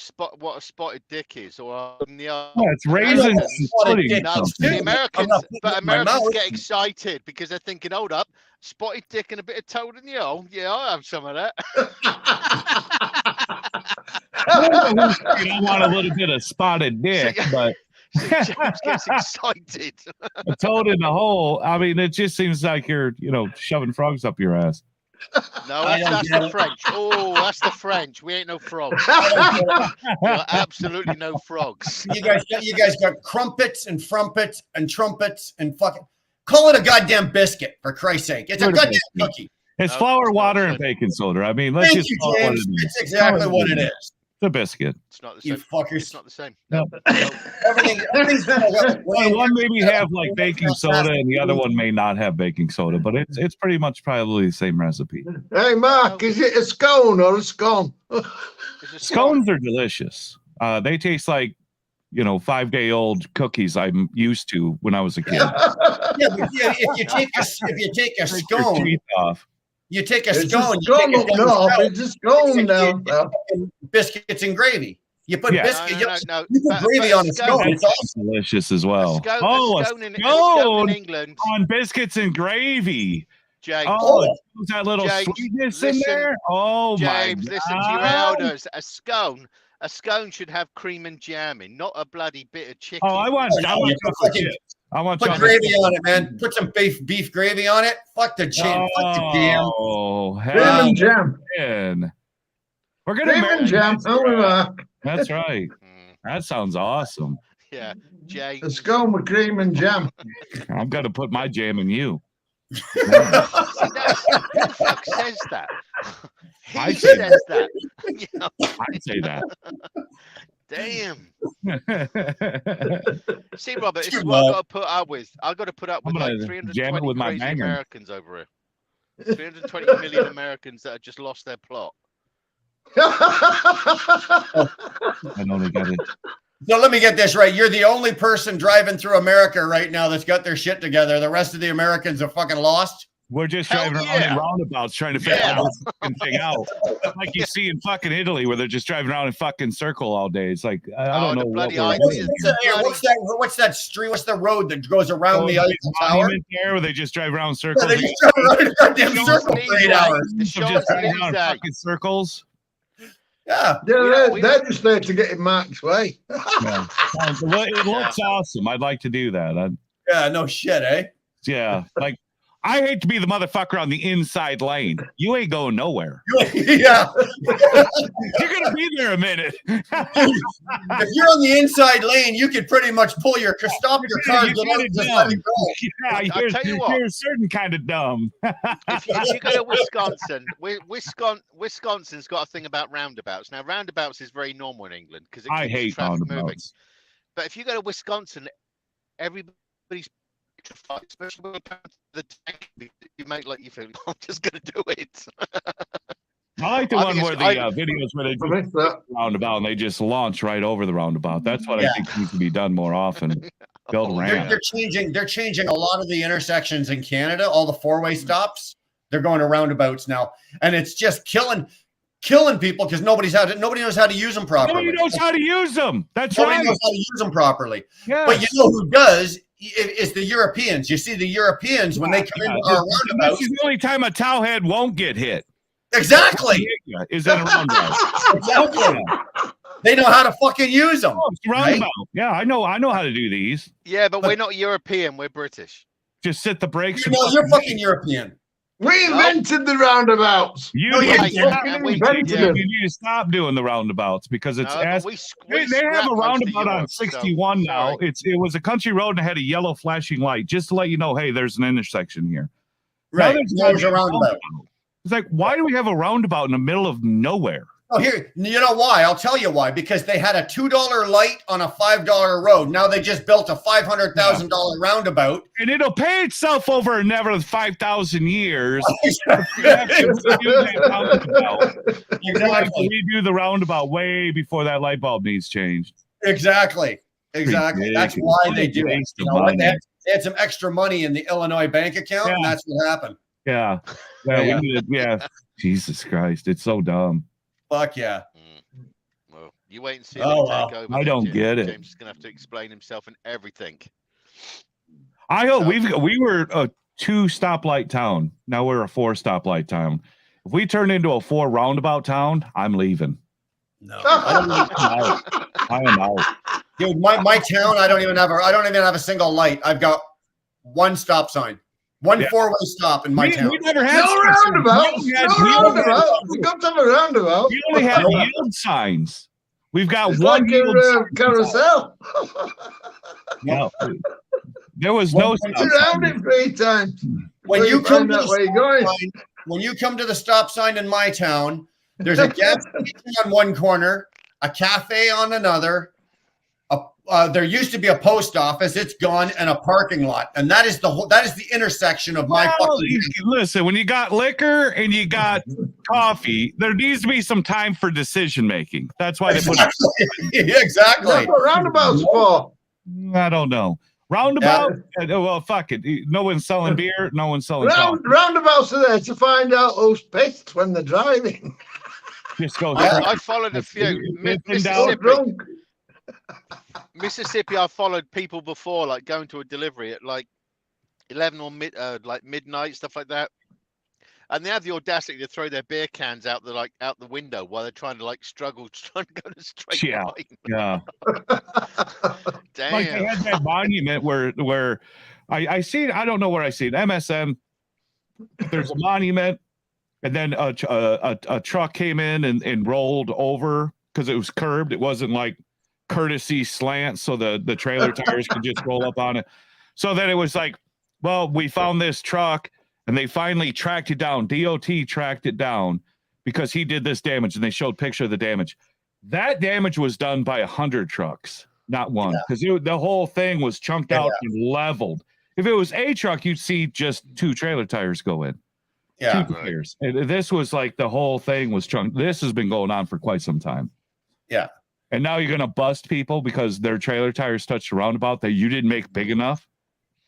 spotted dick is, or Yeah, it's raisins know and what spotted pudding. dick or No, is, something. the too. Americans, I'm not putting but it in my Americans mouth. get excited because they're thinking, hold up, spotted dick and a bit of toad in the hole. Yeah, I'll have some of that. You don't want a little bit of spotted dick, but See, James gets excited. a toad in the hole. I mean, it just seems like you're, shoving frogs up your ass. No, I don't that's get the it. French. Oh, that's the French. We ain't no frogs. We're absolutely no frogs. You guys got crumpets and frumpets and trumpets and fucking call it a goddamn biscuit for Christ's sake. It's a What a goddamn biscuit. cookie. It's No, flour, it's not water, the and same. baking soda. I mean, let's Thank just you, call it what James. it is. It's exactly what it is. It's a biscuit. It's not the You same. fuckers. It's not the same. No. Everything's gonna go. One maybe have like baking soda, and the other one may not have baking soda, but it's pretty much probably the same recipe. Hey, Mark, is it a scone or a scone? It's a scone. Scones are delicious. They taste like 5-day-old cookies I'm used to when I was a kid. Yeah, but if you take a Take your scone, teeth off. you take a It's a scone, you scone take up it down north. south, It's a scone down south. and biscuits and gravy. You put Yeah. biscuit, No. you put gravy on a scone. It's That's awesome. delicious as well. A scone, Oh, a a scone in scone England, on biscuits and gravy. James. Oh, it puts that little James, sweetness in listen, there. Oh James, my listen to your God. elders. A scone should have cream and jam in, not a bloody bit of chicken. Oh, I want You chocolate fucking chips. I want put chocolate gravy chips. on it, man. Put some beef gravy on it. Fuck the jam. Fuck the jam. Oh, Cream hell and jam. man. We're gonna Cream and jam. That's Oh, right. Mark. That's right. Mm, That sounds awesome. yeah, A James. scone with cream and jam. I'm gonna put my jam in you. See, who the fuck says that? I He say says that. You know, I'd say that. damn. See, Robert, this Too is what I've low. got to put up with. I've got to put up I'm with like gonna 320 jam it with my crazy banger. Americans over here. 320 million Americans that have just lost their plot. I know they got it. So let me get this right. You're the only person driving through America right now that's got their shit together. The rest of the Americans are fucking lost. We're just Hell driving around yeah. in roundabouts trying to figure Yeah. out this fucking thing out. Like you see in fucking Italy where they're just driving around in fucking circle all day. It's like I Oh, don't the know what bloody we're ideas. doing What's here. that? What's that street? What's the road that goes around Oh, the the Eiffel Tower? monument there where they just drive around in Yeah, circles. they just drive around in a goddamn Sean circle for 8 Speedway. hours. The Of Sean just driving around in Speedway. fucking circles. Yeah. They're just there to get in Mark's way. Yeah. It looks awesome. I'd like to do that. Yeah, no shit, eh? Yeah. Like I hate to be the motherfucker on the inside lane. You ain't going nowhere. Yeah. You're gonna be there a minute. If you're on the inside lane, you could pretty much stop your car, You get out, gotta and just do. let it go. Yeah, I'll tell you what. you're a certain kind of dumb. If you go to Wisconsin, Wisconsin's got a thing about roundabouts. Now, roundabouts is very normal in England because it I keeps hate traffic moving. roundabouts. But if you go to Wisconsin, everybody's petrified, especially when you come to the tank. You make like you think, I'm just going to do it. I like the I one think where the it's- videos where they I missed that. roundabout and they just launch right over the roundabout. That's what I Yeah. think needs to be done more often. Build Oh, a They're, ramp. they're changing a lot of the intersections in Canada. All the four-way stops, they're going to roundabouts now, and it's just killing people because nobody knows how to use them properly. Nobody knows how to use them. That's Nobody right. knows how to use them properly. Yeah. But you know who does is the Europeans. You see the Europeans when they come into our This roundabouts. is the only time a towhead won't get hit. Exactly. Is in a roundabout. Exactly. They know how to fucking use them. Oh, it's a roundabout. Yeah, I know how to do these. Yeah, but we're not European. We're British. Just sit the brakes. You know, you're fucking European. We invented the roundabouts. You No, need you to didn't. stop- Fucking we- invented yeah. them. you need to stop doing the roundabouts because it's No, but ass. we They have a scrapped most of roundabout on Europe, so 61 now. sorry. It was a country road and it had a yellow flashing light just to let you know, hey, there's an intersection here. Right. Now There's a roundabout. It's like, why do we have a roundabout in the middle of nowhere? Oh, here, you know why? I'll tell you why. Because they had a $2 light on a $5 road. Now they just built a $500,000 roundabout. And it'll pay itself over another 5,000 years. You have to redo that roundabout. You have to Exactly. redo the roundabout way before that light bulb needs changed. Exactly. Exactly. That's Ridiculous. why they do it. Waste of You know what? money. They had some extra money in the Illinois bank account, and Yeah. that's what happened. Yeah. Yeah. Yeah. We needed, yeah. Jesus Christ. It's so dumb. Fuck yeah. Well, you wait and see. Oh, when they wow. take over I then, don't James. get it. James is gonna have to explain himself and everything. I hope So- we were a 2 stoplight town. Now we're a 4 stoplight town. If we turn into a 4 roundabout town, I'm leaving. No. I am out. Dude, my town, I don't even have a single light. I've got one stop sign. One Yeah. four-way stop in my town. We never had No stop signs. roundabouts. We had- No we only had- roundabouts. We got to have a roundabout. We only had yield signs. We've got It's one like yield a sign. carousel. No, there was no When stop You round sign. it 3 times. When before you come find to out the where you're stop going. sign, when you come to the stop sign in my town, there's a gas station on one corner, a cafe on another. There used to be a post office; it's gone, and a parking lot, and that is the intersection of my Well, fucking. listen, when you got liquor and you got coffee, there needs to be some time for decision making. That's why they put. Exactly. That's what roundabouts for. I don't know. Roundabout. Well, fuck it. No one's selling beer. No one's selling coffee. Roundabouts are there to find out who's pissed when they're driving. Just go. I followed a few. They've been So down. drunk. Mississippi, I followed people before, like going to a delivery at like 11 or midnight, stuff like that. And they have the audacity to throw their beer cans out the window while they're trying to struggle trying to go to straight Yeah. line. Yeah. Damn. Like they had that monument where I seen. I don't know where I seen MSM. There's a monument, and then a truck came in and rolled over because it was curbed. It wasn't like courtesy slant, so the trailer tires could just roll up on it. So then it was like, well, we found this truck, and they finally tracked it down. DOT tracked it down because he did this damage, and they showed picture of the damage. That damage was done by 100 trucks, not one, because the whole thing was chunked out and leveled. If it was a truck, you'd see just 2 trailer tires go in. Yeah. 2 tires. And this was like the whole thing was chunked. This has been going on for quite some time. Yeah. And now you're going to bust people because their trailer tires touched a roundabout that you didn't make big enough.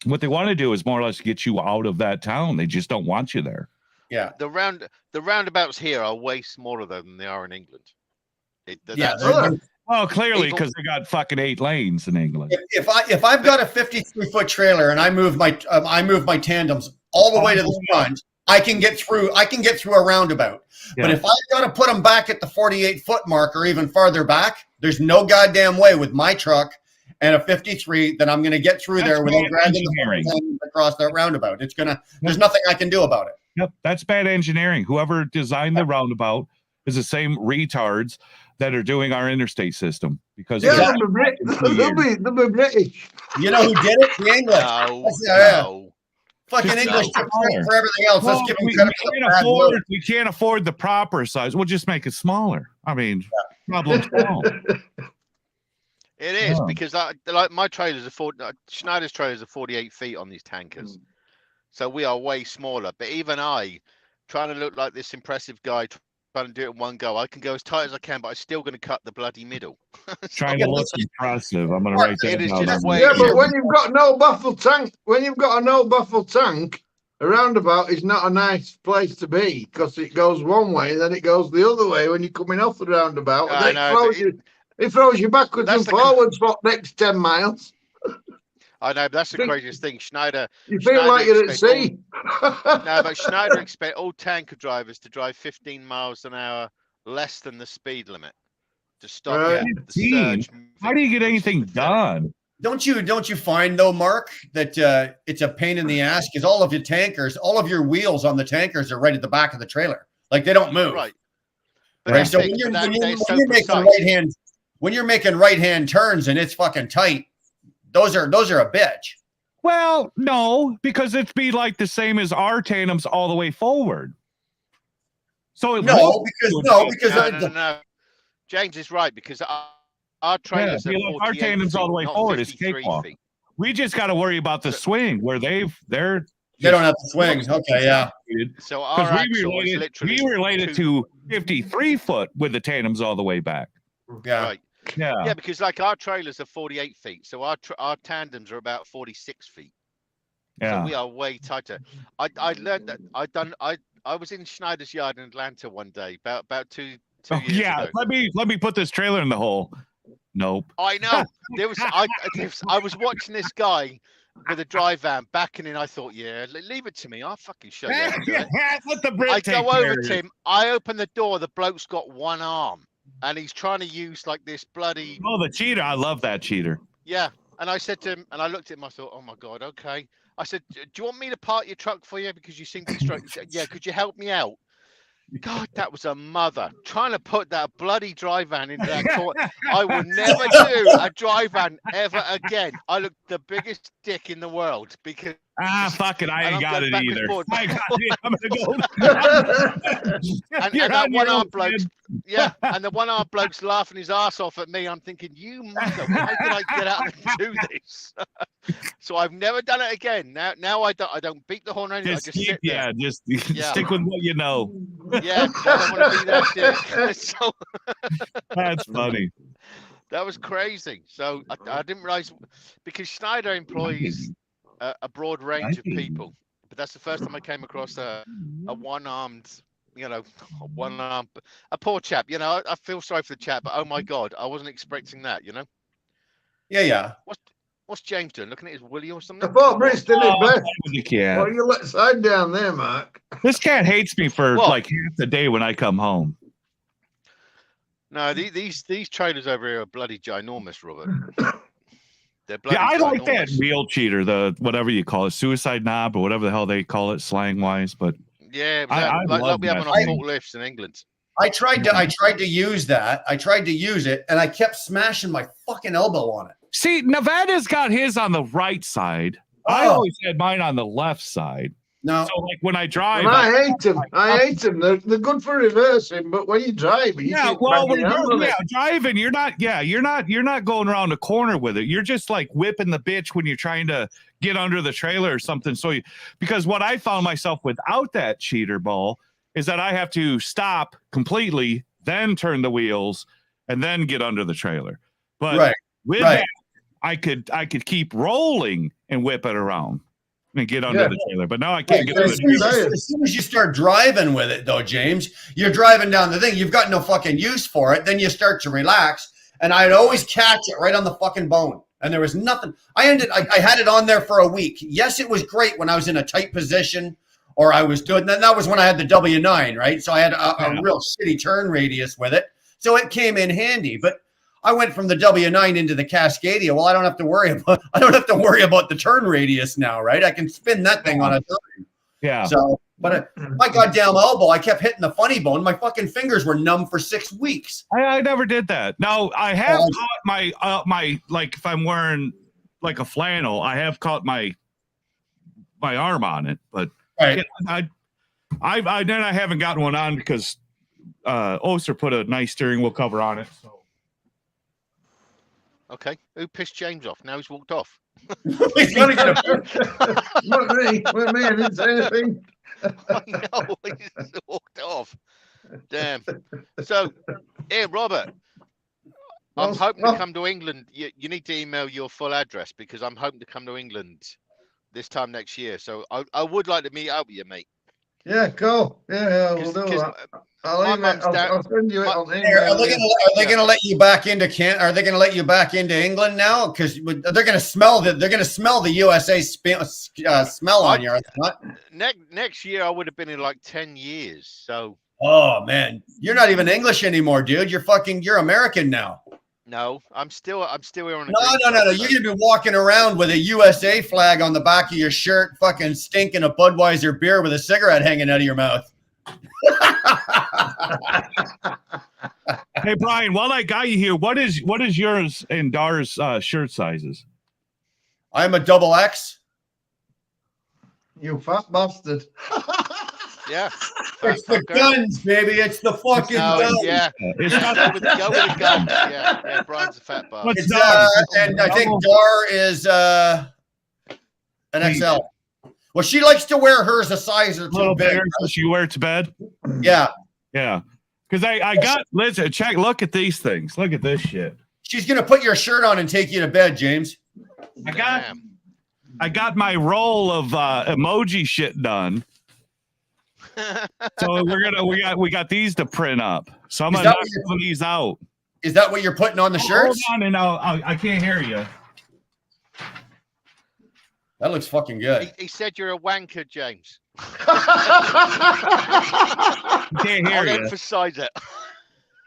What they want to do is more or less get you out of that town. They just don't want you there. Yeah. The roundabouts here are way smaller than they are in England. Yeah. Well, clearly People- because they got fucking 8 lanes in England. If I've got a 53-foot trailer and I move my tandems all the way to the front, I can get through a roundabout. But Yeah. if I've got to put them back at the 48-foot mark or even farther back, there's no goddamn way with my truck and a 53 that I'm going to get through That's there without bad dragging the engineering. fucking tandems across that roundabout. There's nothing I can do about it. Yep, that's bad engineering. Whoever designed the roundabout is the same retards that are doing our interstate system because Yeah, of they'll be British. You know who did it? The English. No, Yeah. no. Fucking Just English no. took credit for everything else. Well, Let's give them we credit for the bad work. can't afford the proper size. We'll just make it smaller. I mean, problem solved. It is Yeah. because my trailers are Schneider's trailers are 48 feet on these tankers, so we are way smaller. But even I, trying to look like this impressive guy, trying to do it in one go, I can go as tight as I can, but I'm still going to cut the bloody middle. Trying to look impressive. I'm going to write that It is down. just way- Yeah, but when you've got no baffled tank, a roundabout is not a nice place to be because it goes one way, then it goes the other way when you're coming off the roundabout. And I then know, it throws you backwards That's and the- forwards for the next 10 miles. I know, but that's the Think- craziest thing. Schneider. You feel Schneider like you're at expect sea. No, but Schneider expect all tanker drivers to drive 15 miles an hour less than the speed limit. to stop Right. the 15? surge. How do you get anything done? Don't you find though, Mark, that it's a pain in the ass because all of your tankers, all of your wheels on the tankers are right at the back of the trailer, like they don't move. Right. Right. So When when they're so you're making precise. when you're making right hand turns and it's fucking tight, those are a bitch. Well, no, because it'd be like the same as our tandems all the way forward. So it No, won't- because No. James is right because our trailers Yeah, are like our 48 tandem's all the way feet, not forward. It's 53 cakewalk. feet. we just got to worry about the swing where they they don't have the swings. Okay, yeah. So our Because axle is literally we related to 53 foot with the tandems all the way back. Yeah. right. Yeah. Yeah, because like our trailers are 48 feet, so our tandems are about 46 feet. Yeah. So we are way tighter. I learned that I was in Schneider's yard in Atlanta one day about two Oh, years yeah. ago. Let me put this trailer in the hole. Nope. I know. I was watching this guy with a dry van backing in. I thought, yeah, leave it to me. I'll fucking show you how to do it. Let the Brit I take go care over of to it. him. I open the door. The bloke's got one arm, and he's trying to use like this bloody Oh, the cheater. I love that cheater. yeah. And I said to him, and I looked at him. I thought, oh my god, okay. I said, do you want me to park your truck for you because you seem to struggle? He said, yeah, could you help me out? God, that was a mother trying to put that bloody dry van into that corner. I will never do a dry van ever again. I looked the biggest dick in the world because Fuck it. I and ain't I'm got going it back and either. forth. I got it. I'm gonna go. and You're that on your one arm own, bloke's man. yeah, and the one arm bloke's laughing his ass off at me. I'm thinking, you mother, why did I get out and do this? So I've never done it again. Now I don't beat the horn or anything. I just sit there. Just Yeah. stick with what you know. Yeah, I don't want to be that dick. So That's funny. that was crazy. So I didn't realize because Schneider employs a broad range of people, but that's the first time I came across a one-armed, a poor chap. I feel sorry for the chap, but oh my god, I wasn't expecting that. Yeah. What's James doing? Looking at his willy or something? I thought Brits did it best. With the cat. What you let side down there, Mark? This cat hates me for What? like half the day when I come home. No, these trailers over here are bloody ginormous, Robert. They're bloody Yeah, I like that ginormous. wheel cheater, the whatever you call it, suicide knob or whatever the hell they call it slang wise. But Yeah, I like love we have that on our thing. forklifts in England. I tried to use that. I tried to use it and I kept smashing my fucking elbow on it. see, Nevada's got his on the right side. I Oh. always had mine on the left side. No. So like when I drive, And I hate them. I hate them. They're good for reversing, but when you drive, you yeah, keep well, banging when on you're it. driving, you're not going around the corner with it. You're just like whipping the bitch when you're trying to get under the trailer or something. So, because what I found myself without that cheater ball is that I have to stop completely, then turn the wheels, and then get under the trailer. But Right. with Right. that, I could keep rolling and whip it around and get under Yeah. the trailer. But now I can't get But under the trailer. as soon as you start driving with it, though, James, you're driving down the thing. You've got no fucking use for it. Then you start to relax, and I'd always catch it right on the fucking bone. And there was nothing. I had it on there for a week. Yes, it was great when I was in a tight position, or I was doing. That was when I had the W9, right? So I had a real shitty turn radius with it, so it came in handy. But I went from the W9 into the Cascadia. Well, I don't have to worry about the turn radius now, right? I can spin that thing on a dime. Yeah. So, but my goddamn elbow, I kept hitting the funny bone. My fucking fingers were numb for 6 weeks. I never did that. Now I have caught my like if I'm wearing like a flannel, I have caught my arm on it, but Right. I haven't gotten one on because Oster put a nice steering wheel cover on it. So Okay, who pissed James off? Now he's walked off. He's gonna get a Not me. Not me. I didn't say anything. I know, he just walked off. Damn. So, here, Robert, I'm hoping to come to England. You need to email your full address because I'm hoping to come to England this time next year. So I would like to meet up with you, mate. Yeah, cool. Yeah, we'll do 'Cause that. my I'll mum's down- I'll send you it on Are email. they gonna let you back into Are they gonna let you back into England now? Because they're gonna smell the USA smell on you. Are they not? Next year, I would have been in like 10 years. So Oh man, you're not even English anymore, dude. You're American now. No, I'm still here on. No. You're gonna be walking around with a USA flag on the back of your shirt, fucking stinking a Budweiser beer with a cigarette hanging out of your mouth. Hey Brian, while I got you here, what is yours and Dar's shirt sizes? I'm a double X. You fat bastard. Yeah. It's the guns, baby. It's the fucking guns. Yeah. It's Go not with the guns. Yeah. Brian's a fat bastard. What's It's, Dar? and I think Dar is an XL. Well, she likes to wear hers a size or a little two big. bigger so she wear it to bed. Yeah. Yeah. Because I got listen, look at these things. Look at this shit. She's gonna put your shirt on and take you to bed, James. I got my roll of emoji shit done. So we got these to print up. So I'm gonna knock some of these out. Is that what you're putting on the shirts? Hold on, and I can't hear you. That looks fucking good. He said you're a wanker, James. Can't hear I'll you. emphasize it.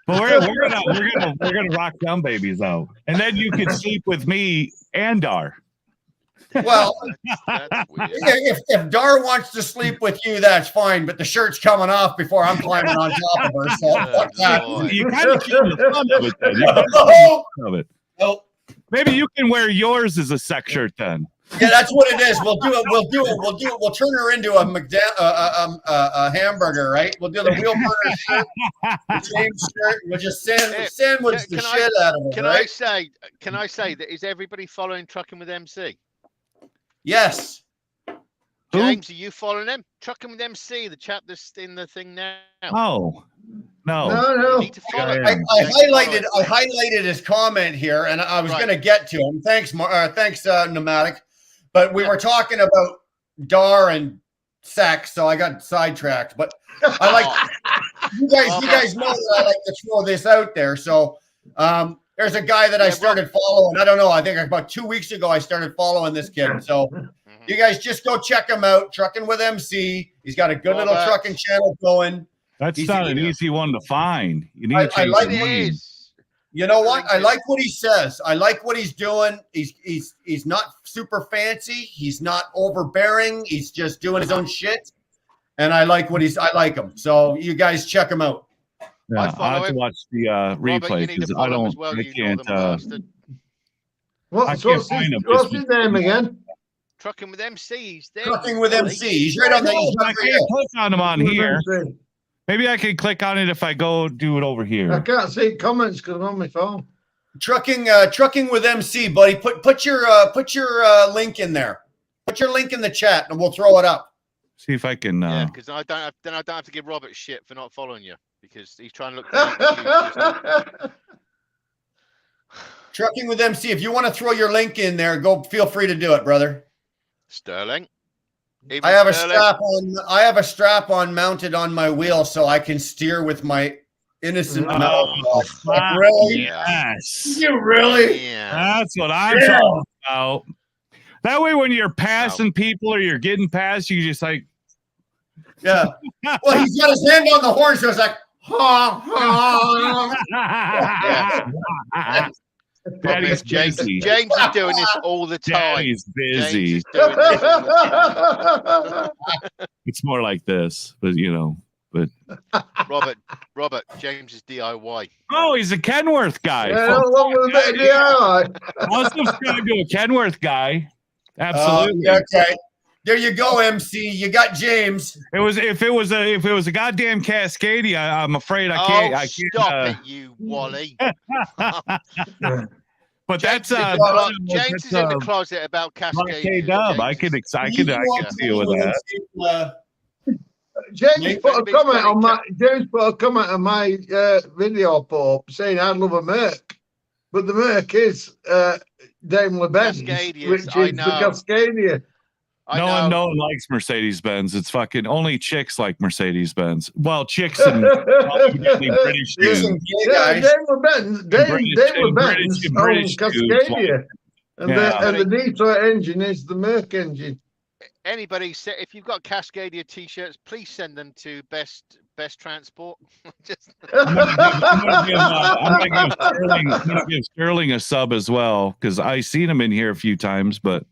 But we're gonna rock down babies out, and then you can sleep with me and Dar. Well, That's weird. if Dar wants to sleep with you, that's fine. But the shirt's coming off before I'm climbing on top of her. So fuck that. Lord. You kind of kill the fun of it then. You kinda Oh, kill the fun of it. oh, Maybe you can wear yours as a sex shirt then. yeah, that's what it is. We'll do it. We'll turn her into a hamburger, right? We'll do the wheel burner shirt, the James shirt. We'll just sandwich the shit out of it, Can right? I say that is everybody following Trucking with MC? Yes. James, are you following him? Trucking with MC, the chap that's in the thing now. Oh no. No. You need to follow Yeah. him. I highlighted his comment here, and I was Right. going to get to him. Thanks, Pneumatic. But we were talking about Dar and sex, so I got sidetracked. But I like you guys know that I like to throw this out there. So there's a guy that I started following. I don't know. I think about 2 weeks ago I started following this kid. So you guys just go check him out. Trucking with MC. He's got a good little trucking channel going. That's He's- not an easy one to find. You need I to change like the It name. is. You know what? I like what he says. I like what he's doing. He's not super fancy. He's not overbearing. He's just doing his own shit. And I like I like him. So you guys check him out. Yeah, follow I have to him. watch the Robert, replay you need to because I follow him don't. as well, I you can't. northern bastard. What's find him. what's his name again? Trucking with MC. He's there. Trucking with MC. He's right on the. He's I right can't there. click on him on here. I Maybe I can click on it if I go do it over here. can't see comments because I'm on my phone. Trucking with MC, buddy. Put your link in there. Put your link in the chat, and we'll throw it up. See if I can. Yeah, because I don't have to give Robert shit for not following you because he's trying to look. For Trucking with MC. If you want to throw your link in there, feel free to do it, brother. Sterling. Even I have a Sterling. strap on. I have a strap on mounted on my wheel, so I can steer with my innocent mouth. Like, really? Yes. You really? Yeah. That's what I'm talking about. That way, when you're passing people or you're getting past, you just like. Yeah. Well, he's got his hand on the horn, so it's like, ha, ha. Daddy's James busy. is doing this all the time. Daddy's James busy. is doing this all the It's more like this, but you know. But time. Robert, James is DIY. oh, he's a Kenworth guy. Yeah, along with a bit of DIY. I'll subscribe to a Kenworth guy. Absolutely. Okay. There you go, MC. You got James. It was if it was a goddamn Cascadia, I'm afraid I can't. Oh, I can't. stop it, you Wally. But that's James is in the closet about Cascade. K-Dub. I could deal with that. James put a comment on my video pop saying I love a Merc, but the Merc is Daimler Benz, Cascadias, which is I the know. Cascadia. No one likes Mercedes Benz. It's fucking only chicks like Mercedes Benz. Well, chicks and British dudes. Yeah, Daimler Benz. Daimler Benz and owns British dudes Cascadia, and Yeah. the Detroit engine is the Merc engine. Anybody, if you've got Cascadia t-shirts, please send them to best best transport? Just I'm gonna give Sterling a sub as well because I seen him in here a few times, but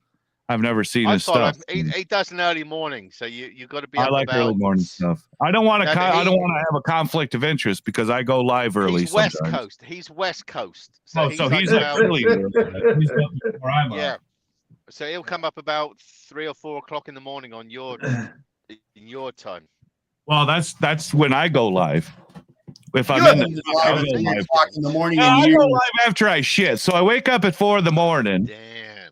I've never seen I his follow stuff. him. He does an early morning, so you got to be I up like about. early morning stuff. I don't want to. No, but I don't he- want to have a conflict of interest because I go live early. He's West sometimes. Coast. He's West Coast. So he's like about, really early. He's up before I'm yeah. up. So he'll come up about 3 or 4 o'clock in the morning on your in your time. Well, that's when I go live. If I'm You in haven't the, been live I'll at go 3 live. o'clock in the morning. No, in I go years. live after I shit. So I wake up at 4 in the morning. Damn.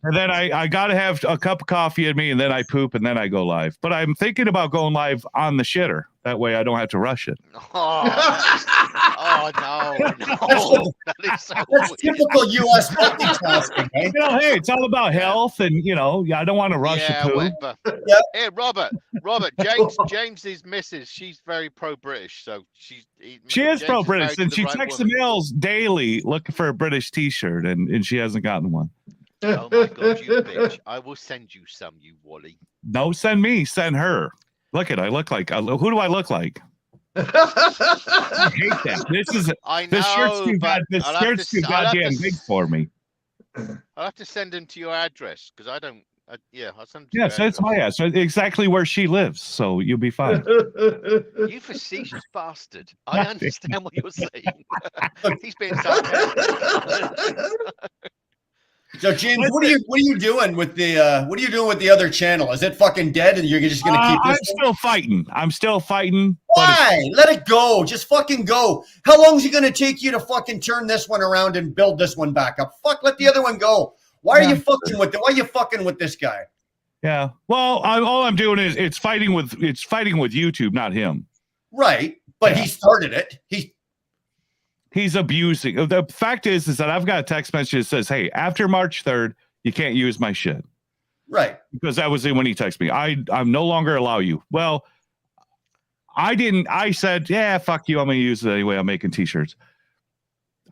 And then I got to have a cup of coffee in me, and then I poop, and then I go live. But I'm thinking about going live on the shitter. That way I don't have to rush it. Oh no. That is so That's weird. typical U.S. multitasking, right? You know, hey, it's all about health, and I don't want to rush Yeah, a poo. whatever. Yep. Hey, Robert, James's missus, she's very pro-British, so She is James pro-British, married to and the she right checks the woman. mails daily looking for a British T-shirt, and she hasn't gotten one. Oh my god, you bitch! I will send you some, you Wally. No, send me, send her. Look at I look like. Who do I look like? I hate that. This shirt's too bad. This shirt's too goddamn big for me. I'll have to send him to your address because I don't. I'll send him to Yes, your that's my ass. Exactly where she lives, so you'll be fine. You facetious bastard. I understand what you're saying. He's being sarcastic. So James, what are you doing with the other channel? Is it fucking dead and you're just gonna keep I'm this? still fighting. Why? Let it go. Just fucking go. How long is it gonna take you to fucking turn this one around and build this one back up? Fuck, let the other one go. Why are you fucking with it? Why are you fucking with this guy? Yeah. Well, all I'm doing is it's fighting with YouTube, not him. Right, but he started it. He's abusing. The fact is that I've got a text message that says, "Hey, after March 3rd, you can't use my shit." Right. Because that was when he texted me. I'm no longer allow you. Well, I didn't. I said, "Yeah, fuck you. I'm going to use it anyway. I'm making T-shirts."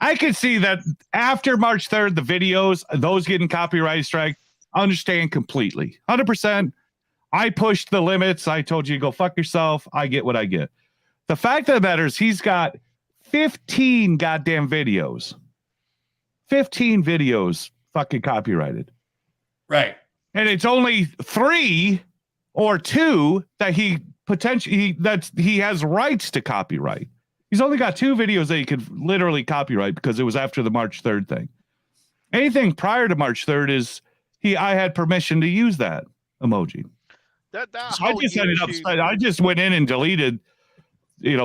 I could see that after March 3rd, the videos, those getting copyright strike, understand completely. 100%. I pushed the limits. I told you to go fuck yourself. I get what I get. The fact of the matter is he's got 15 goddamn videos. 15 videos fucking copyrighted. Right. And it's only 3 or 2 that he has rights to copyright. He's only got 2 videos that he could literally copyright because it was after the March 3rd thing. Anything prior to March 3rd is I had permission to use that emoji. So I just went in and deleted,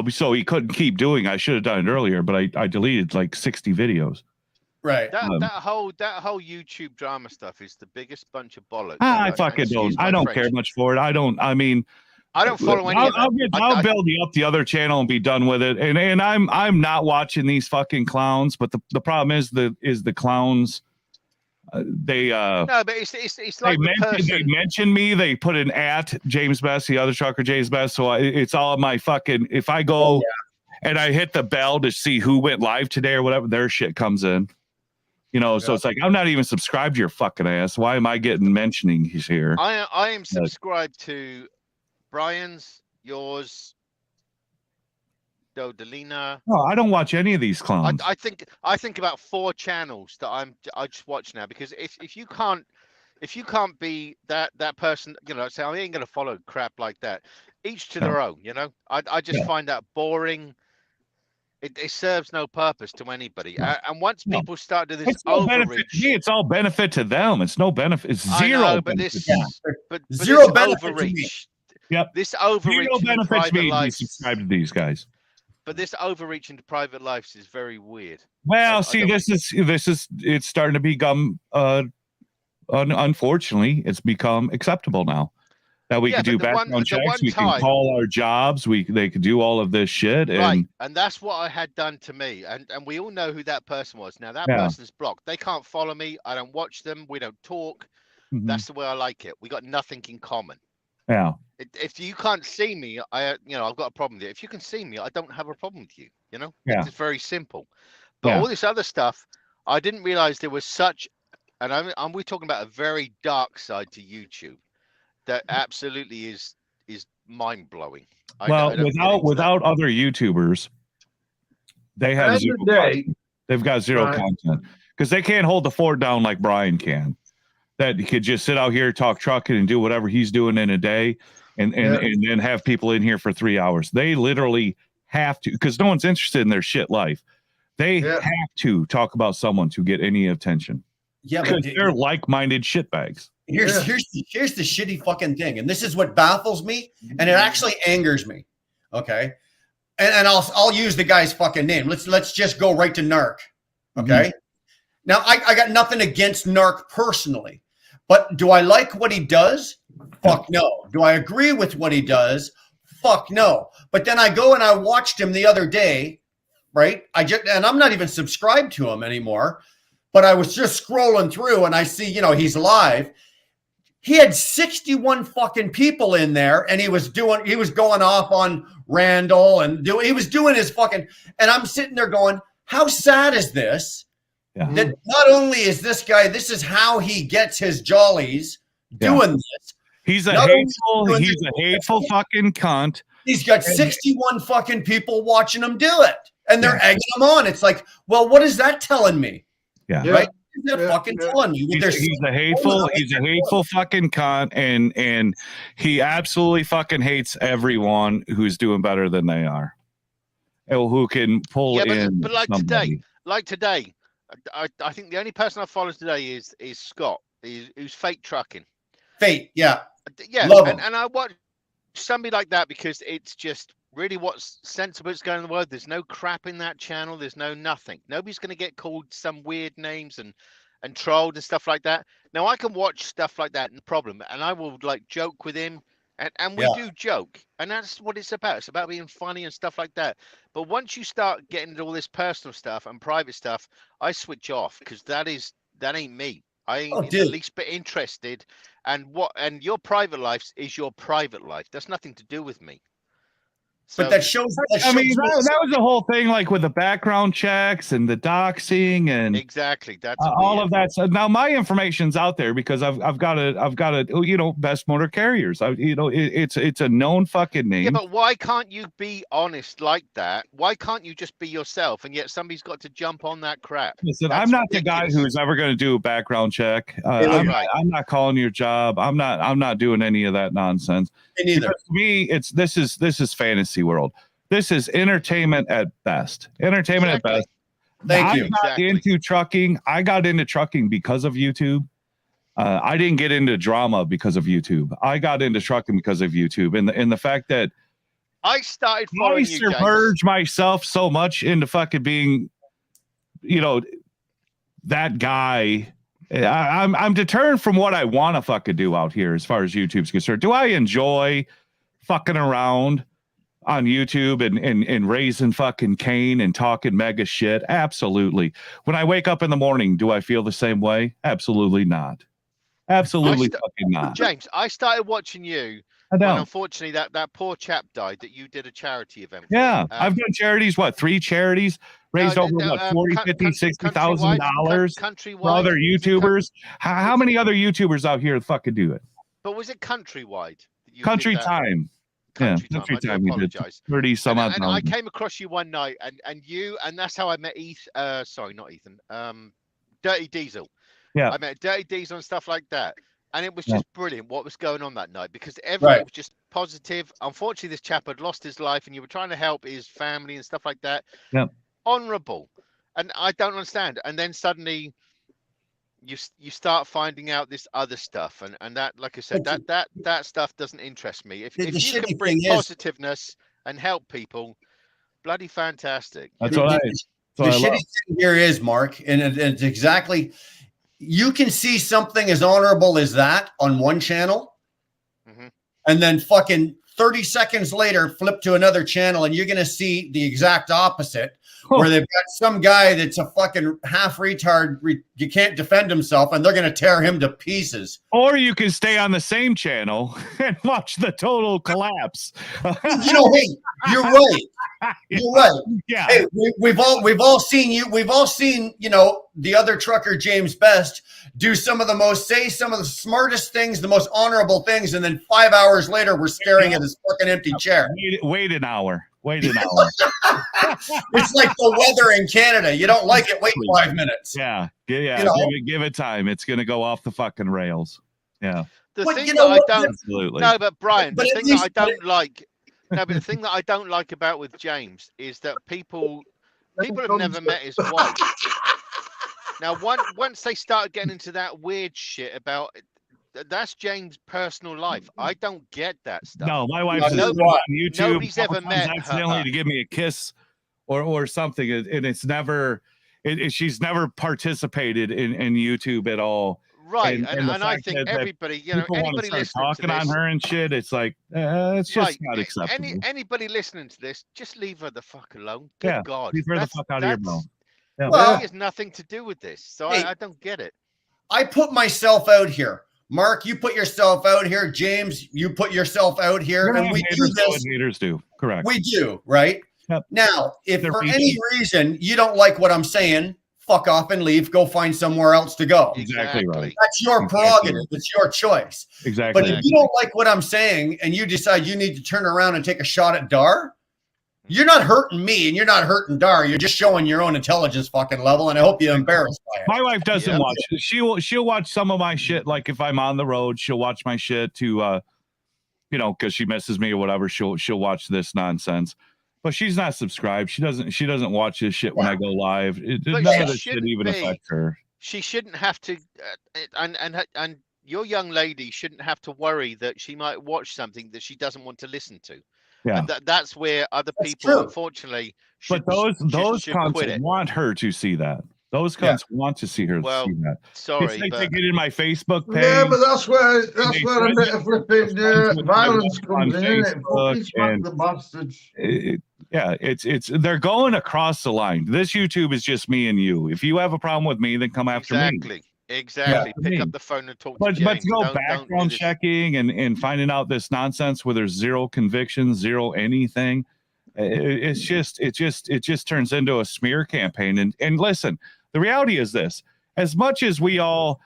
so he couldn't keep doing. I should have done it earlier, but I deleted like 60 videos. Right. That whole YouTube drama stuff is the biggest bunch of bollocks. I fucking don't. I don't care much for it. I don't follow any of it. I'll build up the other channel and be done with it. And I'm not watching these fucking clowns. But the problem is the clowns. No, but it's like they mention me. They put an at James Best, the other trucker James Best. So it's all my fucking. If I go and I hit the bell to see who went live today or whatever, their shit comes in. So it's like I'm not even subscribed to your fucking ass. Why am I getting mentioning he's here? I am subscribed to Brian's, yours, Dodelina. No, I don't watch any of these clowns. I think about 4 channels that I just watch now because if you can't be that person, say I ain't gonna follow crap like that. Each to their own, I just find that boring. It serves no purpose to anybody. And once people start to this overreach, it's all benefit to them. It's no benefit. It's zero. I know, but zero this benefit overreach. Yep. This overreach zero into benefits private me to lives. subscribe to these guys. But this overreach into private lives is very weird. Well, it's starting to become unfortunately, it's become acceptable now. That we could do background checks, we can call our jobs, they could do all of this shit. And that's what I had done to me. And we all know who that person was. Now that person's blocked. They can't follow me. I don't watch them. We don't talk. Mm-hmm. That's the way I like it. We got nothing in common. Yeah. If you can't see me, I've got a problem with it. If you can see me, I don't have a problem with you. Yeah. It's very simple. But all this other stuff, I didn't realize there was such, and we're talking about a very dark side to YouTube that absolutely is mind blowing. Well, without other YouTubers, they have zero content. They've got zero content because they can't hold the fort down like Brian can. That he could just sit out here, talk trucking, and do whatever he's doing in a day, and then have people in here for 3 hours. They literally have to, because no one's interested in their shit life. They have to talk about someone to get any attention. Yeah, because they're like-minded shitbags. Here's the shitty fucking thing, and this is what baffles me, and it actually angers me. Okay, and I'll use the guy's fucking name. Let's just go right to Narc. Okay, now I got nothing against Narc personally, but do I like what he does? Fuck no. Do I agree with what he does? Fuck no. But then I go and I watched him the other day, right? And I'm not even subscribed to him anymore, but I was just scrolling through and I see, he's live. He had 61 fucking people in there, and he was going off on Randall and he was doing his fucking, and I'm sitting there going, how sad is this? Yeah. That not only is this guy, this is how he gets his jollies doing this. He's a hateful fucking cunt. He's got 61 fucking people watching him do it, and they're egging him on. It's like, well, what is that telling me? Yeah. Right? What is that fucking telling you? He's a hateful fucking cunt, and he absolutely fucking hates everyone who's doing better than they are. Who can pull in. But like somebody. today, I think the only person I follow today is Scott, who's fake trucking. Fate, yeah. Love him. And I watch somebody like that because it's just really what's sensible is going in the world. There's no crap in that channel. There's no nothing. Nobody's going to get called some weird names and trolled and stuff like that. Now I can watch stuff like that, no problem, and I will like joke with him, and we do joke, and that's what it's about. It's about being funny and stuff like that. But once you start getting into all this personal stuff and private stuff, I switch off because that ain't me. I ain't the least bit interested. And your private life is your private life. That's nothing to do with me. So, but that shows. That was the whole thing, like with the background checks and the doxing and exactly that's all of that. So now my information's out there because I've got a Best Motor Carriers. It's a known fucking name. Yeah, but why can't you be honest like that? Why can't you just be yourself? And yet somebody's got to jump on that crap. Listen, that's I'm not ridiculous. The guy who's ever going to do a background check. I'm not calling your job. I'm not doing any of that nonsense. Me neither. For me, this is fantasy world. This is entertainment at best. Entertainment at best. Thank you. I got into trucking. I got into trucking because of YouTube. I didn't get into drama because of YouTube. I got into trucking because of YouTube, and the fact that I started following you guys. Submerge myself so much into fucking being, that guy. I'm deterred from what I want to fucking do out here as far as YouTube's concerned. Do I enjoy fucking around on YouTube and raising fucking Cain and talking mega shit? Absolutely. When I wake up in the morning, do I feel the same way? Absolutely not. Absolutely fucking not. James, I started watching you. And unfortunately, that poor chap died that you did a charity event for. Yeah, I've done charities, 3 charities, raised over $40,000, $50,000, $60,000 for other YouTubers. How many other YouTubers out here fucking do it? But was it countrywide? Country Time. Country Time. You did 30 some odd. And I came across you one night, and that's how I met Dirty Diesel. Yeah, I met Dirty Diesel and stuff like that. And it was just brilliant what was going on that night because everyone was just positive. Unfortunately, this chap had lost his life and you were trying to help his family and stuff like that. Yeah. Honorable. And I don't understand. And then suddenly you start finding out this other stuff. And that, like I said, that stuff doesn't interest me. If you can bring positiveness and help people, bloody fantastic. That's what the shitty thing here is, Mark, and it's exactly... You can see something as honorable as that on one channel, and then fucking 30 seconds later, flip to another channel, and you're going to see the exact opposite, where they've got some guy that's a fucking half retard. You can't defend himself, and they're going to tear him to pieces. Or you can stay on the same channel and watch the total collapse. Hey, you're right. You're right. Yeah. Hey, we've all seen you. We've all seen, the other trucker, James Best, do some of the smartest things, the most honorable things, and then 5 hours later, we're staring at this fucking empty chair. Wait an hour. Wait an hour. It's like the weather in Canada. You don't like it, wait 5 minutes. Yeah. Give it time. It's gonna go off the fucking rails. Yeah. The But thing you that know I what? don't Absolutely. no, but Brian, But the at thing that I least- don't like no, but the thing that I don't like about with James is that people have never met his wife. Now, once they started getting into that weird shit about that's James' personal life. I don't get that stuff. No, my wife's No, on YouTube. nobody's ever couple times met accidentally her. to give me a kiss or something, and it's never. She's never participated in YouTube at all. Right, And and the I fact think that everybody, you know, people want to anybody start listening to talking on this, her and shit. It's like it's just right, not acceptable. anybody listening to this, just leave her the fuck alone. Good Yeah, God, leave her the that's- fuck out of your that's- mouth. Yeah. Well, He has nothing to do with this, so Hey. I don't get it. I put myself out here. Mark, you put yourself out here. James, you put yourself out here. We're And not we do haters do this. what haters do. Correct. We do, right? Yep. Now, if They're for reaching. any reason you don't like what I'm saying, fuck off and leave. Go find somewhere else to go. Exactly right. That's your Exactly. prerogative. It's your choice. Exactly. But if you don't like what I'm saying and you decide you need to turn around and take a shot at Dar, you're not hurting me and you're not hurting Dar. You're just showing your own intelligence fucking level, and I hope you're embarrassed by it. My wife doesn't Yep. watch it. She'll watch some of my shit. Like if I'm on the road, she'll watch my shit to because she misses me or whatever. She'll watch this nonsense. But she's not subscribed. She doesn't watch this shit when I go live. But None she of this shit shouldn't even be. affects her. She shouldn't have to, and your young lady shouldn't have to worry that she might watch something that she doesn't want to listen to. Yeah. And that's where other That's people, true. unfortunately, But should, those should quit cunts it. want her to see that. Those Yeah. cunts want to see her Well, see that. Sorry, It's like they but get in my Facebook page. Yeah, but that's where They a bit of flipping friends with my violence wife on comes in, isn't it? Facebook Fucking smack and- the bastards. It's they're going across the line. This YouTube is just me and you. If you have a problem with me, then come after me. exactly. Yeah. Pick up the phone and talk But to but James. to go Don't do background this. checking and finding out this nonsense where there's zero conviction, zero anything, it just turns into a smear campaign. And listen, the reality is this: as much as we all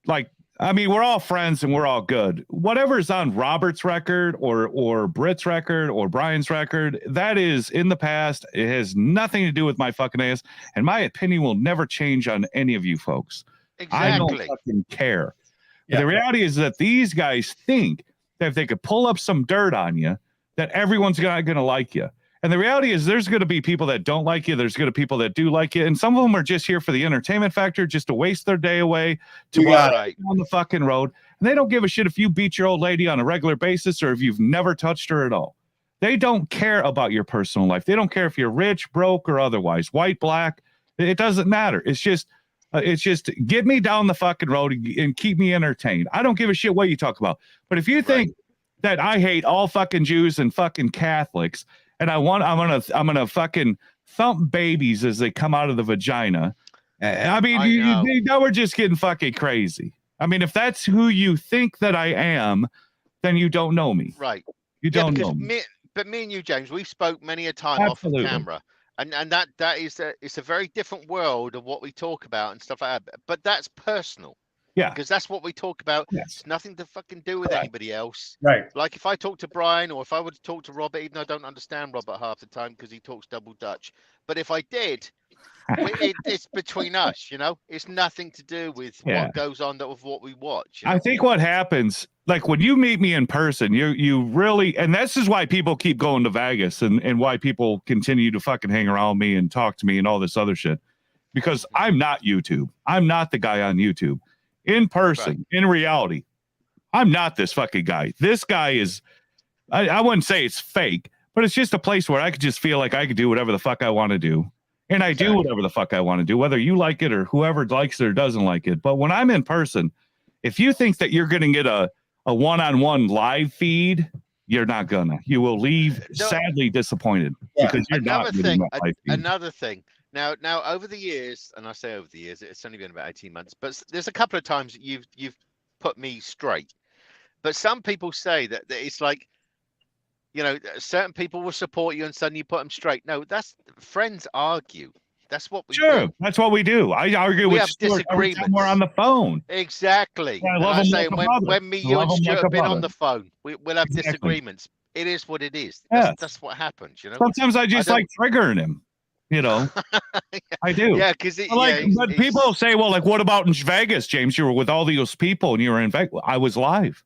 we're all friends and we're all good. Whatever's on Robert's record or Britt's record or Brian's record, that is in the past. It has nothing to do with my fucking ass, and my opinion will never change on any of you folks. I don't Exactly. fucking care. But Yeah. the reality is that these guys think that if they could pull up some dirt on you, that everyone's not going to like you. And the reality is there's going to be people that don't like you. There's going to be people that do like you. And some of them are just here for the entertainment factor, just to waste their day away, to You got Right. on the fucking road. And they don't give a shit if you beat your old lady on a regular basis or if you've never touched her at all. They don't care about your personal life. They don't care if you're rich, broke, or otherwise, white, black. It doesn't matter. It's just get me down the fucking road and keep me entertained. I don't give a shit what you talk about. But if you think that I hate all fucking Jews and fucking Catholics, and I'm gonna fucking thump babies as they come out of the vagina. I mean, I know. now we're just getting fucking crazy. I mean, if that's who you think that I am, then you don't know me. Right. You Yeah, don't because know me. me and you, James, we've spoke many a time Absolutely. off camera, and that is it's a very different world of what we talk about and stuff like that. But that's personal. Yeah. Because that's what we talk about. Yes. It's nothing to fucking do with Correct. anybody else. Right. Like if I talk to Brian or if I were to talk to Robert, even though I don't understand Robert half the time because he talks double Dutch. But if I did, it's between us, you know? It's nothing to do with Yeah. what goes on with what we watch. You know? I think what happens, like when you meet me in person, you really, and this is why people keep going to Vegas and why people continue to fucking hang around me and talk to me and all this other shit. Because I'm not YouTube. I'm not the guy on YouTube. In person, in reality, I'm not this fucking guy. This guy is, I wouldn't say it's fake, but it's just a place where I could just feel like I could do whatever the fuck I want to do. And I do whatever the fuck I want to do, whether you like it or whoever likes it or doesn't like it. But when I'm in person, if you think that you're going to get a one-on-one live feed, you're not gonna. You will leave No. sadly disappointed Yeah. because you're Another not getting thing, that live feed. another thing. Now over the years, and I say over the years, it's only been about 18 months, but there's a couple of times you've put me straight. But some people say that it's like, you know, certain people will support you and suddenly you put them straight. No, that's friends argue. That's what we Sure, do. that's what we do. I argue We with have Stuart every time disagreements. we're on the phone. Exactly. I And love I'm him like saying a when, brother. when me, I you, love and him Stuart like a have been on brother. the phone, we'll have Exactly. disagreements. It is what it is. Yes. That's what happens, you know. Sometimes I just don't- like triggering him. You know, I do. Yeah, because But people say, well, like, what about in Vegas, James? You were with all those people and you were in Vegas. I was live.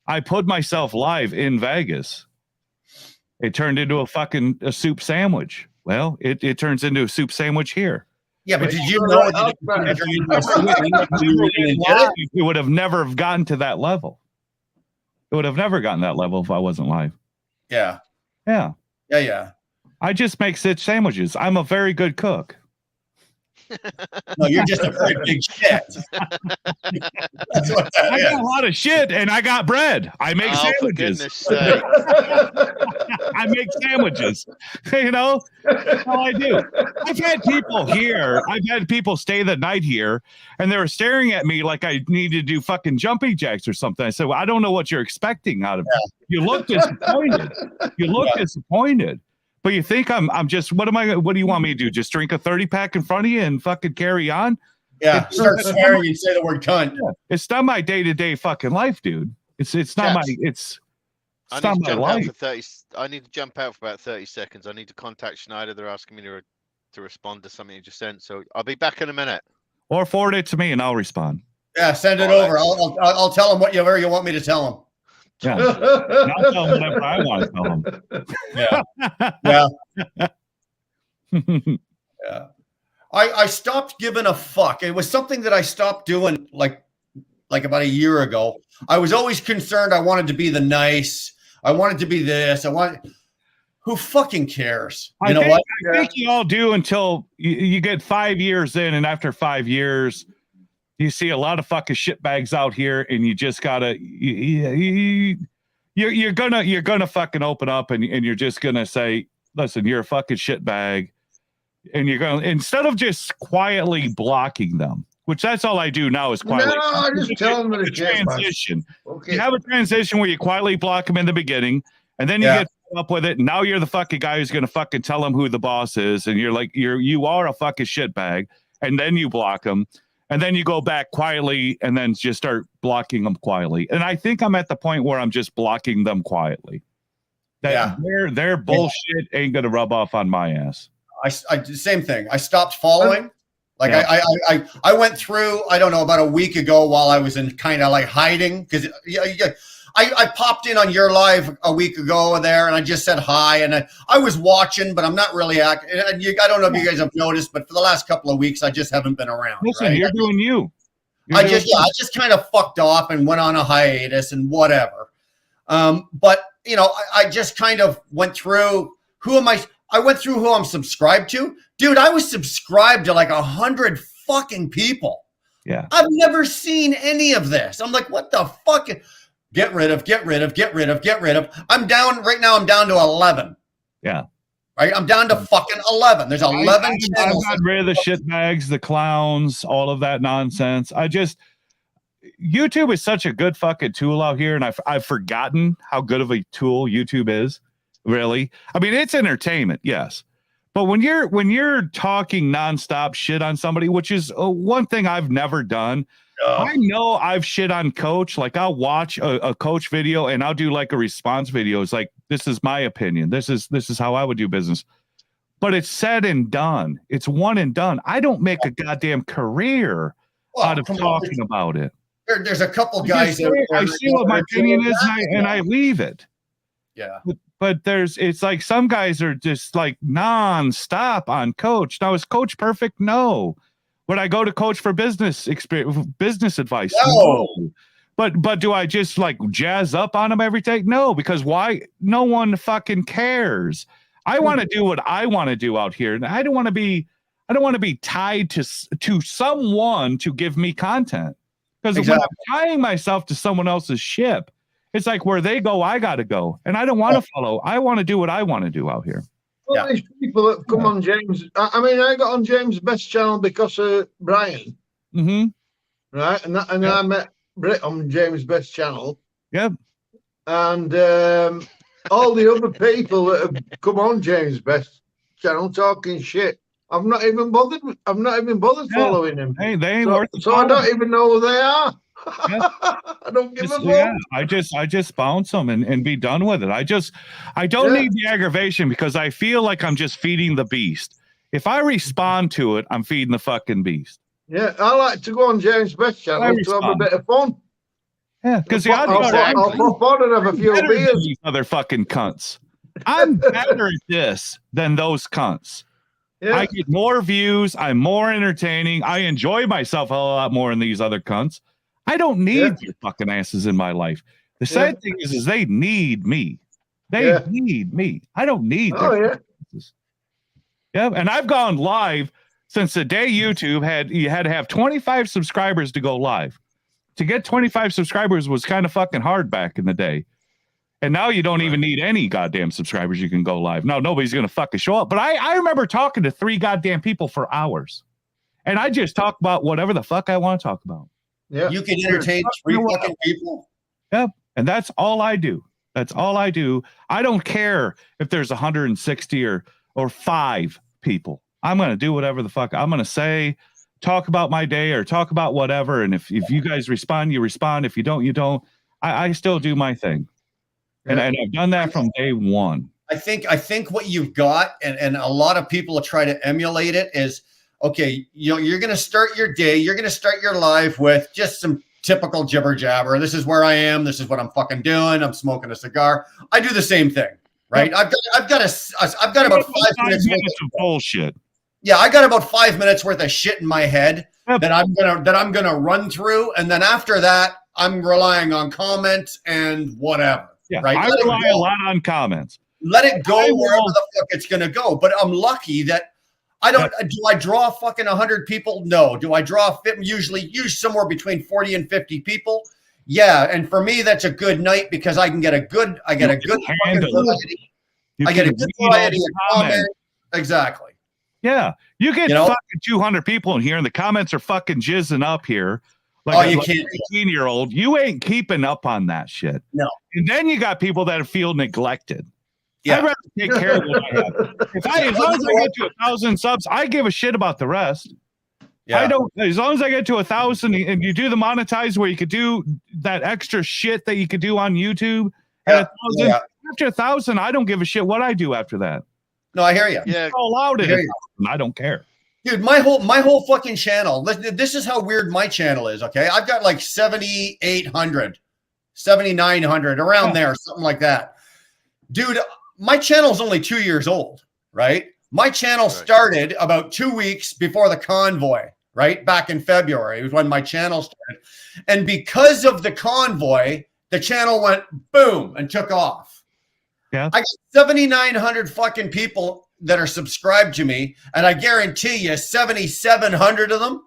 I put myself live in Vegas. It turned into a soup sandwich. Well, it turns into a soup sandwich here. Yeah, but If did it you were know right that up there, it turned into a if soup it sandwich when you were really did live, it? it would have never have gotten to that level. It would have never gotten that level if I wasn't live. Yeah. Yeah. Yeah. I just make such sandwiches. I'm a very good cook. No, you're just a very big shit. That's what that I is. got a lot of shit and I got bread. I make Oh, for sandwiches. goodness sake. I make sandwiches. You know, that's all I do. I've had people here. I've had people stay the night here, and they were staring at me like I need to do fucking jumping jacks or something. I said, "Well, I don't know what you're expecting out of me. You look disappointed. You look disappointed." But you think I'm just, what do you want me to do? Just drink a 30-pack in front of you and fucking carry on? Yeah, start swearing and say the word cunt. It's not my day-to-day fucking life, dude. It's not my, it's I not need my to jump out life. for 30. I need to jump out for about 30 seconds. I need to contact Schneider. They're asking me to respond to something you just sent. So I'll be back in a minute. Or forward it to me and I'll respond. Yeah, send it over. I'll tell them whatever you want me to tell them. Yeah. And I'll tell them whatever I want to tell them. Yeah. I stopped giving a fuck. It was something that I stopped doing like about a year ago. I was always concerned. I wanted to be the nice. I wanted to be this. Who fucking cares? You know what? I think you all do until you get 5 years in, and after 5 years, you see a lot of fucking shitbags out here, and you just gotta you're gonna fucking open up, and you're just gonna say, listen, you're a fucking shitbag, and you're gonna, instead of just quietly blocking them, which that's all I do now is quietly. No, I just tell them the transition. Okay. You have a transition where you quietly block them in the beginning, and then you get up with it. And now you're the fucking guy who's gonna fucking tell them who the boss is, and you're like you are a fucking shitbag, and then you block them. And then you go back quietly and then just start blocking them quietly. And I think I'm at the point where I'm just blocking them quietly. That their bullshit ain't going to rub off on my ass. I same thing. I stopped following. Like I went through, I don't know, about a week ago while I was in kind of like hiding because I popped in on your live a week ago there and I just said hi and I was watching, but I'm not really acting. I don't know if you guys have noticed, but for the last couple of weeks, I just haven't been around. Listen, right? you're doing you. I just kind of fucked off and went on a hiatus and whatever. But you know, I just kind of went through I went through who I'm subscribed to. Dude, I was subscribed to like 100 fucking people. Yeah. I've never seen any of this. I'm like, what the fuck? Get rid of. I'm down right now. I'm down to 11. Yeah. Right. I'm down to fucking 11. There's 11 I've channels. got rid of the shitbags, the clowns, all of that nonsense. YouTube is such a good fucking tool out here, and I've forgotten how good of a tool YouTube is. Really, I mean, it's entertainment, yes, but when you're talking nonstop shit on somebody, which is one thing I've never done. I know I've shit on Coach. Like I'll watch a Coach video and I'll do like a response video. It's like, this is my opinion. This is how I would do business. But it's said and done. It's one and done. I don't make a goddamn career out of talking about it. There's a couple guys. I see what my opinion is and I leave it. Yeah. But it's like some guys are just like nonstop on Coach. Now, is Coach perfect? No. Would I go to Coach for business advice? No. But do I just like jazz up on him every day? No, because why? No one fucking cares. I want to do what I want to do out here, and I don't want to be tied to someone to give me content. Because when I'm tying myself to someone else's ship, it's like where they go, I got to go. And I don't want to follow. I want to do what I want to do out here. All these people that come on James. I mean, I got on James' best channel because of Brian. Mm-hmm. Right. And I met Britt on James' best channel. Yep. And all the other people that have come on James' best channel talking shit I've not even bothered. I've not even bothered Yeah. following him. Hey, they ain't So, worth the so I don't following. even know who they are. Yeah. I don't give a fuck. Yeah, I just bounce them and be done with it. I don't Yeah. need the aggravation because I feel like I'm just feeding the beast. If I respond to it, I'm feeding the fucking beast. Yeah, I like to go on James Best channel to have a respond. bit of fun. Yeah, because the I'll odds are pop on and have a few better than beers. these other fucking cunts. I'm better at this than those cunts. Yeah. I get more views. I'm more entertaining. I enjoy myself a lot more than these other cunts. I don't need your fucking asses in my life. The sad thing is they need me. They need me. I don't need their asses. Yeah, and I've gone live since the day YouTube you had to have 25 subscribers to go live. To get 25 subscribers was kind of fucking hard back in the day. And now you don't even need any goddamn subscribers. You can go live. No, nobody's going to fucking show up. But I remember talking to 3 goddamn people for hours. And I just talk about whatever the fuck I want to talk about. Yeah. You can entertain 3 fucking people. Yep. And that's all I do. That's all I do. I don't care if there's 160 or 5 people. I'm going to do whatever the fuck I'm going to say, talk about my day or talk about whatever. And if you guys respond, you respond. If you don't, you don't. I still do my thing. And I've done that from day one. I think what you've got, and a lot of people will try to emulate it, is okay. You're going to start your day. You're going to start your life with just some typical jibber jabber. This is where I am. This is what I'm fucking doing. I'm smoking a cigar. I do the same thing, right? Yep. I've got about 5 minutes of bullshit. Yeah, I got about 5 minutes worth of shit in my head that I'm gonna run through, and then after that, I'm relying on comments and whatever. Yeah, right? I rely a lot on comments. Let it go wherever the fuck it's gonna go. But I'm lucky that I don't. Do I draw fucking 100 people? No. Do I draw usually somewhere between 40 and 50 people? Yeah, and for me that's a good night because I get a good fucking variety. I get a good variety of comments. Exactly. Yeah, you get fucking 200 people in here, and the comments are fucking jizzing up here. Like you can't. 18-year-old, you ain't keeping up on that shit. No. And then you got people that feel neglected. Yeah. I'd rather take care of what I have. As long as I get to 1,000 subs, I give a shit about the rest. Yeah. I don't. As long as I get to 1,000, and you do the monetize where you could do that extra shit that you could do on YouTube. At 1,000, after 1,000, I don't give a shit what I do after that. No, I hear you. Yeah, all out it. I don't care, dude. My whole fucking channel. This is how weird my channel is. Okay, I've got like 7,800, 7,900 around there, something like that. Dude, my channel's only 2 years old, right? My channel started about 2 weeks before the convoy, right? Back in February was when my channel started, and because of the convoy, the channel went boom and took off. Yeah. I got 7,900 fucking people that are subscribed to me, and I guarantee you 7,700 of them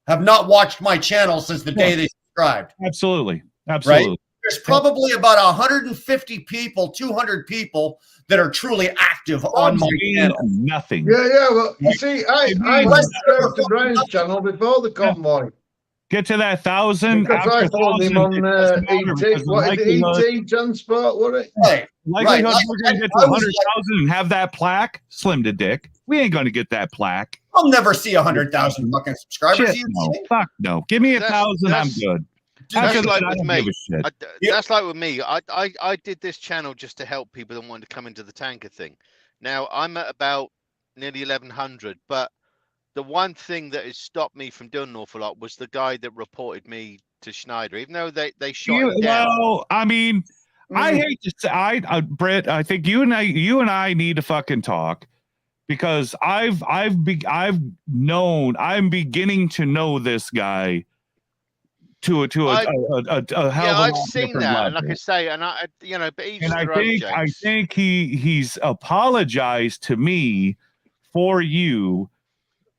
have not watched my channel since the day they subscribed. Absolutely. Right? There's probably about 150 people, 200 people that are truly active on my channel. Nothing. Yeah. Well, you see, I subscribed to Brian's channel before the convoy. Get to that 1,000. Because I followed him on ET Transport, was it? Right. Likelihood we're going to get to 100,000 and have that plaque, slim to dick. We ain't going to get that plaque. I'll never see 100,000 fucking subscribers. Shit, no. Fuck no. Give me 1,000, I'm good. That's like with me. That's like with me. I did this channel just to help people that wanted to come into the tanker thing. Now I'm at about nearly 1,100, but the one thing that has stopped me from doing an awful lot was the guy that reported me to Schneider, even though they shot him down. Well, I mean, I hate to say, Britt, I think you and I need to fucking talk because I'm beginning to know this guy to a hell of a I've seen that, level. and like I say, and I think he's apologized to me for you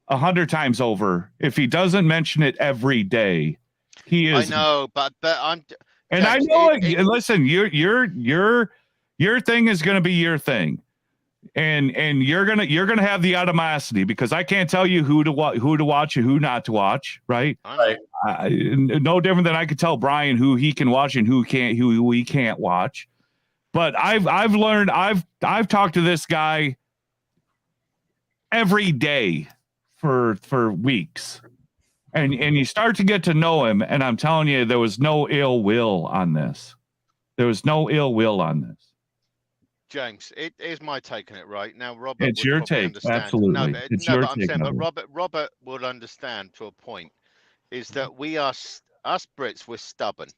100 times over. If he doesn't mention it every day, he is. I know, but I'm. And I know. Listen, your thing is going to be your thing, and you're gonna have the animosity because I can't tell you who to watch and who not to watch, right? Right. No different than I could tell Brian who he can watch and who he can't watch. But I've learned. I've talked to this guy every day for weeks. And you start to get to know him, and I'm telling you, there was no ill will on this. There was no ill will on this. James, it is my take on it, right? Now, Robert, It's would your probably take, understand. absolutely. No, but, It's no, your but I'm take saying, of but it. Robert will understand to a point. Is that we are us Brits? We're stubborn.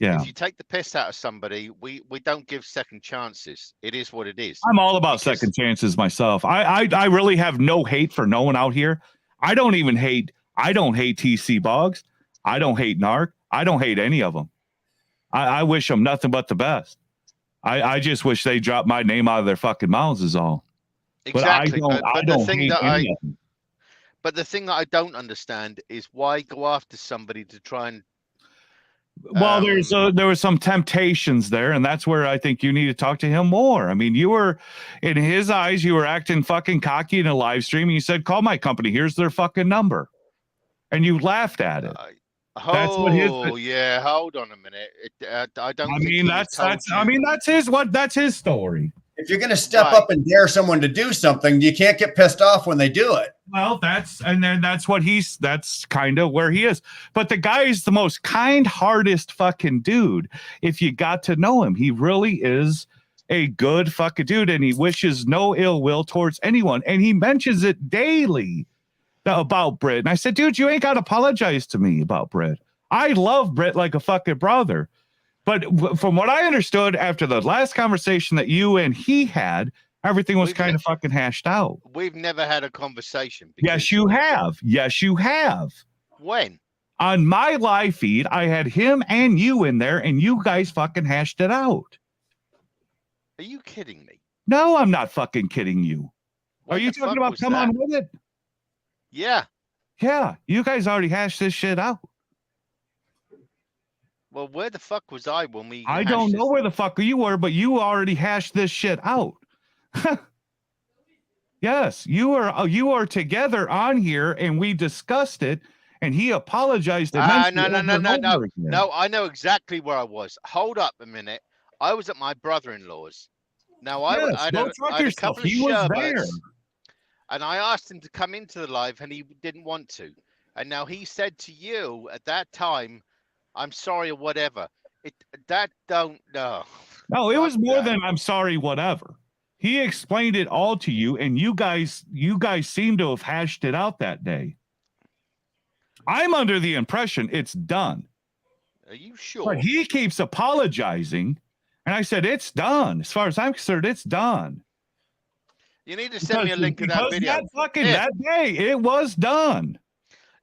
Yeah. If you take the piss out of somebody, we don't give second chances. It is what it is. I'm all about Because- second chances myself. I really have no hate for no one out here. I don't hate TC Boggs. I don't hate Narc. I don't hate any of them. I wish them nothing but the best. I just wish they dropped my name out of their fucking mouths is all. Exactly. But I don't hate any of them. But the thing that I don't understand is why go after somebody to try and. Well, there were some temptations there, and that's where I think you need to talk to him more. I mean, you were, in his eyes, you were acting fucking cocky in a live stream, and you said, "Call my company. Here's their fucking number," and you laughed at it. Yeah. Hold on a minute. I don't. I think mean, he that's told I you- mean, that's his story. If you're going to step Right. up and dare someone to do something, you can't get pissed off when they do it. Well, that's kind of where he is. But the guy is the most kind-hearted fucking dude. If you got to know him, he really is a good fucking dude, and he wishes no ill will towards anyone. And he mentions it daily about Britt. And I said, dude, you ain't got to apologize to me about Britt. I love Britt like a fucking brother. But from what I understood after the last conversation that you and he had, everything was kind of fucking hashed out. We've never had a conversation. Yes, you have. Yes, you have. When? On my live feed, I had him and you in there, and you guys fucking hashed it out. Are you kidding me? No, I'm not fucking kidding you. What Are you the talking fuck about was come that? on with it? Yeah. Yeah, you guys already hashed this shit out. Well, where the fuck was I when we? I hashed don't this? know where the fuck you were, but you already hashed this shit out. Yes, you are together on here, and we discussed it, and he apologized. No. immensely over and over again. No, I know exactly where I was. Hold up a minute. I was at my brother-in-law's. Now I Yes, had go a fuck yourself. couple of He was there. sherbets, and I asked him to come into the live, and he didn't want to. And now he said to you at that time, "I'm sorry" or whatever. No, it was Fuck more that. than I'm sorry, whatever. He explained it all to you, and you guys seem to have hashed it out that day. I'm under the impression it's done. Are you sure? But he keeps apologizing, and I said it's done. As far as I'm concerned, it's done. You need to send me a link of that Because video. that day, it was done.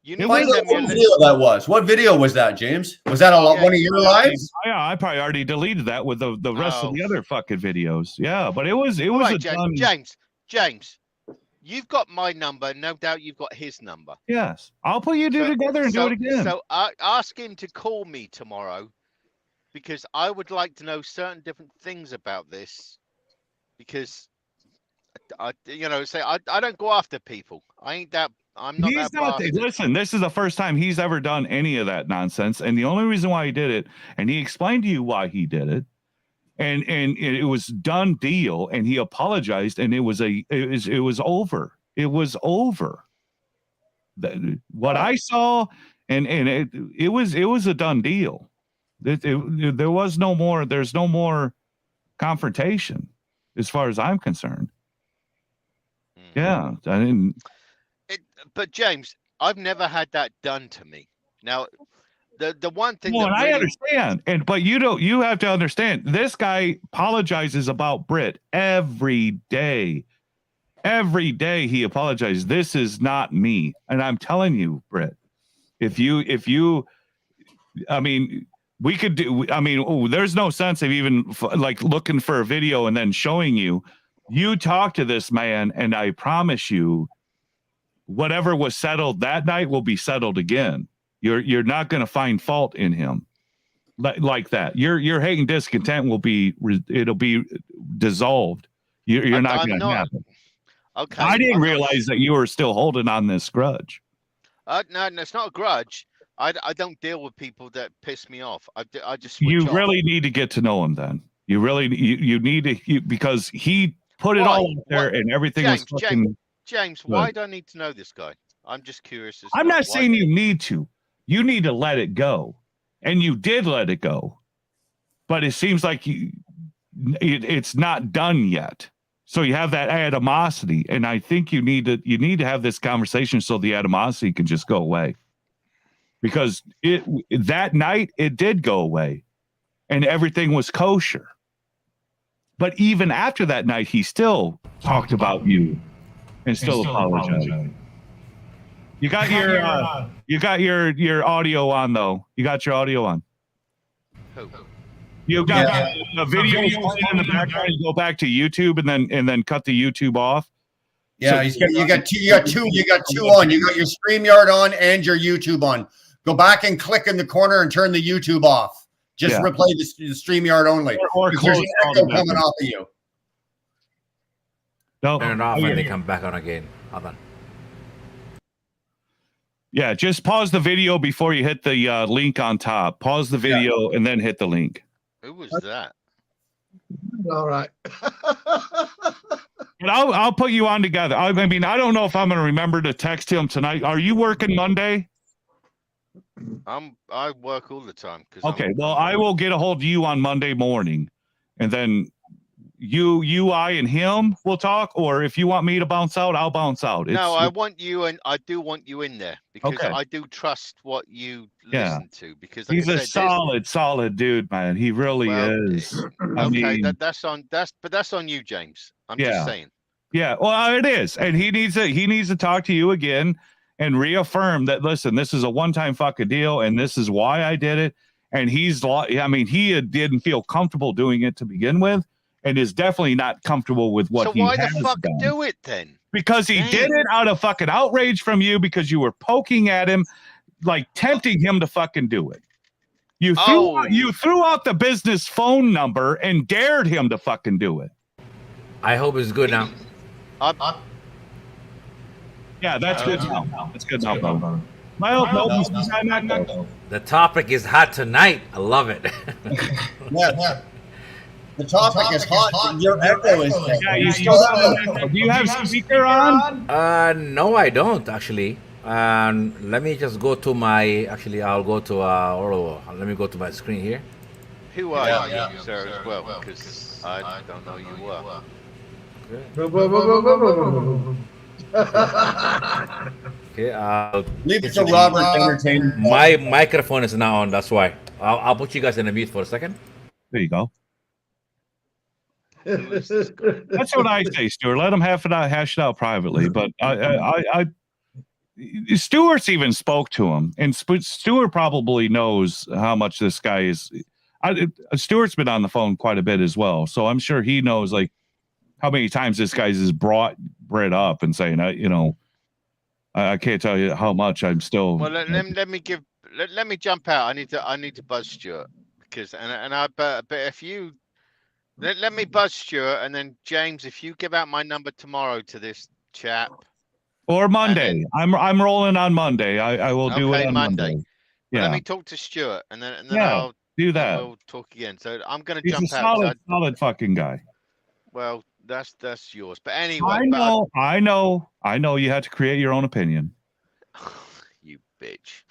You It need What to send me a link. video that was? What video was that, James? Was that one of your lives? Yeah, I probably already deleted that with the rest of the other fucking videos. Yeah, but it was All a right, done. James, you've got my number. No doubt you've got his number. Yes, I'll put you two together and do it again. So ask him to call me tomorrow, because I would like to know certain different things about this. Because I don't go after people. I'm not He's that not. bastard. Listen, this is the first time he's ever done any of that nonsense, and the only reason why he did it, and he explained to you why he did it, and it was done deal, and he apologized, and it was over. It was over. What I saw, and it was a done deal. There was no more. There's no more confrontation, as far as I'm concerned. Yeah, I didn't. But James, I've never had that done to me. Now, the one thing. Well, that and really, I understand, but you have to understand. This guy apologizes about Britt every day. Every day he apologizes. This is not me, and I'm telling you, Britt. If you, I mean, we could do. I mean, there's no sense of even like looking for a video and then showing you. You talk to this man, and I promise you, whatever was settled that night will be settled again. You're not going to find fault in him like that. Your hate and discontent will be dissolved. You're not going to happen. Okay. I didn't realize that you were still holding on this grudge. No, it's not a grudge. I don't deal with people that piss me off. I just switch You off. really need to get to know him then. You really you need to because he put it Why? all out there and everything was fucking. James, why do I need to know this guy? I'm just curious. I'm not saying you need to. You need to let it go. And you did let it go. But it seems like it's not done yet. So you have that animosity. And I think you need to have this conversation so the animosity can just go away. Because that night, it did go away. And everything was kosher. But even after that night, he still talked about you and still apologized. You got your audio on though. You got your audio on. You got a video in the background. You go back to YouTube and then cut the YouTube off. Yeah, you got two on. You got your StreamYard on and your YouTube on. Go back and click in the corner and turn the YouTube off. Just replay the StreamYard only. Or there's an echo coming off of you. No, turn it off and they come back on again. Hold on. Yeah, just pause the video before you hit the link on top. Pause the video and then hit the link. Who was that? All right. But I'll put you on together. I mean, I don't know if I'm going to remember to text him tonight. Are you working Monday? I work all the time. Okay, well, I will get a hold of you on Monday morning, and then I and him will talk. Or if you want me to bounce out, I'll bounce out. I want you, and I do want you in there because I do trust what you listen to. Because like he's a solid dude, man. He really is. I mean, that's on you, James. I'm just saying. Yeah, well, it is, and he needs to talk to you again and reaffirm that. Listen, this is a one-time fucking deal, and this is why I did it. And he didn't feel comfortable doing it to begin with, and is definitely not comfortable with what he has done. So why the fuck do it then? Because he did it out of fucking outrage from you because you were poking at him, like tempting him to fucking do it. You threw out the business phone number and dared him to fucking do it. I hope it's good now. Yeah, that's good now. That's good now, bro. The topic is hot tonight. I love it. Yeah. The topic is hot. Your echo is. Yeah, you still got. Do you have speaker on? No, I don't actually. Let me just go to my. Actually, I'll go to. Let me go to my screen here. Who are you, sir, as well? Because I don't know you well. Okay, I'll leave it to Robert to entertain. My microphone is now on. That's why. I'll put you guys in a mute for a second. There you go. That's what I say, Stuart. Let them hash it out privately. But Stuart's even spoke to him, and Stuart probably knows how much this guy is. Stuart's been on the phone quite a bit as well, so I'm sure he knows like how many times this guy's has brought Brett up and saying, I can't tell you how much I'm still. Well, let me jump out. I need to buzz Stuart because but if you. Let me buzz Stuart, and then James, if you give out my number tomorrow to this chap, or Monday, I'm rolling on Monday. I will do it on Monday. Yeah, let me talk to Stuart, and then I'll do that. We'll talk again. So I'm going to He's jump a out. Solid fucking guy. Well, that's yours. But anyway, I know. You had to create your own opinion. You bitch.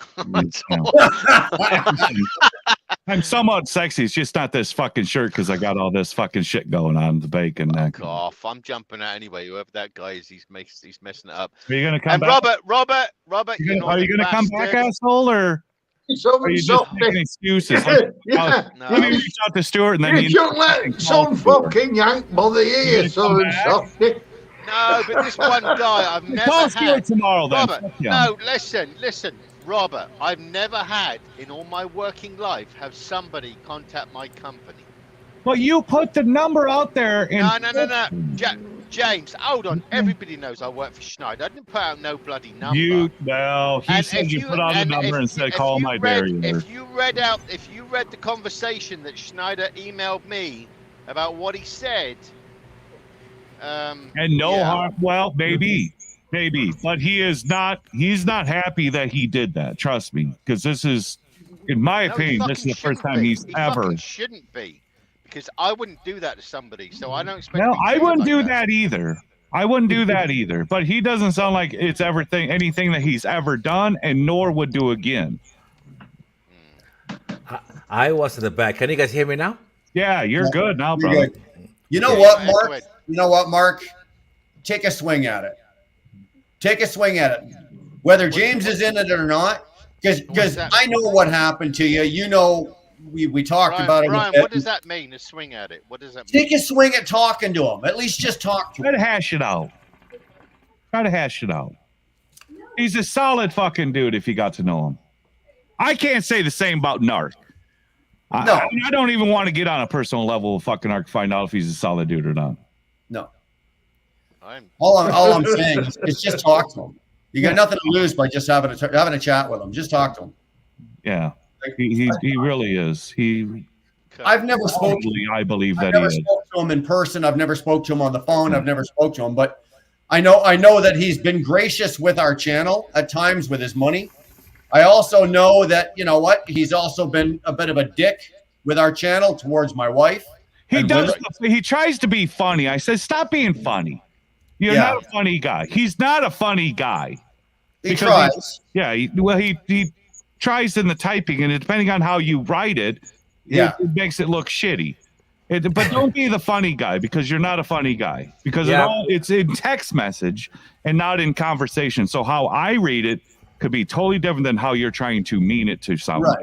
I'm somewhat sexy. It's just not this fucking shirt because I got all this fucking shit going on the bacon. Fuck off! I'm jumping out anyway. Whoever that guy is, he's messing it up. Are you gonna come back? Robert, are you gonna come back, asshole, or are you just making excuses? Let me reach out to Stuart and then you don't let some fucking yank bother you. So softy. No, but this one guy I've never Call Stuart tomorrow, then. Robert, no, listen. Robert, I've never had in all my working life have somebody contact my company. Well, you put the number out there. No. James, hold on. Everybody knows I work for Schneider. I didn't put out no bloody number. He said you put out a number and said call my dairy. If you read the conversation that Schneider emailed me about what he said. And no harm. Well, maybe, but he's not happy that he did that. Trust me, because this is, in my opinion, this is the first time he's ever. Shouldn't be, because I wouldn't do that to somebody. So I don't expect. No, I wouldn't do that either. I wouldn't do that either. But he doesn't sound like it's anything that he's ever done, and nor would do again. I was at the back. Can you guys hear me now? Yeah, you're good now, You're brother. good. You know what, Mark? You know what, Mark? Take a swing at it. Take a swing at it. Whether James is in it or not, because I know what happened to you. You know, we talked about it. Brian, what does that mean? A swing at it? What does that mean? Take a swing at talking to him. At least just talk to him. Try to hash it out. Try to hash it out. He's a solid fucking dude if you got to know him. I can't say the same about Narc. No. I don't even want to get on a personal level with fucking Narc to find out if he's a solid dude or not. No. All I'm saying is just talk to him. You got nothing to lose by just having a chat with him. Just talk to him. Yeah, he really is. I've never spoken to him. I believe I've that he never is. spoke to him in person. I've never spoke to him on the phone. I've never spoke to him, but I know that he's been gracious with our channel at times with his money. I also know that, you know what, he's also been a bit of a dick with our channel towards my wife. He does. He tries to be funny. I said, stop being funny. You're not a funny guy. He's not a funny guy. He tries. He tries in the typing, and depending on how you write it, it makes it look shitty. But don't be the funny guy, because you're not a funny guy. Because it's in text message and not in conversation. So how I read it could be totally different than how you're trying to mean it to someone.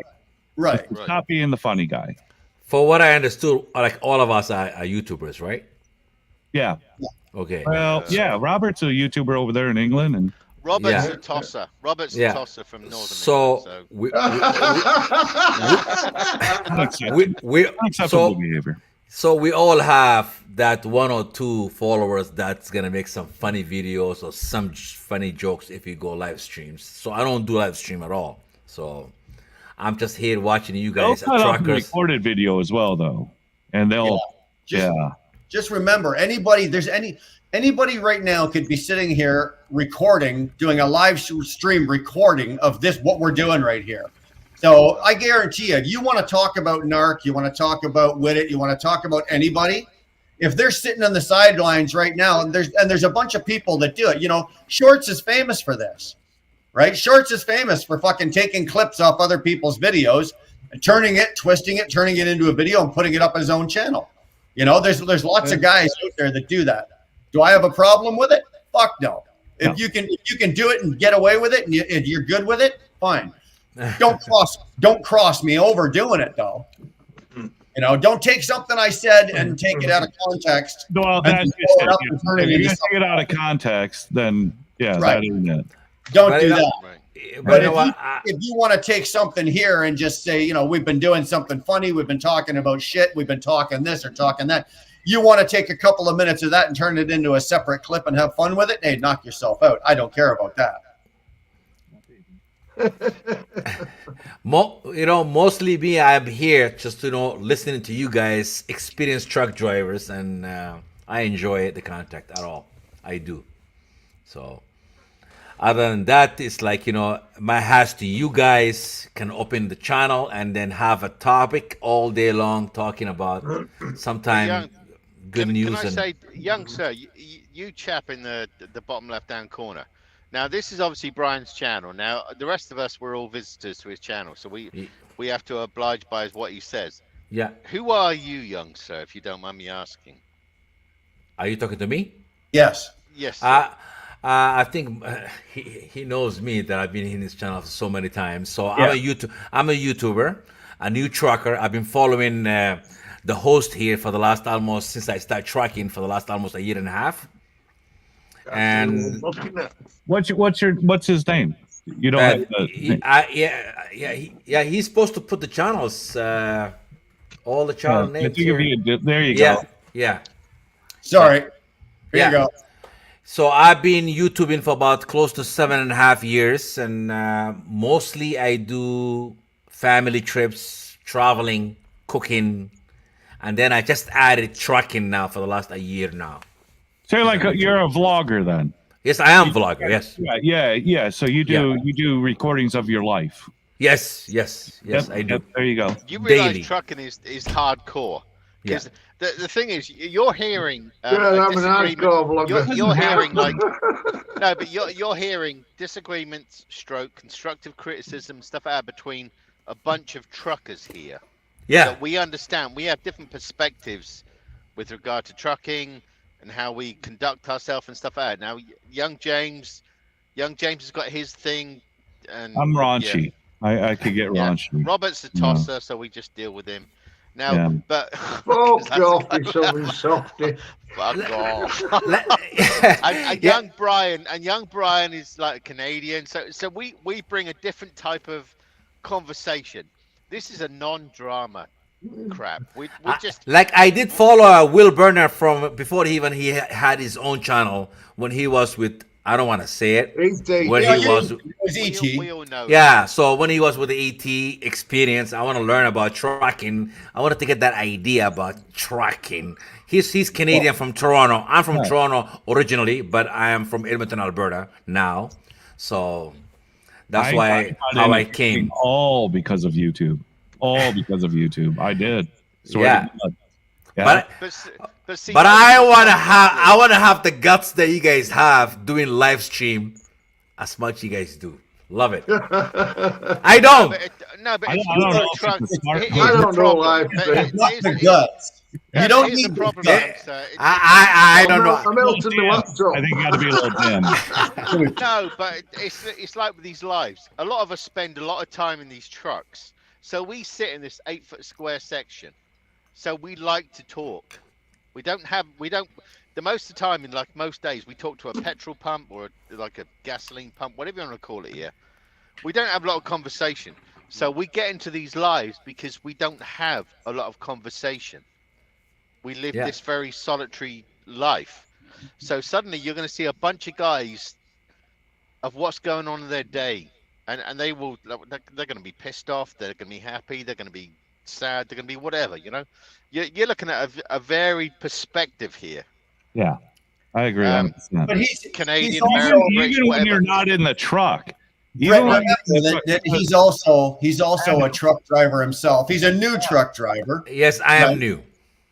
Right. Stop being the funny guy. For what I understood, like all of us are YouTubers, right? Yeah. Okay. Well, Robert's a YouTuber over there in England, and Robert's a tosser. Robert's a tosser from Northern so England. Unacceptable behavior. So we all have that 1 or 2 followers that's gonna make some funny videos or some funny jokes if you go live streams. So I don't do live stream at all. So I'm just here watching you guys. They'll cut off the recorded video as well, though, and they'll Just remember, anybody right now could be sitting here recording, doing a live stream recording of this, what we're doing right here. So I guarantee you, if you want to talk about Narc, you want to talk about Widget, you want to talk about anybody, if they're sitting on the sidelines right now, and there's a bunch of people that do it. You know, Shorts is famous for this, right? Shorts is famous for fucking taking clips off other people's videos and turning it, twisting it, turning it into a video and putting it up on his own channel. You know, there's lots of guys out there that do that. Do I have a problem with it? Fuck no. If you can do it and get away with it, and you're good with it, fine. Don't cross me over doing it though. You know, don't take something I said and take it out of context. Well, that's just it. If you take it out of context, then that isn't it. Don't do that. But if you want to take something here and just say, you know, we've been doing something funny, we've been talking about shit, we've been talking this or talking that, you want to take a couple of minutes of that and turn it into a separate clip and have fun with it, hey, knock yourself out. I don't care about that. Mostly me, I'm here just listening to you guys, experienced truck drivers, and I enjoy the content at all. I do. So other than that, it's like, my hats to you guys. Can open the channel and then have a topic all day long talking about sometime good news. Can I say, young sir, you chap in the bottom left-hand corner. Now, this is obviously Brian's channel. Now, the rest of us, we're all visitors to his channel, so we have to oblige by what he says. Yeah. Who are you, young sir, if you don't mind me asking? Are you talking to me? Yes. Yes. I think he knows me that I've been in his channel so many times. So I'm a YouTuber, a new trucker. I've been following the host here for the last since I started trucking for the last almost a year and a half. And what's his name? You don't have the he's supposed to put the channels, all the channel names. There you go. Yeah. Sorry. Here you go. So I've been YouTubing for about close to 7.5 years, and mostly I do family trips, traveling, cooking, and then I just added trucking now for the last a year now. So you're a vlogger then? Yes, I am a vlogger. Yes. Yeah. So you do recordings of your life. Yes, I do. There you go. You realize trucking is hardcore. Because the thing is, you're hearing Yeah, a I'm an hardcore disagreement. vlogger. You're hearing like no, but you're hearing disagreements, stroke constructive criticism, stuff out between a bunch of truckers here. Yeah. That we understand. We have different perspectives with regard to trucking and how we conduct ourselves and stuff out. Now, young James has got his thing, and I'm yeah. raunchy. I could get Yeah. raunchy. Robert's a tosser, so we just deal with him. Now, Yeah. but Fuck off, you something softy. fuck off. and Yeah. young Brian is like a Canadian, so we bring a different type of conversation. This is a non-drama crap. We just Like I did follow Will Burner from before he had his own channel when he was with, I don't want to say it, when Yeah, he was it was ET. we all know. yeah, so when he was with the ET experience, I want to learn about trucking. I wanted to get that idea about trucking. He's Canadian from Toronto. I'm from Toronto originally, but I am from Edmonton, Alberta now. So that's why got how I into came. trucking all because of YouTube. All because of YouTube. I did. Swear Yeah. to God. Yeah. But see, but I wanna have the guts that you guys have doing live stream as much you guys do. Love it. I don't. But I if don't you know got if trucks, it's a smart here's move. I the don't know problem. life, But but Not here's the the- guts. You don't here's the need problem. the sir. I don't know. I'm melting the laptop. I think you got to be a little dim. No, but it's like with these lives. A lot of us spend a lot of time in these trucks, so we sit in this 8-foot square section. So we like to talk. We don't. The most of the time, in like most days, we talk to a petrol pump or like a gasoline pump, whatever you want to call it here. We don't have a lot of conversation. So we get into these lives because we don't have a lot of conversation. We live Yeah. this very solitary life. So suddenly you're going to see a bunch of guys of what's going on in their day. And they're going to be pissed off. They're going to be happy. They're going to be sad. They're going to be whatever, you know. You're looking at a varied perspective here. Yeah, I agree. 100%. But he's Canadian, also- American, British, Even when whatever. you're not in the truck. Even Right, when remember that he's also a truck driver himself. He's a new truck driver. Yes, I am Right. new.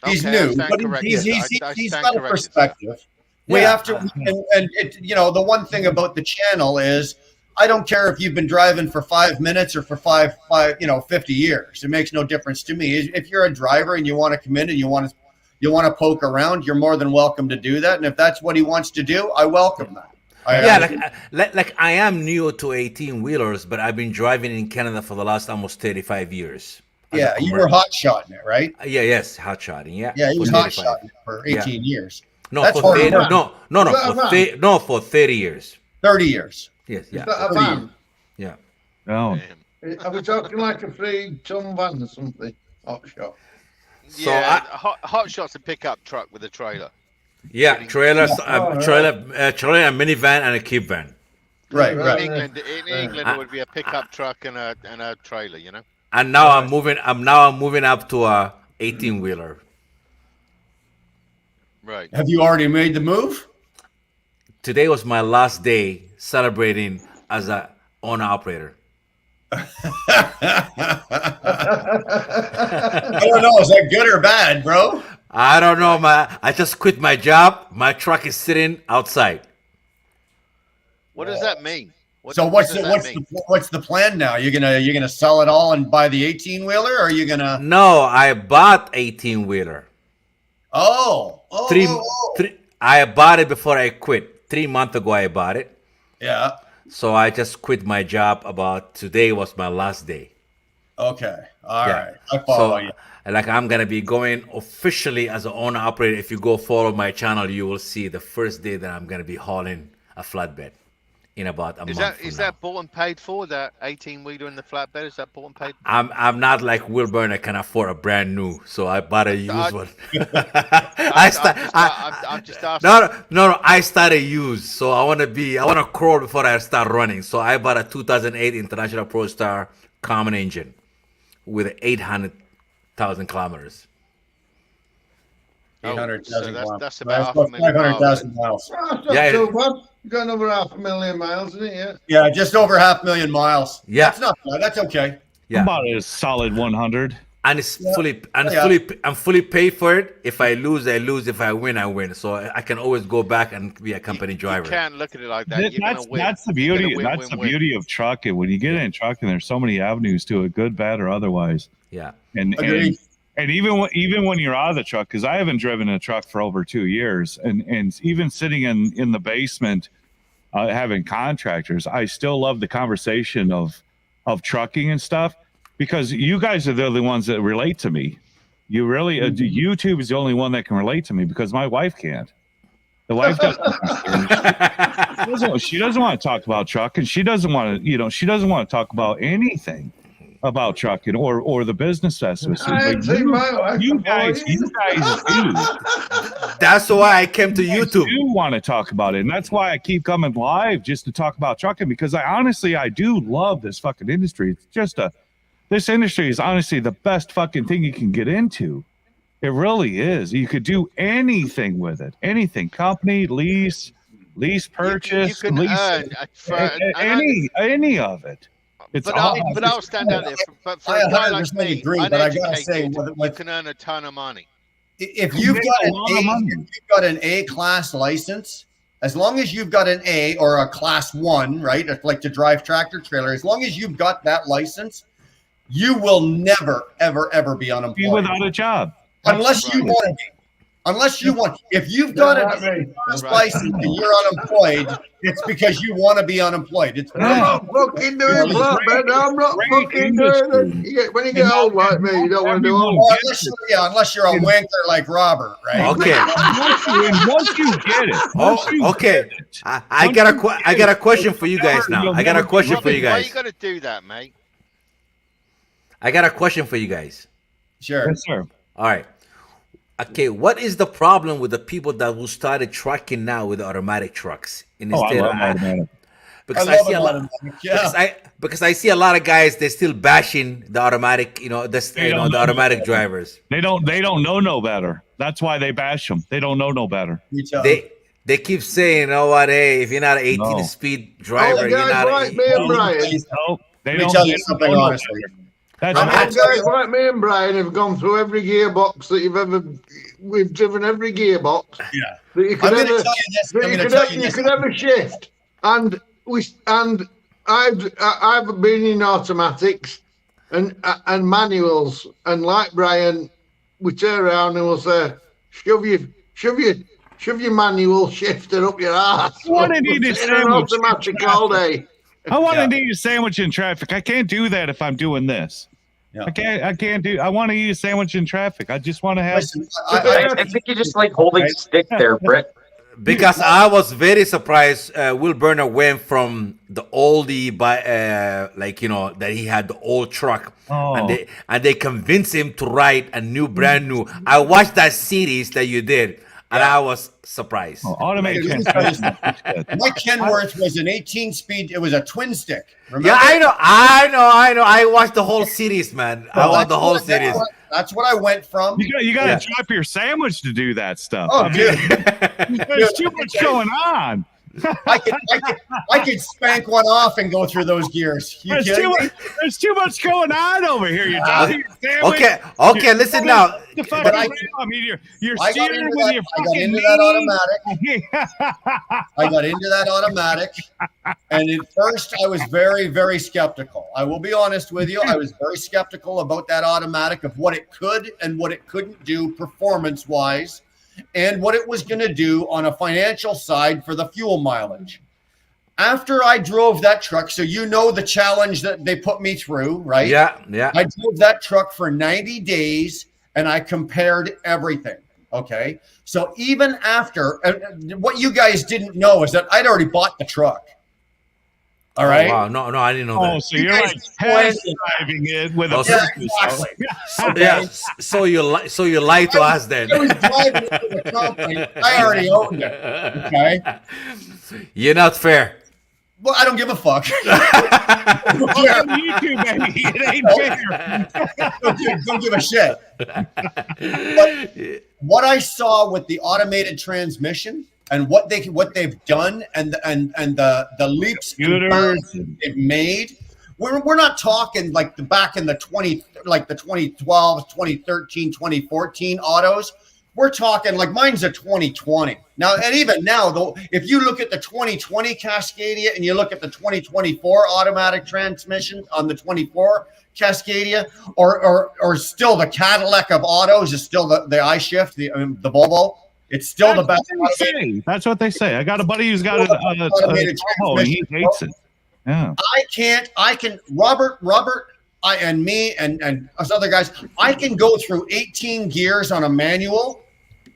He's Okay, I new, stand but corrected. he's stand got a corrected, sir. perspective. We Yeah. have to, and it, you know, the one thing about the channel is, I don't care if you've been driving for 5 minutes or for 50 years. It makes no difference to me. If you're a driver and you want to come in and you want to poke around, you're more than welcome to do that. And if that's what he wants to do, I welcome that. Like I am new to 18 wheelers, but I've been driving in Canada for the last almost 35 years. As Yeah, a you commer- were hot shotting it, right? Yes, hot shotting. Yeah, Yeah, he for was hot 35. shotting for 18 years. No, That's for hard 30, work. no, for 30 years. 30 years. Yes, Is yeah, that a van? yeah. no, Are we talking like a 3-ton van or something? Hot shot. So Yeah, hot shot's a pickup truck with a trailer. Yeah, trailers, Oh, trailer, a minivan, and a kit van. Right, In right. England, it would be a pickup truck and a trailer, you know. And now I'm moving up to a 18 wheeler. Right. Have you already made the move? Today was my last day celebrating as a owner operator. I don't know. Is that good or bad, bro? I don't know, I just quit my job. My truck is sitting outside. What does that mean? So what what's does the, that mean? what's the plan now? You're gonna sell it all and buy the 18 wheeler, or are you gonna? No, I bought 18 wheeler. Oh, Three, I bought it before I quit. 3 months ago, I bought it. Yeah. So I just quit my job about today was my last day. Okay. All Yeah. right. I follow you. Like I'm gonna be going officially as an owner operator. If you go follow my channel, you will see the first day that I'm gonna be hauling a flatbed in about a month. Is that bought and paid for, that 18-wheeler in the flatbed? Is that bought and paid for? I'm not like Will Burner, can afford a brand new, so I bought a used one. I'm just asking. No, I started used, so I want to crawl before I start running. So I bought a 2008 International Pro Star common engine with 800,000 kilometers. Oh, 800,000 so miles. that's about That's 500,000 miles. Oh, that's not Yeah, too bad. You got another 500,000 miles in it, yeah? Yeah, just over 500,000 miles. Yeah. That's not bad. That's okay. Yeah. about a solid 100. and it's fully I'm fully paid for it. If I lose, I lose. If I win, I win. So I can always go back and be a company driver. You can't look at it like that. You're gonna win. That's the You're beauty. gonna win, That's win, the win. beauty of trucking. When you get in trucking, there's so many avenues to it, good, bad, or otherwise. Yeah. And even when you're out of the truck, because I haven't driven a truck for over 2 years, and even sitting in the basement, having contractors, I still love the conversation of trucking and stuff, because you guys are the only ones that relate to me. You really YouTube is the only one that can relate to me, because my wife can't. The wife doesn't. She doesn't want to talk about trucking. She doesn't want to. She doesn't want to talk about anything about trucking or the business aspect. You guys do. That's why I came to YouTube. I do want to talk about it, and that's why I keep coming live, just to talk about trucking, because I do love this fucking industry. It's just this industry is honestly the best fucking thing you can get into. It really is. You could do anything with it. Anything. Company, lease purchase, you can earn any of it. But I'll stand out there. But for a guy like me, you can earn a ton of money. If you've got an A-class license, as long as you've got an A or a class 1, right, like to drive tractor trailer, as long as you've got that license, you will never, ever, ever be unemployed. Be without a job. Unless you want to be. Unless you want, if you've got a license and you're unemployed, it's because you want to be unemployed. It's I'm not fucking doing that, man. I'm not fucking doing it. When you get old like me, you don't want to do all that. Unless you're a wanker like Robert, right? Okay. Once you get it. Okay. I got a question for you guys now. I got a question for you Why guys. you got to do that, mate? I got a question for you guys. Sure. Yes, sir. All right. Okay, what is the problem with the people that will started trucking now with automatic trucks instead of automatic? Because I see a lot of guys, they're still bashing the automatic, the automatic drivers. They don't know no better. That's why they bash them. They don't know no better. They keep saying, you know what, hey, if you're not an 18 speed driver, you're not like me and Brian. Let me tell you something honestly. Guys like me and Brian have gone through every gearbox that we've driven every gearbox. Yeah. That you could ever shift. And I've been in automatics and manuals, and like Brian, we turn around and we'll say, shove your manual shifter up your ass. I want to need a sandwich. Automatic all day. I want to eat a sandwich in traffic. I can't do that if I'm doing this. Yeah. I can't do. I want to eat a sandwich in traffic. I just want to have. Listen, I think you're just like holding stick there, Britt. Because I was very surprised. Will Burner went from the oldie that he had the old truck, and they convinced him to write a brand new. I watched that series that you did, and I was surprised. Automated transmission. My Kenworth was an 18-speed. It was a twin stick. Remember? Yeah, I know. I watched the whole series, man. I watched the whole series. That's what I went from. You got to drop your sandwich to do that stuff. Oh, dude. There's too much going on. I could spank one off and go through those gears. There's too much going on over here. You're dropping your sandwich. Okay. Listen now. You're steering with your fucking knee. I got into that automatic, and at first I was very, very skeptical. I will be honest with you. I was very skeptical about that automatic, of what it could and what it couldn't do performance-wise, and what it was going to do on a financial side for the fuel mileage. After I drove that truck, so you know the challenge that they put me through, right? Yeah. I drove that truck for 90 days, and I compared everything, okay? So even after, what you guys didn't know is that I'd already bought the truck. All right. Wow, no, I didn't know that. Oh, so you're like test driving it with a purpose. So you lied to us then. I was driving it to the company. I already owned it. Okay. You're not fair. Well, I don't give a fuck. YouTube, baby. It ain't fair. Don't give a shit. But what I saw with the automated transmission and what they've done and the leaps they've made we're not talking like back in the 2012, 2013, 2014 autos. We're talking like mine's a 2020 now, and even now though, if you look at the 2020 Cascadia and you look at the 2024 automatic transmission on the 24 Cascadia, or still the Cadillac of autos is still the iShift, the Volvo. It's still the best. That's what they say. I got a buddy who's got a and he hates it. Yeah. I can Robert, and me and us other guys, I can go through 18 gears on a manual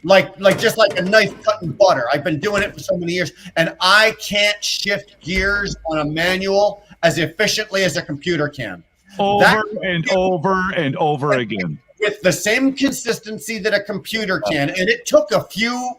like just like a knife cutting butter. I've been doing it for so many years, and I can't shift gears on a manual as efficiently as a computer can. Over and over again. With the same consistency that a computer can. And it took a few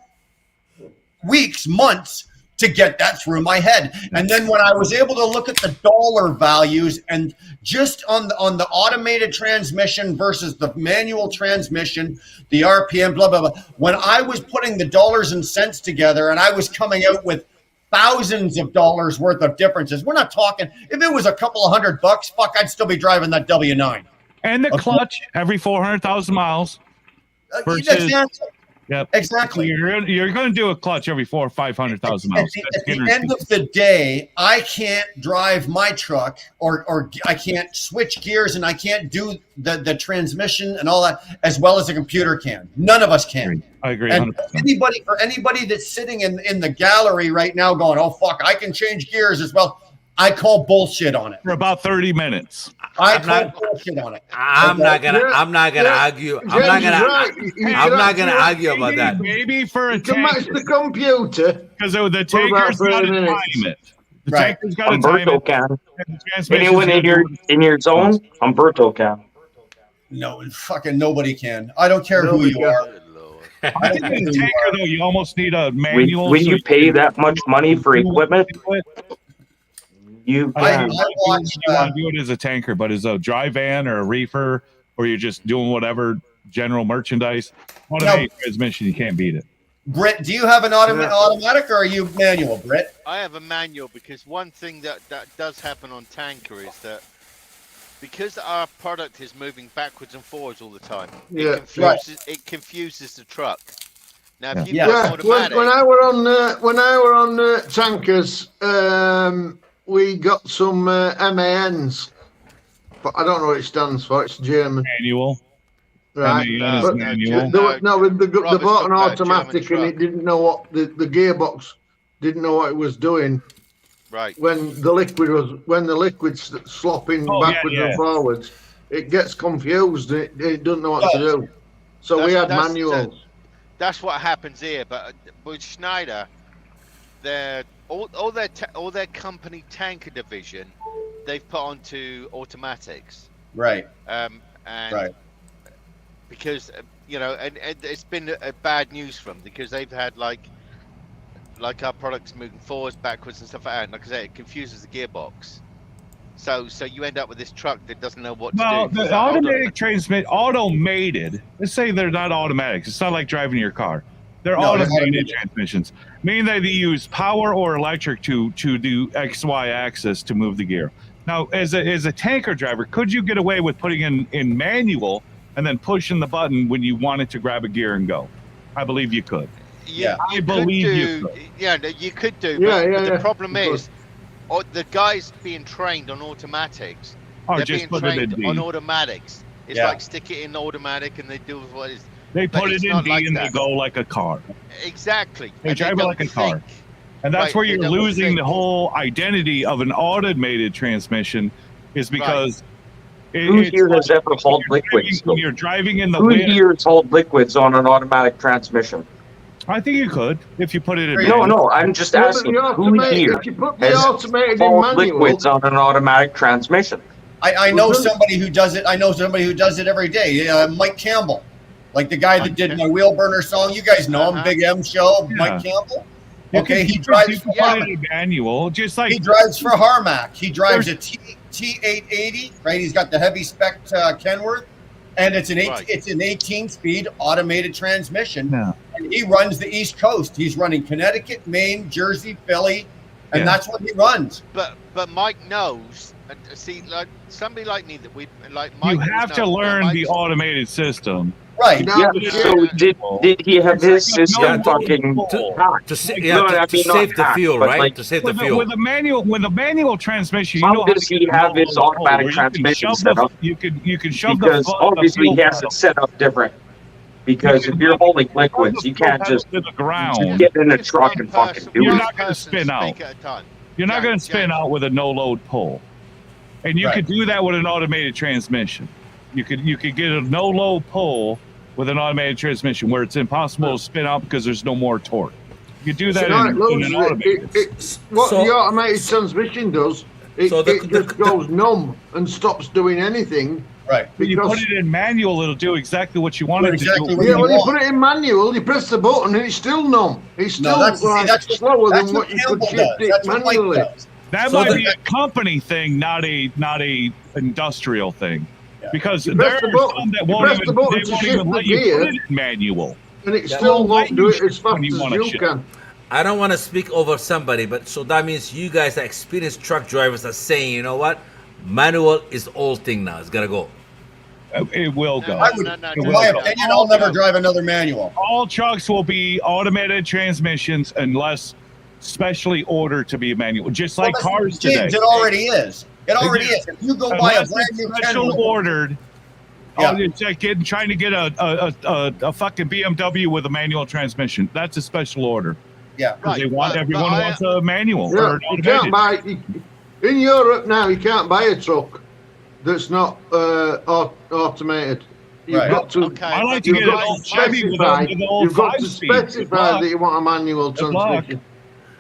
weeks, months to get that through my head. And then when I was able to look at the dollar values and just on the automated transmission versus the manual transmission, the RPM, blah, blah, blah. When I was putting the dollars and cents together and I was coming out with thousands of dollars worth of differences. We're not talking, if it was a couple of $100, fuck, I'd still be driving that W9. And the clutch every 400,000 miles. Exactly. Yep. Exactly. You're going to do a clutch every 400,000 or 500,000 miles. At the end of the day, I can't drive my truck or I can't switch gears and I can't do the transmission and all that as well as a computer can. None of us can. I agree. And anybody that's sitting in the gallery right now going, oh, fuck, I can change gears as well. I call bullshit on it. For about 30 minutes. I call bullshit on it. I'm not gonna argue. I'm not gonna argue about that. Maybe for a to match the computer. Because the tanker's got to time it. The tanker's got to time Umberto it. can. Anyone in your zone? Umberto can. No, fucking nobody can. I don't care who you are. I think in a tanker though, you almost need a manual. When you pay that much money for equipment, you want to do it as a tanker, but as a dry van or a reefer, or you're just doing whatever general merchandise, automatic transmission, you can't beat it. Britt, do you have an automatic or are you manual, Britt? I have a manual because one thing that does happen on tanker is that because our product is moving backwards and forwards all the time, it confuses the truck. Now, if you've got automatic, when I were on tankers, we got some MANs, but I don't know what it stands for. It's German. Manual. Right. They bought an automatic and it didn't know what the gearbox didn't know what it was doing. Right. When the liquid's slopping backwards and forwards, it gets confused. It doesn't know what to do. So we had manuals. That's what happens here. But with Schneider, all their company tanker division, they've put onto automatics. Right. Because and it's been a bad news for them because they've had like our products moving forwards, backwards, and stuff like that. And like I say, it confuses the gearbox. So you end up with this truck that doesn't know what to do. Well, the automatic transmission, automated. Let's say they're not automatics. It's not like driving your car. They're automated transmissions, meaning that they use power or electric to do XY axis to move the gear. Now, as a tanker driver, could you get away with putting in manual and then pushing the button when you wanted to grab a gear and go? I believe you could. Yeah, I believe you could. Yeah, you could do. But the problem is, the guys being trained on automatics, they're being trained on automatics. It's like stick it in automatic and they do what is. They put it in D and they go like a car. Exactly. They drive it like a car. And that's where you're losing the whole identity of an automated transmission is because who here has ever hauled liquids? When you're driving in the wind. Who here has hauled liquids on an automatic transmission? I think you could if you put it in. No, I'm just asking who here has hauled liquids on an automatic transmission? I know somebody who does it. I know somebody who does it every day. Mike Campbell. Like the guy that did my Wheel Burner song. You guys know him, Big M Show, Mike Campbell. Okay, he drives for manual, just like he drives for Harmac. He drives a T880, right? He's got the heavy spec Kenworth, and it's an 18-speed automated transmission. And he runs the East Coast. He's running Connecticut, Maine, Jersey, Philly, and Yeah. that's what he runs. But Mike knows. See, like somebody like me that we like. Mike You have to learn the automated system. Right. Yeah. So did he have his system fucking hacked? To save No, I mean, not the hacked, fuel, but, right? like, to save the With fuel. with the manual transmission, you How know does to he get the have his no-load automatic pull, where transmission you set up? You can shove Because the obviously fuel he has pedal. it set up different. Because if you're holding liquids, you can't just to the ground. get in a truck and fucking do You're it. not going to spin out. At a time. You're not going to spin out with a no-load pull, and you could do that with an automated transmission. You could get a no-load pull with an automated transmission where it's impossible to spin out because there's no more torque. You could do that No, in it loses an it. automated. What So- the automated transmission does, it just goes numb and stops doing anything. Right. When you put it in manual, it'll do exactly what you want it to do. Yeah, when you put it in manual, you press the button and it's still numb. It's still that's slower that's than what you could Campbell shift does. it That's what Mike manually. does. That So might the- be a company thing, not a industrial thing. Because You there press are the button- some that you won't press even, the button they to won't shift even the let you gear. put it in manual. And it Yeah. still They'll won't let do you it shift as fast when you as wanna you shift. can. I don't want to speak over somebody, but so that means you guys are experienced truck drivers are saying, you know what, manual is the old thing now. It's gotta go. It will go. I would, in my opinion, I'll never drive another manual. All trucks will be automated transmissions unless specially ordered to be manual, just like Well, cars James, today. it already is. It already is. If you go buy a Unless brand it's new special 10 ordered. Yeah. Oh, it's like trying to get a fucking BMW with a manual transmission. That's a special order. Yeah. Because they want everyone wants a manual Yeah, or an you can't automated. buy in Europe now. You can't buy a truck that's not automated. You've Right. got to. I like to you've get an got old to Chevy with specify- an old You've got to 5-speed. Good specify luck. that you want a manual Good luck. transmission.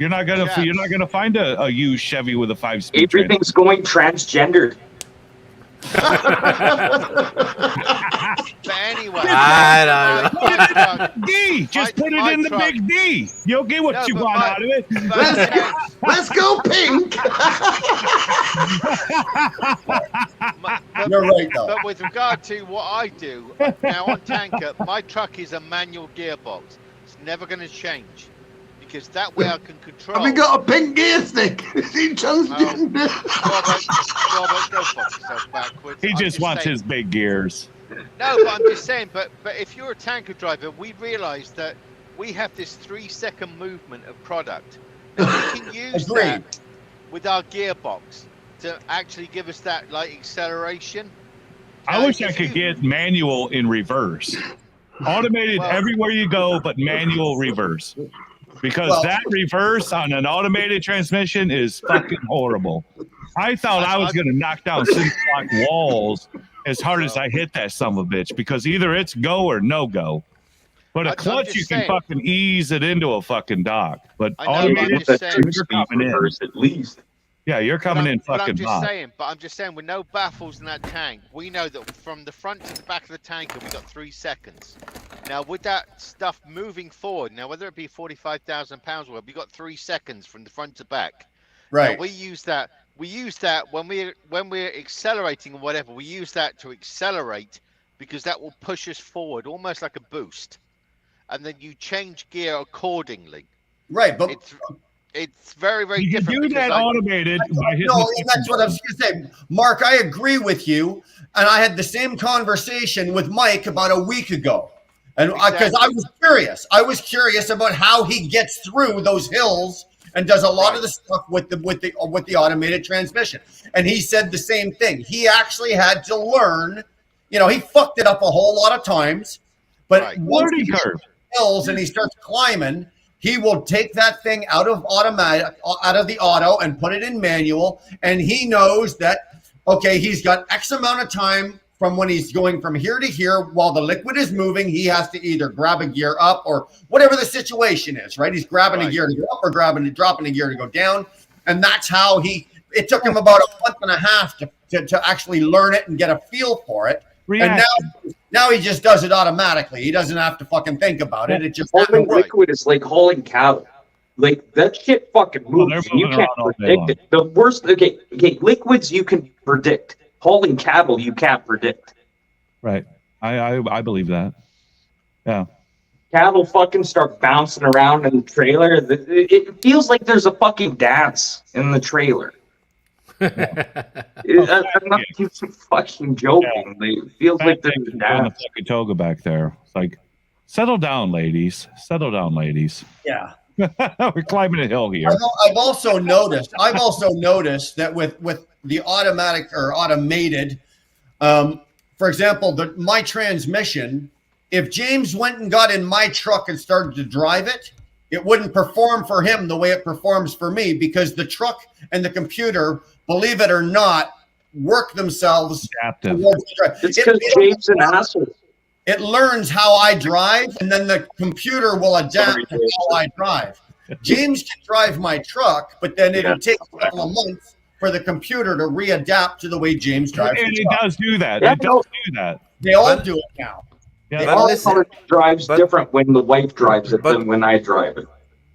You're not gonna find a used Chevy with a 5-speed. Everything's going transgendered. But anyway, I don't know. D. Just put it in the big D. You'll get what you want out of it. Let's go pink. You're right, though. But with regard to what I do now on tanker, my truck is a manual gearbox. It's never going to change because that way I can control. Have you got a pink gear stick? Is he transgender? Robert, go fuck yourself backwards. He I'm just wants saying- his big gears. No, but I'm just saying. But if you're a tanker driver, we realise that we have this 3-second movement of product. Now we can use that with our gearbox to actually give us that like acceleration. I wish I could get manual in reverse. Automated everywhere you go, but manual reverse. Because Well- that reverse on an automated transmission is fucking horrible. I thought I was going to knock down six-block walls as hard as I hit that son of a bitch, because either it's go or no go. But a I'm clutch, just you can saying. fucking ease it into a fucking dock. But I know, but I'm automated, just saying. you're coming in. At least. Yeah, you're coming in But I'm fucking just hot. saying. But I'm just saying, with no baffles in that tank, we know that from the front to the back of the tanker, we got 3 seconds. Now, with that stuff moving forward, now whether it be 45,000 pounds or whatever, we got 3 seconds from the front to back. Right. Now, we use that. We use that when we're accelerating or whatever. We use that to accelerate because that will push us forward, almost like a boost. And then you change gear accordingly. Right, but It's very, very You can different. do because that I- automated by hitting no, the- and that's what I was going to say. Mark, I agree with you. And I had the same conversation with Mike about a week ago. And because I was curious. I was curious about how he gets through those hills and does a lot of the stuff with the automated transmission. And he said the same thing. He actually had to learn, he fucked it up a whole lot of times, but once he gets to the hills and he starts climbing, he will take that thing out of the auto and put it in manual. And he knows that, okay, he's got X amount of time from when he's going from here to here while the liquid is moving. He has to either grab a gear up or whatever the situation is, right? He's grabbing a gear to go up or dropping a gear to go down. And that's how it took him about a month and a half to actually learn it and get a feel for it. And now he just does it automatically. He doesn't have to fucking think about it. It just Hauling happens. liquid is like hauling cattle. Like that shit fucking moves. they're You moving can't around all day predict it. The worst. Okay. Liquids you can predict. Hauling cattle you can't predict. Right. I believe that. Yeah. cattle fucking start bouncing around in the trailer, it feels like there's a fucking dance in the trailer. I'm not even fucking joking. It feels like there's a Doing the dance. fucking toga back there. It's like, settle down, ladies. Settle down, ladies. Yeah. We're climbing a hill here. I've also noticed that with the automatic or automated, for example, my transmission, if James went and got in my truck and started to drive it, it wouldn't perform for him the way it performs for me, because the truck and the computer, believe it or not, work themselves. Adaptive. It's because James an asshole. It learns how I drive, and then the computer will adapt to how I drive. James can drive my truck, but then it'll take a couple of months for the computer to readapt to the way James drives. And the it truck. does do that. Yeah, It does do that. They all do it now. The But all listen- drives but- different when the wife drives it but- than when I drive it.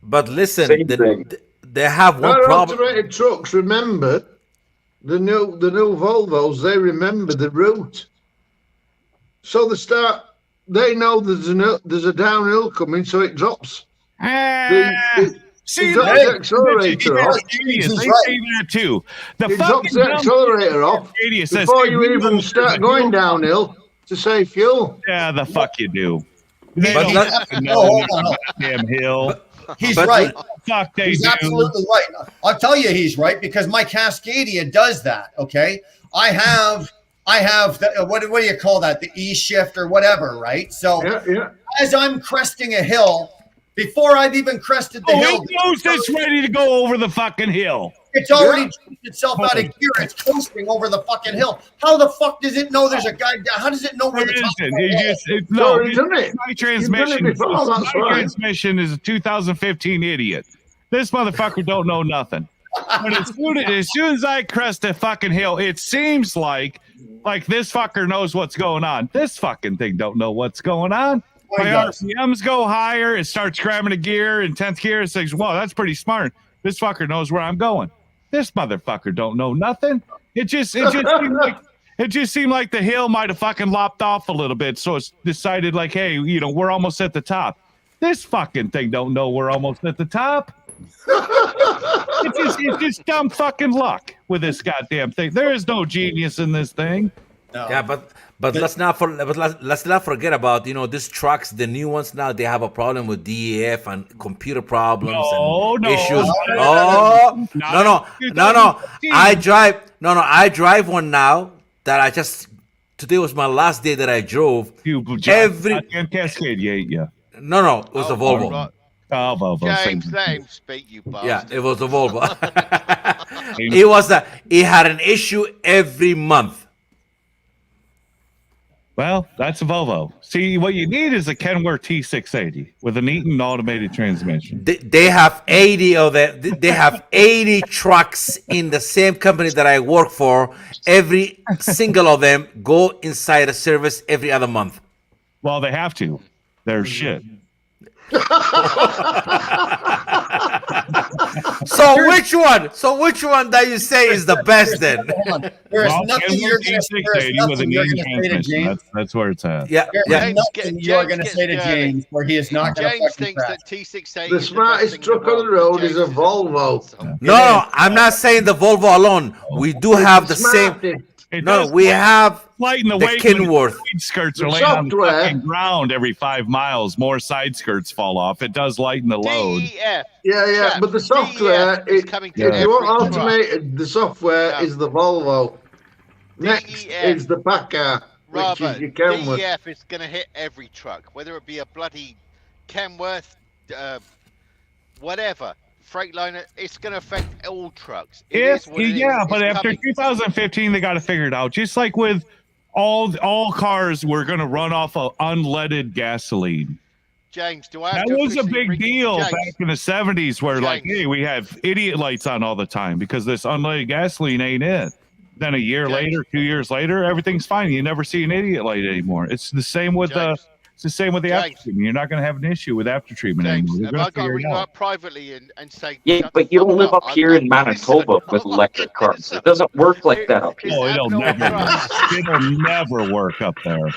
But listen, Same thing. they have one Our problem. automated trucks remember the new Volvos. They remember the route, so they know there's a downhill coming, so it drops. See, It drops the accelerator off. They say that too. The It drops the dumb accelerator off idiot says, before "Hey, you we even know start going downhill to save fuel. Yeah, the fuck you do. They But don't let- fucking know hold on. damn hill. He's But- right. Fuck they He's do. absolutely right. I'll tell you he's right, because my Cascadia does that. Okay. I have the, what do you call that? The E shift or whatever, right? So Yeah. as I'm cresting a hill, before I've even crested the Oh, hill, it knows it's ready to go over the fucking hill. it's already jumped itself out of gear. It's coasting over the fucking hill. How the fuck does it know there's a guy down? How does it know where There the top isn't. of the It hill just, is? no, Sorry, done it. my transmission. before, that's My right. transmission is a 2015 idiot. This motherfucker don't know nothing. But as soon as I crest a fucking hill, it seems like this fucker knows what's going on. This fucking thing don't know what's going on. Oh, My he does. RPMs go higher. It starts grabbing a gear in 10th gear. It says, "Whoa, that's pretty smart. This fucker knows where I'm going." This motherfucker don't know nothing. It just seemed like the hill might have fucking lopped off a little bit. So it's decided like, hey, we're almost at the top. This fucking thing don't know we're almost at the top. It's just dumb fucking luck with this goddamn thing. There is no genius in this thing. No. Yeah, but let's not forget about these trucks, the new ones now. They have a problem with DEF and computer problems and issues. No. I drive one now that today was my last day that I drove. And Cascade, yeah. No, it was a Volvo. Right. Oh, Volvo. James, let him speak, you bastard. Yeah, it was a Volvo. It had an issue every month. Well, that's a Volvo. See, what you need is a Kenworth T680 with an Eaton automated transmission. They have 80 of them. They have 80 trucks in the same company that I work for. Every single of them go inside a service every other month. Well, they have to. They're shit. So which one that you say is the best then? There is Well, nothing you're going to say to James. That's where it's at. Yeah, There's nothing you're going to say to James where he is not going to James fucking thinks crash. that T680 The is smartest best thing truck in the on the world. road is a James Volvo. No, I'm not saying the Volvo alone. We do have the same. It No, does we have lighten the the weight when Kenworth. side skirts The are laying on the software. fucking ground every 5 miles. More side skirts fall off. It does lighten the load. DEF. Yeah, Chaps, but the software, DEF is coming to if you want every truck. automated, the software Yeah. is the Volvo. Next DEF. is the Packard, which Robert, is your Kenworth. DEF is going to hit every truck, whether it be a bloody Kenworth, whatever, Freightliner. It's going to affect all trucks. It is what it is. But It's after coming. 2015, they got to figure it out. Just like with all cars, were going to run off of unleaded gasoline. James, do I have That to was a officially big ring- deal James, back in the 70s where, like, James. hey, we have idiot lights on all the time because this unleaded gasoline ain't it. Then a year James. later, 2 years later, everything's fine. You never see an idiot light anymore. It's the same with James. it's the same with the James. after treatment. You're not going to have an issue with after treatment James, anymore. have They're I going to got to figure ring it you out. up privately and say? Yeah, shut but the you don't fuck live up I'm here in not Manitoba listening. with electric cars. It doesn't work like that up here. Oh, it'll abnormal never, trucks. it'll never work up there.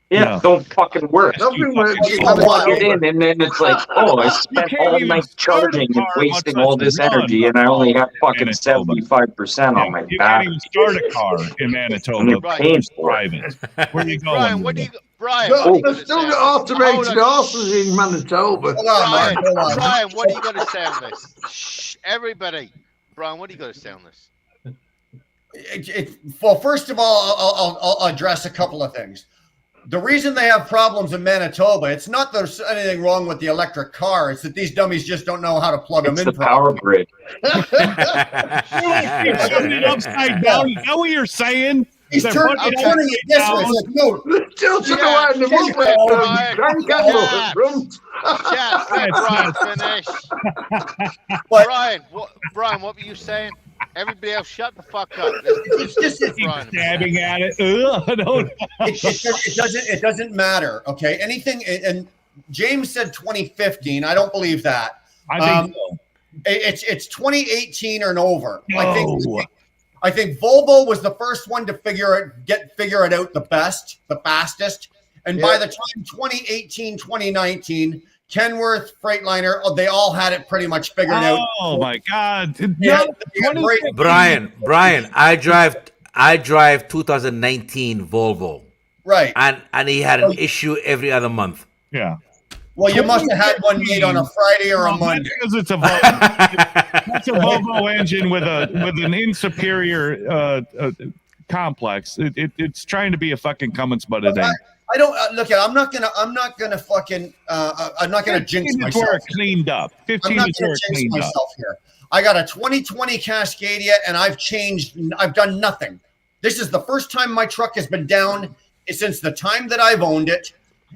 Yeah, No. don't fucking work. Nothing works. You plug it in, and then it's like, oh, I spent can't all even night start a charging and car, much wasting less all this run energy, and I only have fucking Manitoba. 75% on my You can't back. even start a car in Manitoba. And you're Right. paying Just for it. drive it. Where you going? Brian, what do you? Brian, No, what are you there's gonna still say got on this? automated Hold on. horses in Manitoba. Hold on, Mark. Brian, Hold on. Brian, what are you going to say on this? Shh, everybody. Brian, what are you going to say on this? Well, first of all, I'll address a couple of things. The reason they have problems in Manitoba, it's not that there's anything wrong with the electric car. It's that these dummies just don't know how to plug It's them the in power properly. grid. You're turning it upside down. Is that what you're saying? He's They're turning putting it it this way. It's like, no, Tilted Yeah, away in the shut movement. up, Brian. Crank handle at Yeah. front. Jack, let Brian finish. But- Brian, what were you saying? Everybody else, shut the fuck up. it's just Listen to Brian. Stabbing at it. Ugh, I don't it doesn't matter. Okay, anything. And James said 2015. I don't believe that. I think so. It's 2018 or over. No. I think Volvo was the first one to figure it out the fastest. And by Yeah. the time 2018, 2019, Kenworth, Freightliner, they all had it pretty much figured out. Oh my God. Yeah, No, yeah, 2015. Brian, I drive 2019 Volvo, Right. and he had an issue every other month. Yeah. Well, you must have had one made on a Friday or a Well, Monday. that's because it's a Volvo. That's a Volvo engine with an inferior complex. It's trying to be a fucking Cummins, but it ain't. I don't look at. I'm not gonna fucking. I'm not gonna jinx 15 is where myself. it cleaned up. I'm 15 not is gonna where it jinx cleaned up. myself here. I got a 2020 Cascadia, and I've done nothing. This is the first time my truck has been down since the time that I've owned it,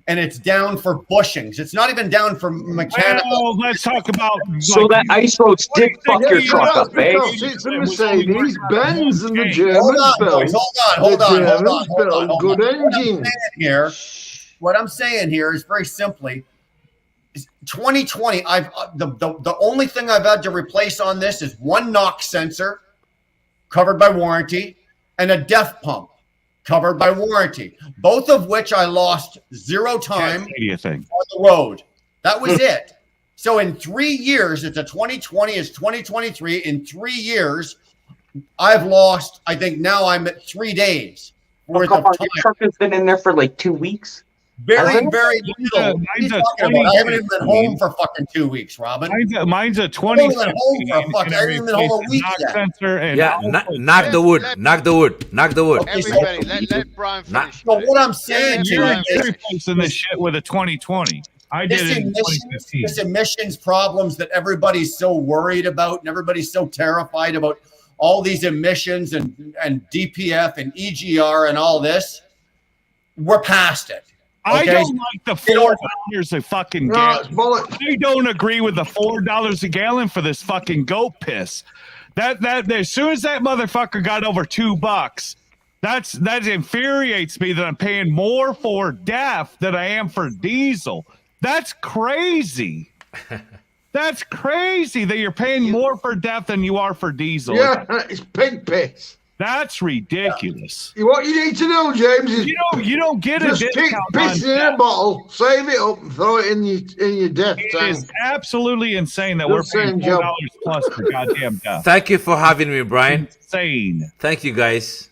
and it's down for bushings. It's not even down for mechanical. Well, let's talk about. So that ice roads did fuck your Yeah, truck that's up, eh? because it's a Mercedes Benz and the Hey, Germans Hold on, built. boys. Hold on. The Germans built good engines. What I'm saying here is very simply, 2020. The only thing I've had to replace on this is one knock sensor, covered by warranty, and a DEF pump, covered by warranty. Both of which I lost 0 time Cascadia thing. on the road. That was it. So in 3 years, it's a 2020, it's 2023. In 3 years, I've lost. I think now I'm at 3 days worth Come of on, time. your truck has been in there for like 2 weeks. Very, Mine's very little. What are you mine's a talking about? I haven't even been 2015. home for fucking 2 weeks, Robin. Mine's a I've only been 2015. home for a fuck. I haven't even been home a and week knock yet. sensor and Yeah, also- knock the wood, knock the wood, knock the wood. Okay, so- Everybody, let Brian Nah. finish. So what I'm saying to You're you is replacing this shit with a 2020. I did it in 2015. this emissions problems that everybody's so worried about and everybody's so terrified about, all these emissions and DPF and EGR and all this, we're past it. I Okay. don't like the $4 a fucking No, gallon. it's bollocks. I don't agree with the $4 a gallon for this fucking goat piss. That as soon as that motherfucker got over $2, that infuriates me that I'm paying more for DEF than I am for diesel. That's crazy. That's crazy that you're paying more for DEF than you are for diesel. Yeah, it's pig piss. That's ridiculous. What you need to know, James, is You don't get a just keep discount on piss in DEF. a bottle, save it up, and throw it in your death It tank. is absolutely insane that Good we're paying saying, Joe. $4 plus for goddamn DEF. Thank you for having me, Brian. Insane. Thank you, guys.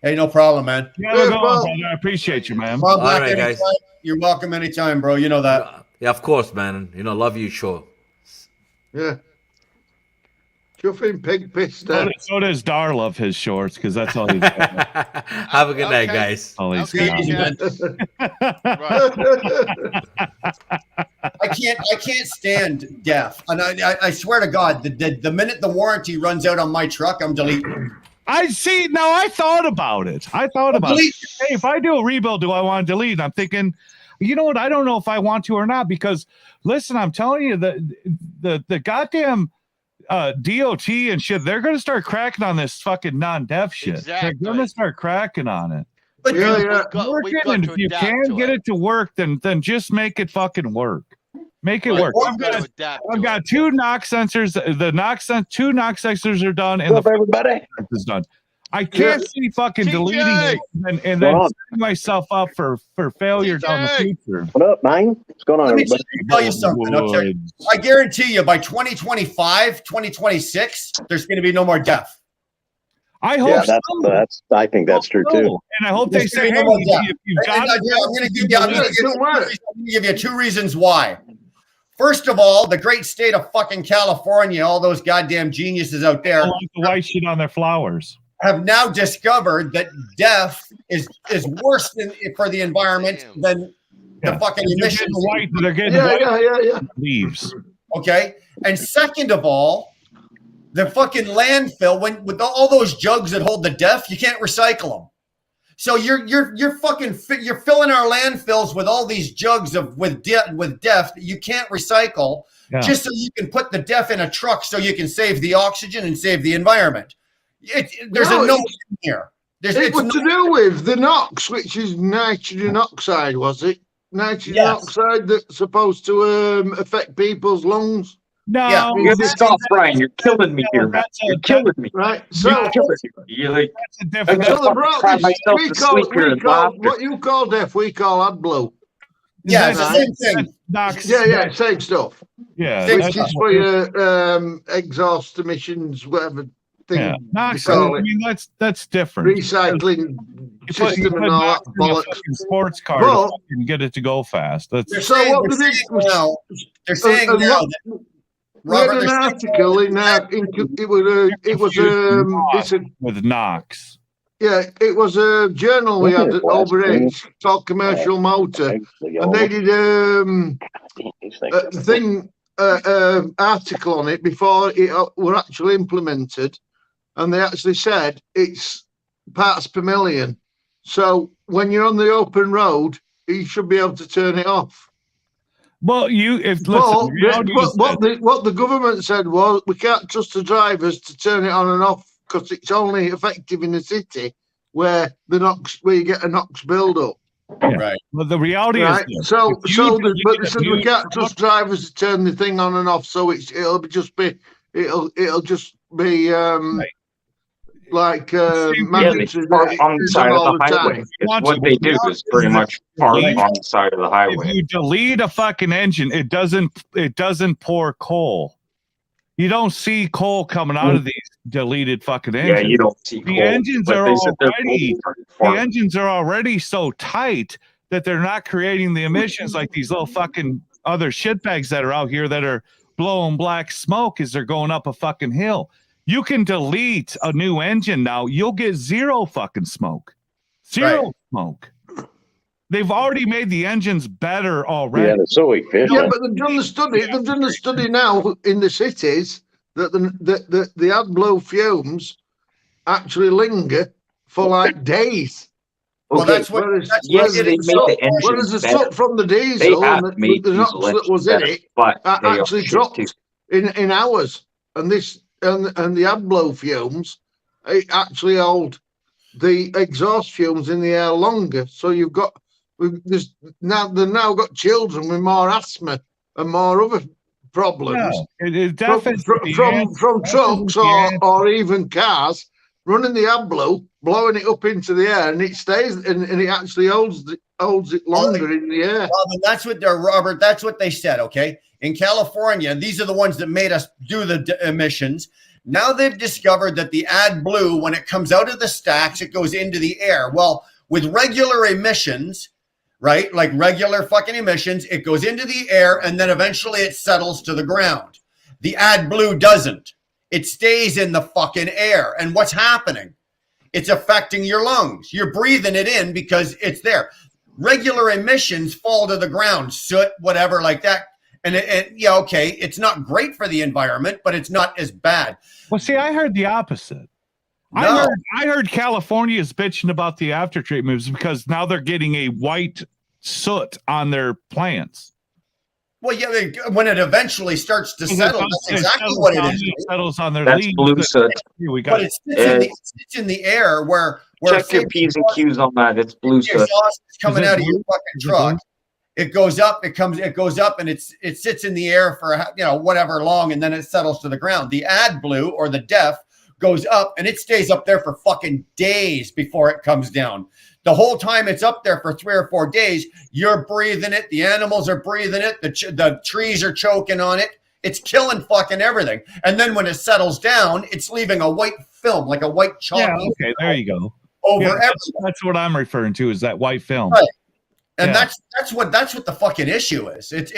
Hey, no problem, man. You gotta go, well- brother. I appreciate you, man. Come All back right, anytime. guys. You're welcome anytime, bro. You know that. Yeah, of course, man. You know, love you, sure. Yeah. Chuffing pig piss So, there. so does Dar love his shorts because that's all he's got. Have a good night, Okay. guys. All he's Okay, got. Right. I can't stand DEF, and I swear to God, the minute the warranty runs out on my truck, I'm deleting. I see. Now I thought about it. Delete. Hey, if I do a rebuild, do I want to delete? I'm thinking, you know what? I don't know if I want to or not because, listen, I'm telling you, the goddamn DOT and shit, they're going to start cracking on this fucking non-def shit. Exactly. They're going to start cracking on it. But Yeah, dude, yeah. Working, We've got and to if you adapt can to get it. it to work, then just make it fucking work. Make it Right, work. we've got to adapt to I've it. got 2 knock sensors. The two knock sensors are done, and the everybody? is done. I can't see fucking TJ! deleting it and then setting myself up for failure down the future. What up, man? What's going on, Let me everybody? just tell you something. Okay? I guarantee you by 2025, 2026, there's going to be no more deaf. I hope Yeah, so. I think that's true too. And I hope they There's say, gonna hey, be no more deaf. if you've got And I'm going to give you 2 reasons why. First of all, the great state of fucking California, all those goddamn geniuses out there, like the white shit on their flowers, have now discovered that death is worse for the environment than the fucking emissions. They're getting white leaves. Okay, and second of all, the fucking landfill, with all those jugs that hold the deaf, you can't recycle them. So you're filling our landfills with all these jugs with deaf that you can't recycle, just so you can put the deaf in a truck so you can save the oxygen and save the environment. There's a note in here. It was to do with the NOx, which is nitrogen oxide, was it? Nitrogen oxide that's supposed to affect people's lungs. No, you have to stop, Brian. You're killing me here, man. You're killing me. Right. So You're killing me. You're like, that's a different. until they brought this, what you call deaf, we call AdBlue. Yeah, it's the same thing. Yeah, same stuff. Yeah, which is for your exhaust emissions, whatever thing. Yeah. NOx, you call I it. mean, that's different. Recycling system and all that bollocks. Sports car Well, and get it to go fast. That's They're saying now that Robert, read an article in with NOx. Yeah, it was a journal we had over here. It's called Commercial Motor, and they did article on it before it were actually implemented, and they actually said it's parts per million. So when you're on the open road, you should be able to turn it off. Well, what the government said was we can't trust the drivers to turn it on and off because it's only effective in the city where you get a NOx build-up. Yeah. Right. Well, the reality is this. But they said we can't trust drivers to turn the thing on and off, so it'll just be like mandatory on the side of the highway. What they do is pretty much park on the side of the highway. If you delete a fucking engine, it doesn't pour coal. You don't see coal coming out of these deleted fucking engines. Yeah, you don't see coal. The engines are already so tight that they're not creating the emissions like these little fucking other shitbags that are out here that are blowing black smoke as they're going up a fucking hill. You can delete a new engine now. You'll get zero fucking smoke. Zero smoke. They've already made the engines better already. Yeah, they're so efficient. Yeah, but they've done the study. They've done the study now in the cities that the AdBlue fumes actually linger for like days. Well, that's what. Whereas the soot from the diesel and the NOx that was in it actually dropped in hours, and the AdBlue fumes actually hold the exhaust fumes in the air longer. So they've now got children with more asthma and more other problems from trucks or even cars running the AdBlue, blowing it up into the air, and it stays and it actually holds it longer in the air. Robert, that's what they said. Okay, in California, these are the ones that made us do the emissions. Now they've discovered that the AdBlue, when it comes out of the stacks, it goes into the air. Well, with regular emissions, right? Like regular fucking emissions, it goes into the air and then eventually it settles to the ground. The AdBlue doesn't. It stays in the fucking air. And what's happening? It's affecting your lungs. You're breathing it in because it's there. Regular emissions fall to the ground, soot, whatever like that. And it's not great for the environment, but it's not as bad. Well, see, I heard the opposite. No. I heard California is bitching about the after treatments because now they're getting a white soot on their plants. Well, yeah, when it eventually starts to settle, that's exactly what it is. It settles on their That's leaves. blue soot. But it sits in the air where Check your P's and Q's on that. It's blue soot. Exhaust is coming out of your fucking truck. It goes up, it goes up, and it sits in the air for whatever long, and then it settles to the ground. The AdBlue or the DEF goes up and it stays up there for fucking days before it comes down. The whole time it's up there for 3 or 4 days, you're breathing it. The animals are breathing it. The trees are choking on it. It's killing fucking everything. And then when it settles down, it's leaving a white film, like a white chalky. Yeah, okay, there you go. Over Yeah, everything. that's what I'm referring to, is that white film. Right. And Yeah. that's what the fucking issue is. It's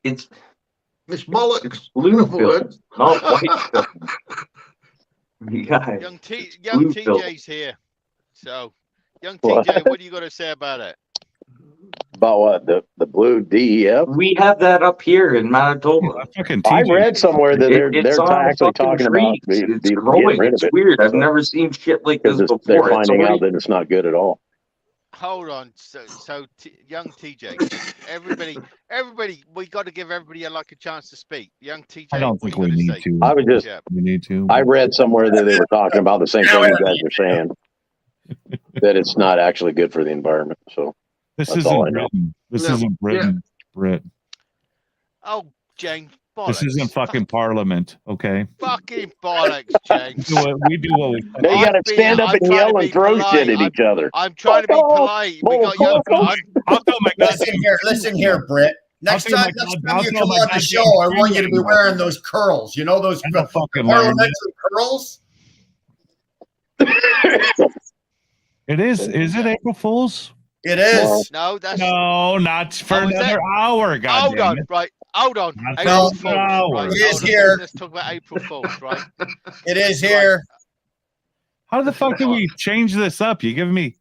It's bollocks. blue In other film, words. not white film. You guys, Young blue film. TJ's here. So, young What? TJ, what do you got to say about it? About what? The blue DEF? We have that up here in Manitoba. I read somewhere that they're It's on actually fucking talking about trees. It's getting growing. rid It's of it. weird. I've never seen shit like this Because before. they're It's finding already- out that it's not good at all. Hold on. Young TJ, everybody, we got to give everybody a chance to speak. Young TJ, I don't think we need to. I was just, We need to. I read somewhere that they were talking about the same thing you guys are saying, that it's not actually good for the environment. So This that's all I isn't know. Britain. This Yeah. isn't Britain, Brit. Oh, James, This bollocks. isn't fucking Parliament, okay? Fucking bollocks, James. We do what we. Now you got to stand up and yell and throw shit at each other. I'm trying to be polite. We got young. Listen here, Britt. Next time you come on the show, I want you to be wearing those curls. You know those parliamentary curls? It is. Is it April Fool's? It is. No, that's No, not for Oh, is another it? hour. Hold Goddamn on, it. right. Hold on. Not April for Fools, an hour. right, It is hold on. here. Let's talk about April Fools, right? It is here. How the fuck do we change this up? You giving me?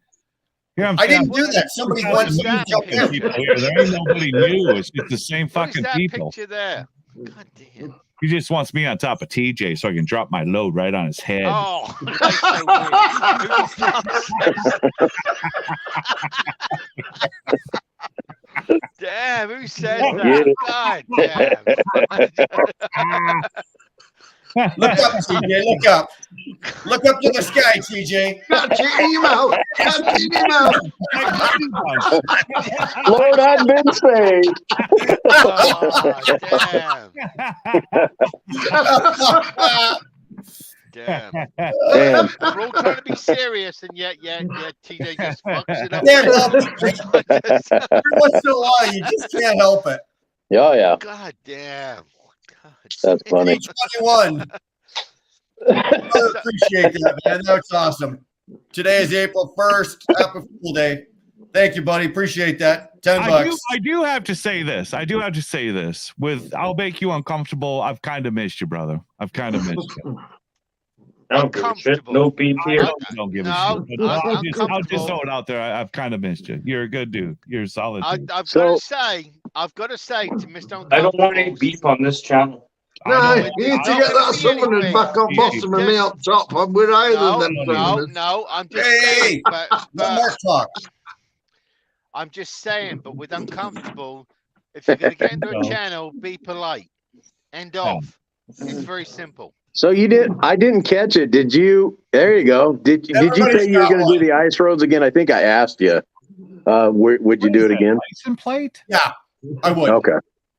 Here, I didn't do that. Somebody wants me to jump in. People here. There ain't nobody new. It's just the same What is fucking that people. picture there? God damn. He just wants me on top of TJ so I can drop my load right on his head. Oh, that's so weird. Damn, who said that? God damn. Look up, TJ. Look up. Look up to the sky, TJ. Got your email. Got your email. Lord, I've been saved. Damn. Damn. We're all trying to be serious, and yet TJ just fucks it up. Can't help it. Every once in a while, you just can't help it. Oh, yeah. God damn. That's funny. 21. I appreciate that, man. That's awesome. Today is April 1st. Happy Fool Day. Thank you, buddy. Appreciate that. $10. I do have to say this. I'll make you uncomfortable. I've kind of missed you, brother. I've kind of missed you. I don't give a shit. No beef here. Don't give a No, shit. But I'll just uncomfortable. throw it out there. I've kind of missed you. You're a good dude. You're a solid dude. I've got to say to Mr. I don't want any beef on this channel. No, you need to get that Southern back on bottom and me up top. I'm with either of them. No, I'm just Hey, saying, but no more talk. I'm just saying, but with uncomfortable, if you're going to get into a No. channel, be polite. End off. It's very simple. So I didn't catch it. Did you? There you go. Did you Everybody's say you were got going to one. do the ice roads again? I think I asked you. Would you do it again? License plate? Yeah, I would. Okay.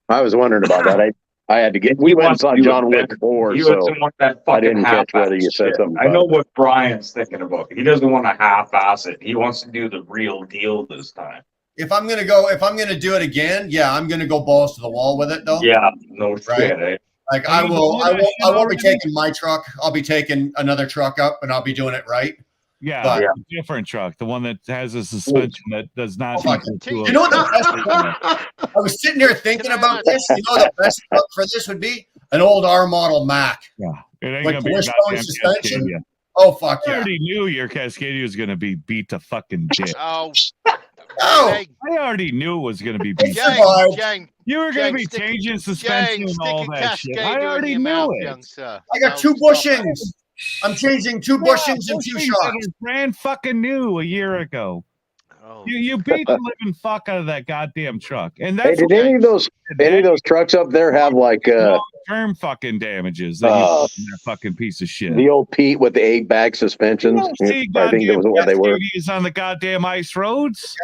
I was wondering about that. I had to get. We He went and wants saw to do John it, Wick 4, He so doesn't want that I fucking didn't catch whether you half-ass said shit. something I know about what Brian's thinking about. He doesn't want to half-ass it. He wants to do the real deal this time. If I'm gonna do it again, yeah, I'm gonna go balls to the wall with it though. Yeah, no Right. shit. Eh? Like Are I you will, doing I that won't, shit I won't be already? taking my truck. I'll be taking another truck up, and I'll be doing it right. Yeah, But- a different truck. The one that has a suspension that does not. Oh, fuck. equal to You a- know what the best? I was sitting here thinking about this. You know what the best truck for this would be? An old R model Mac. Yeah, it ain't Like gonna be a wishbone goddamn suspension? Cascadia. Oh fuck I yeah! already knew your Cascadia was gonna be beat to fucking dick. Oh, Oh, Jane, I already knew it was gonna be beat. It survived. Jane, You were gonna Jane, be stick- changing suspension Jane, and stick all a that shit. Cascadia I in already your knew mouth, it. young sir. I got No, two stop bushings. I'm changing two Yeah, bushings and two bushings that shocks. are brand fucking new a year ago. Oh. You beat the living fuck out of that goddamn truck, and Hey, that's did any of those trucks up there have like long-term fucking damages that you put in that fucking piece of shit. the old Pete with the 8-bag suspensions? You don't see I think that was goddamn what they were. Cascadias on the goddamn ice roads.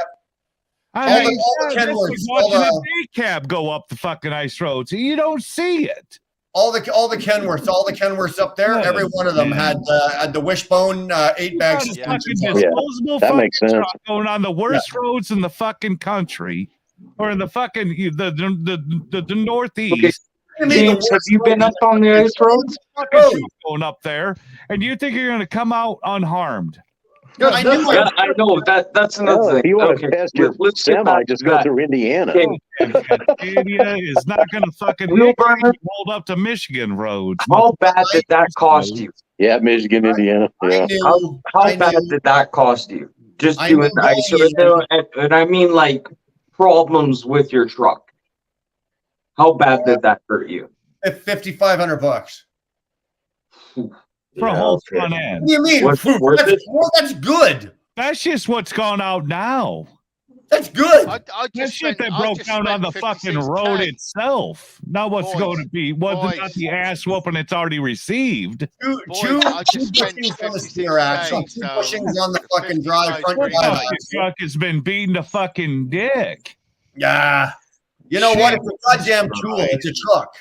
All I the- mean, all the that's Kenworths, like watching all a day cab go up the fucking ice roads. You don't see it. all the Kenworths up there. Every one of them had the wishbone 8-bag Fucking suspensions. disposable that fucking makes sense. truck going on the worst roads in the fucking country, or in the fucking the Northeast. James, have you been up on the ice roads? Going up there, and you think you're going to come out unharmed? I knew Yeah, I know that's another Oh, thing. if you want Okay, to test your let's get semi, back just to go that. through Indiana. Okay, Cascadia is not going to fucking Wheelbarrow. hold up to Michigan roads. How bad did that cost you? Yeah, Michigan, Indiana. Yeah. How bad did that cost you? Just I doing knew the ice going road, and I mean like problems with your truck. How bad did that hurt you? $5,500. For a whole front end. What do you mean? What's worth it? That's good. That's just what's gone out now. That's good. I That just shit spent, that I broke just down on spent the fucking 56K. road itself. Not what's Boys, going to be. Not boys. the ass whooping it's already received. Two I just spent bushings on the 56 steer axle, days, two so bushings on the fucking drive front $55 drive Fucking axle. truck has been beating the fucking dick. Yeah. You know what? It's a goddamn tool. It's a truck.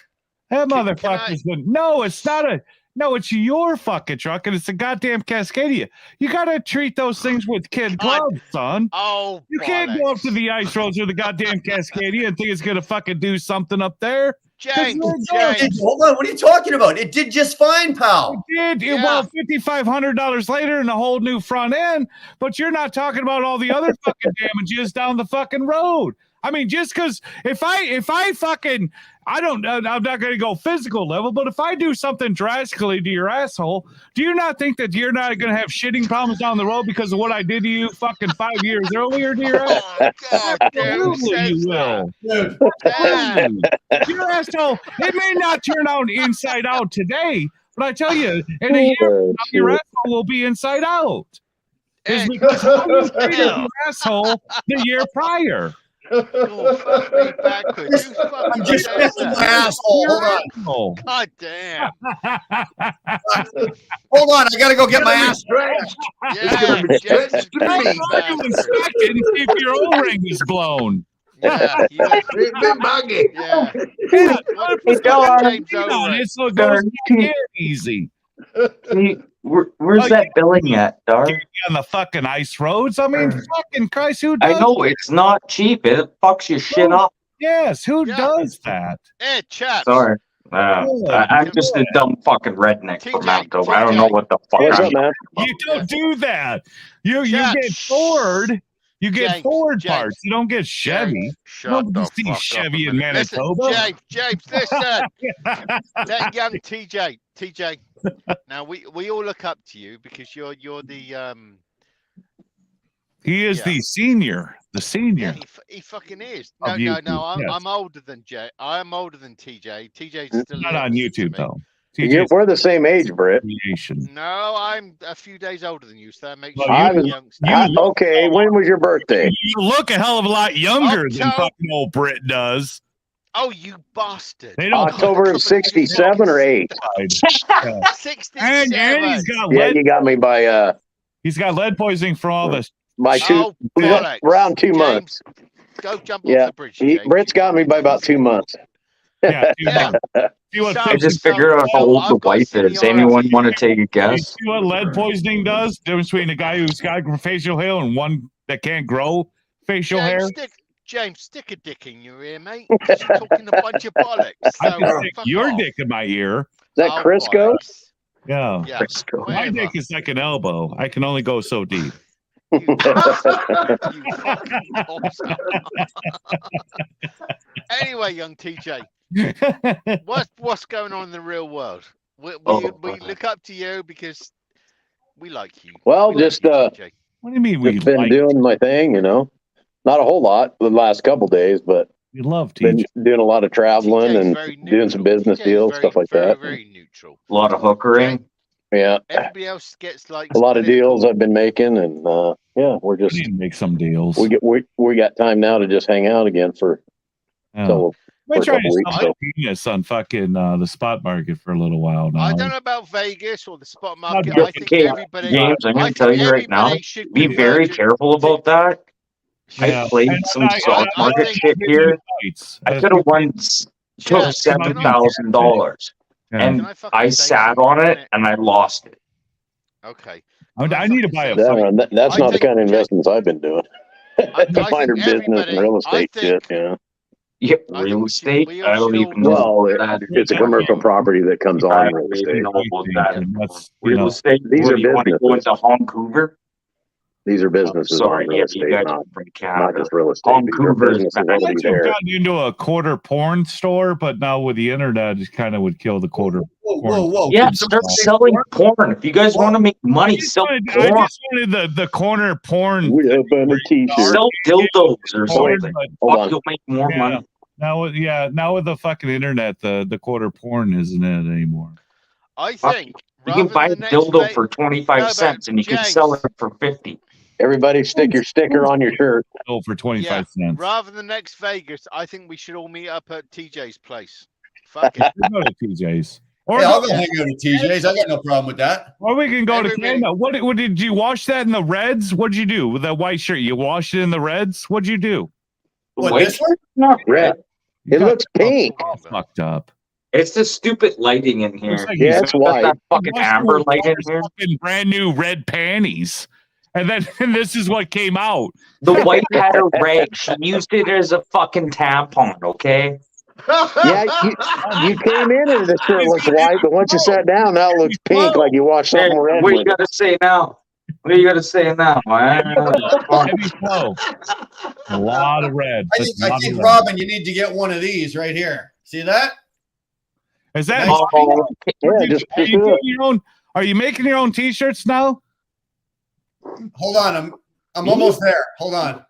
That Can motherfucker's been. No, it's not a. No, it's your fucking truck, and it's a goddamn Cascadia. You gotta treat those things with kid gloves, son. Oh, You can't go up to the ice roads with a goddamn Cascadia and think it's gonna fucking do something up there. James, Hold on. What are you talking about? It did just fine, pal. It did. Well, $5,500 later and a whole new front end, but you're not talking about all the other fucking damages down the fucking road. I mean, just because if I fucking, I'm not going to go physical level, but if I do something drastically to your asshole, do you not think that you're not going to have shitting problems down the road because of what I did to you fucking 5 years earlier to your ass? Absolutely, you will. Your asshole, it may not turn out inside out today, but I tell you, in a year, your asshole will be inside out. It's because you treated your asshole the year prior. I'm just testing my asshole. Hold on. God damn. Hold on. I got to go get my ass. Yeah, James, if your O-ring is blown. Yeah, it's been buggy. Yeah. It's so goes easy. Where's that billing at, Dar? On the fucking ice roads. I mean, fucking Christ, who does I know it's not cheap. It fucks your shit up. Yes, who does that? Hey, chaps. Sorry. I'm just a dumb fucking redneck from Manitoba. I don't know what the fuck I'm talking about. You don't do that. You get Ford. You get Ford parts. You don't get Chevy. You don't see Chevy in Manitoba. Listen, James, listen. That young TJ. Now we all look up to you because you're the He is the senior. The senior. Yeah, he fucking is. Of No. YouTube, yes. I'm older than Jay. I am older than TJ. TJ's still Not on YouTube though. We're the same age, Britt. No, I'm a few days older than you, so that makes I you was, youngster. okay, when was your birthday? You look a hell of a lot younger than fucking old Brit does. Oh, you bastard! They don't October of 67 or 8? 67. And he's got Yeah, lead. you got me by He's got lead poisoning from all this. by bollocks. around 2 months. Go jump off Yeah, the bridge. Britt's got me by about 2 months. Yeah, 2 months. See what I just figured out how old the wife is. Anyone want to take a You guess? see what lead poisoning does? The difference between a guy who's got facial hair and one that can't grow facial hair. James, stick a dick in your ear, mate. You're talking a bunch of bollocks. I So, can stick fuck your off. dick in my ear. Is that Crisco? Yeah. Yeah, Crisco. My dick is like an elbow. I can only go so deep. Anyway, young TJ, what's going on in the real world? We look up to you because we like you. Well, We just What do you mean we just been like? doing my thing, Not a whole lot the last couple days, but We love been TJ. doing a lot of traveling TJ's and very doing some business TJ's deals, very, stuff like very, that. Very neutral. A lot of hookering. Yeah, Everybody else gets like a lot of deals I've been making, and yeah, we're We just need to make some deals. we got time now to just hang out again for Yeah. so We're for a trying couple to weeks. sell So. my penis on fucking the spot market for a little while now. I don't know about Vegas or the spot market. Okay, I think Okay, everybody. James, I'm I going to think tell you right now, everybody should be very converge- careful about that. Yeah. I played And some I stock market think shit here. Fights. I could have won, took Yeah, $7,000. And Can I fucking I say sat something on for a it minute? and I lost it. Okay. I need to buy a That's I not the think- kind of investments I've been doing. I Minor think business and real estate shit, yeah. Yeah, I think real we should- estate. we I don't should even all- know. Well, that. it's a commercial property that comes I on real don't estate. even know about that. That's, you Real know, estate. These What, are you want to go businesses. into Vancouver? These are businesses Sorry, on real yeah, estate, you guys not, are from not Canada. just real estate. These are Vancouver's businesses bad. already I've there. gotten into a quarter porn store, but now with the internet, it kind of would kill the quarter. Whoa. Yeah, Can start somebody say selling porn? porn. If you guys want to make money, sell I porn. just wanted the corner porn. We have on a t-shirt. Sell dildos or Porn, something. but- Hold Fuck, on. you'll make more Yeah. money. Now with the fucking internet, the quarter porn isn't it anymore. I think You can buy a dildo for 25 cents and you can sell it for 50. Everybody stick your sticker on your shirt. Oh, for 25 cents. Rather than next Vegas, I think we should all meet up at TJ's place. Fuck it. We go to TJ's. Or, Hey, I'll go hang out at TJ's. I got no problem with that. or we can go to Everybody- Canada. What did you wash that in the Reds? What'd you do with that white shirt? You washed it in the Reds? What'd you do? What, Wait, this one? not red. It looks pink. All fucked up. It's the stupid lighting in here. Looks like Yeah, you it's Got white. that fucking Why amber should light in we here. wear fucking brand new red panties. And then and this is what came out. The white had a rag. She used it as a fucking tampon, okay? Yeah, you came in and the shirt looked white, but once you sat down, now it looks pink, like you watched Hey, something red what you with it. gotta say now? What do you gotta say now, man? Heavy flow. A lot of red. I Just think, a lot of red. Robin, you need to get one of these right here. See that? Is that Oh, Yeah, just are you do doing it. your own? Are you making your own t-shirts now? Hold on, I'm almost there. Hold on.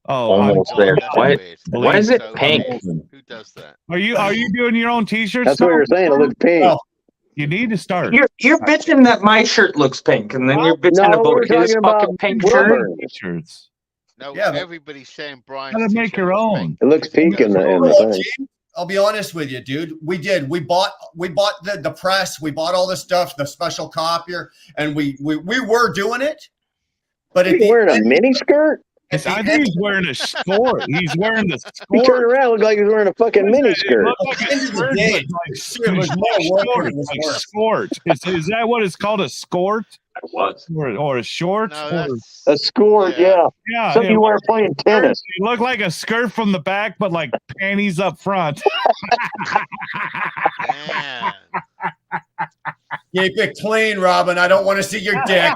Oh, Almost I'm- there. That's Why- weird. why is it So pink? weird. Who does that? Are you doing your own t-shirts? That's what now? you're saying. It looks pink. No. You need to start. You're bitching that my shirt looks pink, and then you're bitching No, we're about his talking about fucking pink shirt. Wilburn. T-shirts. No, Yeah, but- everybody's saying Brian's Gotta make t-shirt your looks own. pink. It looks pink in the Well, thing. James, I'll be honest with you, dude. We did. We bought the press. We bought all the stuff, the special copier, and we were doing it. But at He's the wearing a end- mini skirt? at the I end- think he's wearing a skirt. He's wearing the He turned skirt. around, looked like he was wearing a fucking mini skirt. Looked like At a the end of the skirt, day, but it was like more work than skort, it was like worth. skort. Is that what it's called? A skort It was. or a short? No, Or- that's A skirt, yeah. yeah, Something you wear playing tennis. You look like a skirt from the back, but like panties up front. man. Keep it clean, Robin. I don't want to see your dick.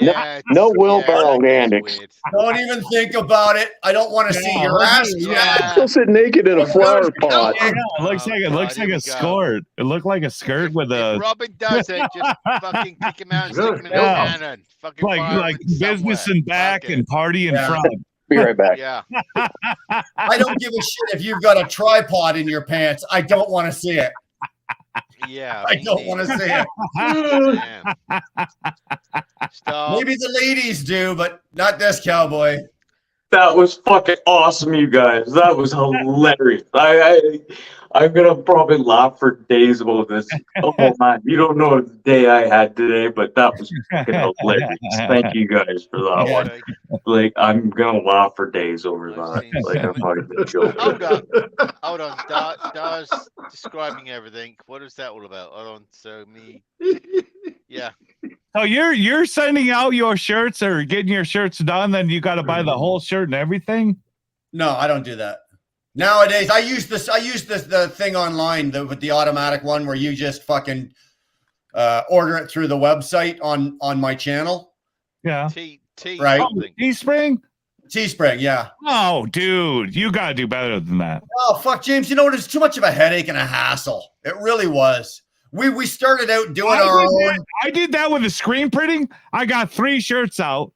Yeah, No it's- wheelbarrow yeah, that's Gandex. weird. Don't even think about it. I don't want to see Yeah, your look at ass. it, Yeah. Go sit naked in a flower pot. Yeah, it looks like God, a here we go. skirt. It looked like a skirt with If a Robin does it, just fucking kick him out and stick him in Yeah. the cannon. Fucking fire him like somewhere. business in back Fuck it. and party in Yeah. front. Be right back. Yeah. I don't give a shit if you've got a tripod in your pants. I don't want to see it. Yeah. I me don't want to neither. see it. Man. Stop. Maybe the ladies do, but not this cowboy. That was fucking awesome, you guys. That was hilarious. I'm gonna probably laugh for days about this. Oh man, you don't know the day I had today, but that was fucking hilarious. Thank you guys for that one. Okay. Like, I'm gonna laugh for days over I've that. seen Like, so I'm not even joking. Hold on. Hold on. Dar's describing everything. What is that all about? Hold on. So me. Yeah. So you're sending out your shirts or getting your shirts done, then you got to buy the whole shirt and everything. No, I don't do that. Nowadays, I use the thing online with the automatic one where you just fucking order it through the website on my channel. Yeah. T Right. something. Teespring. Teespring, yeah. Oh, dude, you gotta do better than that. Oh fuck, James. You know what? It's too much of a headache and a hassle. It really was. We started out doing our own. I did that with the screen printing. I got 3 shirts out.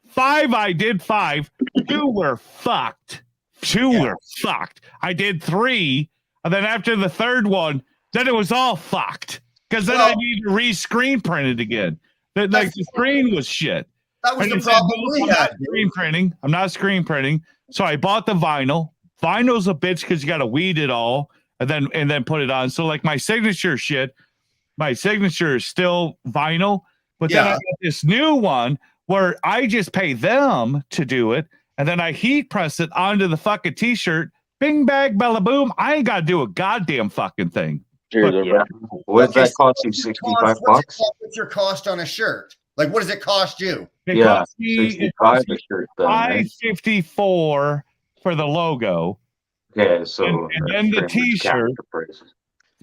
5, I did 5. 2 were fucked. 2 were fucked. I did 3, and then after the 3rd one, then it was all fucked. Because then I Well- need to re-screen print it again. Like the screen was shit. That was And the I said, problem "No, we I'm not had. screen printing. I'm not screen printing. So I bought the vinyl. Vinyl's a bitch because you got to weed it all and then put it on. So like my signature shit, my signature is still vinyl, but then I Yeah. got this new one where I just pay them to do it, and then I heat press it onto the fucking t-shirt. Bing bang bella boom. I ain't got to do a goddamn fucking thing. Cheers, But- everybody. What does that Okay, cost you? what's your 65 cost- bucks? What's your cost on a shirt? Like, what does it cost you? It Yeah, cost me, it 65 cost a me shirt then, right? $5.54 for the logo. Okay, so And then the that's pretty much t-shirt. capture prices.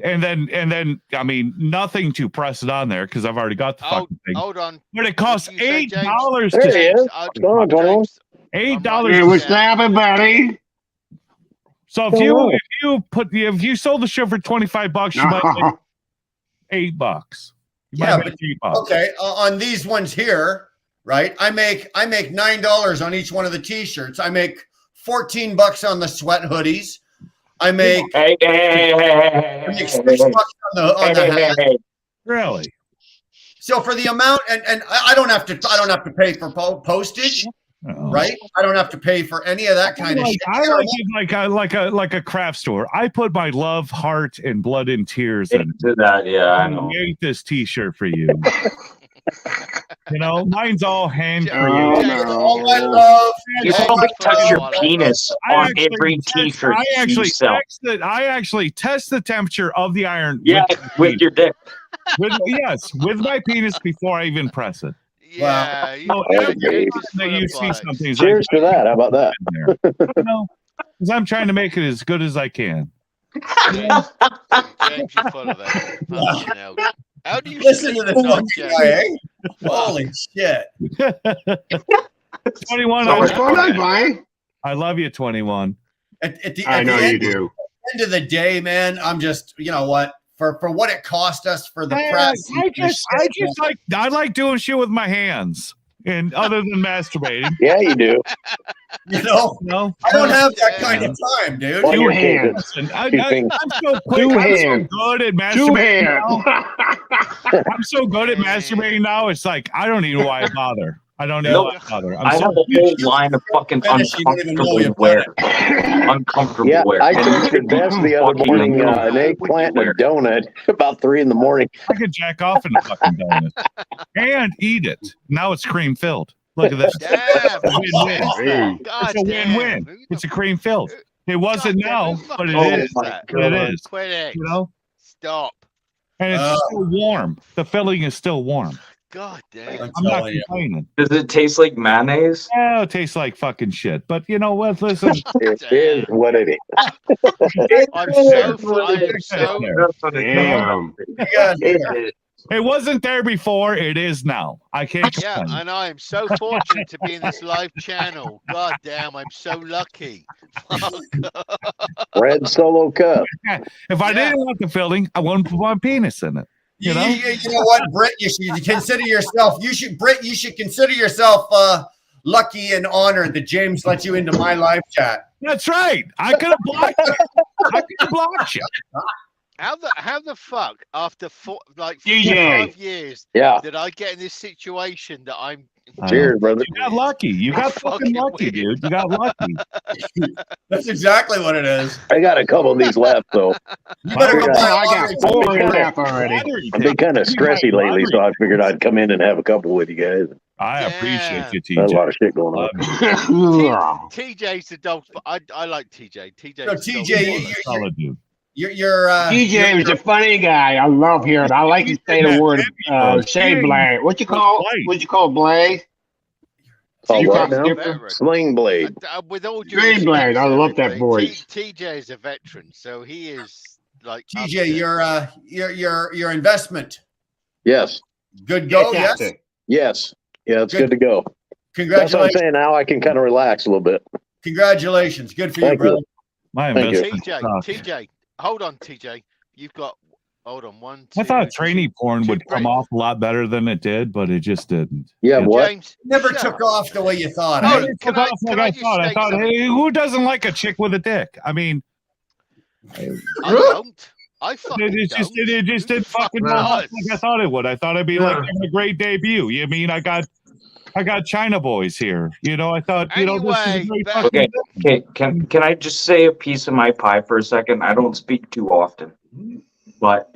And then I mean nothing to press it on there because I've already got the fucking thing. Hold on. But it costs What did you say, James? $8 There he to is. Go on, 21. $8. Hey, what's happening, buddy? So if you sold the shirt for $25, you might make $8. You Yeah, might make $8. Okay, on these ones here, right? I make $9 on each one of the t-shirts. I make $14 on the sweat hoodies. I make Hey, I make $6 on the hat. Really? So for the amount, and I don't have to pay for postage, Oh. right? I don't have to pay for any of that kind of shit. I like it like a craft store. I put my love, heart, and blood and tears in into that. Yeah, I know. made this T-shirt for you. You know, mine's all hand Oh, created. no. All my love. You all probably my touch your love. penis on every t-shirt you sell. I actually test the temperature of the iron. Yeah, with your dick. With my penis before I even press it. Yeah. So every time that you see something, Cheers to that. How about that? You know, because I'm trying to make it as good as I can. James, you're full of it. Fucking hell. How do you Listen to sleep this at night, fucking James? guy, eh? Holy shit. 21. What's going on, Brian? I love you, 21. At the I know end, you do. end of the day, man, I'm just, you know what? For what it cost us for the Yeah, press. I like doing shit with my hands, and other than masturbating. Yeah, you do. You know, No, I don't have that kind of time, dude. Well, Two you're hands. Listen, Two fingers. I'm so quick. Two I'm so hands. good at Two masturbating. hands. Now. I'm so good at masturbating now. It's like I don't even know why I bother. I don't even know why I bother. I have a whole line of fucking Finish, you don't even know uncomfortable you've wear. done Uncomfortable Yeah, wear. I tasted best the other morning, an eggplant and a donut about 3 in the morning. I could jack off in a fucking donut and eat it. Now it's cream filled. Look at this. Damn. Win-win. Hey. God It's a damn. win-win. It's a cream filled. It wasn't now, but it Oh is. my It is. Quit it. You know, Stop. and it's still warm. The filling is still warm. God damn. I'm I'm not telling you. complaining. Does it taste like mayonnaise? Yeah, it tastes like fucking shit. But you know what? Listen, It is what it is. I'm so I am so That's what it Damn. Yeah, it wasn't there before. It is now. I can't yeah, complain. and I am so fortunate to be in this live channel. God damn, I'm so lucky. Red Solo Cup. If I didn't want the filling, I wouldn't put my penis in it. You know? You know what, Britt? You should consider yourself. Britt. You should consider yourself lucky and honored that James let you into my live chat. That's right. I could have blocked you. I could have blocked you. How the fuck after 4 DJ. 5 years Yeah. did I get in this situation that I'm Cheers, brother. You got lucky. You got fucking lucky, weird. dude. You got lucky. That's exactly what it is. I got a couple of these left, though. You better go I buy I lottery got 4 tickets. left already. I've been kind of stressy lately, so I figured I'd come in and have a couple with you guys. I appreciate you, Got a TJ. lot of shit going on. TJ's the dog, but I like TJ. TJ. So TJ, Solid dude. you're DJ was a funny guy. I love hearing. I like to say the word shade blade. What you call Blaze? Oh, You what got now? different. Sling blade. With all due Green blade. respect, I love that everybody, voice. TJ is a veteran, so he is like up TJ, there. your investment. Yes. Good go. Yeah, Yes. that's it. Yes. Yeah, it's Good. good to go. That's what I'm Congratulations. saying. Now I can kind of relax a little bit. Congratulations. Good for you, Thank you. brother. My Thank you. investment. TJ, hold on, TJ. You've got. Hold on, 1, 2. I thought trainee porn would come three. off a lot better than it did, but it just didn't. Yeah, what? James Never shut took up. off the way you thought. Oh, eh? It can took I- off can like I I just thought. I say thought, something? hey, who doesn't like a chick with a dick? I mean, I don't. I fucking it just don't. it just Who the didn't fuck fucking roll off does? like I thought it would. I thought it'd be like having a great debut. You mean I got China boys here. You know, I thought, this is a Anyway, great back- fucking Okay, can I just say a piece of my pie for a second? I don't speak too often, but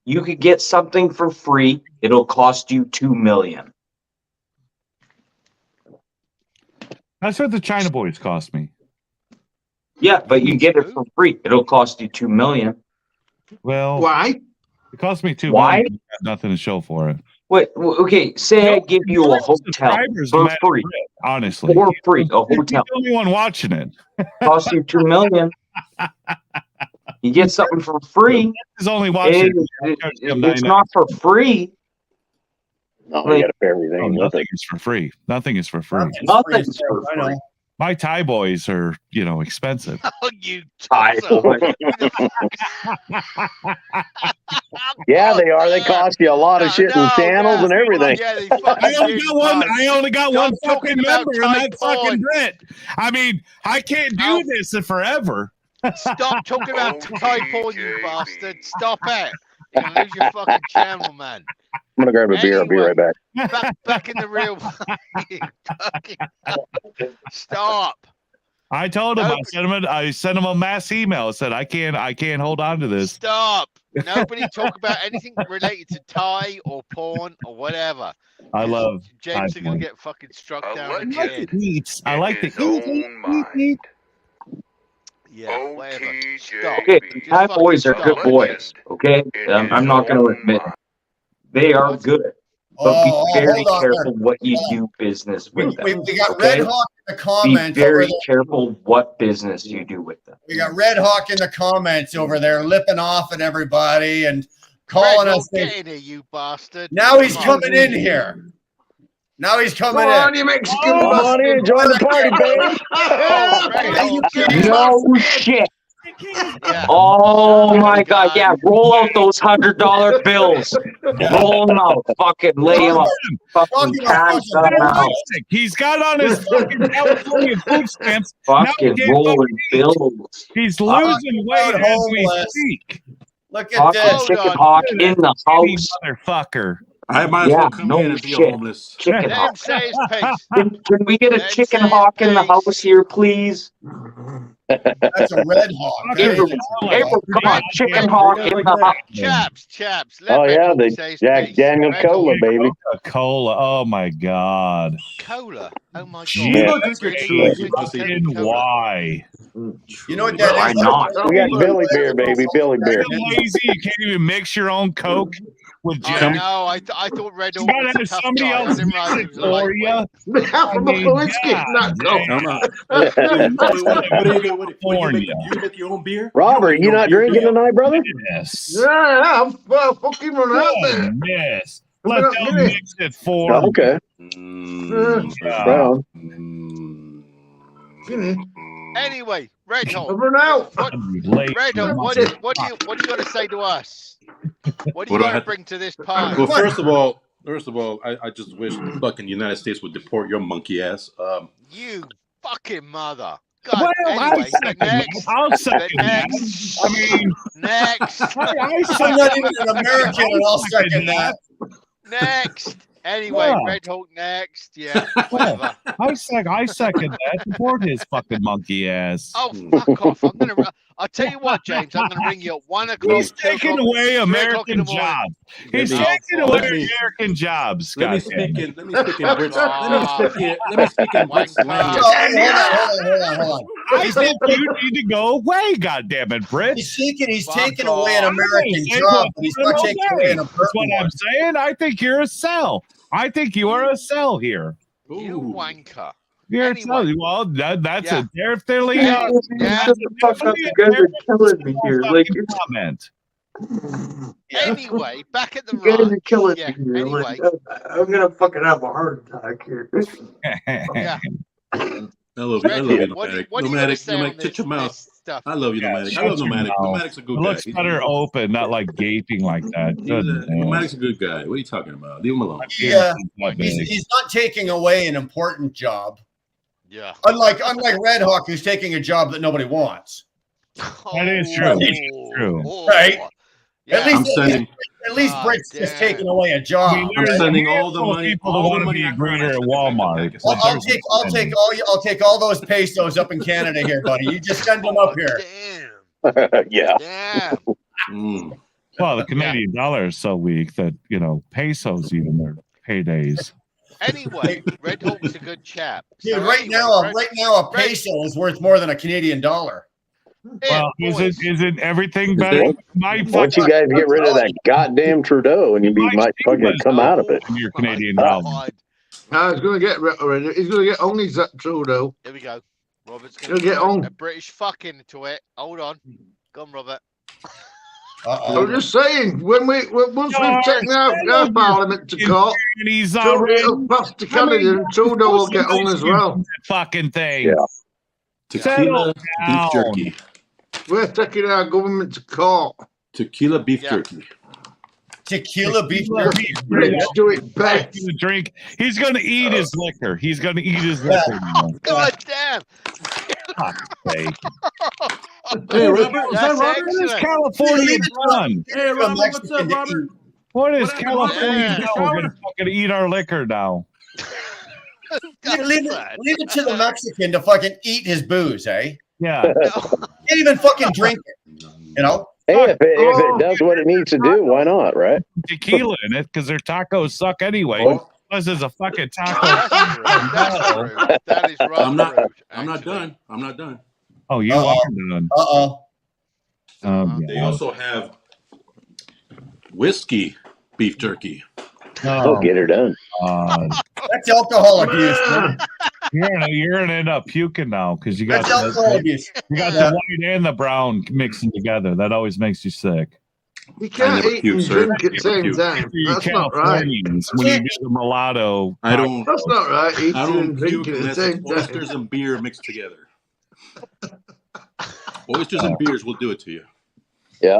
you could get something for free. It'll cost you $2 million. That's what the China boys cost me. Yeah, but you get it for free. It'll cost you $2 million. Well, Why? it cost me $2 Why? million. I got nothing to show for it. Wait, okay, say I give you a hotel Subscribers for matter, free. honestly. For free, a You're hotel. the only one watching it. Costs you $2 million. You get something for free. Is only watching. It's not for free. No, you got to pay everything. Nothing is for free. Nothing is for free. Nothing's for free. My Thai boys are, expensive. Oh, you Thai boy. Yeah, they are. They cost you a lot of shit and channels and everything. Yeah, they I fucking only do, got one. bud. I only got one Stop fucking talking about member, and Thai that's fucking porn. Brit. I mean, I can't do this forever. Stop talking about Thai porn, you bastard. Stop it. You're gonna lose your fucking channel, man. I'm gonna grab a beer. I'll be right back. Back in the real. Stop. I told him. I sent him a mass email. I said, I can't hold on to this. Stop. Nobody talk about anything related to Thai or porn or whatever. I love James Thai are gonna porn. get fucking struck down. I like to eat. I like to eat. Yeah, whatever. Stop. Okay, Just Thai fucking boys are stop. good boys. Okay, I'm not going to admit it. They are good, but be very hold on careful there. what you do business with them. We got okay? Red Hawk in the Be comments over very there. careful what business you do with them. We got Red Hawk in the comments over there, lipping off at everybody and calling Red, us. get in here, you bastard. Now he's Come on. coming in here. Now he's coming Come on, in. you Mexican Come on in, join the party, baby. No shit. Yeah. Oh my god, yeah, roll out those $100 bills. Roll them out. Fucking lay them out. Fucking cash them out. He's got on his fucking California food stamps. Fucking rolling bills. He's losing weight as we speak. Look at this. Chicken hawk in the house. Motherfucker. I might as Yeah, well come no in and be shit. a homeless. Chicken Let him hawk. say his piece. Can we get a Let him chicken say his hawk in the piece. house here, please? That's a Red Hawk. April, come on, chicken hawk in the house. Chaps. Let Oh Red yeah, Hawk the say his Jack piece. Daniel Red Hawk. Cola, baby. Cola. Oh my God. Cola. Oh my god. Jesus Drink your truth, you pussy. fucking why? You know what that Why is? not? We got Billy beer, baby. Billy beer. You're lazy. You can't even mix your own Coke with I Jack. know. I thought Red You Hawk gotta was a have tough somebody guy. I else didn't mix realize he it was a for lightweight. you. From a Polanski, not I'm not. What do you do? You make your own beer? Robert, you not drinking tonight, brother? Yes. Yeah, I'm fucking run out there. Yes. Come Let on, them give me. mix it for Oh, okay. Right on. Anyway, Red Hawk. I've run out. Red Hawk, what do you got to say to us? What do you What do I got to have- bring to this party? Well, first of all, I just wish the fucking United States would deport your monkey ass. You fucking mother. God, Well, anyway, I'll second that. I mean, next. I'm not even an American, and I'll second that. Next. Anyway, Yeah. Red Hawk next. Yeah, whatever. I second that. Support his fucking monkey ass. Oh, fuck off. I'll tell you what, James, I'm going to ring you at 1 o'clock. He's 2 taking o'clock, away 3 o'clock in American the morning. jobs. He's Let me- taking let away me- American jobs. Let me goddamn speak it. in. Let me speak in Brits. Let me speak in Brits language. Hold on. I think you need to go away, goddammit, Brit. He's taking Fuck away an off. American Say job, what- but he's not taking away an That's American what I'm one. saying. I think you're a cell. I think you are a cell here. You Ooh. wanker. You're Anyway. a cell. Well, that's Yeah. a definitely Yeah. Shut the fuck up, you guys are killing me here. Like, comment. Anyway, back at the you guys are ranch. killing Yeah, me here. anyway. Like, I'm gonna fucking have a heart attack here. Yeah. I love you, What do Nomadic. you gotta Nomadic, say on Nomadic, this, shut your mouth. this stuff? I love you, Nomadic. I love Shut your Nomadic. mouth. Nomadic's a good It guy. looks better open, not like gaping like that. Nomadic's a good guy. What are you talking about? Leave him alone. Yeah, Not he's, big. he's not taking away an important job. Yeah. Unlike Red Hawk, who's taking a job that nobody wants. That is true. Oh, It's true. Right? Yeah. I'm sending. At least God Britt's just damn. taking away a job. I mean, I'm there's sending a all the handful of money. people that All the want to money be a I grind. greeter at Walmart. Well, I'll take all those pesos up in Canada here, buddy. You just send them up here. Damn. Yeah. Damn. Mm. Well, the Canadian dollar is so weak that pesos even their paydays. Anyway, Red Hawk's a good chap. Dude, So right anyway, now, Red- a peso is worth more than a Canadian dollar. Well, isn't everything better? Once you guys get rid of that goddamn Trudeau, and might fucking come out of it. Your Canadian dollar. No, he's going to get rid of it. He's going to get on his Trudeau. Here we go. Robert's He'll going to get on. a British fuck into it. Hold on. Go on, Robert. I'm just saying, once we've taken our parliament to court, it'll pass to Canada, and Trudeau will get on as well. Fucking thing. Yeah. Tequila beef jerky. We're taking our government to court. Tequila beef jerky. Tequila beef jerky. Let's do it best. Drink. He's going to eat his liquor. He's going to eat his liquor. God damn. Hey, Robert, is that Robert? What is California done? Hey, Robert, what's up, Robert? What is California done? We're going to fucking eat our liquor now. Leave it to the Mexican to fucking eat his booze, eh? Yeah. Can't even fucking drink it. You know? Hey, if it does what it needs to do, why not, right? Tequila in it because their tacos suck anyway. Unless there's a fucking taco. That is right. I'm not done. I'm not done. Oh, you are done. They also have whiskey beef jerky. Oh, get her done. That's alcohol abuse. Man. You're gonna end up puking now because you got That's alcohol abuse. You got the white and the brown mixing together. That always makes you sick. You can't eat and drink at the same time. That's not right. When you get the mulatto, I don't. That's not right. Eating I don't and puke drinking at the unless same it's oysters time. and beer mixed together. Oysters and beers will do it to you. Yeah.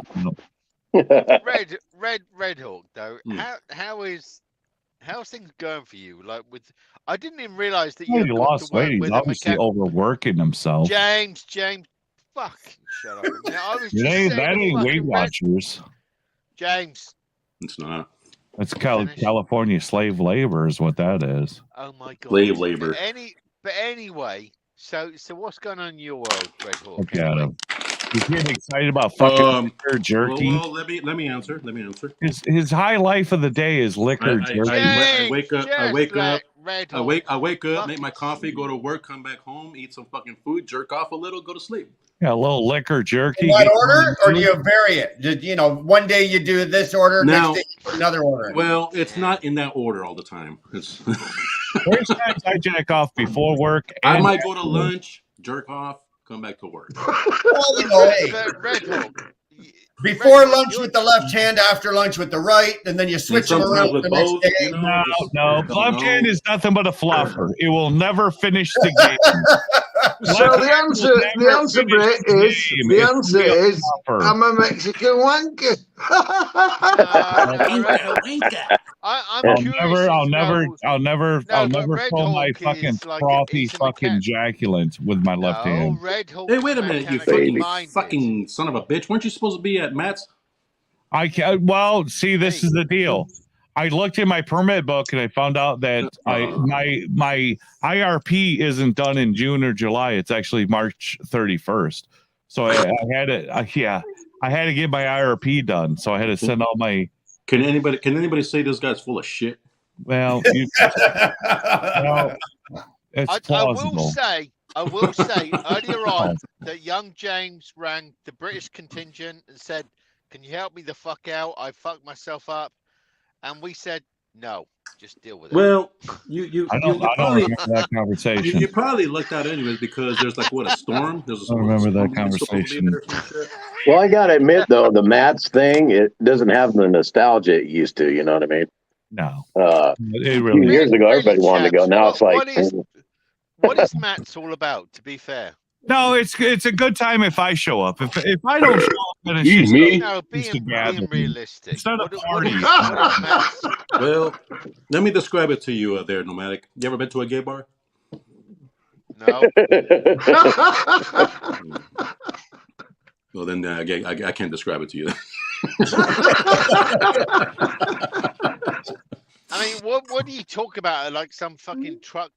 Red Hawk though. How's things going for you? Like I didn't even realize that you lost weight. He's obviously overworking himself. James, fuck, shut up. Now, I was just that ain't Weight Watchers. James. It's not. That's California slave labor is what that is. Oh my god. Slave labor. But anyway, so what's going on in your world, Red Hawk? Look at him. He's getting excited about fucking liquor jerky. Well, let me answer. His high life of the day is liquor jerky. I wake up, make my coffee, go to work, come back home, eat some fucking food, jerk off a little, go to sleep. Yeah, a little liquor jerky. In that order, or do you vary it? One day you do this order, Now, next day you do another order. Well, it's not in that order all the time. It's There's times I jack off before work. I might go to lunch, jerk off, come back to work. Well, hey. Red Hawk. Before lunch with the left hand, after lunch with the right, and then you switch them around the next day. No, left hand is nothing but a fluffer. It will never finish the game. So the answer, Brett, is I'm a Mexican wanker. I'll never pull my fucking frothy fucking ejaculate with my left hand. Hey, wait a minute, you fucking son of a bitch! Weren't you supposed to be at Matt's? I can't. Well, see, this is the deal. I looked in my permit book and I found out that my IRP isn't done in June or July. It's actually March 31st. So I had to, I had to get my IRP done. So I had to send all my. Can anybody say this guy's full of shit? Well, it's plausible. I will say earlier on that young James rang the British contingent and said, "Can you help me the fuck out? I fucked myself up." And we said, "No, just deal with it." Well, I don't remember that conversation. You probably looked out anyways because there's like a storm. I don't remember that conversation. Well, I gotta admit though, the Mats thing, it doesn't have the nostalgia it used to. You know what I mean? No. A few years ago, everybody wanted to go. Now it's like, what is Matt's all about? To be fair. No, it's a good time if I show up. If I don't show up, then it's just me. No, being realistic. It's not a party. Well, let me describe it to you there, Nomadic. You ever been to a gay bar? No. Well, then I can't describe it to you. I mean, what do you talk about? Like some fucking truck?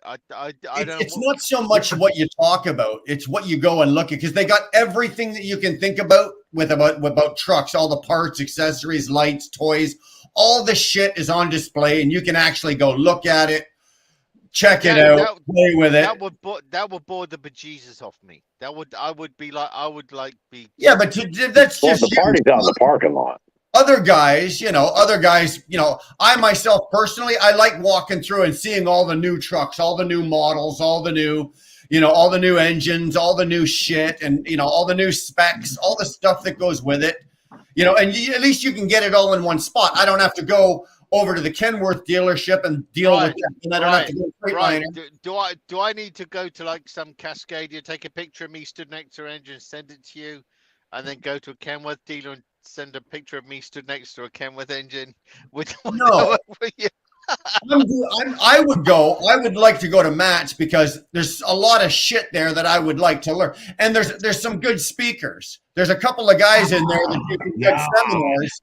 I don't. It's not so much what you talk about; it's what you go and look at, because they got everything that you can think about about trucks. All the parts, accessories, lights, toys, all the shit is on display, and you can actually go look at it. check it Yeah, out, play with it. That would bore the bejesus off me. I would be. Yeah, but that's Well, just the party's out in the parking lot. other guys, I myself personally, I like walking through and seeing all the new trucks, all the new models, all the new, all the new engines, all the new shit, and all the new specs, all the stuff that goes with it. And at least you can get it all in one spot. I don't have to go over to the Kenworth dealership and deal with it, and I don't have to go to Freightliner. Do I need to go to like some Cascadia, take a picture of me stood next to an engine, send it to you, and then go to a Kenworth dealer and send a picture of me stood next to a Kenworth engine? No. I would like to go to Matt's because there's a lot of shit there that I would like to learn. And there's some good speakers. There's a couple of guys in there that you can get seminars.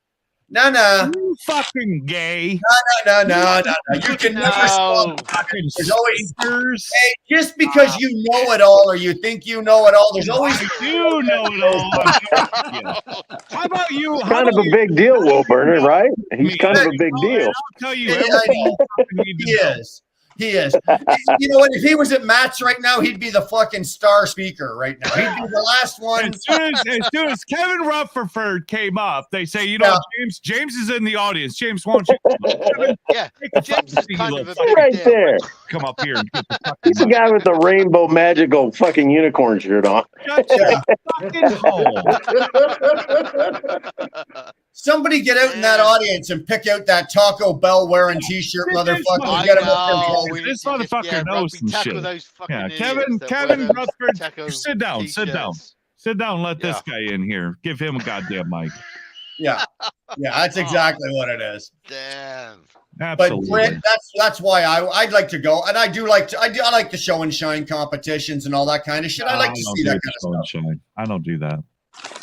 No. You fucking gay. No. You can never stop. There's always hey, just because you know it all or you think you know it all, there's always you know it all. How about you? Kind of a big deal, Will Burner, right? He's kind of a big deal. I'll tell you everything. He is. You know what? If he was at Matt's right now, he'd be the fucking star speaker right now. He'd be the last one. As soon as Kevin Rutherford came up, they say, James is in the audience. James, won't you? Yeah, James is kind of a big right deal. there. Come up here. And get the fucking He's the guy with the rainbow magical fucking unicorn shirt on. Shut your fucking hole. Somebody get out in that audience and pick out that Taco Bell wearing t-shirt motherfucker. And get him up there. This motherfucker knows some shit. Yeah, Kevin Rutherford, sit down. Sit down. Let this guy in here. Give him a goddamn mic. Yeah, that's exactly what it is. Damn. Absolutely. But Brent, that's why I'd like to go, and I like the show and shine competitions and all that kind of shit. I like to see that kind of stuff. I don't do that.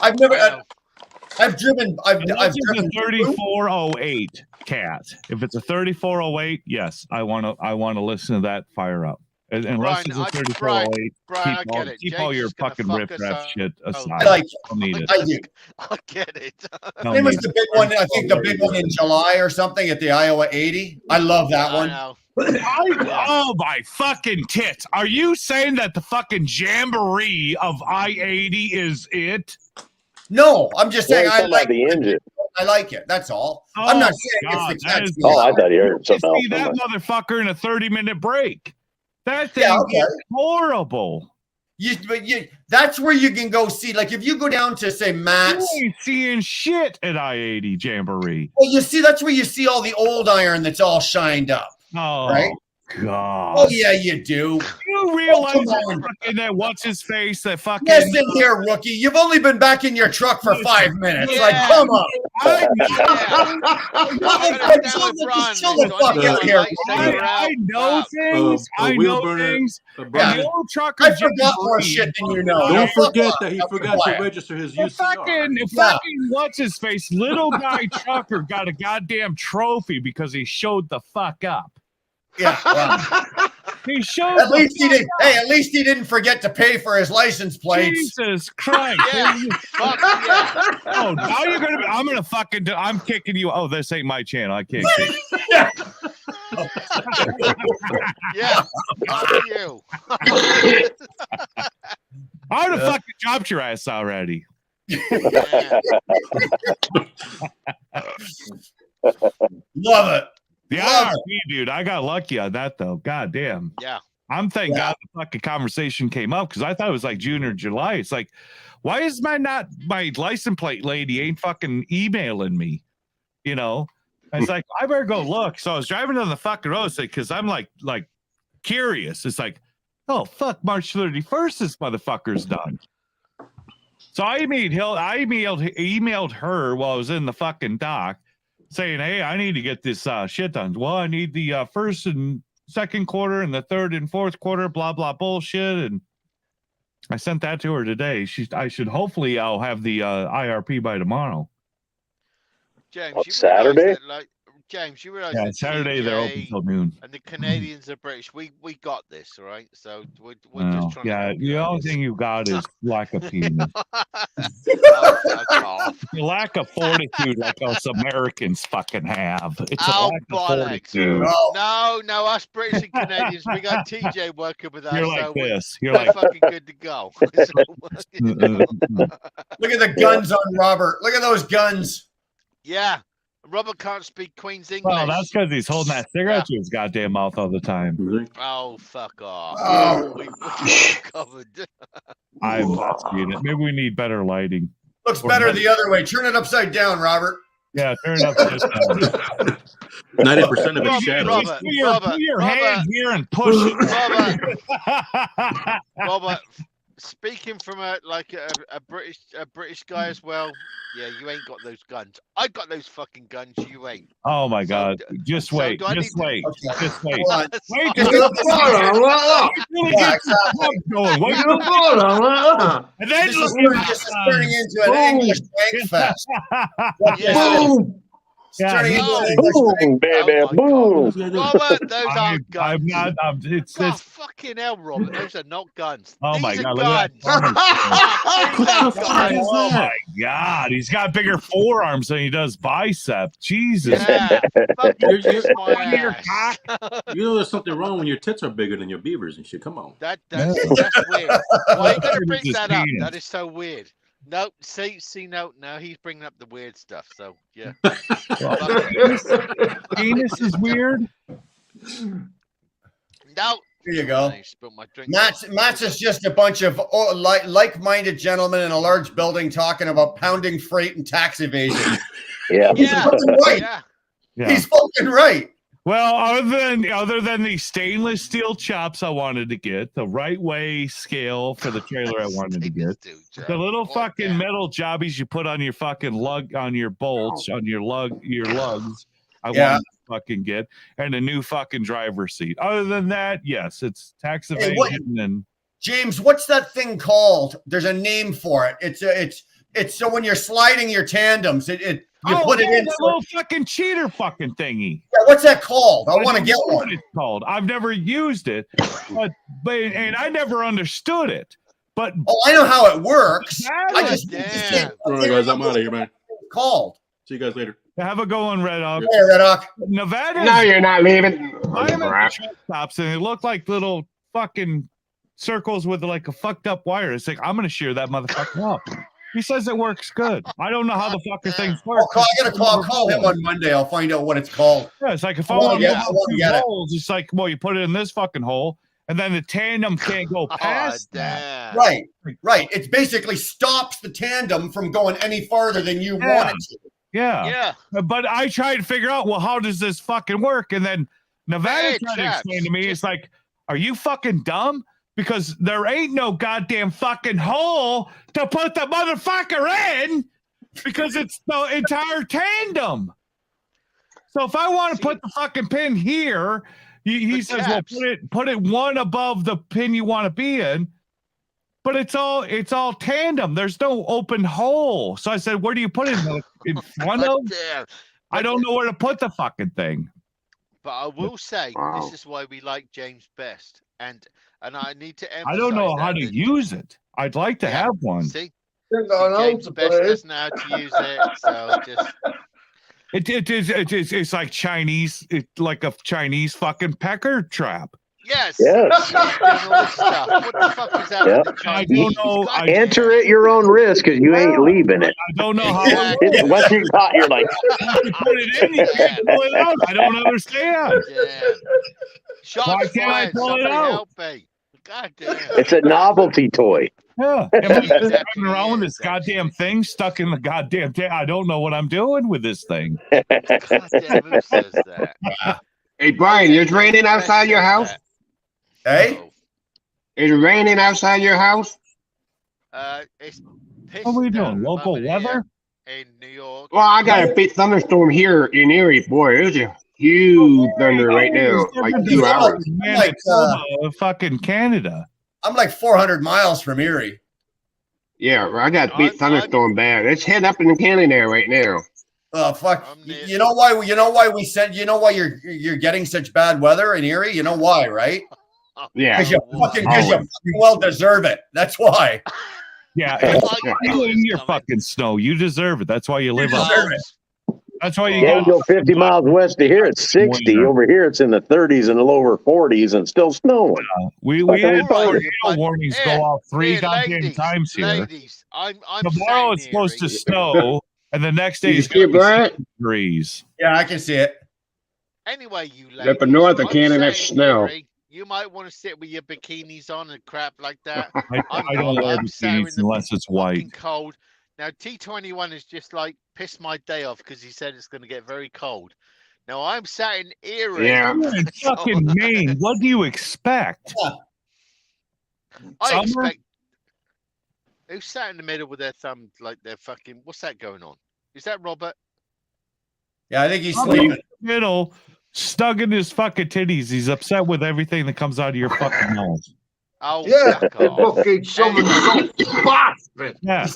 I've driven a 3408 cat. If it's a 3408, yes, I want to listen to that fire up. Unless it's a 3408, keep all your fucking riff-raff shit aside. I like don't need it. I do. I get it. It was the big one. I think the big one in July or something at the Iowa 80. I love that one. Oh my fucking tits! Are you saying that the fucking jamboree of I-80 is it? No, I'm just saying I like the engine. I like it. That's all. I'm not saying it's the catch. I thought you heard something else. See that motherfucker in a 30-minute break. That thing is horrible. That's where you can go see. Like if you go down to say Matt's, you ain't seeing shit at I-80 jamboree. Well, you see, that's where you see all the old iron that's all shined up. Oh, right? God. Oh yeah, you do. You realize that what's his face? That fucking listen here, rookie. You've only been back in your truck for 5 minutes. Yeah. Like, come on. I know things. I know things. The old trucker. I forgot more shit than you know. Don't forget that he forgot to register his UCR. Fucking what's his face? Little guy trucker got a goddamn trophy because he showed the fuck up. Yeah, well, he showed. At least he didn't. Hey, at least he didn't forget to pay for his license plates. Jesus Christ! Oh, now you're gonna. I'm gonna fucking. I'm kicking you. Oh, this ain't my channel. I can't. Yeah, you. I would have fucking dropped your ass already. Love it. The IRP, dude, I got lucky on that though. God damn. Yeah. I'm thank God the fucking conversation came up because I thought it was like June or July. It's like, why is my license plate lady ain't fucking emailing me? You know? And it's like, I better go look. So I was driving down the fucking road because I'm like curious. It's like, oh fuck, March 31st, this motherfucker's done. So I emailed her while I was in the fucking dock, saying, hey, I need to get this shit done. Well, I need the first and second quarter and the third and fourth quarter, blah, blah, bullshit. And I sent that to her today. I'll have the IRP by tomorrow. James, on Saturday? James, you realise Yeah, that Saturday they're open TJ till noon. and the Canadians are British. We got this, all right? So we're Well, just trying to yeah, help you the out. only thing you got is lack of penis. Oh, fuck off. The lack of fortitude like us Americans fucking have. It's a Oh, lack of bollocks. fortitude. No, us British and Canadians, we got TJ working with us. You're like so this. You're we're like fucking good to go. Look at the guns on Robert. Look at those guns. Yeah. Robert can't speak Queen's English. Well, that's because he's holding that cigarette to his goddamn mouth all the time. Oh, fuck off. Oh. We covered. I'm not seeing it. Maybe we need better lighting. Looks Or better the other way. Turn it upside down, Robert. Yeah, turn it upside down. 90% of it's shadow. Put your hand here and push it. Robert, speaking from a British guy as well. Yeah, you ain't got those guns. I got those fucking guns. You ain't. Oh my God! Just so wait. do I Just need to- wait. Just wait. Hold on. Wait. Get till the we get the pub going. Wait till we get- And then This look is at turning into an English wank fest. What this is. Boom. It's turning into an English Boom, wank. baby, boom. Robert, those aren't guns. I'm not. It's God, this. fucking hell, Robert. Those are not guns. Oh These my are God! Look at guns. Oh my God! He's got bigger forearms than he does bicep. Jesus! Yeah. Fucking You're- kiss my Under your ass. You know there's something wrong when your tits are bigger than your beavers and shit. Come on. That's weird. Why are you gonna bring His that up? penis. That is so weird. No, see, no, now he's bringing up the weird stuff. So yeah. Penis is weird. No. Here you go. I spilled my drink. Matt's is just a bunch of like-minded gentlemen in a large building talking about pounding freight and tax evasion. Yeah. He's fucking right. Yeah. Yeah. He's fucking right. Well, other than the stainless steel chops I wanted to get, the right way scale for the trailer I wanted to get, the little fucking metal jobbies you put on your fucking lug, on your bolts, on your lugs, I wanted to fucking get, and a new fucking driver's seat. Other than that, yes, it's tax Hey, evasion and James, what's that thing called? There's a name for it. It's so when you're sliding your tandems, you put it in. that little fucking cheater fucking thingy. Yeah, what's that called? I want to don't get know one. what it's called. I've never used it, but and I never understood it. But Oh, I know how it works. That I is- just Damn. All right, guys, I'm out of here, man. called. See you guys later. have a go on, Red Hawk. Hey, Red Hawk. Nevada. No, you're not leaving. I'm at Crap. the truck stops and it looked like little fucking circles with like a fucked up wire. It's like, I'm gonna shear that motherfucker up. He says it works good. I don't know how the fucker things work. I gotta call him on Monday. I'll find out what it's called. Yeah, it's like if I I wanna want to get- move I wanna two get it. holes, it's like, well, you put it in this fucking hole, and then the tandem can't go Oh, past that. damn. Right. It basically stops the tandem from going any farther than you want it to. Yeah. Yeah. But I tried to figure out, well, how does this fucking work? And then Nevada Hey, tried to chaps, explain to me, it's like, are you fucking dumb? Because there ain't no goddamn fucking hole to put the motherfucker in because it's the entire tandem. So if I want to put the fucking pin here, he But says, well, chaps. put it one above the pin you want to be in. But it's all tandem. There's no open hole. So I said, where do you put it? In front of? Damn. I don't know where to put the fucking thing. But I will say Wow. this is why we like James best, and I need to emphasize I don't know how that to use it. I'd like to Yeah. have one. See, James best doesn't know how to use it, so just It's like Chinese, it's like a Chinese fucking pecker trap. yes. Yes. Doing all this stuff. What the fuck is that? Yep. With the I Chinese? don't know. God Enter damn. at your own risk because you ain't leaving it. I don't know how Yeah. Once you got, you're like, you put it in. You can't pull it out. I don't understand. Damn. Shots Why can't I fired. pull it Somebody out? help me. God damn. it's a novelty toy. Yeah. Am I just Exactly, driving around with this yeah, goddamn thing stuck in the goddamn I don't know what I'm doing with this thing. God damn, who says that? Hey, Brian, it's raining outside your house? Hey? Oh. Is it raining outside your house? It's pissed What are we down doing? at the Local moment here weather? in New York. Well, I got a big thunderstorm here in Erie. Boy, it was a huge thunder right now, like 2 hours. Manitoba, fucking Canada. I'm like 400 miles from Erie. Yeah, I got a big thunderstorm bad. It's heading up in the county there right now. Fuck. You know why? You know why we sent? You know why you're getting such bad weather in Erie? You know why, right? Yeah. Because you fucking well deserve it. That's why. Yeah, you in your fucking snow. You deserve it. That's why you live up. That's why you Can't go 50 miles west of here. It's 60. Over here, it's in the 30s and the lower 40s and still snowing. We had tornado warnings go off 3 goddamn times here. Ladies, I'm Tomorrow it's supposed to snow, and the next day it's see it, going to Brian? be 6 degrees. Yeah, I can see it. Anyway, you ladies, Up in north, I I'm can't have saying, snow. Erie, you might want to sit with your bikinis on and crap like that. I don't wear bikinis unless it's white. Cold. Now T21 is just like pissed my day off because he said it's going to get very cold. Now I'm sat in Erie. Yeah. You're in fucking Maine. What do you expect? I expect. Who sat in the middle with their thumb like they're fucking? What's that going on? Is that Robert? Yeah, I think he's sleeping. Middle, stuck in his fucking titties. He's upset with everything that comes out of your fucking mouth. Oh, yeah, fucking chauvinist bastard. Yeah,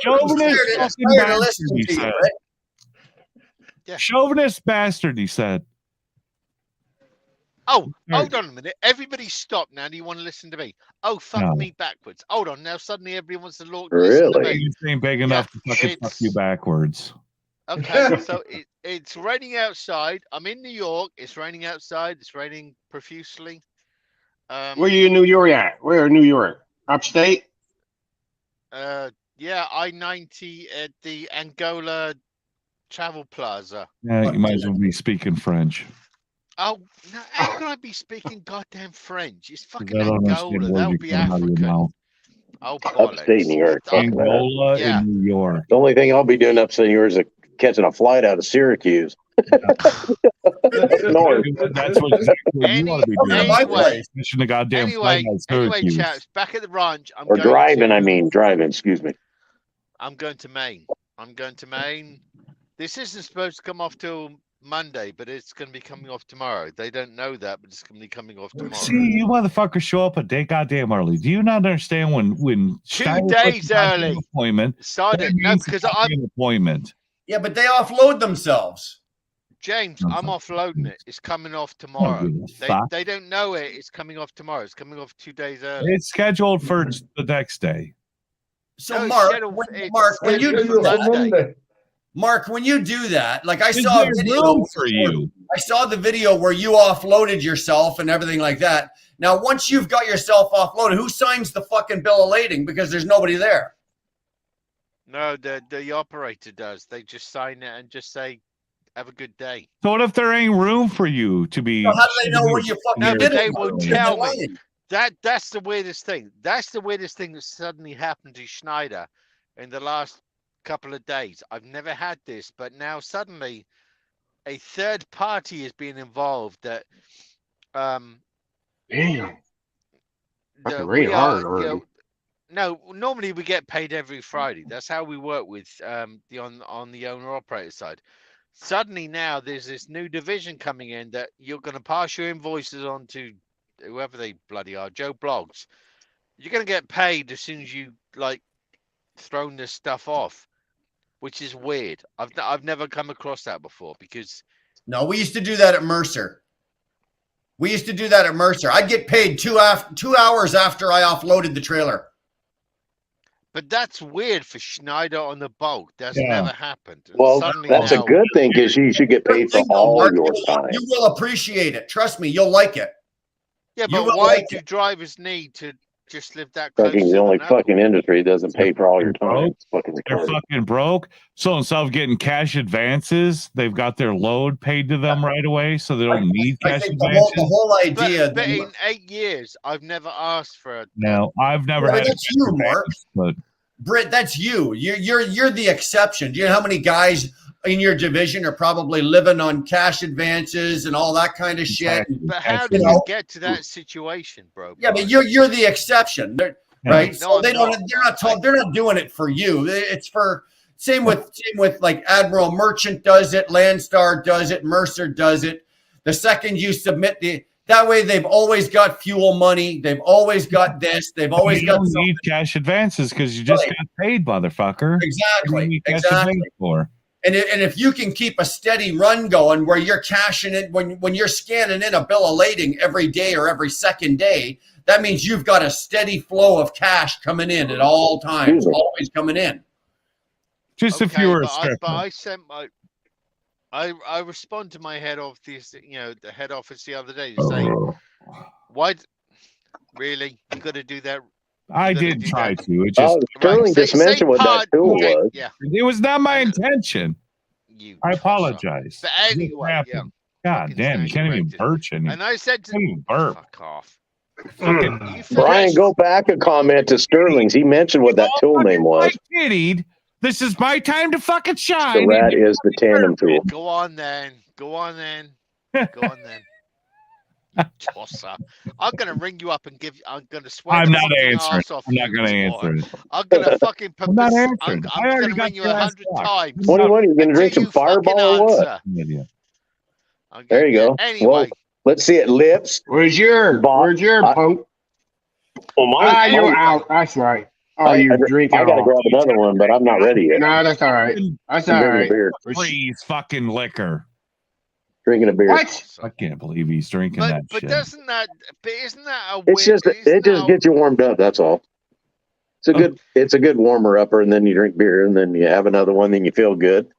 chauvinist fucking bastard. He said. Chauvinist bastard. He said. Oh, hold on a minute. Everybody stop now. Do you want to listen to me? Oh, fuck me backwards. Hold on. Now suddenly everyone wants to listen to me. You ain't big enough to fucking fuck you backwards. Okay, so it's raining outside. I'm in New York. It's raining outside. It's raining profusely. Where you in New York at? Where in New York? Upstate? Yeah, I-90 at the Angola Travel Plaza. Yeah, you might as well be speaking French. Oh, no, how can I be speaking goddamn French? It's fucking I don't understand Angola. words That you would be come out of your Africa. mouth. Oh, bollocks. Upstate New York. Angola Yeah. in New York. The only thing I'll be doing upstate New York is catching a flight out of Syracuse. North. That's what you want to be doing. Anyway, Fishing the goddamn anyway, flight out of Syracuse. chaps, back at the ranch. Or driving, excuse me. I'm going to Maine. This isn't supposed to come off till Monday, but it's going to be coming off tomorrow. They don't know that, but it's going to be coming off tomorrow. See, you motherfuckers show up a day goddamn early. Do you not understand when 2 Steiner days puts out an early? appointment? Started that no means because it's I'm an appointment. Yeah, but they offload themselves. James. I'm offloading it. It's coming off tomorrow. give a fuck. They don't know it. It's coming off tomorrow. It's coming off 2 days early. It's scheduled for the next day. So No, Mark, scheduled- it's when you scheduled do for that, Monday. Mark, when you do that, like I Is saw a there video room for you? I saw the video where you offloaded yourself and everything like that. Now, once you've got yourself offloaded, who signs the fucking bill of lading because there's nobody there? No, the operator does. They just sign it and just say, "Have a good day." So what if there ain't room for you to be? So how do they know where you fucking No, did but they it? will tell me. That's the weirdest thing. That's the weirdest thing that suddenly happened to Schneider in the last couple of days. I've never had this, but now suddenly a third party is being involved that Damn. that Fucking we rain are, hard you already. know, no, normally we get paid every Friday. That's how we work with the on the owner operator side. Suddenly now there's this new division coming in that you're going to pass your invoices on to whoever they bloody are, Joe Blogs. You're going to get paid as soon as you like thrown this stuff off, which is weird. I've never come across that before because No, we used to do that at Mercer. I'd get paid 2 hours after I offloaded the trailer. but that's weird for Schneider on the bulk. That's Yeah. never happened. And Well, suddenly that's a now- good thing because you should get paid for Thing though, all Mark, your time. you will appreciate it. Trust me, you'll like it. Yeah, You but will why like do it. drivers need to just live that close? Fucking to the only another? fucking industry that doesn't pay for all your time. It's fucking They're retarded. fucking broke. So instead of getting cash advances, they've got their load paid to them right away, so they don't need I cash think the advances. whole idea. But in 8 years, I've never asked for a. No, I've never Well, had a that's cash you, advance, Mark. but Britt, that's you. You're the exception. Do you know how many guys in your division are probably living on cash advances and all that kind of shit? But how You did know? you get to that situation, bro? Yeah, but you're the exception, right? No, So I'm they don't. not. They're not doing it for you. It's for same with like Admiral Merchant does it, Landstar does it, Mercer does it. The second you submit that way, they've always got fuel money. They've always got this. They've always you got don't something. need cash advances because you just Right. got paid, motherfucker. What do you Exactly. need cash Exactly. advance for? And if you can keep a steady run going where you're cashing it, when you're scanning in a bill of lading every day or every second day, that means you've got a steady flow of cash coming in at all times, always coming in. Just if you were a stripper. But I sent my, I respond to my head office, the head office the other day to say, why, really, you got to do that? I did try to. It just Sterling just mentioned what that tool was. Yeah, it was not my intention. I apologize. But anyway, yeah. God damn, you can't even perch any. And I said to fuck off. Brian, go back and comment to Sterling's. He mentioned what that tool name was. Kittied. This is my time to fucking shine. The rat is the tandem tool. Go on then. Go on then. Go on then. Tosser. I'm gonna ring you up and give you. I'm gonna swear. I'm not answering. I'm not gonna answer it. I'm gonna fucking. I'm not answering. I'm gonna ring you 100 times. What are you gonna drink some Fireball or what? There you go. Anyway, well, let's see it. Lips. Where's your punk? Well, mine. You're out. That's right. Oh, you're drinking. I gotta grab another one, but I'm not ready yet. No, that's all right. That's all right. Please, fucking liquor. Drinking a beer. What? I can't believe he's drinking that but shit. doesn't that? But isn't that a? It's just it just gets you warmed up. That's all. It's a good warmer upper, and then you drink beer, and then you have another one, then you feel good,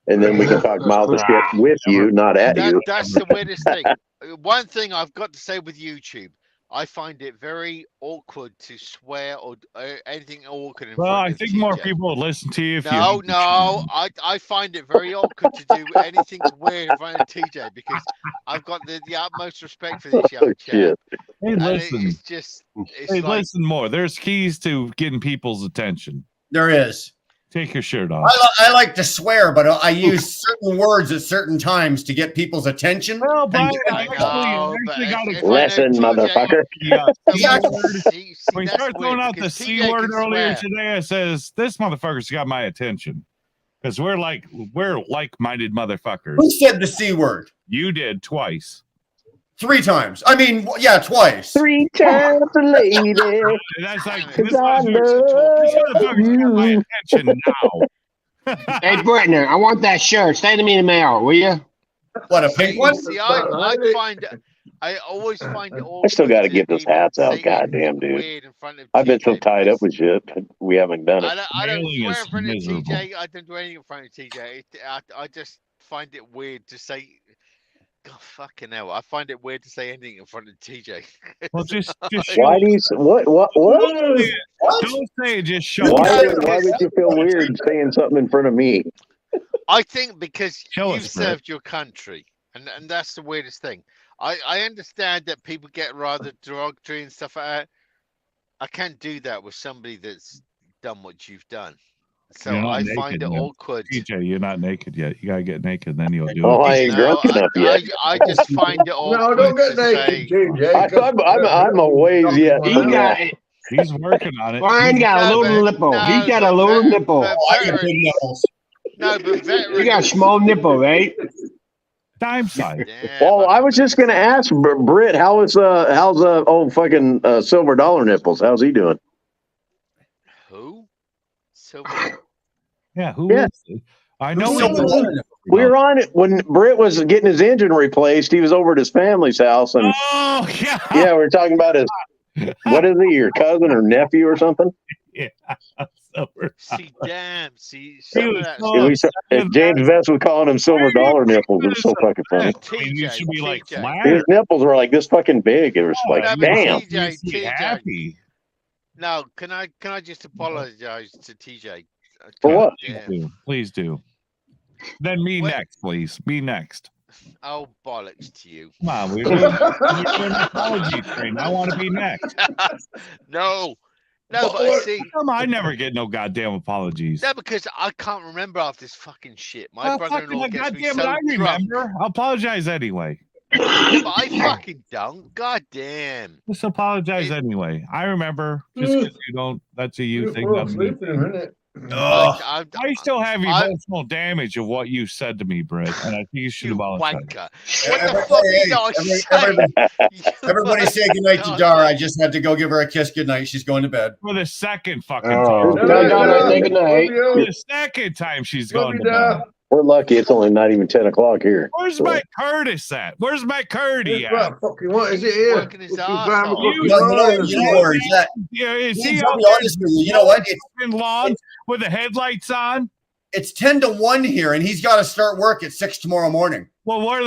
and then we can talk mouth and shit with you, not at you. That's the weirdest thing. One thing I've got to say with YouTube, I find it very awkward to swear or anything awkward. Well, I think more people would listen to you if No, I find it very awkward to do anything weird in front of TJ because I've got the utmost respect for this young chap. Hey, listen. It's just, hey, listen more. There's keys to getting people's attention. There is. Take your shirt off. I like to swear, but I use certain words at certain times to get people's attention. Well, Brian, listen, motherfucker. When you start throwing out the C word earlier today, I says, this motherfucker's got my attention. Because we're like-minded motherfuckers. Who said the C word? You did twice. 3 times. I mean, yeah, twice. 3 times, lady. That's like this motherfucker's got my attention now. Hey, Brittany, I want that shirt. Send me in the mail, will you? What, a pink one? See, I always find it awkward. I still got to get those hats out. Goddamn, dude. I've been so tied up with shit. We haven't done it. I don't swear in front of TJ. I don't do anything in front of TJ. I just find it weird to say. God, fucking hell! I find it weird to say anything in front of TJ. Well, just why do you? What? Don't say it. Just show. Why would you feel weird saying something in front of me? I think because you've served your country, and that's the weirdest thing. I understand that people get rather derogatory and stuff like that. I can't do that with somebody that's done what you've done. So I find it awkward. TJ, you're not naked yet. You gotta get naked, then you'll do it. Oh, I ain't drunk enough yet. I just find it awkward. No, don't get naked, TJ. I'm a ways yet. He got it. He's working on it. Brian got a little nipple. He got a little nipple. No, but You got a small nipple, right? Dime side. Well, I was just gonna ask Britt, how's old fucking Silver Dollar Nipples? How's he doing? Who? Yeah, who is it? I know. We were on it when Britt was getting his engine replaced. He was over at his family's house, and we were talking about his what is he, your cousin or nephew or something? Yeah. See, damn. See, James Vest was calling him Silver Dollar Nipples. It was so fucking funny. You should be like His nipples were like this fucking big. It was like, damn. TJ, happy. No, can I just apologize to TJ? For what? Please do. Then me next, please. Me next. Oh, bollocks to you. Come on, we're doing an apology train. I want to be next. No, but I see. Come on, I never get no goddamn apologies. No, because I can't remember after this fucking shit. My brother-in-law gets me so I drunk. remember. I'll apologize anyway. Yeah, but I fucking don't. God damn. Just apologize anyway. I remember. Just because you don't, that's a you thing. I still have emotional damage of what you said to me, Britt, and I think you should apologize. Wanker. What the fuck did I say? Everybody say goodnight to Dara. I just had to go give her a kiss goodnight. She's going to bed. For the second fucking time. For the second time she's going to bed. We're lucky it's only not even 10 o'clock here. Where's So, Mike Curtis at? Where's Mike Curtis at? What is it here? Working his Fucking arse driving off. fucking You know rollers. where he's at. Yeah, is He's he I'll out be there honest with you. You know what? in lawn with the headlights on? It's 10 to 1 here, and he's got to start work at 6 tomorrow morning. Well, where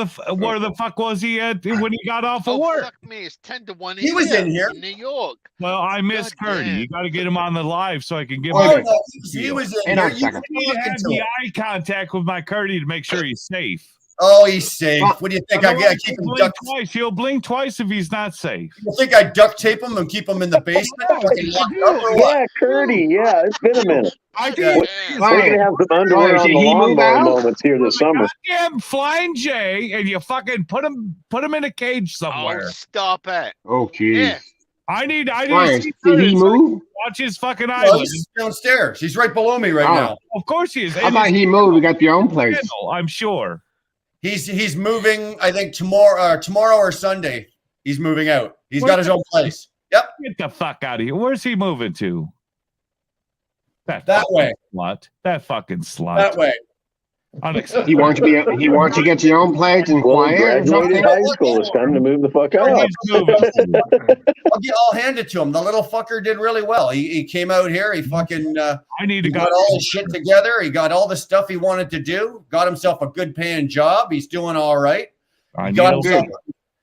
the fuck was he at when he got off of work? Fuck me, it's 10 to 1 He was in here. in New York. Well, I miss God Curdy. damn. You got to get him on the live so I can give Oh, him. no, he was in Hang on here. a You second. were I need to talking have to the him. eye contact with my Curdy to make sure he's safe. Oh, he's safe. What do you think? I Otherwise, keep he'll him blink duct. twice. He'll blink twice if he's not safe. You think I duct tape him and keep him in the basement? Fucking locked up or what? yeah, Curdy. Yeah, it's been a minute. I Yeah. did. We're Brian, going to have some underwear Brian, on did the he move lawnmower out? moments here this summer. Goddamn Flying J, and you fucking put him in a cage Oh, somewhere. stop it. Oh, jeez. Yeah. I need Brian, to see did he Curtis so I can move? watch his fucking No, island. he's downstairs. He's right below me right Oh. now. Of course he is. I thought he moved. We got your own place. I'm sure. He's moving. I think tomorrow or Sunday. He's moving out. He's got his own place. Yep, Get the fuck out of here. Where's he moving to? that fucking way. Slut. That fucking slut. That way. Unacceptable. He wants to be. He wants to get your own place and Well, he quiet or graduated something. high school. It's time to move the fuck Where out. he's moving to. I'll hand it to him. The little fucker did really well. He came out here. He fucking I need to he go. got all his shit together. He got all the stuff he wanted to do. Got himself a good paying job. He's doing all right. I He got need himself.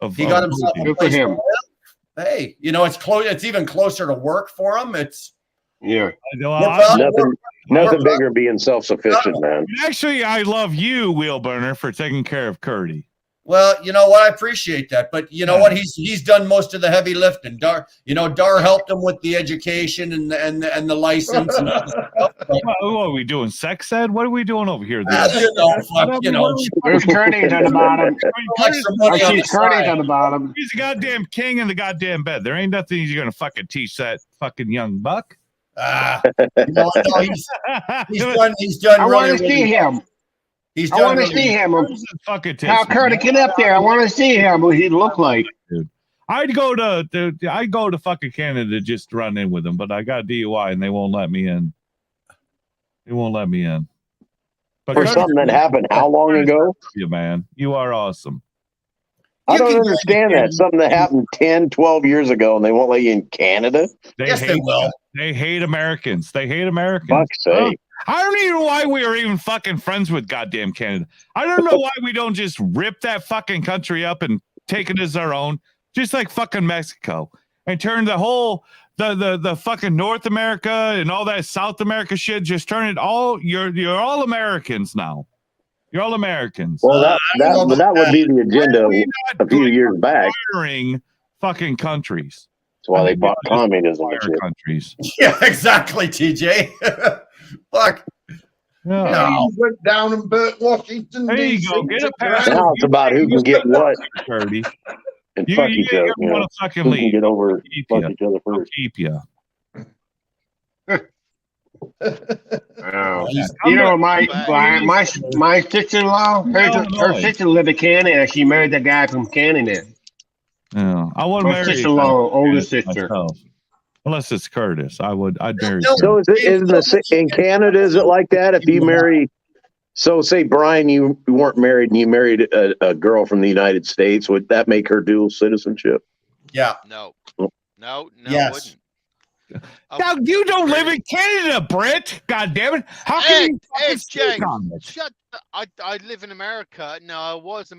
of- He got of- himself a Good for place to him. live. Hey, it's close. It's even closer to work for him. It's Yeah. Nothing bigger being self-sufficient, man. Actually, I love you, Wheelburner, for taking care of Curdy. well, you know what? I appreciate that, but you know what? He's done most of the heavy lifting. Dar helped him with the education and the license. And all that stuff, but, What are we doing? Sex ed? What are we doing over here? There's Curtis on the bottom. I see Curtis on the bottom. He's a goddamn king in the goddamn bed. There ain't nothing you're gonna fucking teach that fucking young buck. He's done. He's done. I want to really, see really him. well. He's I done. want to really see him. Fucking Now, Curtis, get up there. I want to see him. What he look like. I'd go to fucking Canada just to run in with him, but I got DUI and they won't let me in. They won't let me in. But For something that happened how long ago? You man, you are awesome. I don't understand that. Something that happened 10, 12 years ago and they won't let you in Canada? Yes, they will. They hate Americans. They hate Americans. Fuck's sake. I don't even know why we are even fucking friends with goddamn Canada. I don't know why we don't just rip that fucking country up and take it as our own, just like fucking Mexico, and turn the whole the fucking North America and all that South America shit. Just turn it all. You're all Americans now. You're all Americans. Well, that would be the agenda a few years back. Acquiring fucking countries. That's why they bought communism and shit. Countries. Yeah, exactly, TJ. Fuck. No. Went down and burnt Washington. There you DC. go. Get a pass. Now it's about who can get what Curdy. and You- fuck you each other. ain't gonna wanna fucking Who can leave. get over Keep fuck ya. each other I'll first. keep you. Oh. You know, my sister-in-law, her sister lived in Canada. She married that guy from Canada. Yeah, I wouldn't My marry sister-in-law, older Curtis sister. myself. Unless it's Curtis, I'd marry. So is it in Canada? Is it like that? If you marry, so say Brian, you weren't married and you married a girl from the United States, would that make her dual citizenship? Yeah. No. Oh. No, Yes. wouldn't. Now you don't live in Canada, Brett. God damn it! How can you fucking Jake, speak on it? shut. I live in America. No, I was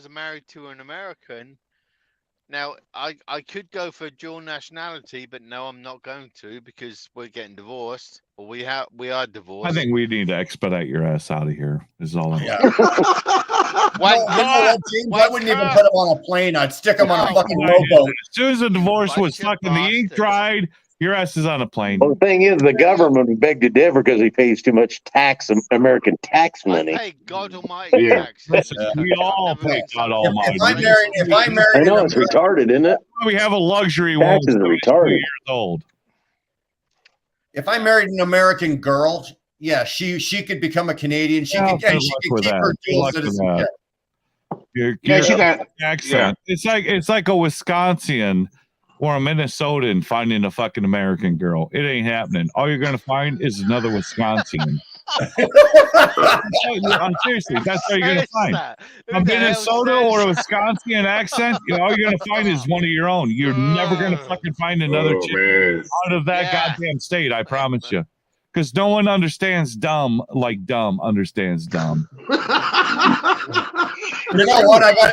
married to an American. Now I could go for dual nationality, but no, I'm not going to because we're getting divorced, or we are divorced. I think we need to expedite your ass out of here. Is all I'm. Yeah. You know what, James? I wouldn't even put him on a plane. I'd stick him on a fucking rowboat. As soon as the divorce was fucking the ink dried, your ass is on a plane. Well, the thing is, the government would beg to differ because he pays too much tax, American tax money. Hey, God Almighty Yeah. taxes. We all pay God Almighty. If I married I know it's retarded, isn't it? We have a luxury one. Taxes are retarded. Years old. If I married an American girl, yeah, she could become a Canadian. She could good and she luck could with keep that. her Good dual luck with citizenship. Yeah, she got accent. It's like a Wisconsin or a Minnesotan finding a fucking American girl. It ain't happening. All you're gonna find is another Wisconsin. Seriously, that's what you're gonna Where's find. that? A Who the hell Minnesota says or a that? Wisconsin accent, all you're gonna find is one of your own. You're never gonna fucking find another Oh, chick man. out of that Yeah. goddamn state. I promise you, because no one understands dumb like dumb understands dumb. You know what? I got.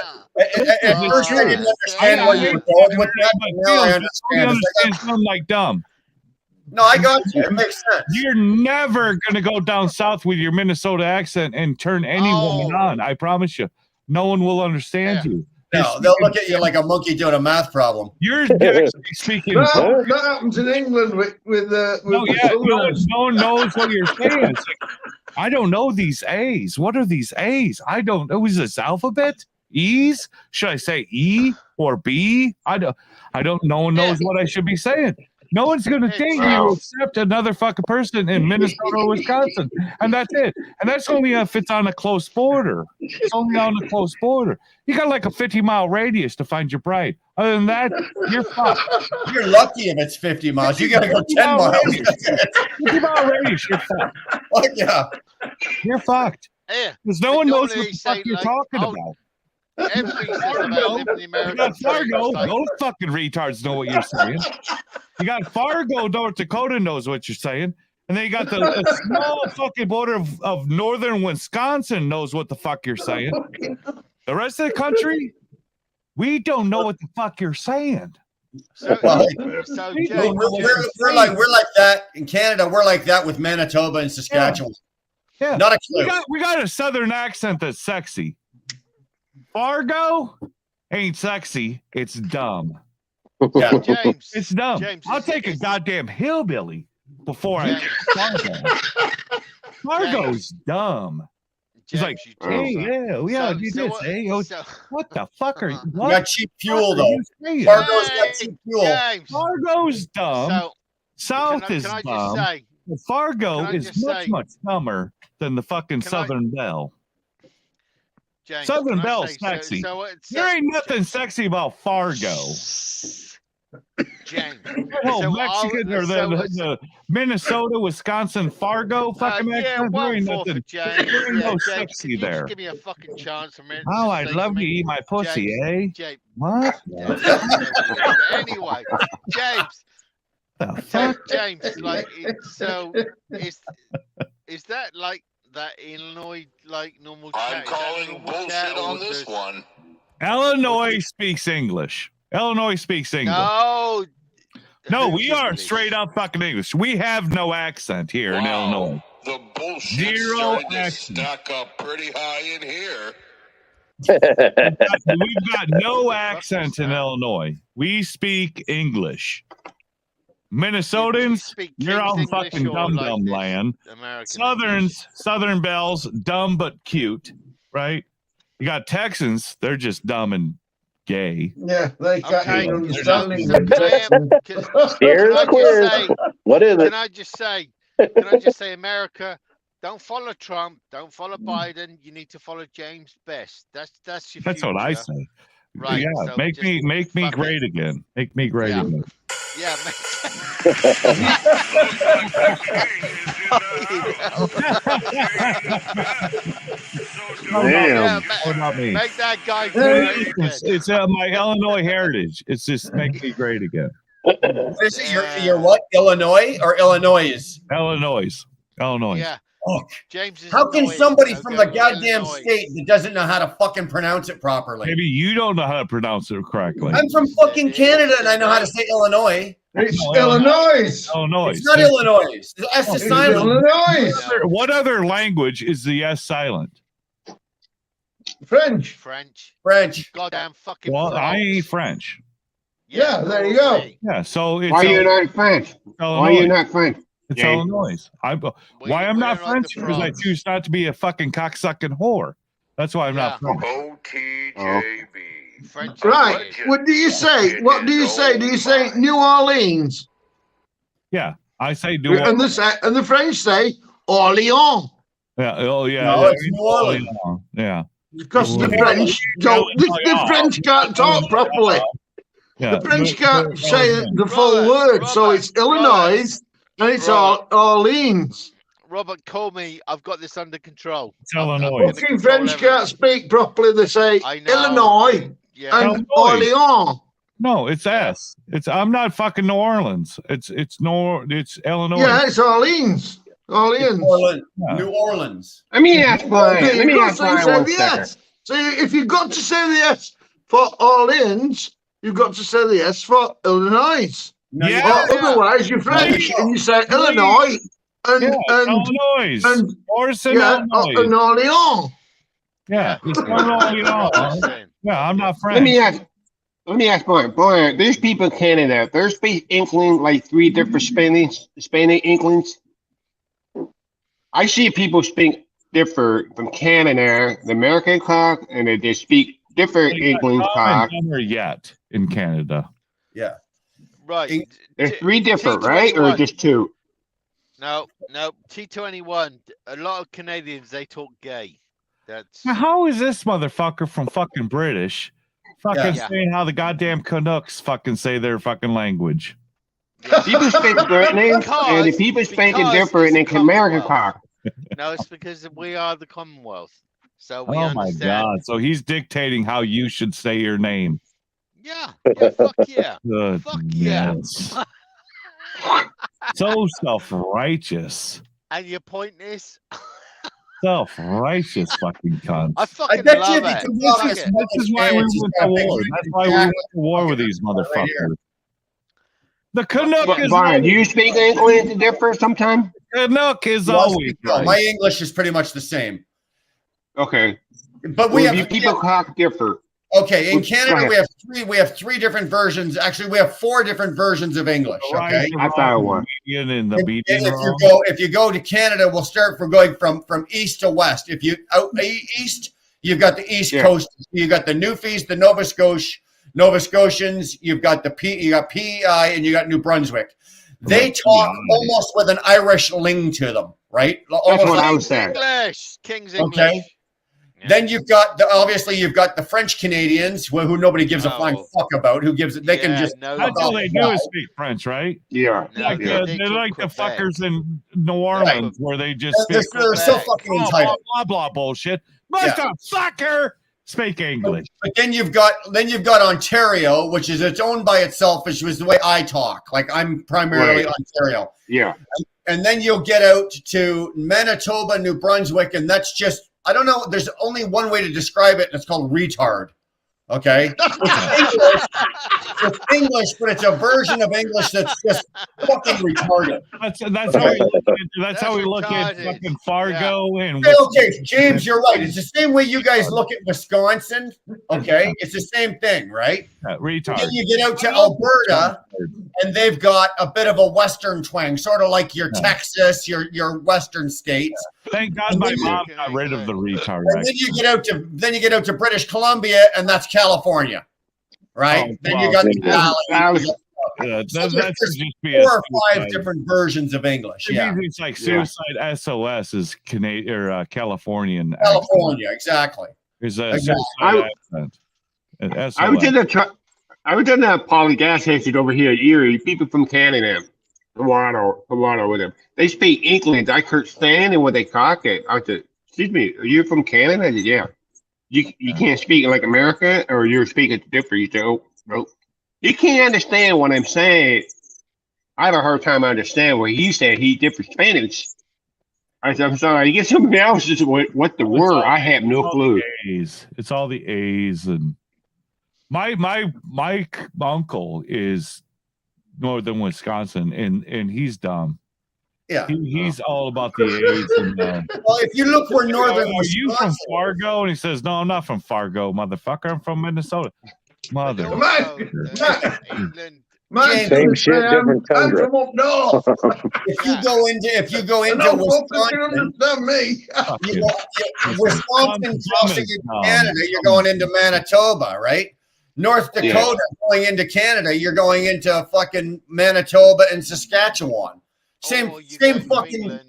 At first, I didn't understand where you were going with that. But now I understand. Nobody understands dumb like dumb. No, I got you. It makes sense. You're never gonna go down south with your Minnesota accent and turn any woman on. I promise you, no one will understand you. No, they'll look at you like a monkey doing a math problem. You're actually speaking. That happens in England with No, yeah, no one knows what you're saying. It's like, I don't know these A's. What are these A's? I don't know. Is this alphabet? E's? Should I say E or B? I don't. No one knows what I should be saying. No one's going to date you except another fucking person in Minnesota or Wisconsin. And that's it. And that's only if it's on a close border. It's only on a close border. You got like a 50-mile radius to find your bride. Other than that, you're fucked. You're lucky if it's 50 miles. You got to go 10 miles. 50-mile radius, you're fucked. Fuck yeah. You're fucked. Yeah. Because no one knows what normally the fuck say, you're like, talking oh, about. Everything says about living in You got America. Fargo. Those fucking retards know what you're saying. You got Fargo, North Dakota knows what you're saying. And then you got the small fucking border of northern Wisconsin knows what the fuck you're saying. The rest of the country, we don't know what the fuck you're saying. So We're like that in Canada. We're like that with Manitoba and Saskatchewan. Yeah. Not a clue. We got a southern accent that's sexy. Fargo ain't sexy. It's dumb. Yeah. James, it's dumb. James, I'll take a goddamn hillbilly before I get Fargo. Fargo's dumb. He's like, hey, yeah, do this. Hey, what the fuck are you? We What got cheap fuel the fuck are though. you saying? Fargo's got cheap fuel. James. Fargo's dumb. So, South is can I just dumb. say? But Fargo can I is just much, say- much dumber than the fucking Southern Belle. James, Southern can I Belle's say, sexy. So There ain't nothing sexy about Fargo. James. That whole Mexican or the Minnesota, Wisconsin, Fargo fucking accent. There ain't nothing. There ain't no sexy James, there. Give me a fucking chance a minute. Oh, I'd love to eat my pussy, James, eh? James. What? Anyway, James. The So, fuck? James, like, is that like that Illinois like normal chat? I'm calling bullshit on this one. Illinois speaks English. Illinois speaks English. No, we are straight up fucking English. We have no accent here in Illinois. The bullshit's Zero starting to accent. stack up pretty high in here. We've got no accent in Illinois. We speak English. Minnesotans, you're out in fucking dum-dum land. Southern Bells, dumb but cute, right? You got Texans, they're just dumb and gay. Yeah, they got Okay, an so understanding. Here's the quiz. What is it? Can I just say, America, don't follow Trump, don't follow Biden. You need to follow James Best. That's your. That's what I future. say. Right. Yeah, so make just me great again. Make me great again. Yeah. Damn. What about me? Make that guy great again. It's my Illinois heritage. It's just make me great again. This is your what? Illinois or Illinois? Illinois. Yeah. Fuck. James is How can annoyed, somebody so from go the with goddamn Illinois. state that doesn't know how to fucking pronounce it properly? Maybe you don't know how to pronounce it correctly. I'm from fucking Canada and I know how to say Illinois. It's Illinois. Illinois. It's not Illinois. The S is It's silent. Illinois. What other language is the S silent? French. French. Goddamn fucking. Well, I French. ain't French. Yeah, there you go. Yeah, so it's Why you not French? Why you not French? It's James? Illinois. Why I'm not French? Because I choose not to be a fucking cocksucking whore. That's why I'm not French. OTJB. Right. What do you say? What do you say? Do you say New Orleans? Yeah, I say And the French say Orléans. Yeah. Oh, yeah. No, yeah, it's New Orleans. Yeah. Because the French don't. The French can't talk properly. Yeah. The French can't say the full word, so it's Illinois and it's Orleans. Robert, call me. I've got this under control. It's Illinois. Fucking French can't speak properly. They say I know. Illinois Yeah. and Illinois. Orleans. No, it's S. I'm not fucking New Orleans. It's Illinois. Yeah, it's Orleans. Orleans. Yeah. New Orleans. Let me ask Brian. Okay, Let me you've ask got to Brian say one the second. S. So if you've got to say the S for Orleans, you've got to say the S for Illinois. Yeah. Or otherwise, you're French and you say Illinois and Illinois. and Orson, yeah, Illinois. and Orleans. Yeah, it's Illinois. Yeah, I'm not French. Let me ask Brian. Brian, there's people in Canada. There's speak English like 3 different Spanish English. I see people speak different from Canada, the American cock, and they speak different English cock. Yet in Canada. Yeah. Right. There's 3 different, right? Or just 2? No. T21. A lot of Canadians, they talk gay. That's Now, how is this motherfucker from fucking British fucking Yeah. saying how the goddamn Canucks fucking say their fucking language? People speak Brittany, and the people speak it different than American cock. no. It's because we are the Commonwealth, so we Oh my understand. god! So he's dictating how you should say your name. Yeah. Fuck yeah. Good. Fuck yeah. So self-righteous. And your point is, Self-righteous fucking cunt. I fucking bet you love if it. you Fuck come it. This is why we went to war. That's why we went to war with these motherfuckers. The Canuck is Brian, do you speak English different sometimes? Canuck is always right. My English is pretty much the same. Okay. But we Well, have people cock differ. Okay, in Go Canada ahead. we have 3 different versions. Actually, we have 4 different versions of English. Okay, I thought one. In the if you go to Canada, we'll start from going from east to west. If you out east, you've got the East Yeah. Coast. You got the Newfies, the Nova Scotians. You've got you got PEI, and you got New Brunswick. They talk almost with an Irish ling to them, right? That's Almost what like- I was saying. English. King's English. Okay. Then you've got obviously you've got the French Canadians who nobody gives a flying fuck about. Who gives it? They can just. That's all they do is speak French, right? Yeah. Like, yeah. they're like the fuckers in New Orleans where they just They're speak so fucking blah, entitled. blah, blah, bullshit. Yeah. Motherfucker, speak English. But then you've got Ontario, which is it's owned by itself, which was the way I talk. Like I'm primarily Right. Ontario. Yeah. And then you'll get out to Manitoba, New Brunswick, and that's just I don't know. There's only one way to describe it, and it's called retard. Okay, it's English, but it's a version of English that's just fucking retarded. That's how we look at, that's how we look at fucking Fargo and Okay, James, you're right. It's the same way you guys look at Wisconsin. Okay, it's the same thing, right? retard. Then you get out to Alberta, and they've got a bit of a Western twang, sort of like your Texas, your Western states. Thank God my mom got rid of the retard. And then you get out to British Columbia, and that's California, right? Oh, then wow. you got the valley. That should There's just be a 4 or 5 suicide. different versions of English. It Yeah, means it's like suicide SOS is Canadian or Californian. California, exactly. Is a Exactly. suicide accent. An SOS. I was in a poly gas station over here at Erie. People from Canada, Toronto with them. They speak English. I could stand and when they cock it. I said, "Excuse me, are you from Canada?" I said, "Yeah." You can't speak like America, or you're speaking different. You say, "Oh, no." You can't understand what I'm saying. I have a hard time understanding what he said. He different Spanish. I said, "I'm sorry." You get somebody else just what the word? I have no clue. A's. It's all the A's and my uncle is northern Wisconsin and he's dumb. Yeah, he's all about the A's. And, well, if you look where northern are you from Wisconsin, Fargo? And he says, "No, I'm not from Fargo, motherfucker. I'm from Minnesota." Mother. Same shit, different tundra. if you go into Wisconsin, Wisconsin crossing into Canada, you're going into Manitoba, right? North Dakota going into Canada, you're going into fucking Manitoba and Saskatchewan. Same fucking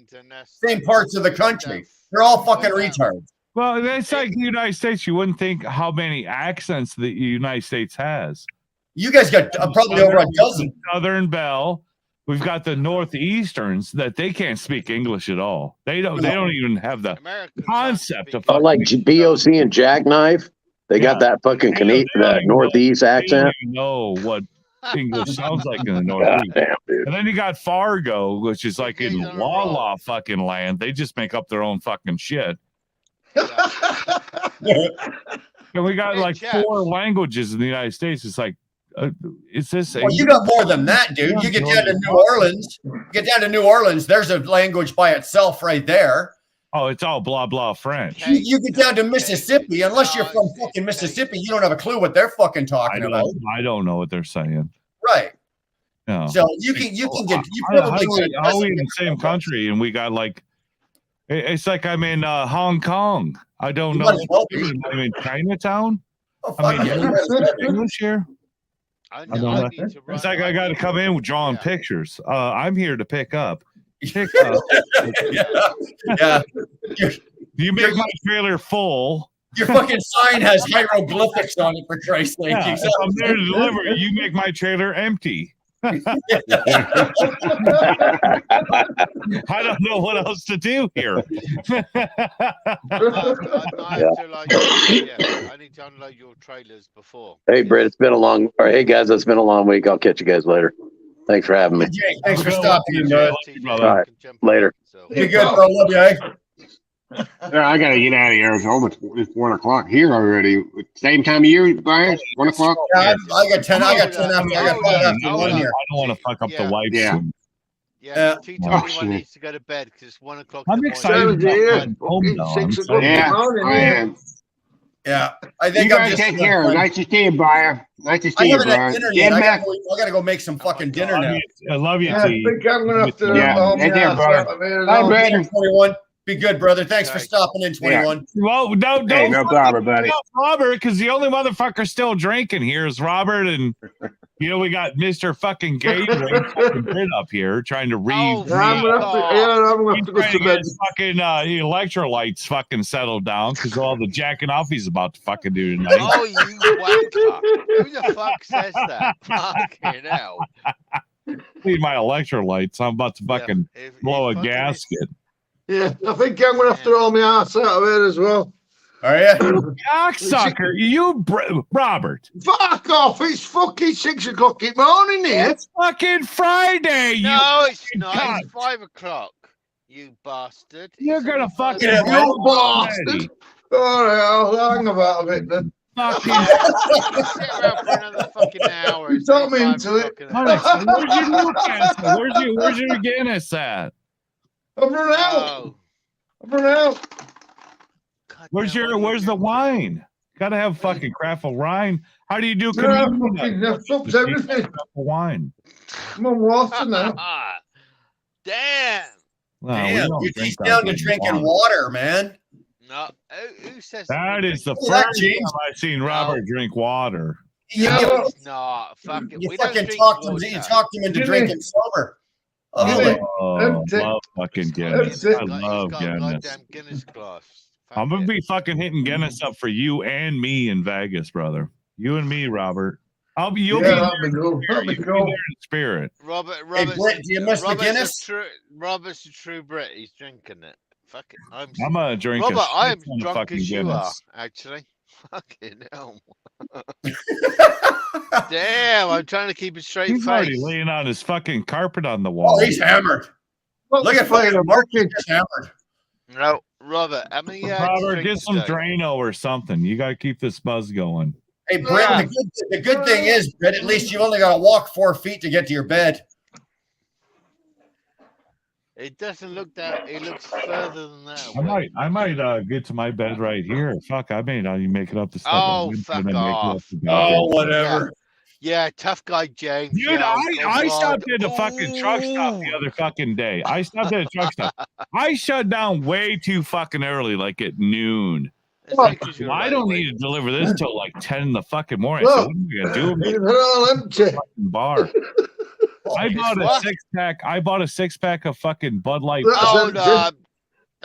same parts of the country. They're all fucking retards. Well, it's like the United States. You wouldn't think how many accents the United States has. You guys got probably over a dozen. Southern Belle, we've got the Northeasterns that they can't speak English at all. They don't even have the concept of Oh, like BOC and Jackknife. They got that fucking that Northeast they accent. don't even know what English sounds like in the Northeast. Goddamn, dude. And then you got Fargo, which is like in la fucking land. They just make up their own fucking shit. And we got like 4 languages in the United States. It's like, is this? Well, you got more than that, dude. You get down to New Orleans. There's a language by itself right there. Oh, it's all blah blah French. You get down to Mississippi, unless you're from fucking Mississippi, you don't have a clue what they're fucking talking about. I don't know what they're saying. Right. No. So you can get How are we in the same country and we got like it's like I'm in Hong Kong. I don't know. I'm in Chinatown. I mean, English here. I don't know. It's like I got to come in with drawing pictures. I'm here to pick up. Yeah. You make my trailer full. Your fucking sign has hieroglyphics on it, for Christ's sake. Yeah, if I'm there to deliver. You make my trailer empty. I don't know what else to do here. I need to unload your trailers before. Hey, Brett, hey, guys, it's been a long week. I'll catch you guys later. Thanks for having me. Jake, thanks for stopping in, bud. All right, later. Be good, bro. Love you, eh? Yeah, I gotta get out of Arizona. It's 1 o'clock here already. Same time of year, Brian? 1 o'clock? Yeah, I got 10 after. I got 5 after 1 here. I don't want to fuck up the wife. Yeah. Yeah, T21 needs to go to bed because it's 1 o'clock. I'm excited. Yeah, I am. Yeah, I think you I'm guys just take care. Nice to see you, Brian. Nice to I see you, haven't had Brian. dinner Get yet. I back. gotta go make some fucking dinner now. I love you, Yeah, I T. think I'm gonna have to. Yeah, take care, brother. Bye, Brandon. 21. Be good, brother. Thanks for stopping in, 21. Well, don't Hey, no problem, buddy. Robert, because the only motherfucker still drinking here is Robert, and we got Mr. fucking Gabriel up here trying to read. I'm gonna have to go to bed. Fucking electrolytes fucking settled down because all the jacking off he's about to fucking do tonight. Oh, you wanker! Who the fuck says that? Fucking hell! Need my electrolytes. I'm about to fucking blow a gasket. Yeah, I think I'm gonna have to roll my ass out of it as well. Are you? Cocksucker, Robert. Fuck off! It's fucking 6 o'clock in the morning here. It's fucking Friday. No, it's not. It's 5 o'clock. You bastard! You're gonna fucking You bastard! All right, I'll hang about a bit then. Fucking sit around for another fucking hour. You talk me into it. Where's your Newcastle? Where's your Guinness at? I've run out. I've run out. Where's the wine? Gotta have fucking craft wine. How do you do That stops everything. wine? I'm on water now. Damn. Well, Damn, you're down to drinking water, man. No, who says that is the Well, that first time changed. I've seen Robert drink water. No, it's not. Fuck it. You We don't fucking drink talked him. water. You talked him into Give drinking me- sober. Oh, love fucking Guinness. He's I love Guinness. Goddamn Guinness glass. I'm gonna be fucking hitting Guinness up for you and me in Vegas, brother. You and me, Robert. You'll be there. that'd be cool. That'd be You'll cool. be there in spirit. Robert's, Brett, do you miss the Guinness? Robert's a true Brit. He's drinking it. Fuck it. I'm gonna drink Robert, a I am shit ton of drunk fucking as you are, Guinness. actually. Fucking hell. Damn, I'm trying to keep a straight He's already face. laying on his fucking carpet on the wall. Oh, he's hammered. Look at fucking Martin just hammered. No, Robert, how many Robert, drinks get some today? Drano or something. You gotta keep this buzz going. Hey, Brett, the good thing is, Brett, at least you only got to walk 4 feet to get to your bed. It doesn't look that. It looks further than that. I might get to my bed right here. Fuck, I may not even make it up the step. Oh, fuck off. Oh, whatever. Yeah, tough guy James. Dude, yeah, I stopped at a fucking truck stop the other fucking day. I stopped at a truck stop. I shut down way too fucking early, like at noon. I don't need to deliver this till like 10 in the fucking morning. So what am I gonna do? They're all empty. Bar. I bought a 6-pack. I bought a 6-pack of fucking Bud Light. Hold up.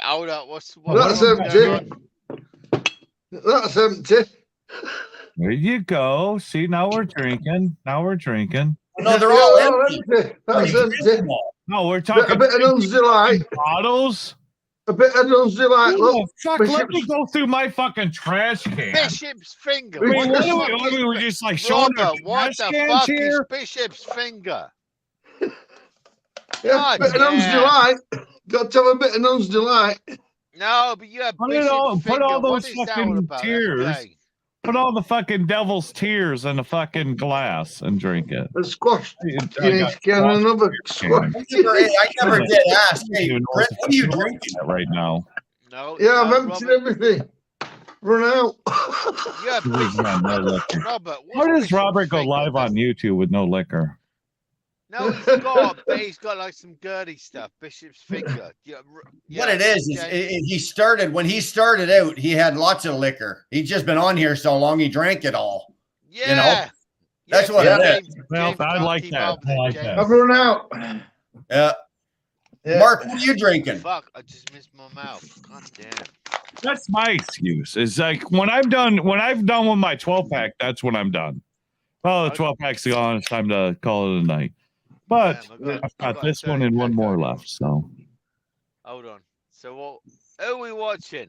Hold up. That's empty. That's empty. There you go. See, now we're drinking. Now we're drinking. No, they're all empty. That's empty. No, we're talking A bit of Nuns Delight. bottles. A bit of Nuns Delight. Oh, Look, fuck, let me Bishop's, go through my fucking trash can. Bishop's finger. I mean, What the what fuck are is we just like showing our Robert, what trash the cans fuck is here? Bishop's finger? yeah, God bit of Nuns damn. Delight. Got to have a bit of Nuns Delight. No, but you have Put Bishop's all finger. What those is that all fucking about? That's tears. gay. Put all the fucking devil's tears in a fucking glass and drink it. A squash. I You got need to get squash another beer squash. can. I never did ask. I don't Hey, even know Brett, what are you what drinking? right now. No. Yeah, I've no, emptied Robert, everything. Run out. you have He's got no liquor. Robert, How what's does Bishop's Robert go finger? live on YouTube with no liquor? No, he's got like some dirty stuff. Bishop's finger. Yeah, What it is he started when he started out. He had lots of liquor. He's just been on here so long, he drank it all. yeah. You know, that's what Yeah. it is. Well, James I can't like keep that. up with I it, like James. that. I've run out. Yeah. Yeah. Mark, what are you drinking? Fuck! I just missed my mouth. God damn. That's my excuse. It's like when I'm done with my 12 pack, that's when I'm done. Well, the 12 pack's gone. It's time to call it a night. But Damn, I've got this one and one more left. So Hold on. So who are we watching?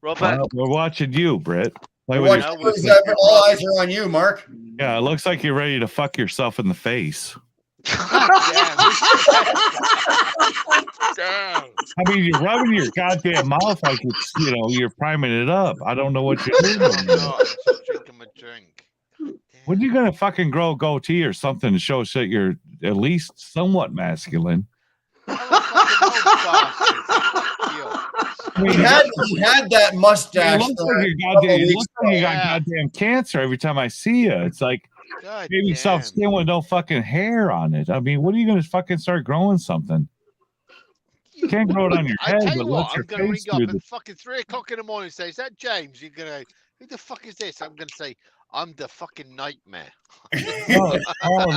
Robert. we're watching you, Britt. Play What, with your- No, all eyes are on you, Mark. yeah, it looks like you're ready to fuck yourself in the face. Damn. I mean, you're rubbing your goddamn mouth like it's, you're priming it up. I don't know what you're doing. No, I'm just drinking my drink. When you gonna fucking grow a goatee or something to show us that you're at least somewhat masculine? He had that mustache. It looks for like a you got, couple it weeks looks like you got ago. goddamn cancer every time I see you. It's like God maybe damn. soft skin with no fucking hair on it. I mean, what are you gonna fucking start growing something? You can't grow it on your I head, tell you but what, let your I'm gonna ring face up do at the. fucking 3 o'clock in the morning and say, "Is that James?" You're gonna, who the fuck is this? I'm gonna say, "I'm the fucking nightmare." Oh,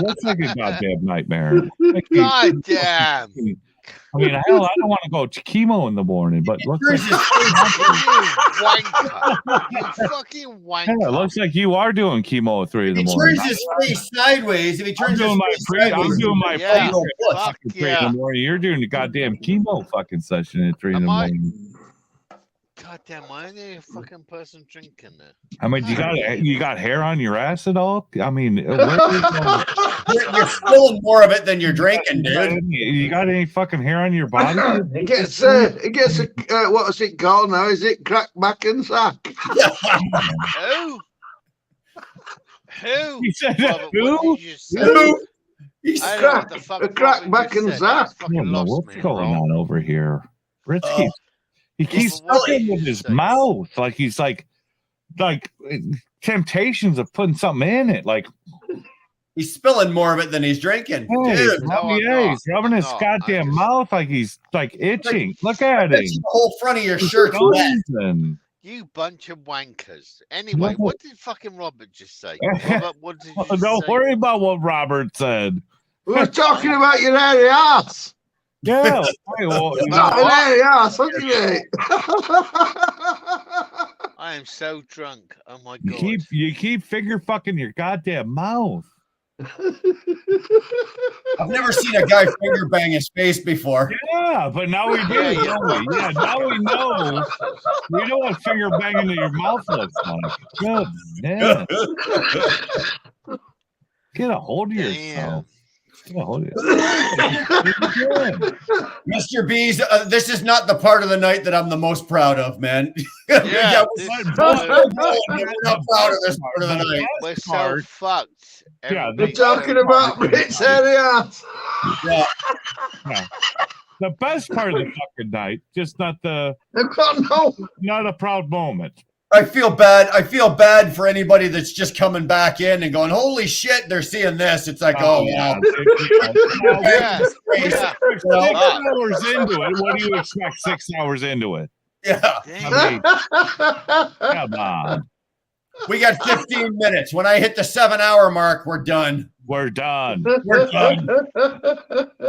that's like a goddamn nightmare. Like you- God damn. I mean, hell, I don't want to go to chemo in the morning, but looks like, You wanker. You fucking wanker. yeah, it looks like you are doing chemo at 3 in the morning. Turns his face sideways. If he turns his face I'm sideways, doing my Yeah. pre-trip at Fuck fucking 3 in yeah. the morning. You're doing the goddamn chemo fucking session at 3 in the Am I? morning. God damn, why are there a fucking person drinking there? I mean, you got hair on your ass at all? I mean, where is you're spilling more of it than you're drinking, dude. you got any fucking hair on your body? It gets what is it called now? Is it crack back and sack? Who? Who? He said Robert, who? what did you say? Who? He's I don't know what the fuck A crack Robert back just and said. sack. That's I fucking don't know lost what's me, going bro. on over here. Rich he keeps Well, what fucking did with you his say? mouth like he's like temptations of putting something in it. Like, He's spilling more of it than he's drinking. hey, Dude, No, I'm he's not. rubbing his I'm not. goddamn I'm just- mouth like he's like itching. Look at him. that's the whole front of your shirt wet. Frozen. You bunch of wankers. Anyway, what did fucking Robert just say? Robert, what did you Don't say? worry about what Robert said. We were talking about your hairy ass. Yeah. Hey, well, Not an hairy ass, wasn't it? I am so drunk. Oh my you god. you keep finger fucking your goddamn mouth. I've never seen a guy finger bang his face before. Yeah, but now we do, Yeah, don't we? Yeah, now we know. We know what finger banging in your mouth looks like. Good man. Get a hold of yourself. Get a hold of yourself. Mr. B's, this is not the part of the night that I'm the most proud of, man. Yeah, we're this- not proud of this part of the night. We're so part. fucked. Yeah, We're talking about Rick's hairy ass. Yeah. Yeah. The best part of the fucking night, just not a proud moment. I feel bad. I feel bad for anybody that's just coming back in and going, "Holy shit!" They're seeing this. It's like, oh yeah. wow. Yeah. Yeah. 6 hours into it. What do you expect 6 hours into it? Yeah. I mean, come on. We got 15 minutes. When I hit the 7-hour mark, we're done. We're done. We're done.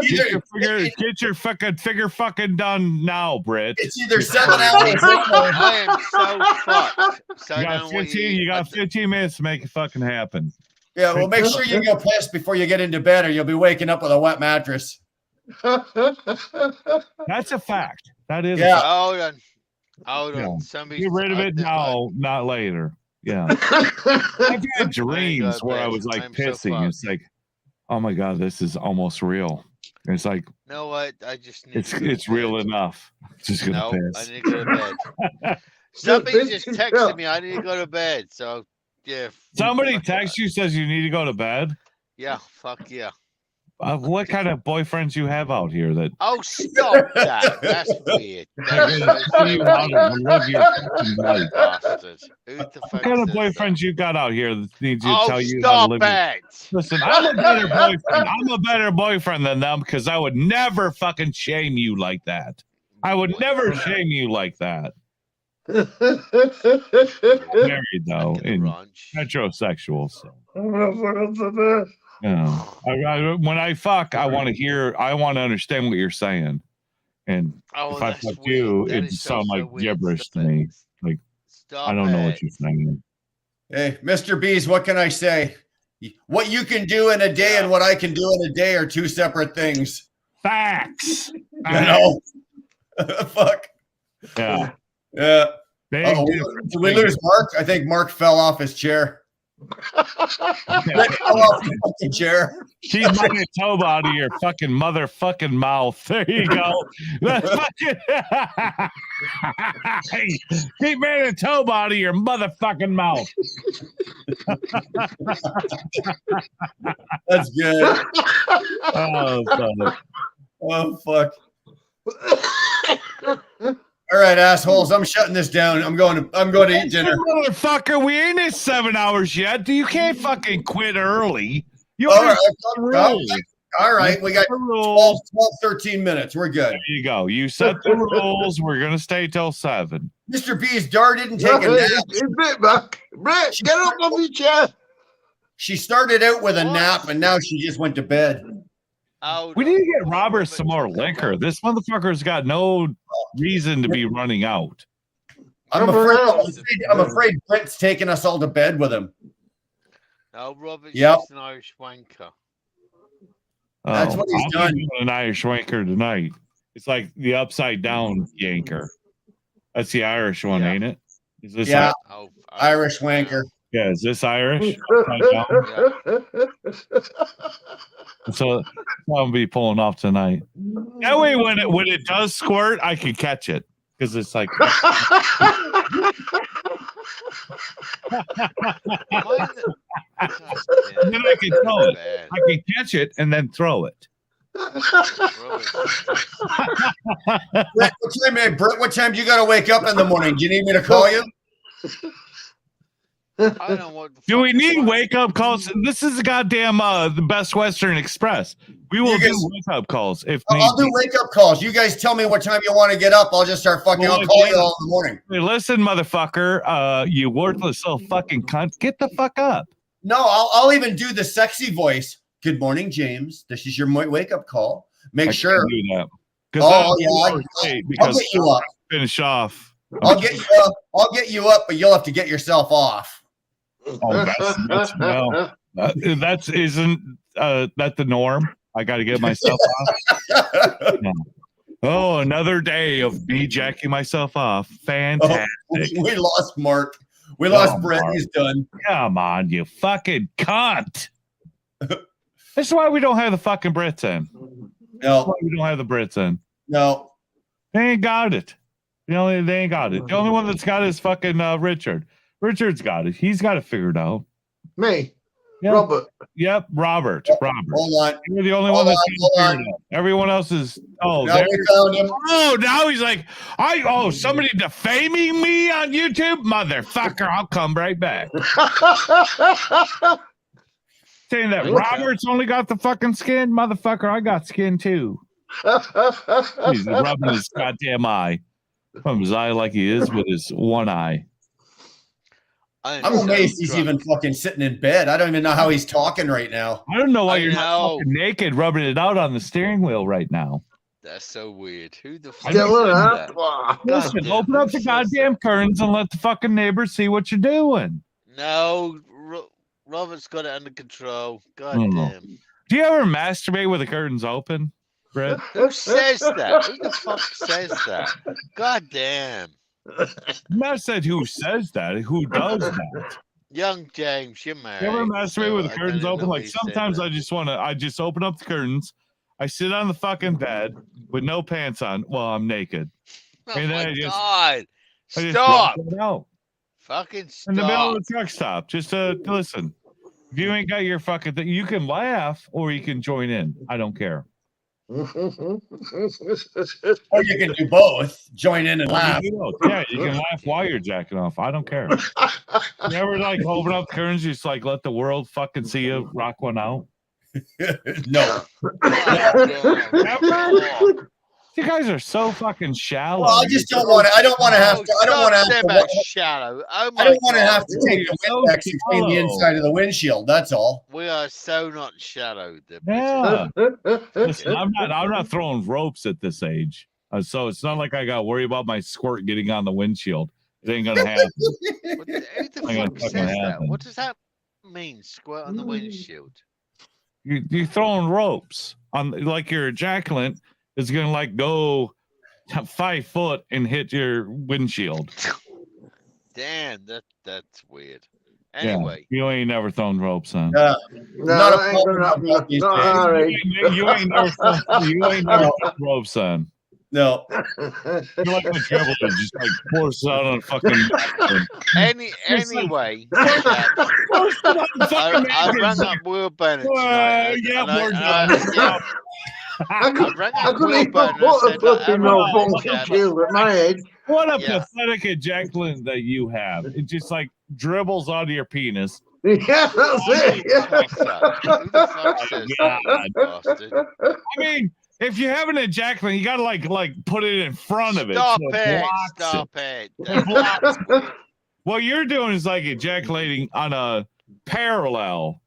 Get your fucking figure fucking done now, Britt. It's either 7 hours. I am so fucked. So You I got don't know what 15. You got 15 minutes to make it fucking happen. Yeah, well, make sure you go piss before you get into bed, or you'll be waking up with a wet mattress. That's a fact. That is. Yeah. Hold on. Hold Yeah. on. Somebody's. Get rid of it now, not later. Yeah. I've had dreams where I was like I'm so pissing. fucked. It's like, oh my god, this is almost real. And it's like, You know what? I just need it's real enough. I'm just gonna No, piss. I need to go to bed. Somebody just texted me. I need to go to bed. So yeah. Somebody texts you, says you need to go to bed. Yeah. Fuck yeah. What kind of boyfriends you have out here that Oh, stop that. That's weird. they're gonna see you out and live your fucking life? Bastard. Who the fuck What kind of says boyfriends you got out here that need you to Oh, tell you how to stop live your... it. Listen, I'm a better boyfriend. I'm a better boyfriend than them because I would never fucking shame you like that. I would never shame you like that. Married though, and heterosexual. So. Yeah. When I fuck, I want to hear. I want to understand what you're saying, and Oh, if I that's fuck weird. you, That it is sounds so like weird. gibberish to me. Like I don't know what you're saying. Hey, Mr. Bees, what can I say? What you can do in a day and what I can do in a day are two separate things. Facts. You know? Fuck. Yeah. Yeah. Big Uh-oh, difference. did we lose Mark? I think Mark fell off his chair. Rick fell off the fucking chair. Keep Manitoba out of your fucking motherfucking mouth. There you go. That's fucking... Keep Manitoba out of your motherfucking mouth. That's good. Oh, fuck. Oh, fuck. All right, assholes. I'm shutting this down. I'm going to eat dinner. Motherfucker, we ain't in 7 hours yet. You can't fucking quit early. You All already right, set the rules. all right. We got 12, 13 minutes. We're good. There you go. You set the rules. We're gonna stay till 7. Mr. B's Dar didn't take a nap. Brett, get up off your chair. She started out with a nap and now she just went to bed. We need to get Robert some more liquor. This motherfucker's got no reason to be running out. I'm afraid Brent's taking us all to bed with him. No, Robert's Yep. just an Irish wanker. That's what he's I'm done. doing an Irish wanker tonight. It's like the upside down yanker. That's the Irish one, ain't it? Is this Yeah. Irish? Irish wanker. Yeah, is this Irish? Upside down? So I'll be pulling off tonight. That way, when it does squirt, I can catch it because it's like. And then I can throw it. I can catch it and then throw it. Brett, what time do you got to wake up in the morning? Do you need me to call you? I don't know what. Do we need wake up calls? This is a goddamn the Best Western Express. We will do wake up calls if I'll need do wake up calls. You guys tell me what time you want to get up. I'll just start fucking. I'll call you all in the morning. Hey, listen, motherfucker, you worthless little fucking cunt. Get the fuck up. No, I'll even do the sexy voice. Good morning, James. This is your wake up call. Make sure. Do that. Oh yeah, I'll get you up. Finish off. I'll get you up. I'll get you up, but you'll have to get yourself off. Oh, that's no. That isn't that the norm? I got to get myself off. No. Oh, another day of me jacking myself off. Fantastic. Oh, we lost Mark. We lost Brett. Mark. He's done. Come on, you fucking cunt. That's why we don't have the fucking Brits in. That's why we don't have the Brits in. No. They ain't got it. They ain't got it. The only one that's got it is fucking Richard. Richard's got it. He's got it figured out. Me. Yep. Robert. Yep, Robert. Hold on. You're the only one that's got it figured out. Everyone else is Now there. we found him. Oh, now he's like, somebody defaming me on YouTube? Motherfucker, I'll come right back. Saying that Robert's only got the fucking skin? Motherfucker, I got skin too. He's rubbing his goddamn eye. From his eye like he is with his one eye. I'm amazed he's even fucking sitting in bed. I don't even know how he's talking right now. I don't know why you're not fucking naked rubbing it out on the steering wheel right now. That's so weird. Who the fuck? Listen, open up the goddamn curtains and let the fucking neighbors see what you're doing. No, Robert's got it under control. God don't know. damn. Do you ever masturbate with the curtains open, Brett? Who says that? Who the fuck says that? God damn. I'm not said who says that. Who does that? Young James, you're married. You ever masturbate with the I curtains don't open? know Like who said sometimes that. I just open up the curtains. I sit on the fucking bed with no pants on. Well, I'm naked. Oh And my then God. I just Stop. rock it out Fucking in the middle stop. of the truck stop. Just to listen. If you ain't got your fucking thing, you can laugh or you can join in. I don't care. Or you can do both. Join in and laugh. Yeah, you can laugh while you're jacking off. I don't care. You ever like open up the curtains, just like let the world fucking see you rock one out? No. You guys are so fucking shallow. Well, I just don't want to. I don't want to have to. I don't want to have about to. shallow. Oh my I don't want to God. have to take the Windex and clean the inside of the windshield. That's all. We are so not shallow. Yeah. Listen, I'm not throwing ropes at this age. So it's not like I got to worry about my squirt getting on the windshield. It ain't gonna happen. Who the Ain't fuck gonna says fucking that? happen. What does that mean? Squirt on the windshield. You're throwing ropes on, like your ejaculant is gonna like go 5 foot and hit your windshield. Damn, that's weird. Yeah, Anyway, you ain't never thrown ropes on. No, that ain't gonna happen. Not all right. You ain't never thrown ropes on. No. You're like the devil that just like pours out on fucking. anyway, I rang up Will Bennett tonight. I couldn't even put a flipping no function shield at my age. What a pathetic ejaculate that you have. It just like dribbles out of your penis. Yeah, that's it. I mean, if you have an ejaculate, you gotta like put it in front of it. Stop so it! blocks Stop it! It blocks it. What you're doing is like ejaculating on a parallel.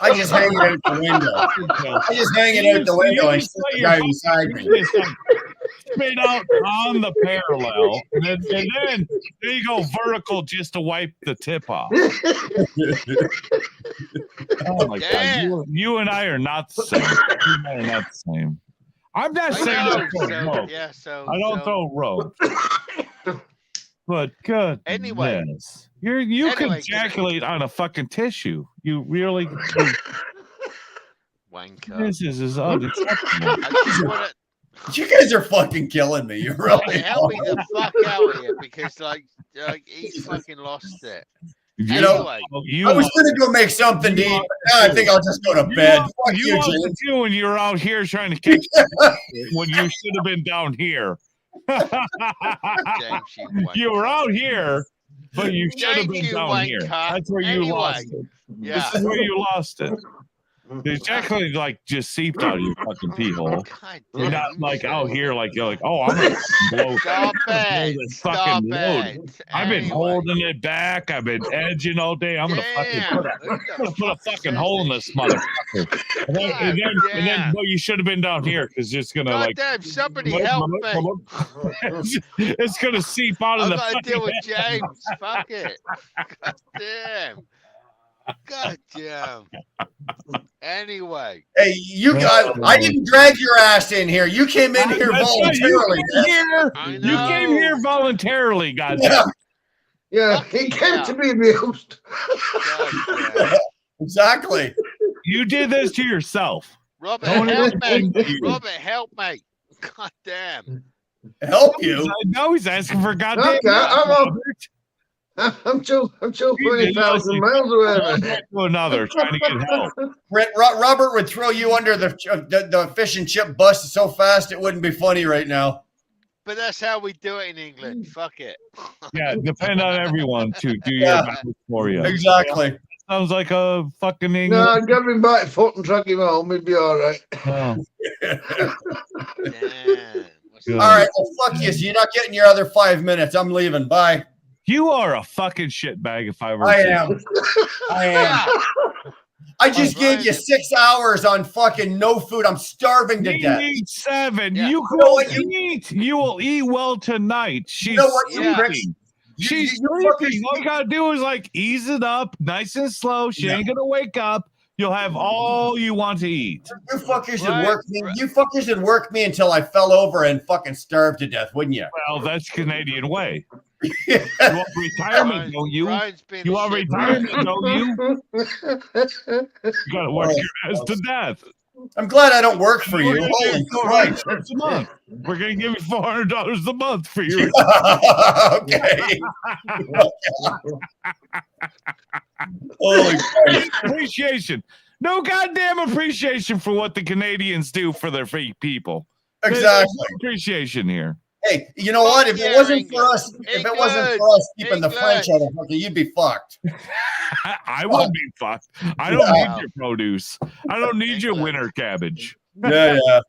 I just hang it out the window. I just hang it out the window and stick the guy beside me. Spit out on the parallel, and then you go vertical just to wipe the tip off. Oh my God, you and I are not the same. You and I are not the same. I'm not saying I don't throw rope. I don't throw rope. But good. Anyway, you can ejaculate on a fucking tissue. You really. Wanker. This is unacceptable. You guys are fucking killing me. You really help me the fuck out here because like he's fucking lost it. You know, I was gonna go make something to eat, but now I think I'll just go to bed. Fuck you, James. You when you're out here trying to kick when you should have been down here. You were out here, but you should have been down here. That's where you lost it. Yeah. This is where you lost it. The ejaculate like just seeped out of your fucking pee hole. You're not like out here like you're like, oh, I'm gonna blow this fucking load. I've been holding it back. I've been edging all day. I'm gonna fucking put a fucking hole in this motherfucker. And then well, you should have been down here because it's gonna like. Damn, somebody help me! It's gonna seep out of the. I gotta deal with James. Fuck it. God damn. God damn. Anyway. Hey, I didn't drag your ass in here. You came in here voluntarily. You came here voluntarily, goddamn. Yeah, he came to be abused. Exactly. You did this to yourself. Robert, help me. Robert, help me. God damn. Help you? No, he's asking for goddamn. Okay, I'm 20,000 miles away. Another trying to get help. Robert would throw you under the fish and chip bus so fast it wouldn't be funny right now. But that's how we do it in England. Fuck it. Yeah, depend on everyone to do your best for you. Exactly. Sounds like a fucking English. No, give him back foot and truck him home. He'd be all right. Oh. All right, well, fuck you. So you're not getting your other 5 minutes. I'm leaving. Bye. You are a fucking shitbag if I were. I am. I just gave you 6 hours on fucking no food. I'm starving to death. Need 7. Yeah. You will eat. You will eat well tonight. She's You know what, She's you sleeping. All you gotta do is like ease it up, nice and slow. She ain't gonna wake up. You'll have all you want to eat. You fuckers would work me. You fuckers would work me until I fell over and fucking starved to death, wouldn't you? Well, that's Canadian way. You want retirement, don't you? You want retirement, don't you? You gotta work your ass to death. I'm glad I don't work for you. Holy Christ. $400 a month. We're gonna give you $400 a month for your okay. Holy Christ. Appreciation. No goddamn appreciation for what the Canadians do for their fake people. Exactly. There's no appreciation here. Hey, you know what? If it wasn't for us, keeping the French out of fucking, you'd be fucked. I would be fucked. I don't need your produce. I don't need your winter cabbage. Yeah, yeah.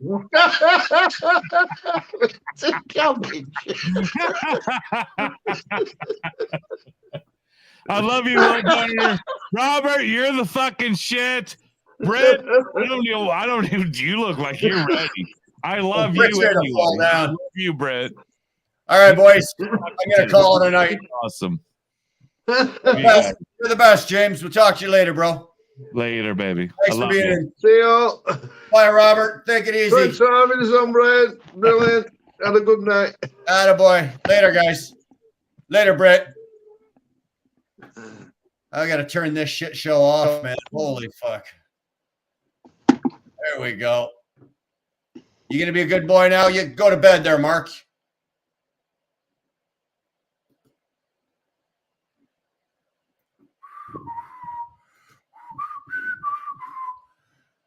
I love you, little brother. Robert, you're the fucking shit. Brett, I don't even. You look like you're ready. I love Brett's you. ready to Anyway. fall down. I love you, Brett. All right, boys. I'm gonna call it a night. Awesome. You're the best, James. We'll talk to you later, bro. Later, baby. Thanks for being in. See you. Bye, Robert. Take it easy. Thanks for having us on, Brad. Brilliant. Have a good night. Attaboy. Later, guys. Later, Brett. I gotta turn this shit show off, man. Holy fuck. There we go. You gonna be a good boy now? You go to bed there, Mark.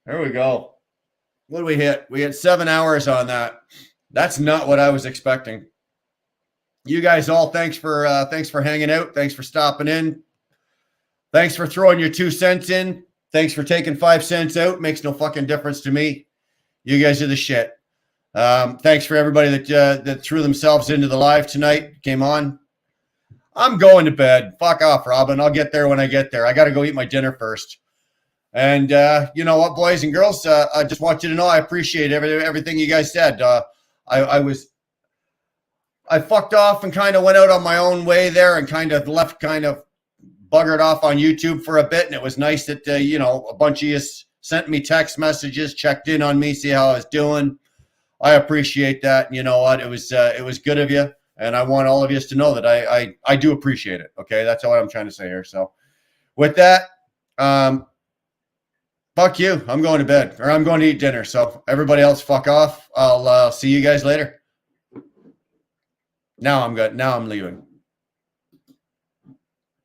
There we go. What did we hit? We hit 7 hours on that. That's not what I was expecting. You guys all, thanks for hanging out. Thanks for stopping in. Thanks for throwing your 2 cents in. Thanks for taking 5 cents out. Makes no fucking difference to me. You guys are the shit. Thanks for everybody that threw themselves into the live tonight. Came on. I'm going to bed. Fuck off, Robin. I'll get there when I get there. I got to go eat my dinner first. And you know what, boys and girls, I just want you to know I appreciate everything you guys said. I fucked off and kind of went out on my own way there and kind of buggered off on YouTube for a bit. And it was nice that, you know, a bunch of you sent me text messages, checked in on me, see how I was doing. I appreciate that. And you know what? It was good of you. And I want all of you to know that I do appreciate it. Okay. That's all I'm trying to say here. So with that, fuck you. I'm going to bed, or I'm going to eat dinner. So everybody else, fuck off. I'll see you guys later. Now I'm good. Now I'm leaving.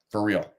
For real.